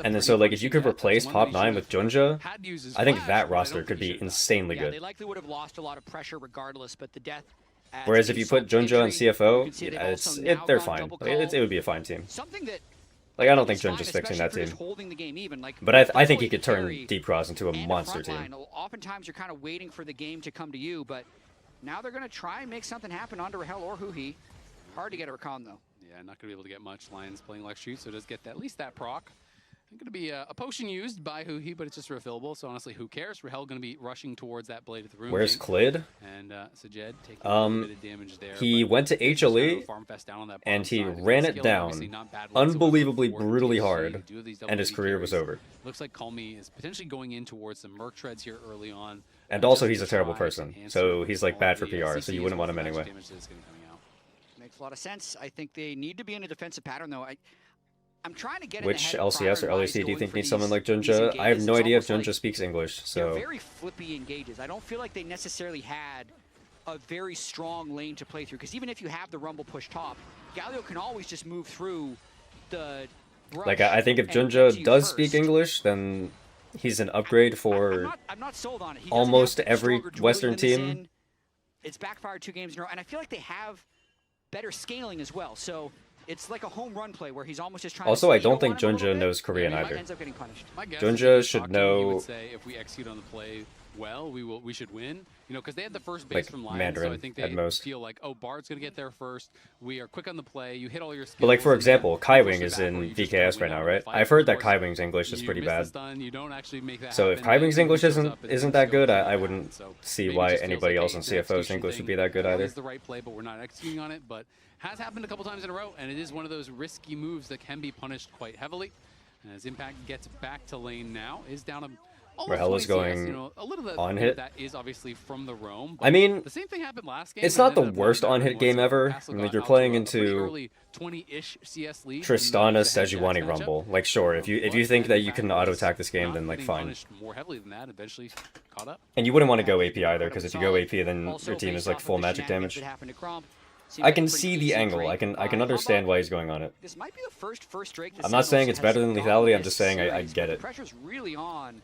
then so like if you could replace Pop 9 with Junja, I think that roster could be insanely good. They likely would have lost a lot of pressure regardless, but the death. Whereas if you put Junja and CFO, yeah, they're fine. It would be a fine team. Like I don't think Junja's fixing that team. But I think he could turn Deep Cross into a monster team. Oftentimes you're kind of waiting for the game to come to you, but Now they're going to try and make something happen onto Rahel or Huhi. Hard to get a recon, though. Yeah, not going to be able to get much. Lions playing Lex Shoot, so it does get at least that proc. Going to be a potion used by Huhi, but it's just refillable, so honestly, who cares? Rahel going to be rushing towards that blade of the room. Where's Clid? And Sajed taking a bit of damage there. He went to HLE, and he ran it down unbelievably brutally hard, and his career was over. Looks like Calmy is potentially going in towards some Merc Treads here early on. And also, he's a terrible person, so he's like bad for PR, so you wouldn't want him anyway. Makes a lot of sense. I think they need to be in a defensive pattern, though. I'm trying to get Which LCS or LEC do you think needs someone like Junja? I have no idea if Junja speaks English, so... They're very flippy engages. I don't feel like they necessarily had a very strong lane to play through, because even if you have the Rumble push top, Galio can always just move through the brush. Like, I think if Junja does speak English, then he's an upgrade for I'm not sold on it. almost every Western team. It's backfired 2 games in a row, and I feel like they have better scaling as well, so... It's like a home run play where he's almost just trying also, to I don't think Junja knows Korean either. Ends up getting punished. Junja should know. He would say if we execute on the play well, we should win. You know, because they had the first base from Lions, Mandarin, so I think they feel like, oh, Bard's gonna get there first. We are quick on the play. You hit all your skills. But like for example, Kaiwing is in VKS right now, right? I've heard that Kaiwing's English is pretty bad. So if Kaiwing's English isn't that good, I wouldn't see why anybody else in CFO's English would be that good either. It's the right play, but we're not executing on it. But has happened a couple times in a row, and it is one of those risky moves that can be punished quite heavily. And as Impact gets back to lane now, is down a Rahel is going a little bit on hit. That is obviously from the roam. I mean, the same thing happened last game. It's not the worst on hit game ever. I mean, you're playing into Tristana Sejuani Rumble. Like, sure, if you think that you can auto attack this game, then like fine. More heavily than that, eventually caught up. And you wouldn't want to go AP either, because if you go AP, then your team is like full magic damage. I can see the angle. I can understand why he's going on it. This might be the first Drake. I'm not saying it's better than lethality. I'm just saying I get it. Pressure's really on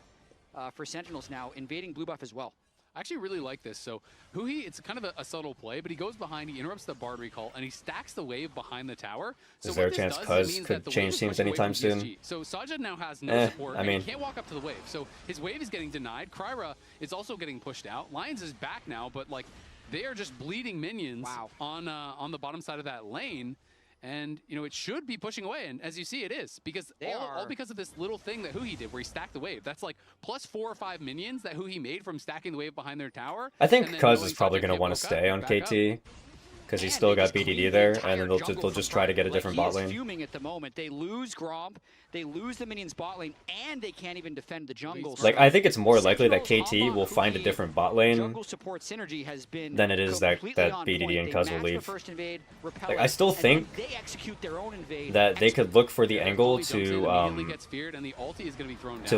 for Sentinels now, invading blue buff as well. I actually really like this. So Huhi, it's kind of a subtle play, but he goes behind, he interrupts the Bard recall, and he stacks the wave behind the tower. So is there a chance Cuz could change teams anytime soon? So Sajid now has no support. I mean, he can't walk up to the wave. So his wave is getting denied. Kryra is also getting pushed out. Lions is back now, but like they are just bleeding minions on the bottom side of that lane. And, you know, it should be pushing away. And as you see, it is. Because all because of this little thing that Huhi did where he stacked the wave. That's like plus 4 or 5 minions that Huhi made from stacking the wave behind their tower. I think Cuz is probably going to want to stay on KT. Because he's still got BDD there, and then they'll just try to get a different bot lane. Fuming at the moment. They lose Gromp, they lose the minions bot lane, and they can't even defend the jungle. Like, I think it's more likely that KT will find a different bot lane than it is that BDD and Cuz will leave. Like, I still think that they could look for the angle to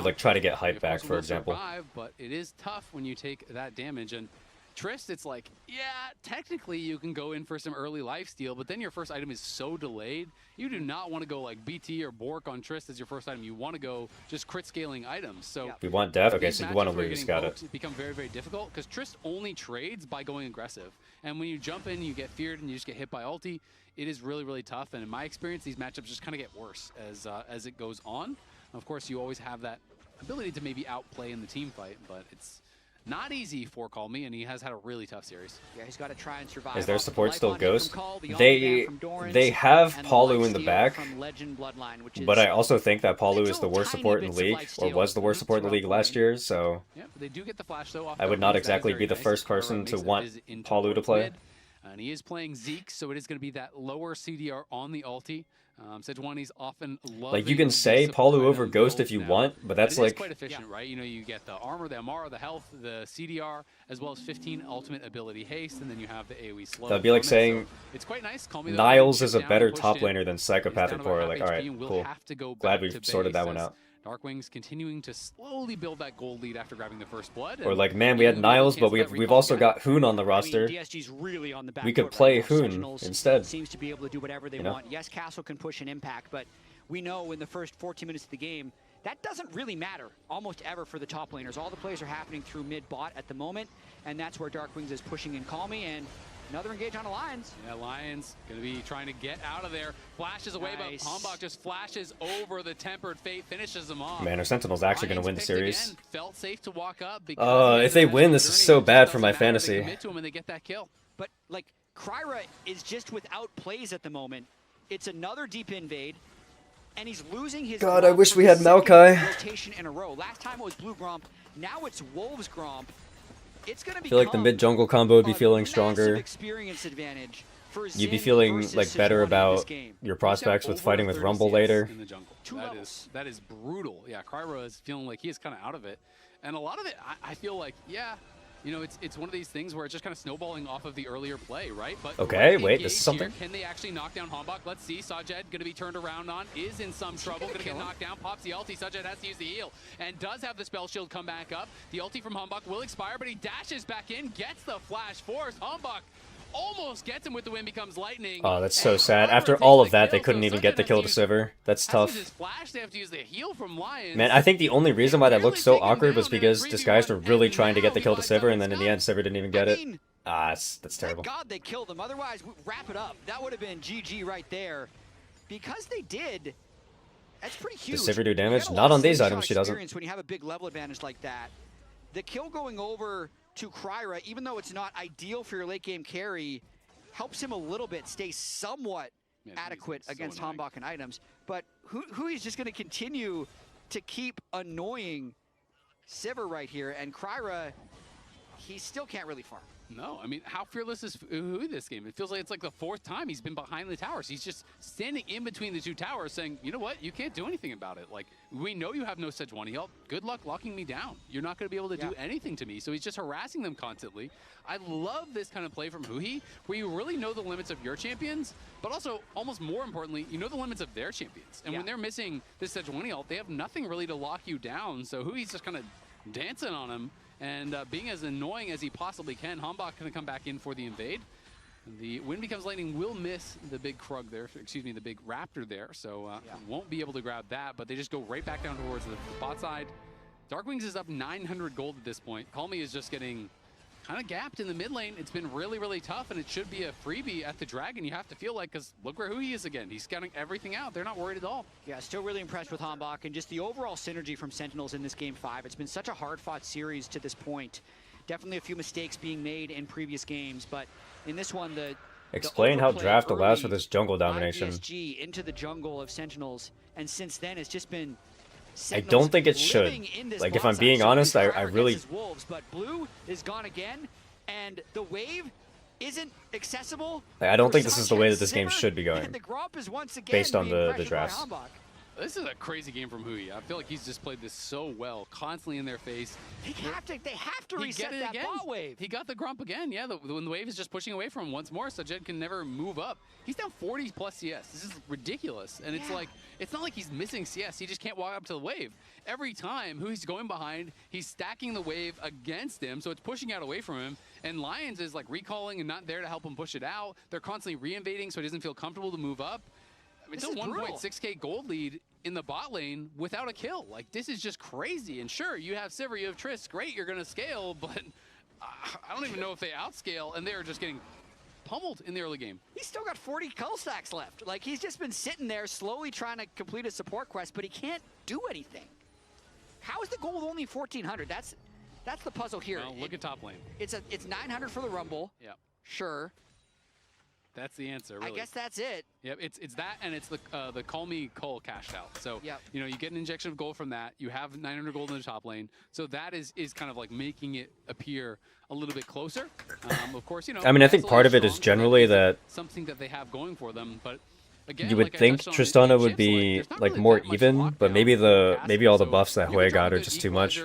like try to get hype back, for example. But it is tough when you take that damage. And Trist, it's like, yeah, technically you can go in for some early lifesteal, but then your first item is so delayed. You do not want to go like BT or Bork on Trist as your first item. You want to go just crit scaling items. So we want death. Okay, so you want to lose. Got it. Become very, very difficult because Trist only trades by going aggressive. And when you jump in, you get feared and you just get hit by ulti. It is really, really tough. And in my experience, these matchups just kind of get worse as it goes on. Of course, you always have that ability to maybe outplay in the team fight, but it's not easy for Call Me, and he has had a really tough series. Yeah, he's got to try and survive. Is their support still Ghost? They have Palu in the back, but I also think that Palu is the worst support in the league, or was the worst support in the league last year, so yeah, they do get the flash, though, I would not exactly be the first person to want Palu to play. And he is playing Zeke, so it is going to be that lower CDR on the ulti. Sejuani's often like, you can say Palu over Ghost if you want, but that's like quite efficient, right? You know, you get the armor, the Amara, the health, the CDR, as well as 15 ultimate ability haste, and then you have the AoE slow. That'd be like saying it's quite nice. Niles is a better top laner than Psychopathic Poro. Like, all right, cool. Glad we've sorted that one out. Darkwing's continuing to slowly build that gold lead after grabbing the first blood. Or like, man, we had Niles, but we've also got Hoon on the roster. DSG's really on the back we could play Hoon instead. Seems to be able to do whatever they want. Yes, Castle can push an impact, but we know in the first 14 minutes of the game, that doesn't really matter almost ever for the top laners. All the plays are happening through mid-bot at the moment, and that's where Darkwings is pushing in Call Me, and another engage on Alliance. Yeah, Lions going to be trying to get out of there. Flashes away, Nice. but Hombach just flashes over the Tempered Fate, finishes them off. Man, our Sentinel's actually going to win the series. Again, felt safe to walk up because If they win, this is so bad for my fantasy. They commit to him and they get that kill. But, like, Kryra is just without plays at the moment. It's another deep invade, and he's losing his... God, I wish we for the had Maokai. rotation in a row. Last time it was Blue Gromp, now it's Wolves Gromp. It's going to be I feel like the mid-jungle combo would be feeling stronger. Experience advantage for You'd be Xin feeling versus like better Sejuani in this about game. your prospects with fighting with Over Rumble 30 later. CS in the jungle. That is brutal. Yeah, Kryra is feeling like he is kind of out of it. And a lot of it, I feel like, yeah, you know, it's one of these things where it's just kind of snowballing off of the earlier play, right? But Okay, right wait, this is something. Here, can they actually knock down Hombach? Let's see. Sajed going to be turned around on, is in some trouble, going to get knocked down, pops the ulti. Sajed has to use the heal, and does have the spell shield come back up. The ulti from Hombach will expire, but he dashes back in, gets the flash force. Hombach almost gets him with the wind, becomes lightning. Oh, that's so sad. After all of that, they couldn't even get the kill to Sivir. That's tough. Flash, they have to use the heal from Lions. Man, I think the only reason why that looked so awkward was because this guys were really trying to get the kill to Sivir, and then in the end, Sivir didn't even get it. That's terrible. Thank God they killed him. Otherwise, wrap it up. That would have been GG right there. Because they did, that's pretty huge. Does Sivir do damage? You get a Not lot on of these slingshot items, she doesn't. experience when you have a big level advantage like that. The kill going over to Kryra, even though it's not ideal for your late game carry, helps him a little bit stay somewhat adequate against Hombach and items. But who is just going to continue to keep annoying Sivir right here, and Kryra, he still can't really farm. No, I mean, how fearless is Hui this game? It feels like it's like the 4th time he's been behind the towers. He's just standing in between the 2 towers saying, you know what, you can't do anything about it. Like, we know you have no Sejuani help. Good luck locking me down. You're not going to be able to do anything to me. So he's just harassing them constantly. I love this kind of play from Hui, where you really know the limits of your champions, but also, almost more importantly, you know the limits of their champions. And when they're missing this Sejuani ult, they have nothing really to lock you down. So Hui's just kind of dancing on him and being as annoying as he possibly can. Hombach going to come back in for the invade. The wind becomes lightning will miss the big Krug there, excuse me, the big Raptor there, so won't be able to grab that, but they just go right back down towards the bot side. Darkwings is up 900 gold at this point. Call Me is just getting kind of gapped in the mid lane. It's been really, really tough, and it should be a freebie at the Dragon, you have to feel like, because look where Hui is again. He's scouting everything out. They're not worried at all. Yeah, still really impressed with Hombach and just the overall synergy from Sentinels in this Game 5. It's been such a hard-fought series to this point. Definitely a few mistakes being made in previous games, but in this one, Explain how draft allows for this jungle domination. DSG into the jungle of Sentinels, and since then it's just been I don't think it should. Like, if I'm being honest, I really... Wolves, but blue is gone again, and the wave isn't accessible. I don't think this is the way that this game should be going, based on the drafts. This is a crazy game from Hui. I feel like he's just played this so well, constantly in their face. They have to reset that bot wave. He got the Grump again. Yeah, when the wave is just pushing away from him once more, Sajed can never move up. He's down 40 plus CS. This is ridiculous. And it's like, it's not like he's missing CS. He just can't walk up to the wave. Every time Hui's going behind, he's stacking the wave against him, so it's pushing out away from him. And Lions is like recalling and not there to help him push it out. They're constantly reinvading, so he doesn't feel comfortable to move up. I mean, it's a 1.6k gold lead in the bot lane without a kill. Like, this is just crazy. And sure, you have Sivir, you have Triss, great, you're gonna scale, but I don't even know if they outscale, and they're just getting pummeled in the early game. He's still got 40 cull stacks left. Like, he's just been sitting there slowly trying to complete a support quest, but he can't do anything. How is the gold only 1,400? That's the puzzle here. Well, look at top lane. It's 900 for the Rumble. Yeah. Sure. That's the answer, really. I guess that's it. Yep, it's that, and it's the Call Me Cole cashed out. So, you know, you get an injection of gold from that. You have 900 gold in the top lane. So that is kind of like making it appear a little bit closer. Of course, you know. I mean, I think part of it is generally that something that they have going for them, but again, you would think Tristana would be like more even, but maybe all the buffs that Hui got are just too much.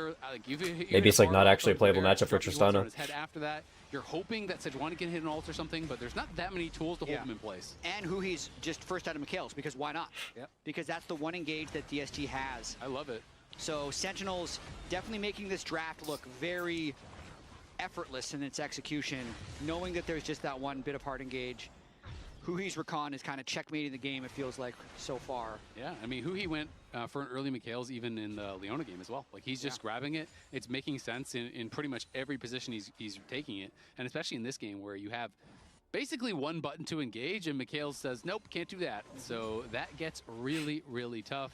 Maybe it's like not actually a playable matchup for Tristana. After that, you're hoping that Sejuani can hit an ult or something, but there's not that many tools to hold him in place. And Hui's just first item of kills, because why not? Yep. Because that's the one engage that DSG has. I love it. So Sentinels definitely making this draft look very effortless in its execution, knowing that there's just that one bit of hard engage. Huhi's Recon is kind of checkmating the game, it feels like, so far. Yeah, I mean, Huhi went for an early Mikhails even in the Leona game as well. Like, he's just grabbing it. It's making sense in pretty much every position he's taking it. And especially in this game where you have basically one button to engage, and Mikhails says, nope, can't do that. So that gets really, really tough.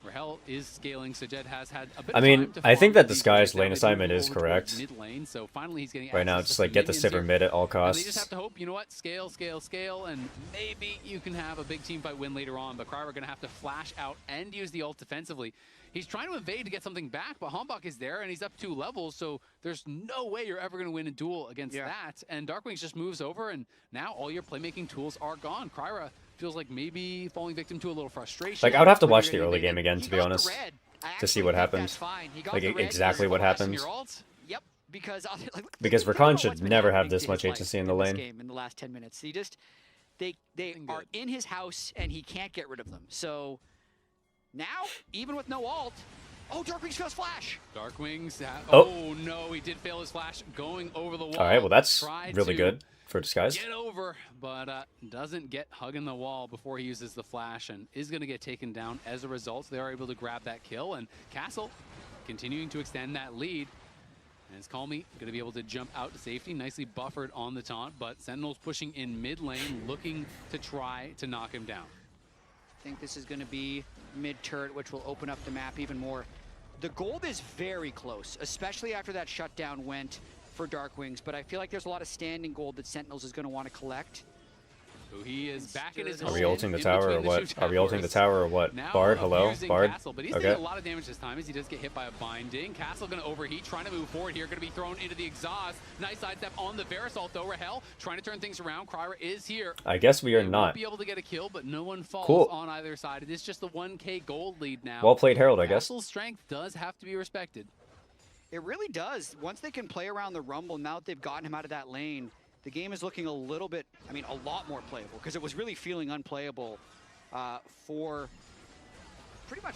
Rahel is scaling. Sajed has had a bit I mean, I think that Disguised lane assignment is correct. Mid lane, so finally he's getting right now, just like get the Sivir mid at all costs. And they just have to hope, you know what, scale, scale, scale, and maybe you can have a big team fight win later on. But Cryer are going to have to flash out and use the ult defensively. He's trying to invade to get something back, but Hombok is there and he's up 2 levels, so there's no way you're ever going to win a duel against that. And Darkwings just moves over, and now all your playmaking tools are gone. Cryer feels like maybe falling victim to a little frustration. Like, I would have to watch the early game again, to be honest, to see what happened. Like, exactly what happened. Yep, because Rakan should never have this much HSC in the lane. In the last 10 minutes, they are in his house and he can't get rid of them. So now, even with no ult, Darkwings fails flash. Darkwings, oh no, he did fail his flash going over the wall. All right, well that's really good for Disguise. Get over, but doesn't get hugging the wall before he uses the flash and is going to get taken down as a result. They are able to grab that kill, and Castle continuing to extend that lead. And it's Calmy going to be able to jump out to safety, nicely buffered on the taunt, but Sentinel's pushing in mid lane, looking to try to knock him down. I think this is going to be mid turret, which will open up the map even more. The gold is very close, especially after that shutdown went for Darkwings, but I feel like there's a lot of standing gold that Sentinels is going to want to collect. So he is back in his Are we ulting the tower or what? Are we ulting the tower or what? Bard, hello? Bard? Castle, but he's taking a lot of damage this time as he does get hit by a binding. Castle going to overheat, trying to move forward here, going to be thrown into the exhaust. Nice sidestep on the Verisalt though. Rahel trying to turn things around. Cryer is here. I guess we are not. Won't be able to get a kill, but no one falls on either side. It is just the 1K gold lead now. Well played, Herald, I guess. Castle's strength does have to be respected. It really does. Once they can play around the Rumble, now that they've gotten him out of that lane, the game is looking a little bit, I mean, a lot more playable, because it was really feeling unplayable for pretty much,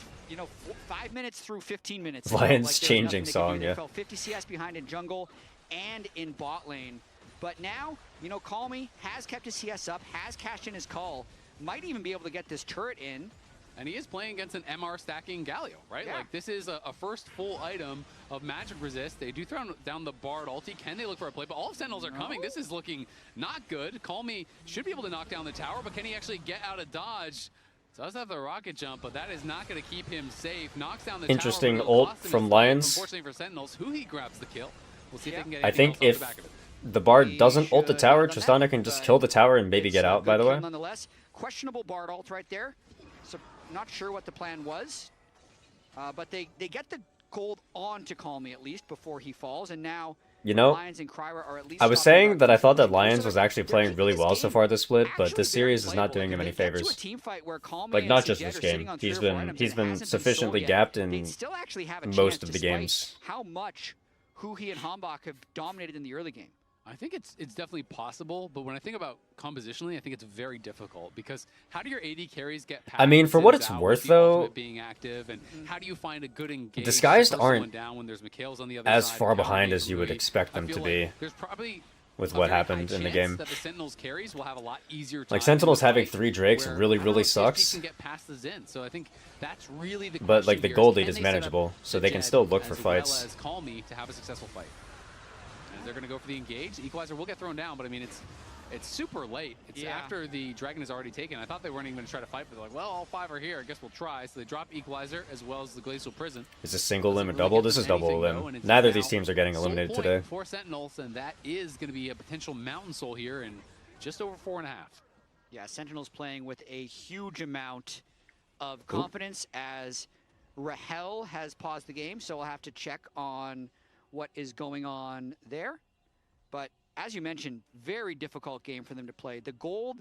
5 minutes through 15 minutes. Lions changing song, yeah. They fell 50 CS behind in jungle and in bot lane. But now, Calmy has kept his CS up, has cashed in his call, might even be able to get this turret in. And he is playing against an MR stacking Galio, right? Yeah. Like, this is a first full item of magic resist. They do throw down the Bard ulti. Can they look for a play? But all of Sentinels are coming. This is looking not good. Calmy should be able to knock down the tower, but can he actually get out of dodge? Does have the rocket jump, but that is not going to keep him safe. Knocks down the Interesting tower. ult from Lions. Unfortunately for Sentinels, Huhi grabs the kill. We'll see if they can get I think if the Bard doesn't ult the tower, Tristana can just kill the tower and maybe get out, by the way. Nonetheless, questionable Bard ult right there. So not sure what the plan was, but they get the gold on to Calmy at least before he falls, and now Lions and Cryer are at least. I was saying that I thought that Lions was actually playing really well so far this split, but this series is not doing him any favors. Like, not just this game. He's been sufficiently gapped in most of the games. How much Huhi and Hombok have dominated in the early game. I think it's definitely possible, but when I think about compositionally, I think it's very difficult, because how do your AD carries get past? I mean, for what it's worth, though, being active, and how do you find a good engage? Disguised aren't down when there's Mikhails on the other as side, far behind as you would expect them to be. There's probably with what happened in the game. That the Sentinels carries will have a lot easier time. Like, Sentinels having 3 Drakes really sucks. Can get past the Zen, so I think that's really the but like the gold lead is manageable, so they can still look for fights. As well as Calmy to have a successful fight. They're going to go for the engage. Equalizer will get thrown down, but I mean, it's super late. It's after the Dragon is already taken. I thought they weren't even going to try to fight, but they're like, well, all 5 are here. I guess we'll try. So they drop Equalizer as well as the Glacial Prison. Is this single limb or double? This is double limb. Neither of these teams are getting eliminated today. 4 Sentinels, and that is going to be a potential Mountain Soul here in just over 4.5. Yeah, Sentinels playing with a huge amount of confidence as Rahel has paused the game, so we'll have to check on what is going on there. But as you mentioned, very difficult game for them to play. The gold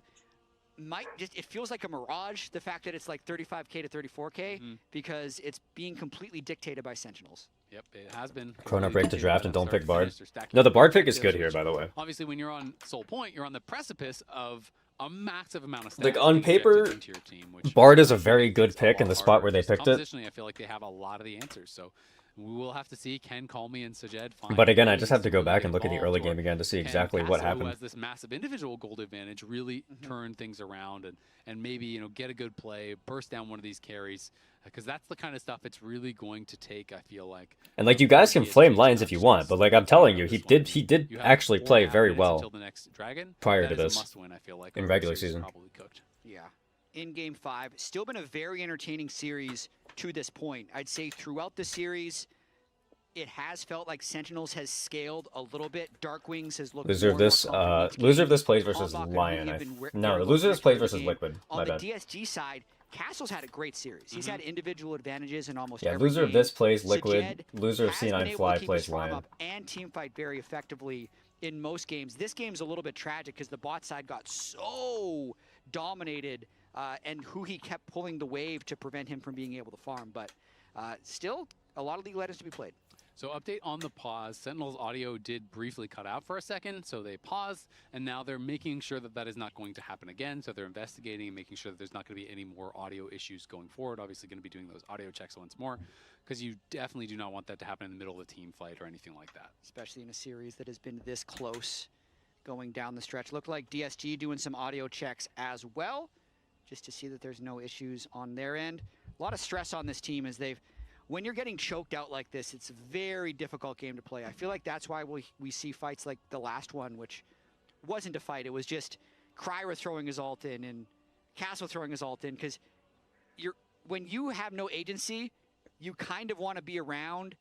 might just, it feels like a mirage, the fact that it's like 35K to 34K, because it's being completely dictated by Sentinels. Yep, it has been. Chrono break the draft and don't pick Bard. No, the Bard pick is good here, by the way. Obviously, when you're on Soul Point, you're on the precipice of a massive amount of stats. Like, on paper, Bard is a very good pick in the spot where they picked it. I feel like they have a lot of the answers, so we will have to see. Can Calmy and Sajed find But again, I ways just have to go back and look at the involved, early or game again to see can exactly what Castle, who happened. has this massive individual gold advantage, really turn things around and maybe, you know, get a good play, burst down one of these carries, because that's the kind of stuff it's really going to take, I feel like. And like, you guys can flame Lions if you want, but like I'm telling you, he did actually play very well prior to this in regular season. Yeah. In Game 5, still been a very entertaining series to this point. I'd say throughout the series, it has felt like Sentinels has scaled a little bit. Dark Wings has looked Loser of this plays versus Lion. No, the loser of this plays versus Liquid. My bad. On the DSG side, Castle's had a great series. He's had individual advantages in almost Yeah, every loser of game. this plays Liquid. Sajed Loser of has been C9 able Fly to keep plays his farm Lion. up and team fight very effectively in most games. This game's a little bit tragic because the bot side got so dominated, and he kept pulling the wave to prevent him from being able to farm. But still, a lot of League Legends to be played. So update on the pause. Sentinel's audio did briefly cut out for a second, so they paused, and now they're making sure that that is not going to happen again. So they're investigating and making sure that there's not going to be any more audio issues going forward. Obviously going to be doing those audio checks once more, because you definitely do not want that to happen in the middle of a team fight or anything like that. Especially in a series that has been this close going down the stretch. Looked like DSG doing some audio checks as well, just to see that there's no issues on their end. A lot of stress on this team as when you're getting choked out like this, it's a very difficult game to play. I feel like that's why we see fights like the last one, which wasn't a fight. It was just Kryra throwing his ult in and Castle throwing his ult in, because when you have no agency, you kind of want to be around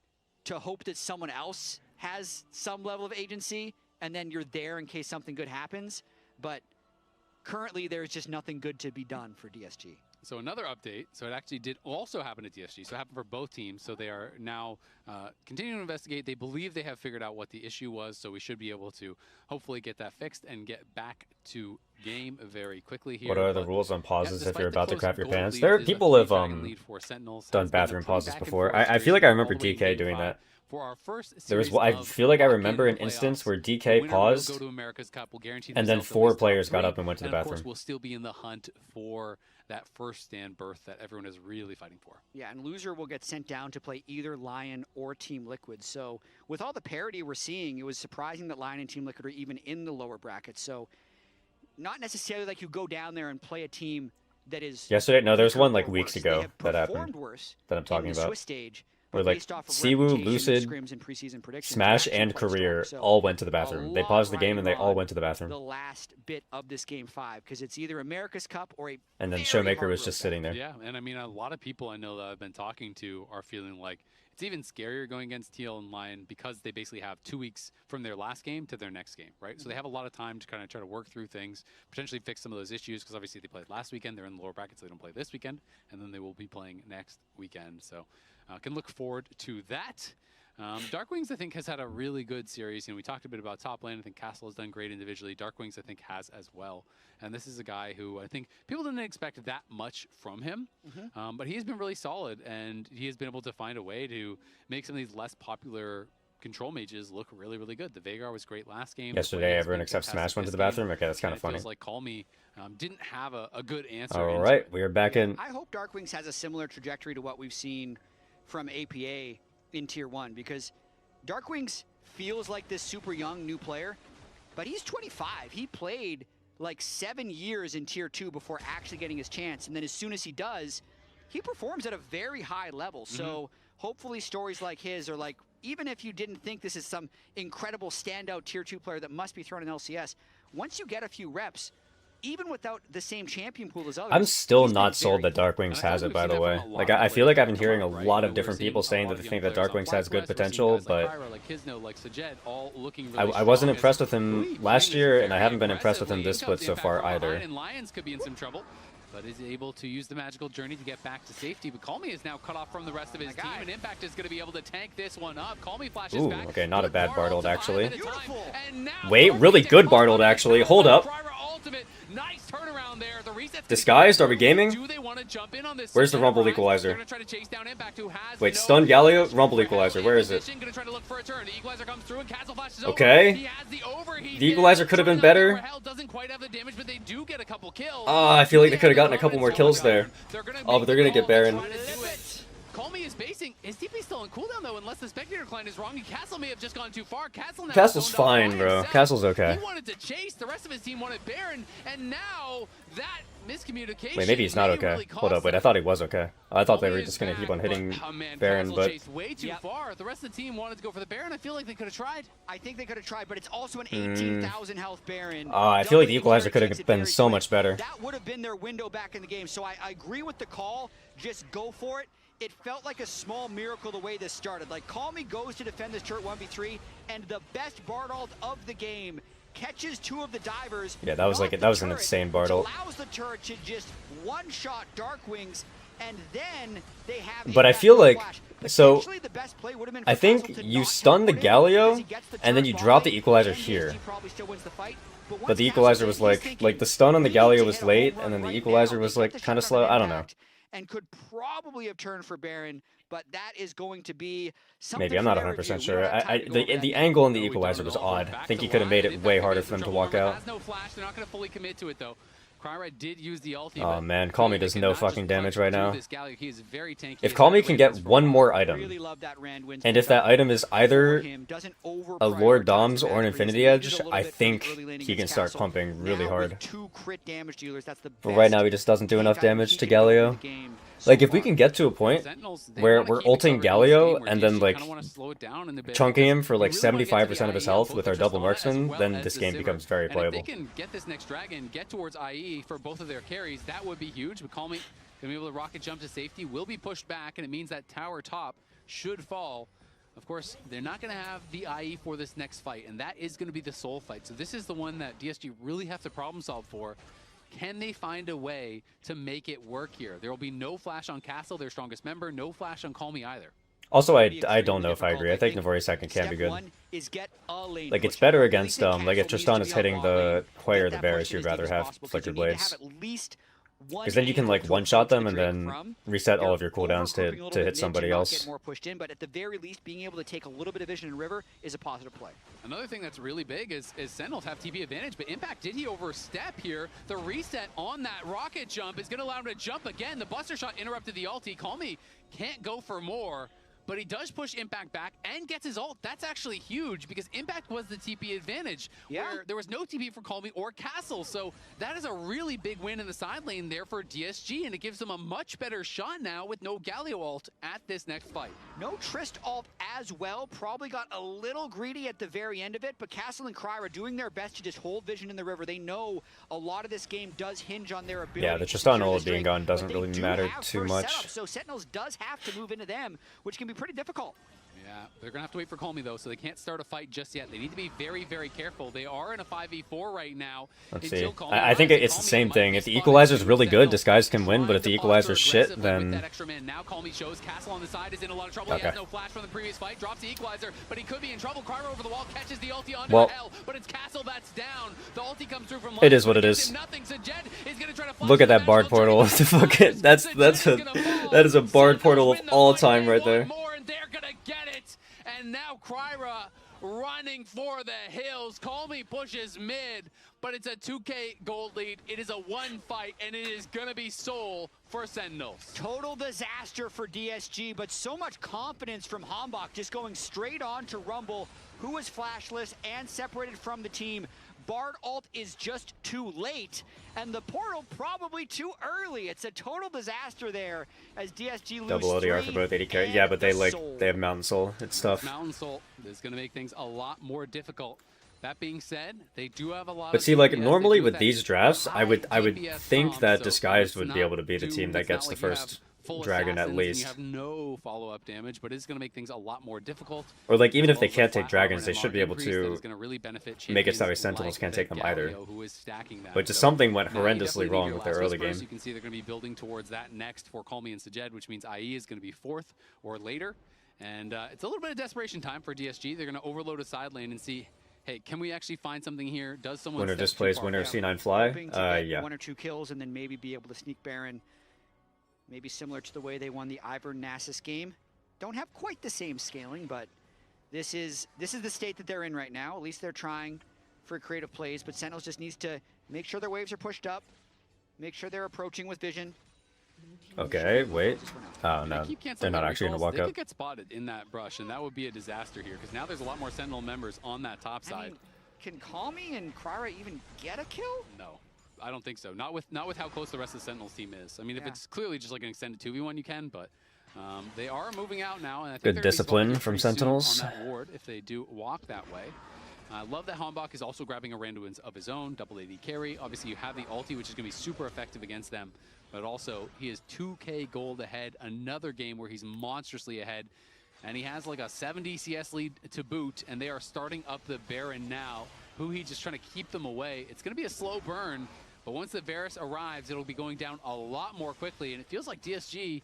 to hope that someone else has some level of agency, and then you're there in case something good happens. But currently, there's just nothing good to be done for DSG. So another update. So it actually did also happen at DSG. So it happened for both teams. So they are now continuing to investigate. They believe they have figured out what the issue was. So we should be able to hopefully get that fixed and get back to game very quickly here. What are the rules on pauses if you're about to crap your pants? People have done bathroom pauses before. I feel like I remember DK doing that. For our first I feel like I remember an instance where DK paused, and then 4 players got up and went to the bathroom. Of course, we'll still be in the hunt for that first stand berth that everyone is really fighting for. Yeah, and loser will get sent down to play either Lion or Team Liquid. So with all the parity we're seeing, it was surprising that Lion and Team Liquid are even in the lower brackets. So not necessarily like you go down there and play a team that is... Yesterday? No, there's one like weeks ago that happened that I'm talking about. Swiss stage, where like Siwoo, Lucid, Smash, and Career all went to the bathroom. They paused the game and they all went to the bathroom. The last bit of this Game 5, because it's either America's Cup or a... And then Showmaker was just sitting there. Yeah, and I mean, a lot of people I know that I've been talking to are feeling like it's even scarier going against TL and Lion, because they basically have 2 weeks from their last game to their next game, right? So they have a lot of time to kind of try to work through things, potentially fix some of those issues, because obviously they played last weekend, they're in the lower brackets, so they don't play this weekend, and then they will be playing next weekend. So can look forward to that. Dark Wings, I think, has had a really good series. You know, we talked a bit about top lane. I think Castle has done great individually. Dark Wings, I think, has as well. And this is a guy who I think people didn't expect that much from him. But he's been really solid, and he has been able to find a way to make some of these less popular control mages look really, really good. The Veigar was great last game. Yesterday, everyone except Smash went to the bathroom. Okay, that's kind of funny. It feels like Calmy didn't have a good answer. All right, we are back in. I hope Dark Wings has a similar trajectory to what we've seen from APA in Tier 1, because Dark Wings feels like this super young new player, but he's 25. He played like 7 years in Tier 2 before actually getting his chance, and then as soon as he does, he performs at a very high level. So hopefully stories like his are like, even if you didn't think this is some incredible standout Tier 2 player that must be thrown in LCS, once you get a few reps, even without the same champion pool as others, I'm still not sold that Dark Wings has it, by the way. Like, I feel like I've been hearing a lot of different people saying that they think that Dark Wings has good potential, but I wasn't impressed with him last year, and I haven't been impressed with him this split so far either. And Lions could be in some trouble, but is able to use the magical journey to get back to safety. But Calmy is now cut off from the rest of his team, and Impact is going to be able to tank this one up. Calmy flashes back. Okay, not a bad Bartled, actually. Wait, really good Bartled, actually. Hold up. Nice turnaround there. The Disguised? Are we gaming? Where's the Rumble Equalizer? Wait, Stun Galio? Rumble Equalizer. Where is it? Okay. The Equalizer could have been better. I feel like they could have gotten a couple more kills there. Oh, but they're going to get Baron. Calmy is spacing. His TP still on cooldown though, unless the spectator client is wrong. And Castle may have just gone too far. Castle now Castle's fine, bro. Castle's okay. He wanted to chase. The rest of his team wanted Baron, and now that miscommunication. Wait, maybe he's not okay. Really Hold up, wait. I thought he was okay. I thought they were just gonna keep on hitting Baron, but chased way too far. The rest of the team wanted to go for the Baron. I feel like they could have tried. I think they could have tried, but it's also an 18,000 health Baron. I feel like the equalizer could have been so much better. That would have been their window back in the game. So I agree with the call. Just go for it. It felt like a small miracle the way this started. Like, Call Me goes to defend this turret 1v3, and the best Bard ult of the game catches two of the divers. Yeah, that was like that was an insane Bard ult. Allows the turret to just one-shot Darkwings, and then they have. But I feel like so. I think you stun the Galio, and then you drop the equalizer here. But the equalizer was like the stun on the Galio was late, and then the equalizer was like kind of slow. I don't know. And could probably have turned for Baron, but that is going to be something. Maybe I'm not 100% sure. The angle on the equalizer was odd. I think he could have made it way harder for them to walk out. No flash. They're not going to fully commit to it though. Cryra did use the ulti. Oh man, Call Me does no fucking damage right now. He is very tanky. If Call Me can get one more item, and if that item is either a Lord Doms or an Infinity Edge, I think he can start pumping really hard. But right now he just doesn't do enough damage to Galio. Like, if we can get to a point where we're ulting Galio and then, like, chunking him for, like, 75% of his health with our double marksman, then this game becomes very playable. If they can get this next dragon, get towards IE for both of their carries, that would be huge. But Call Me gonna be able to rocket jump to safety, will be pushed back, and it means that tower top should fall. Of course, they're not going to have the IE for this next fight, and that is going to be the soul fight. So this is the one that DSG really have to problem solve for. Can they find a way to make it work here? There will be no flash on Castle, their strongest member, no flash on Call Me either. Also, I don't know if I agree. I think Navori second can be good. Like, it's better against, like, if Tristan is hitting the Quay or the Varus, you'd rather have Flickered Blades. Because then you can, like, one-shot them and then reset all of your cooldowns to hit somebody else. More pushed in, but at the very least, being able to take a little bit of vision in River is a positive play. Another thing that's really big is Sentinels have TP advantage, but Impact, did he overstep here? The reset on that rocket jump is going to allow him to jump again. The Buster Shot interrupted the ulti. Call Me can't go for more. But he does push Impact back and gets his ult. That's actually huge because Impact was the TP advantage. Where there was no TP for Call Me or Castle. So that is a really big win in the side lane there for DSG, and it gives them a much better shot now with no Galio ult at this next fight. No Trist ult as well. Probably got a little greedy at the very end of it, but Castle and Cry are doing their best to just hold vision in the river. They know a lot of this game does hinge on their ability. Yeah, the Tristan ult being gone doesn't really matter too much. Setup, so Sentinels does have to move into them, which can be pretty difficult. Yeah, they're going to have to wait for Call Me, though, so they can't start a fight just yet. They need to be very, very careful. They are in a 5v4 right now. Let's see. I think it's the same thing. If the equalizer's really good, Disguise can win, but if the equalizer's shit, then... Now Call Me shows Castle on the side is in a lot of trouble. He has no flash from the previous fight, drops the equalizer, but he could be in trouble. Cryro over the wall, catches the ulti onto hell, but it's Castle that's down. The ulti comes through from it is what it is. Look at that Bard portal. That is a Bard portal of all time right there. And now Cryra running for the hills. Call Me pushes mid, but it's a 2k gold lead. It is a one fight, and it is going to be Soul for Sentinels. Total disaster for DSG, but so much confidence from Hambach just going straight on to Rumble, who was flashless and separated from the team. Bard ult is just too late, and the portal probably too early. It's a total disaster there as DSG lose double ODR for both 80k. Yeah, but they have Mountain Soul. It's tough. Mountain Soul is going to make things a lot more difficult. That being said, they do have a lot. But see, like normally with these drafts, I would think that Disguised would be able to be the team that gets the first dragon at least. You have no follow-up damage, but it's going to make things a lot more difficult. Or like even if they can't take dragons, they should be able to make it so Sentinels can't take them either. But just something went horrendously wrong with their early game. You can see they're going to be building towards that next for Call Me and Sajed, which means IE is going to be 4th or later. And it's a little bit of desperation time for DSG. They're going to overload a side lane and see, hey, can we actually find something here? Does someone winner displays winner C9 fly? Yeah. 1 or 2 kills and then maybe be able to sneak Baron. Maybe similar to the way they won the Ivor Nasus game. Don't have quite the same scaling, but this is the state that they're in right now. At least they're trying for creative plays, but Sentinels just needs to make sure their waves are pushed up, make sure they're approaching with vision, Okay, wait. Oh no, they're not actually gonna walk they up. could get spotted in that brush, and that would be a disaster here because now there's a lot more Sentinel members on that top side. I mean, can Calmy and Kryra even get a kill? No, I don't think so. Not with how close the rest of the Sentinels team is. I mean, if Yeah. it's clearly just like an extended 2v1, you can, but they are moving out now, and I think Good they're gonna be discipline spotted from pretty soon Sentinels. on that ward if they do walk that way. I love that Hanbok is also grabbing a Randuin's of his own, double AD carry. Obviously, you have the ulti, which is going to be super effective against them, but also he is 2k gold ahead. Another game where he's monstrously ahead, and he has like a 70 CS lead to boot, and they are starting up the Baron now. Huhi just trying to keep them away. It's going to be a slow burn, but once the Varus arrives, it'll be going down a lot more quickly, and it feels like DSG,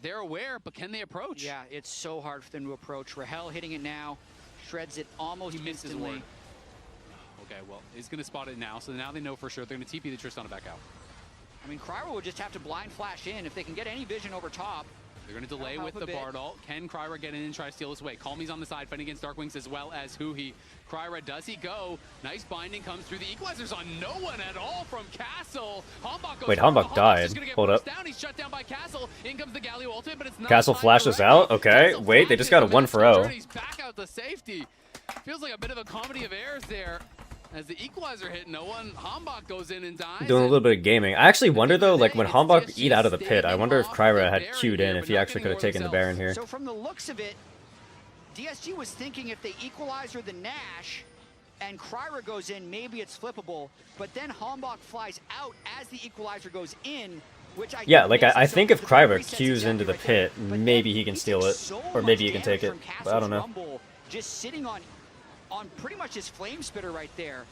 they're aware, but can they approach? Yeah, it's so hard for them to approach. Rahel hitting it now. Shreds it almost instantly. Okay, well, he's going to spot it now, so now they know for sure. They're going to TP the Tristana back out. I mean, Kryra will just have to blind flash in. If they can get any vision over top, they're going to delay with the Bard ult. Can Kryra get in and try to steal this away? Calmy's on the side, fighting against Darkwings as well as Huhi. Kryra, does he go? Nice binding comes through. The equalizer's on no one at all from Castle. Hanbok goes. Wait, Hanbok died. Hold up. Down. He's shut down by Castle. In comes the Galio ultimate, but it's not Castle flashes out. Okay, wait, they just got a 1-for-0. He's back out to safety. Feels like a bit of a comedy of errors there. As the equalizer hit no one, Hanbok goes in and dies. Doing a little bit of gaming. I actually wonder though, like when Hanbok eat out of the pit, I wonder if Kryra had queued in, if he actually could have taken the Baron here. So from the looks of it, DSG was thinking if they equalizer the Nash and Kryra goes in, maybe it's flippable. But then Hanbok flies out as the equalizer goes in, which yeah, like I think if Kryra queues into the pit, maybe he can steal it, or maybe he can take it. But I don't know. Just sitting on pretty much his flame spitter right there.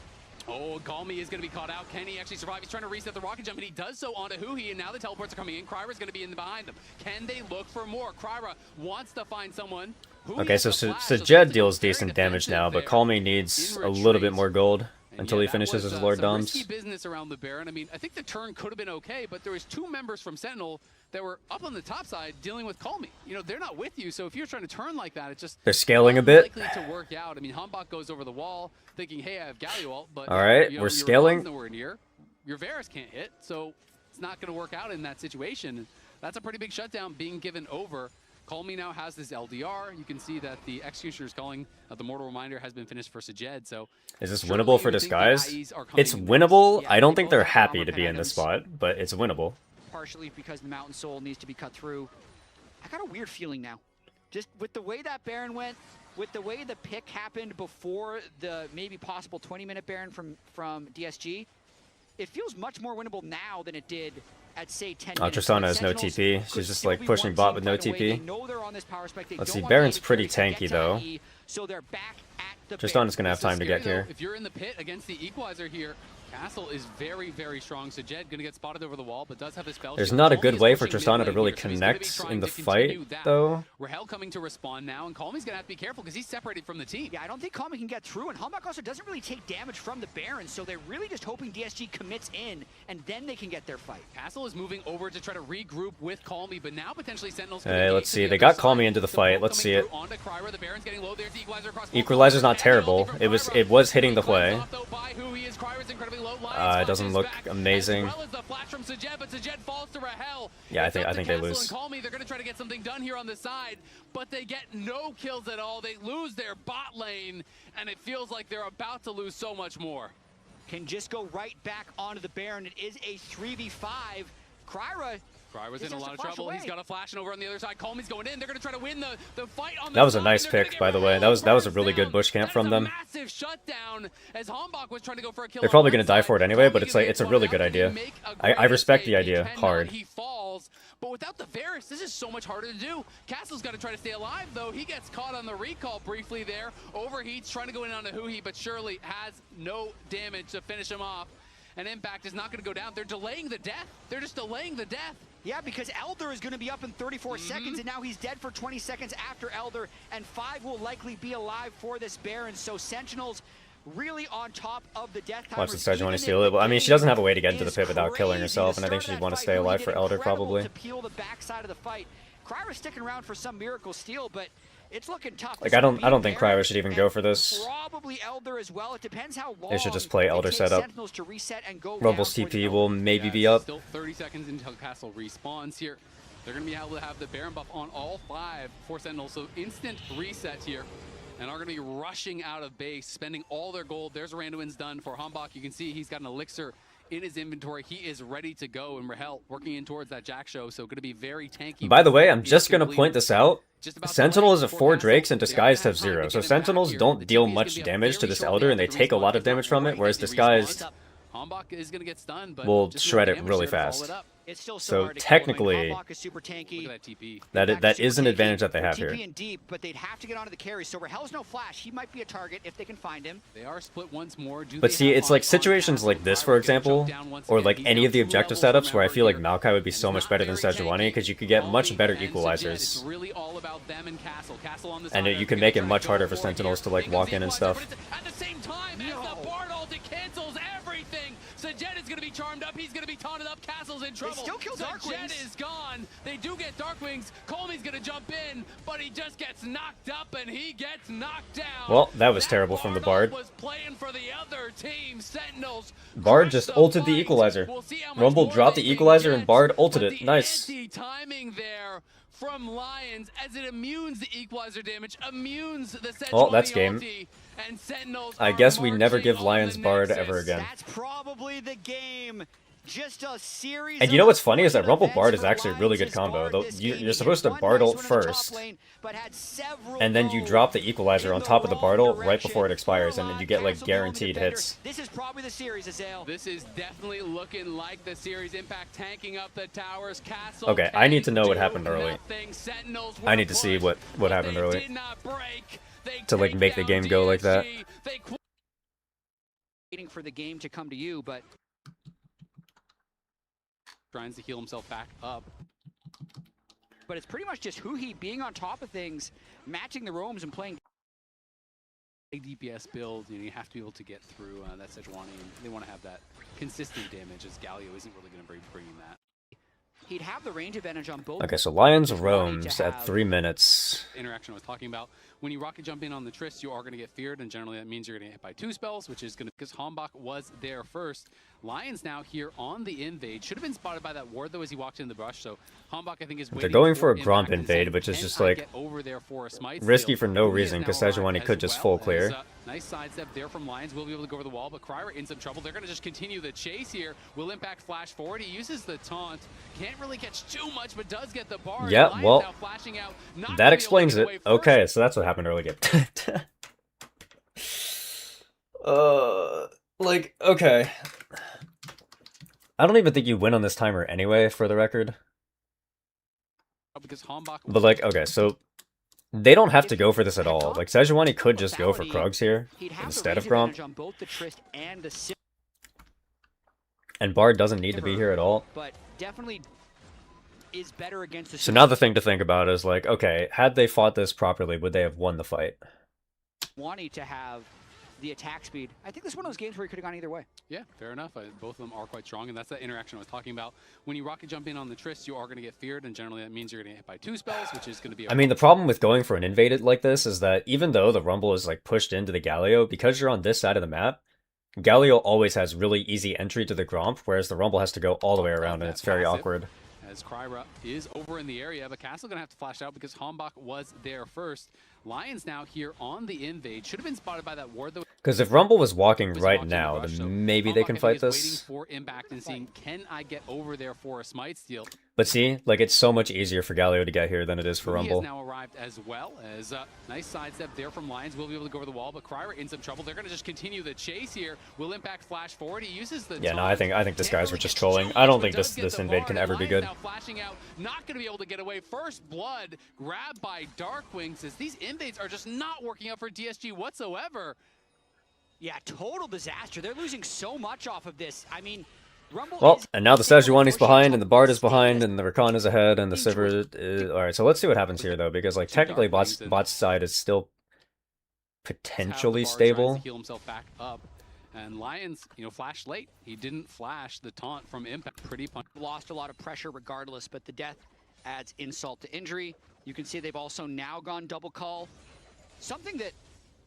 Oh, Calmy is going to be caught out. Can he actually survive? He's trying to reset the rocket jump, and he does so onto Huhi, and now the teleports are coming in. Kryra's going to be in behind them. Can they look for more? Kryra wants to find someone. Okay, so Sajed deals decent damage now, but Calmy needs a little bit more gold until he finishes his Lord Doms. Risky business around the Baron. I mean, I think the turn could have been okay, but there was 2 members from Sentinel that were up on the top side dealing with Calmy. You know, they're not with you, so if you're trying to turn like that, it's just... They're scaling a bit. ...likely to work out. I mean, Hanbok goes over the wall thinking, hey, I have Galio ult, but... All right, you know, we're scaling. Nowhere near. Your Varus can't hit, so it's not going to work out in that situation. That's a pretty big shutdown being given over. Calmy now has this LDR. You can see that the Executioner's calling the Mortal Reminder has been finished for Sajed, so... Is this winnable for Disguise? It's winnable. I don't think they're happy to be in this spot, but it's winnable. Partially because the Mountain Soul needs to be cut through. I got a weird feeling now. Just with the way that Baron went, with the way the pick happened before the maybe possible 20-minute Baron from DSG, it feels much more winnable now than it did at, say, 10 minutes. Tristana has no TP. She's just like pushing bot with no TP. Let's see, Baron's pretty tanky though. Tristana's gonna have time to get here. If you're in the pit against the equalizer here, Castle is very, very strong. Sajed gonna get spotted over the wall, but does have his spell. There's not a good way for Tristana to really connect in the fight, though. Rahel coming to respond now, and Calmy's gonna have to be careful because he's separated from the team. Yeah, I don't think Calmy can get through, and Hanbok also doesn't really take damage from the Baron, so they're really just hoping DSG commits in, and then they can get their fight. Castle is moving over to try to regroup with Calmy, but now potentially Sentinels. Hey, let's see. They got Calmy into the fight. Let's see it. Equalizer's not terrible. It was hitting the play. It doesn't look amazing. Yeah, I think they lose. They're going to try to get something done here on the side, but they get no kills at all. They lose their bot lane, and it feels like they're about to lose so much more. Can just go right back onto the Baron. It is a 3v5. Kryra's in a lot of trouble. He's got a flash over on the other side. Calmy's going in. They're going to try to win the fight on the That was a nice pick, by the way. That was a really good bush camp from them. Massive shutdown as Hanbok was trying to go for a kill. They're probably going to die for it anyway, but it's a really good idea. I respect the idea hard. He falls, but without the Varus, this is so much harder to do. Castle's got to try to stay alive, though. He gets caught on the recall briefly there. Overheats, trying to go in on a Huhi, but surely has no damage to finish him off. And Impact is not going to go down. They're delaying the death. They're just delaying the death. Yeah, because Elder is going to be up in 34 seconds, and now he's dead for 20 seconds after Elder, and 5 will likely be alive for this Baron. So Sentinels really on top of the death timers. Watch the Sedge want to steal it. Well, I mean, she doesn't have a way to get into the pit without killing herself, and I think she'd want to stay alive for Elder, probably. To peel the backside of the fight. Kryra's sticking around for some miracle steal, but It's looking tough. Like I don't think Cryo should even go for this. Probably Elder as well. It depends how long They should just play Elder setup. Rumble's TP will maybe be up. Still 30 seconds until Castle respawns here. They're going to be able to have the Baron buff on all 5 for Sentinels, so instant reset here. And are going to be rushing out of base, spending all their gold. There's Randuin's done for Hambach. You can see he's got an elixir in his inventory. He is ready to go, and Rahel working in towards that Jack show, so going to be very tanky. By the way, I'm just going to point this out. Sentinels have 4 Drakes and Disguised have 0. So Sentinels don't deal much damage to this Elder, and they take a lot of damage from it, whereas Disguised will shred it really fast. So technically, that is an advantage that they have here. Deep, but they'd have to get onto the carry. So Rahel's no flash. He might be a target if they can find him. They are split once more. But see, it's like situations like this, for example, or like any of the objective setups where I feel like Maokai would be so much better than Sejuani because you could get much better equalizers. And you can make it much harder for Sentinels to like walk in and stuff. At the same time, as the Bard ult, it cancels everything. Sejet is going to be charmed up. He's going to be taunted up. Castle's in trouble. They still kill Sejet is gone. They do get Darkwings. Colmey's going to jump in, but he just gets knocked up and he gets knocked down. Well, that was terrible from the Bard. Was playing for the other team. Sentinels. Bard just ulted the equalizer. Rumble dropped the equalizer and Bard ulted it. Nice. Timing there from Lions as it immunes the equalizer damage, immunes the Sejuani well, that's game. And Sentinels I guess we never give Lions Bard ever again. That's probably the game. Just a series. And you know what's funny is that Rumble Bard is actually a really good combo. Though you're supposed to Bard ult first, and then you drop the equalizer on top of the Bard ult right before it expires, and then you get like guaranteed hits. This is probably the series, Azael. This is definitely looking like the series. Impact tanking up the towers. Castle. Okay, I need to know what happened early. I need to see what happened early to like make the game go like that. Waiting for the game to come to you, but. Trying to heal himself back up. But it's pretty much just Huhi being on top of things, matching the roams and playing a DPS build. You know, you have to be able to get through that Sejuani, and they want to have that consistent damage, as Galio isn't really going to be bringing that. He'd have the range advantage on both. Okay, so Lions roams at 3 minutes. Interaction I was talking about. When you rocket jump in on the Trist, you are going to get feared, and generally that means you're going to get hit by 2 spells, which is going to, because Hambach was there first. Lions now here on the invade. Should have been spotted by that ward, though, as he walked in the brush, so Hambach, I think, is waiting. They're going for a Gromp invade, which is just like risky for no reason, because Sejuani could just full clear. Nice sidestep there from Lions. Will be able to go over the wall, but Cryer in some trouble. They're going to just continue the chase here. Will Impact flash forward. He uses the taunt. Can't really catch too much, but does get the Bard. Yeah, Lions well, now flashing out, that explains it. Okay, so that's what happened early game. Like, okay. I don't even think you win on this timer anyway, for the record. But like, okay, so they don't have to go for this at all. Like, Sejuani could just go for Krugs here instead of Gromp. And Bard doesn't need to be here at all. But definitely is better against the. So now the thing to think about is like, okay, had they fought this properly, would they have won the fight? Wanting to have the attack speed. I think this is one of those games where he could have gone either way. Yeah, fair enough. Both of them are quite strong, and that's that interaction I was talking about. When you rocket jump in on the Trist, you are going to get feared, and generally that means you're going to get hit by 2 spells, which is going to be... I mean, the problem with going for an invaded like this is that even though the Rumble is like pushed into the Galio, because you're on this side of the map, Galio always has really easy entry to the Gromp, whereas the Rumble has to go all the way around, and it's very awkward. As Kryra is over in the area, but Castle going to have to flash out because Hambach was there first. Lions now here on the invade. Should have been spotted by that ward, though. Because if Rumble was walking right now, then maybe they can fight this. Waiting for impact and seeing, can I get over there for a smite steal? But see, like, it's so much easier for Galio to get here than it is for Rumble. He has now arrived as well, as nice sidestep there from Lions. Will be able to go over the wall, but Kryra in some trouble. They're going to just continue the chase here. Will Impact flash forward? He uses the... Yeah, no, I think this guys were just trolling. I don't think this invade can ever be good. Now flashing out, not going to be able to get away. First blood grabbed by Darkwings, as these invades are just not working out for DSG whatsoever. Yeah, total disaster. They're losing so much off of this. I mean, Rumble well, and now the Sejuani's behind, and the Bard is behind, and the Rakan is ahead, and the Sivir is... Alright, so let's see what happens here, though, because, like, technically bot's side is still potentially stable. Heal himself back up. And Lions, you know, flashed late. He didn't flash the taunt from Impact. Pretty punch. Lost a lot of pressure regardless, but the death adds insult to injury. You can see they've also now gone double call. Something that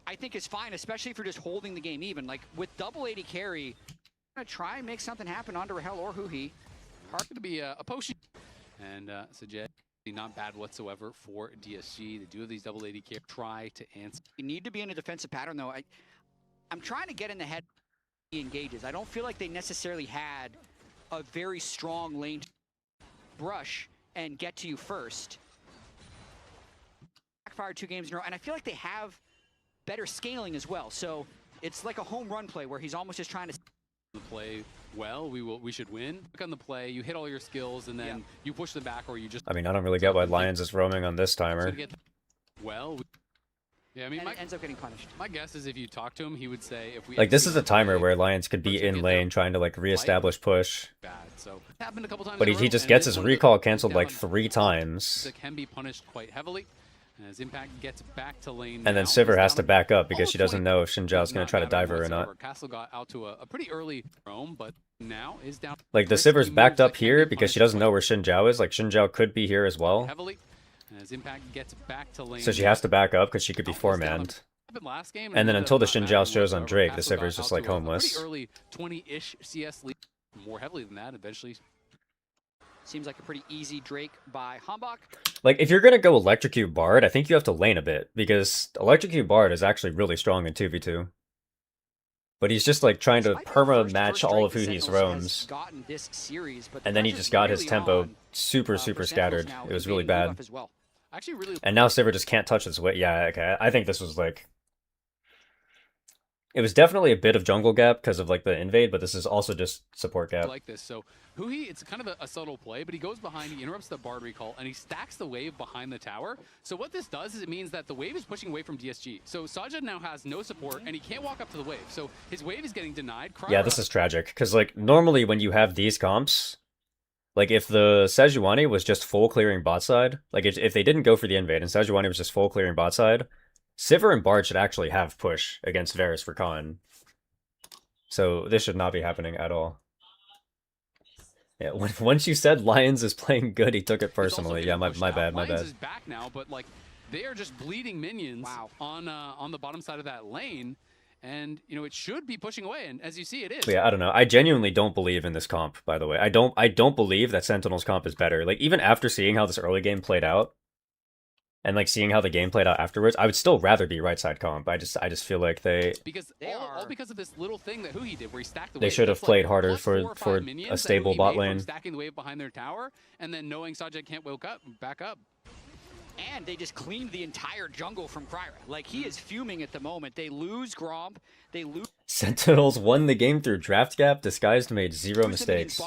I think is fine, especially if you're just holding the game even. Like with double AD carry, gonna try and make something happen onto Rahel or Huhi. Hard to be a potion. And Sajed, not bad whatsoever for DSG. They do have these double AD carry. Try to answer. You need to be in a defensive pattern though. I'm trying to get in the head he engages. I don't feel like they necessarily had a very strong lane to brush and get to you first. Backfired 2 games in a row, and I feel like they have better scaling as well. So it's like a home run play where he's almost just trying to play well. We should win. Look on the play, you hit all your skills, and then you push them back, or you just. I mean, I don't really get why Lions is roaming on this timer. Well. Yeah, I mean, ends up getting punished. My guess is if you talk to him, he would say, "If we like this is a timer where Lions could be in lane trying to like reestablish push." Bad. So it happened a couple times. But he just gets his recall canceled like 3 times. That can be punished quite heavily as Impact gets back to lane. And then Sivir has to back up because she doesn't know if Xin Zhao's going to try to dive her or not. Castle got out to a pretty early roam, but now is down. Like the Sivir's backed up here because she doesn't know where Xin Zhao is. Like Xin Zhao could be here as well. Heavily as Impact gets back to lane. So she has to back up because she could be 4-manned. Last game, and then until the Xin Zhao shows on Drake, the Sivir's just like homeless. Pretty early 20-ish CS lead, more heavily than that eventually. Seems like a pretty easy Drake by Hambach. Like if you're gonna go Electrocute Bard, I think you have to lane a bit because Electrocute Bard is actually really strong in 2v2. But he's just like trying to perma match all of Huhi's roams, and then he just got his tempo super scattered. It was really bad. And now Sivir just can't touch his way. Yeah, okay. I think this was like. It was definitely a bit of jungle gap because of like the invade, but this is also just support gap. Like this, so Huhi, it's kind of a subtle play, but he goes behind, he interrupts the Bard recall, and he stacks the wave behind the tower. So what this does is it means that the wave is pushing away from DSG. So Sajid now has no support, and he can't walk up to the wave. So his wave is getting denied. Yeah, this is tragic because like normally when you have these comps, like if the Sejuani was just full clearing bot side, like if they didn't go for the invade and Sejuani was just full clearing bot side, Sivir and Bard should actually have push against Varus for Khan. So this should not be happening at all. Yeah, once you said Lions is playing good, he took it personally. Yeah, my bad. Lions is back now, but like they are just bleeding minions on the bottom side of that lane, and you know it should be pushing away. And as you see, it is. Yeah, I don't know. I genuinely don't believe in this comp. By the way, I don't believe that Sentinel's comp is better. Like even after seeing how this early game played out. And like seeing how the game played out afterwards, I would still rather be right side comp. I just feel like because all because of this little thing that Huhi did, where he stacked the wave. They should have played harder for a stable bot lane. Stacking the wave behind their tower, and then knowing Sajid can't back up. And they just cleaned the entire jungle from Kryra. Like he is fuming at the moment. They lose Gromp. They lose. Sentinels won the game through draft gap. Disguised made 0 mistakes.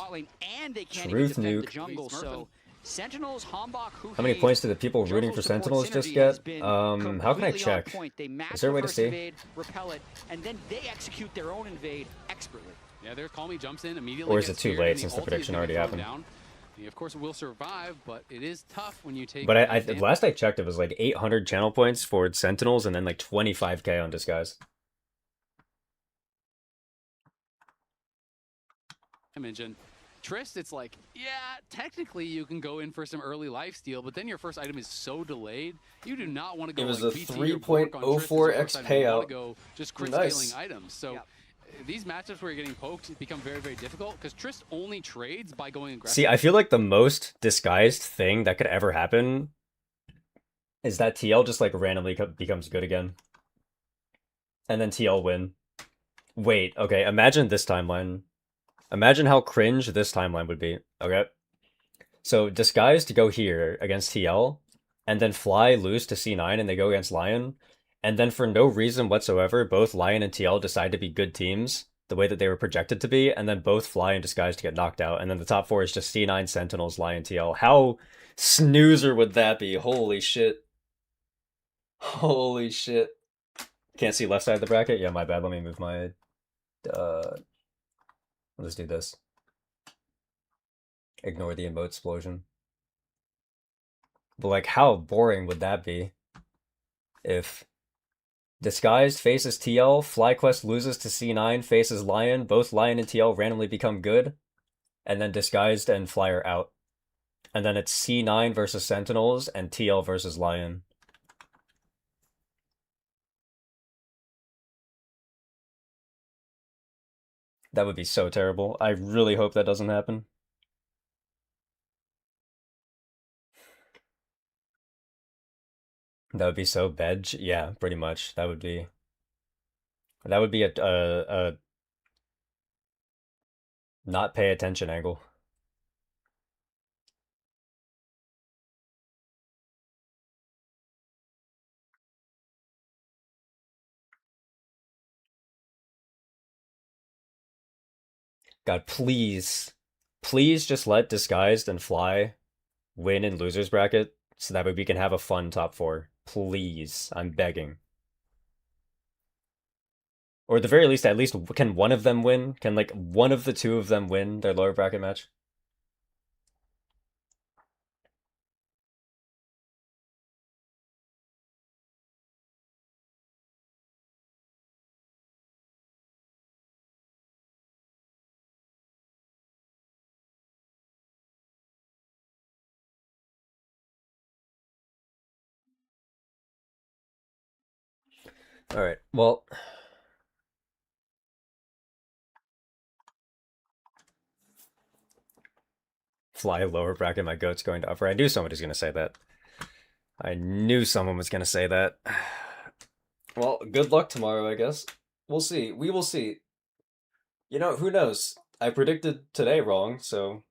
And they can't Truth even defend nuke. the jungle. So. Sentinels, Hambach, Huhi, how many points do the people rooting for Sentinels just get? How can I check? Is there a way to see? Invade, repel it, and then they execute their own invade expertly. Yeah, their Call Me jumps in immediately. Or is it too late since the prediction already happened? He, of course, will survive, but it is tough when you take. But last I checked, it was like 800 channel points for Sentinels and then like 25k on Disguise. I mentioned. Trist, it's like, yeah, technically you can go in for some early lifesteal, but then your first item is so delayed, you do not want to go. It was like a 3.04x payout. Go just crit scaling items. So these matchups where you're getting poked become very difficult because Trist only trades by going aggressive. See, I feel like the most disguised thing that could ever happen is that TL just like randomly becomes good again, and then TL win. Wait, okay, imagine this timeline. Imagine how cringe this timeline would be, okay? So, Disguise to go here against TL, and then Fly lose to C9 and they go against Lion, and then for no reason whatsoever, both Lion and TL decide to be good teams, the way that they were projected to be, and then both Fly and Disguise to get knocked out, and then the top 4 is just C9, Sentinels, Lion, TL. How snoozer would that be? Holy shit. Holy shit. Can't see left side of the bracket? Yeah, my bad. Let me move my... Let's do this. Ignore the emote explosion. But like, how boring would that be? If Disguised faces TL, FlyQuest loses to C9, faces Lion, both Lion and TL randomly become good, and then Disguised and Fly are out. And then it's C9 versus Sentinels and TL versus Lion. That would be so terrible. I really hope that doesn't happen. That would be so veg. Yeah, pretty much. That would be a not pay attention angle. God, please, please just let Disguised and Fly win in losers bracket so that way we can have a fun top 4. Please, I'm begging. Or at the very least, can one of them win? Can like one of the two of them win their lower bracket match? All right. Well, Fly lower bracket, my goat's going to upper. I knew somebody's going to say that. I knew someone was going to say that. Well, good luck tomorrow, I guess. We'll see. We will see. You know, who knows? I predicted today wrong, so...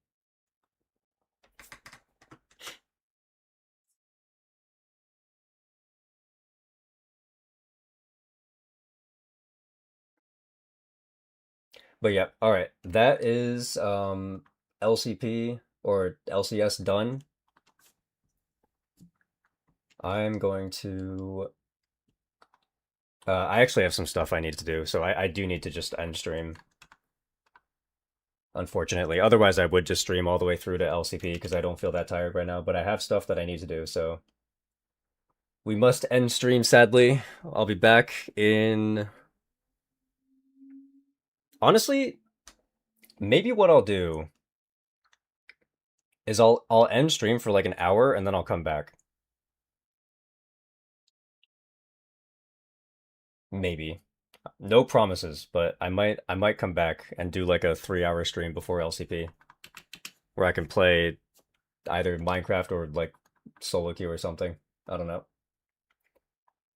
But yeah, alright. That is LCP or LCS done. I'm going to... I actually have some stuff I need to do, so I do need to just end stream. Unfortunately. Otherwise, I would just stream all the way through to LCP because I don't feel that tired right now, but I have stuff that I need to do, so... We must end stream, sadly. I'll be back in... Honestly, maybe what I'll do is I'll end stream for like an hour and then I'll come back. Maybe. No promises, but I might come back and do like a 3-hour stream before LCP where I can play either Minecraft or like solo queue or something. I don't know.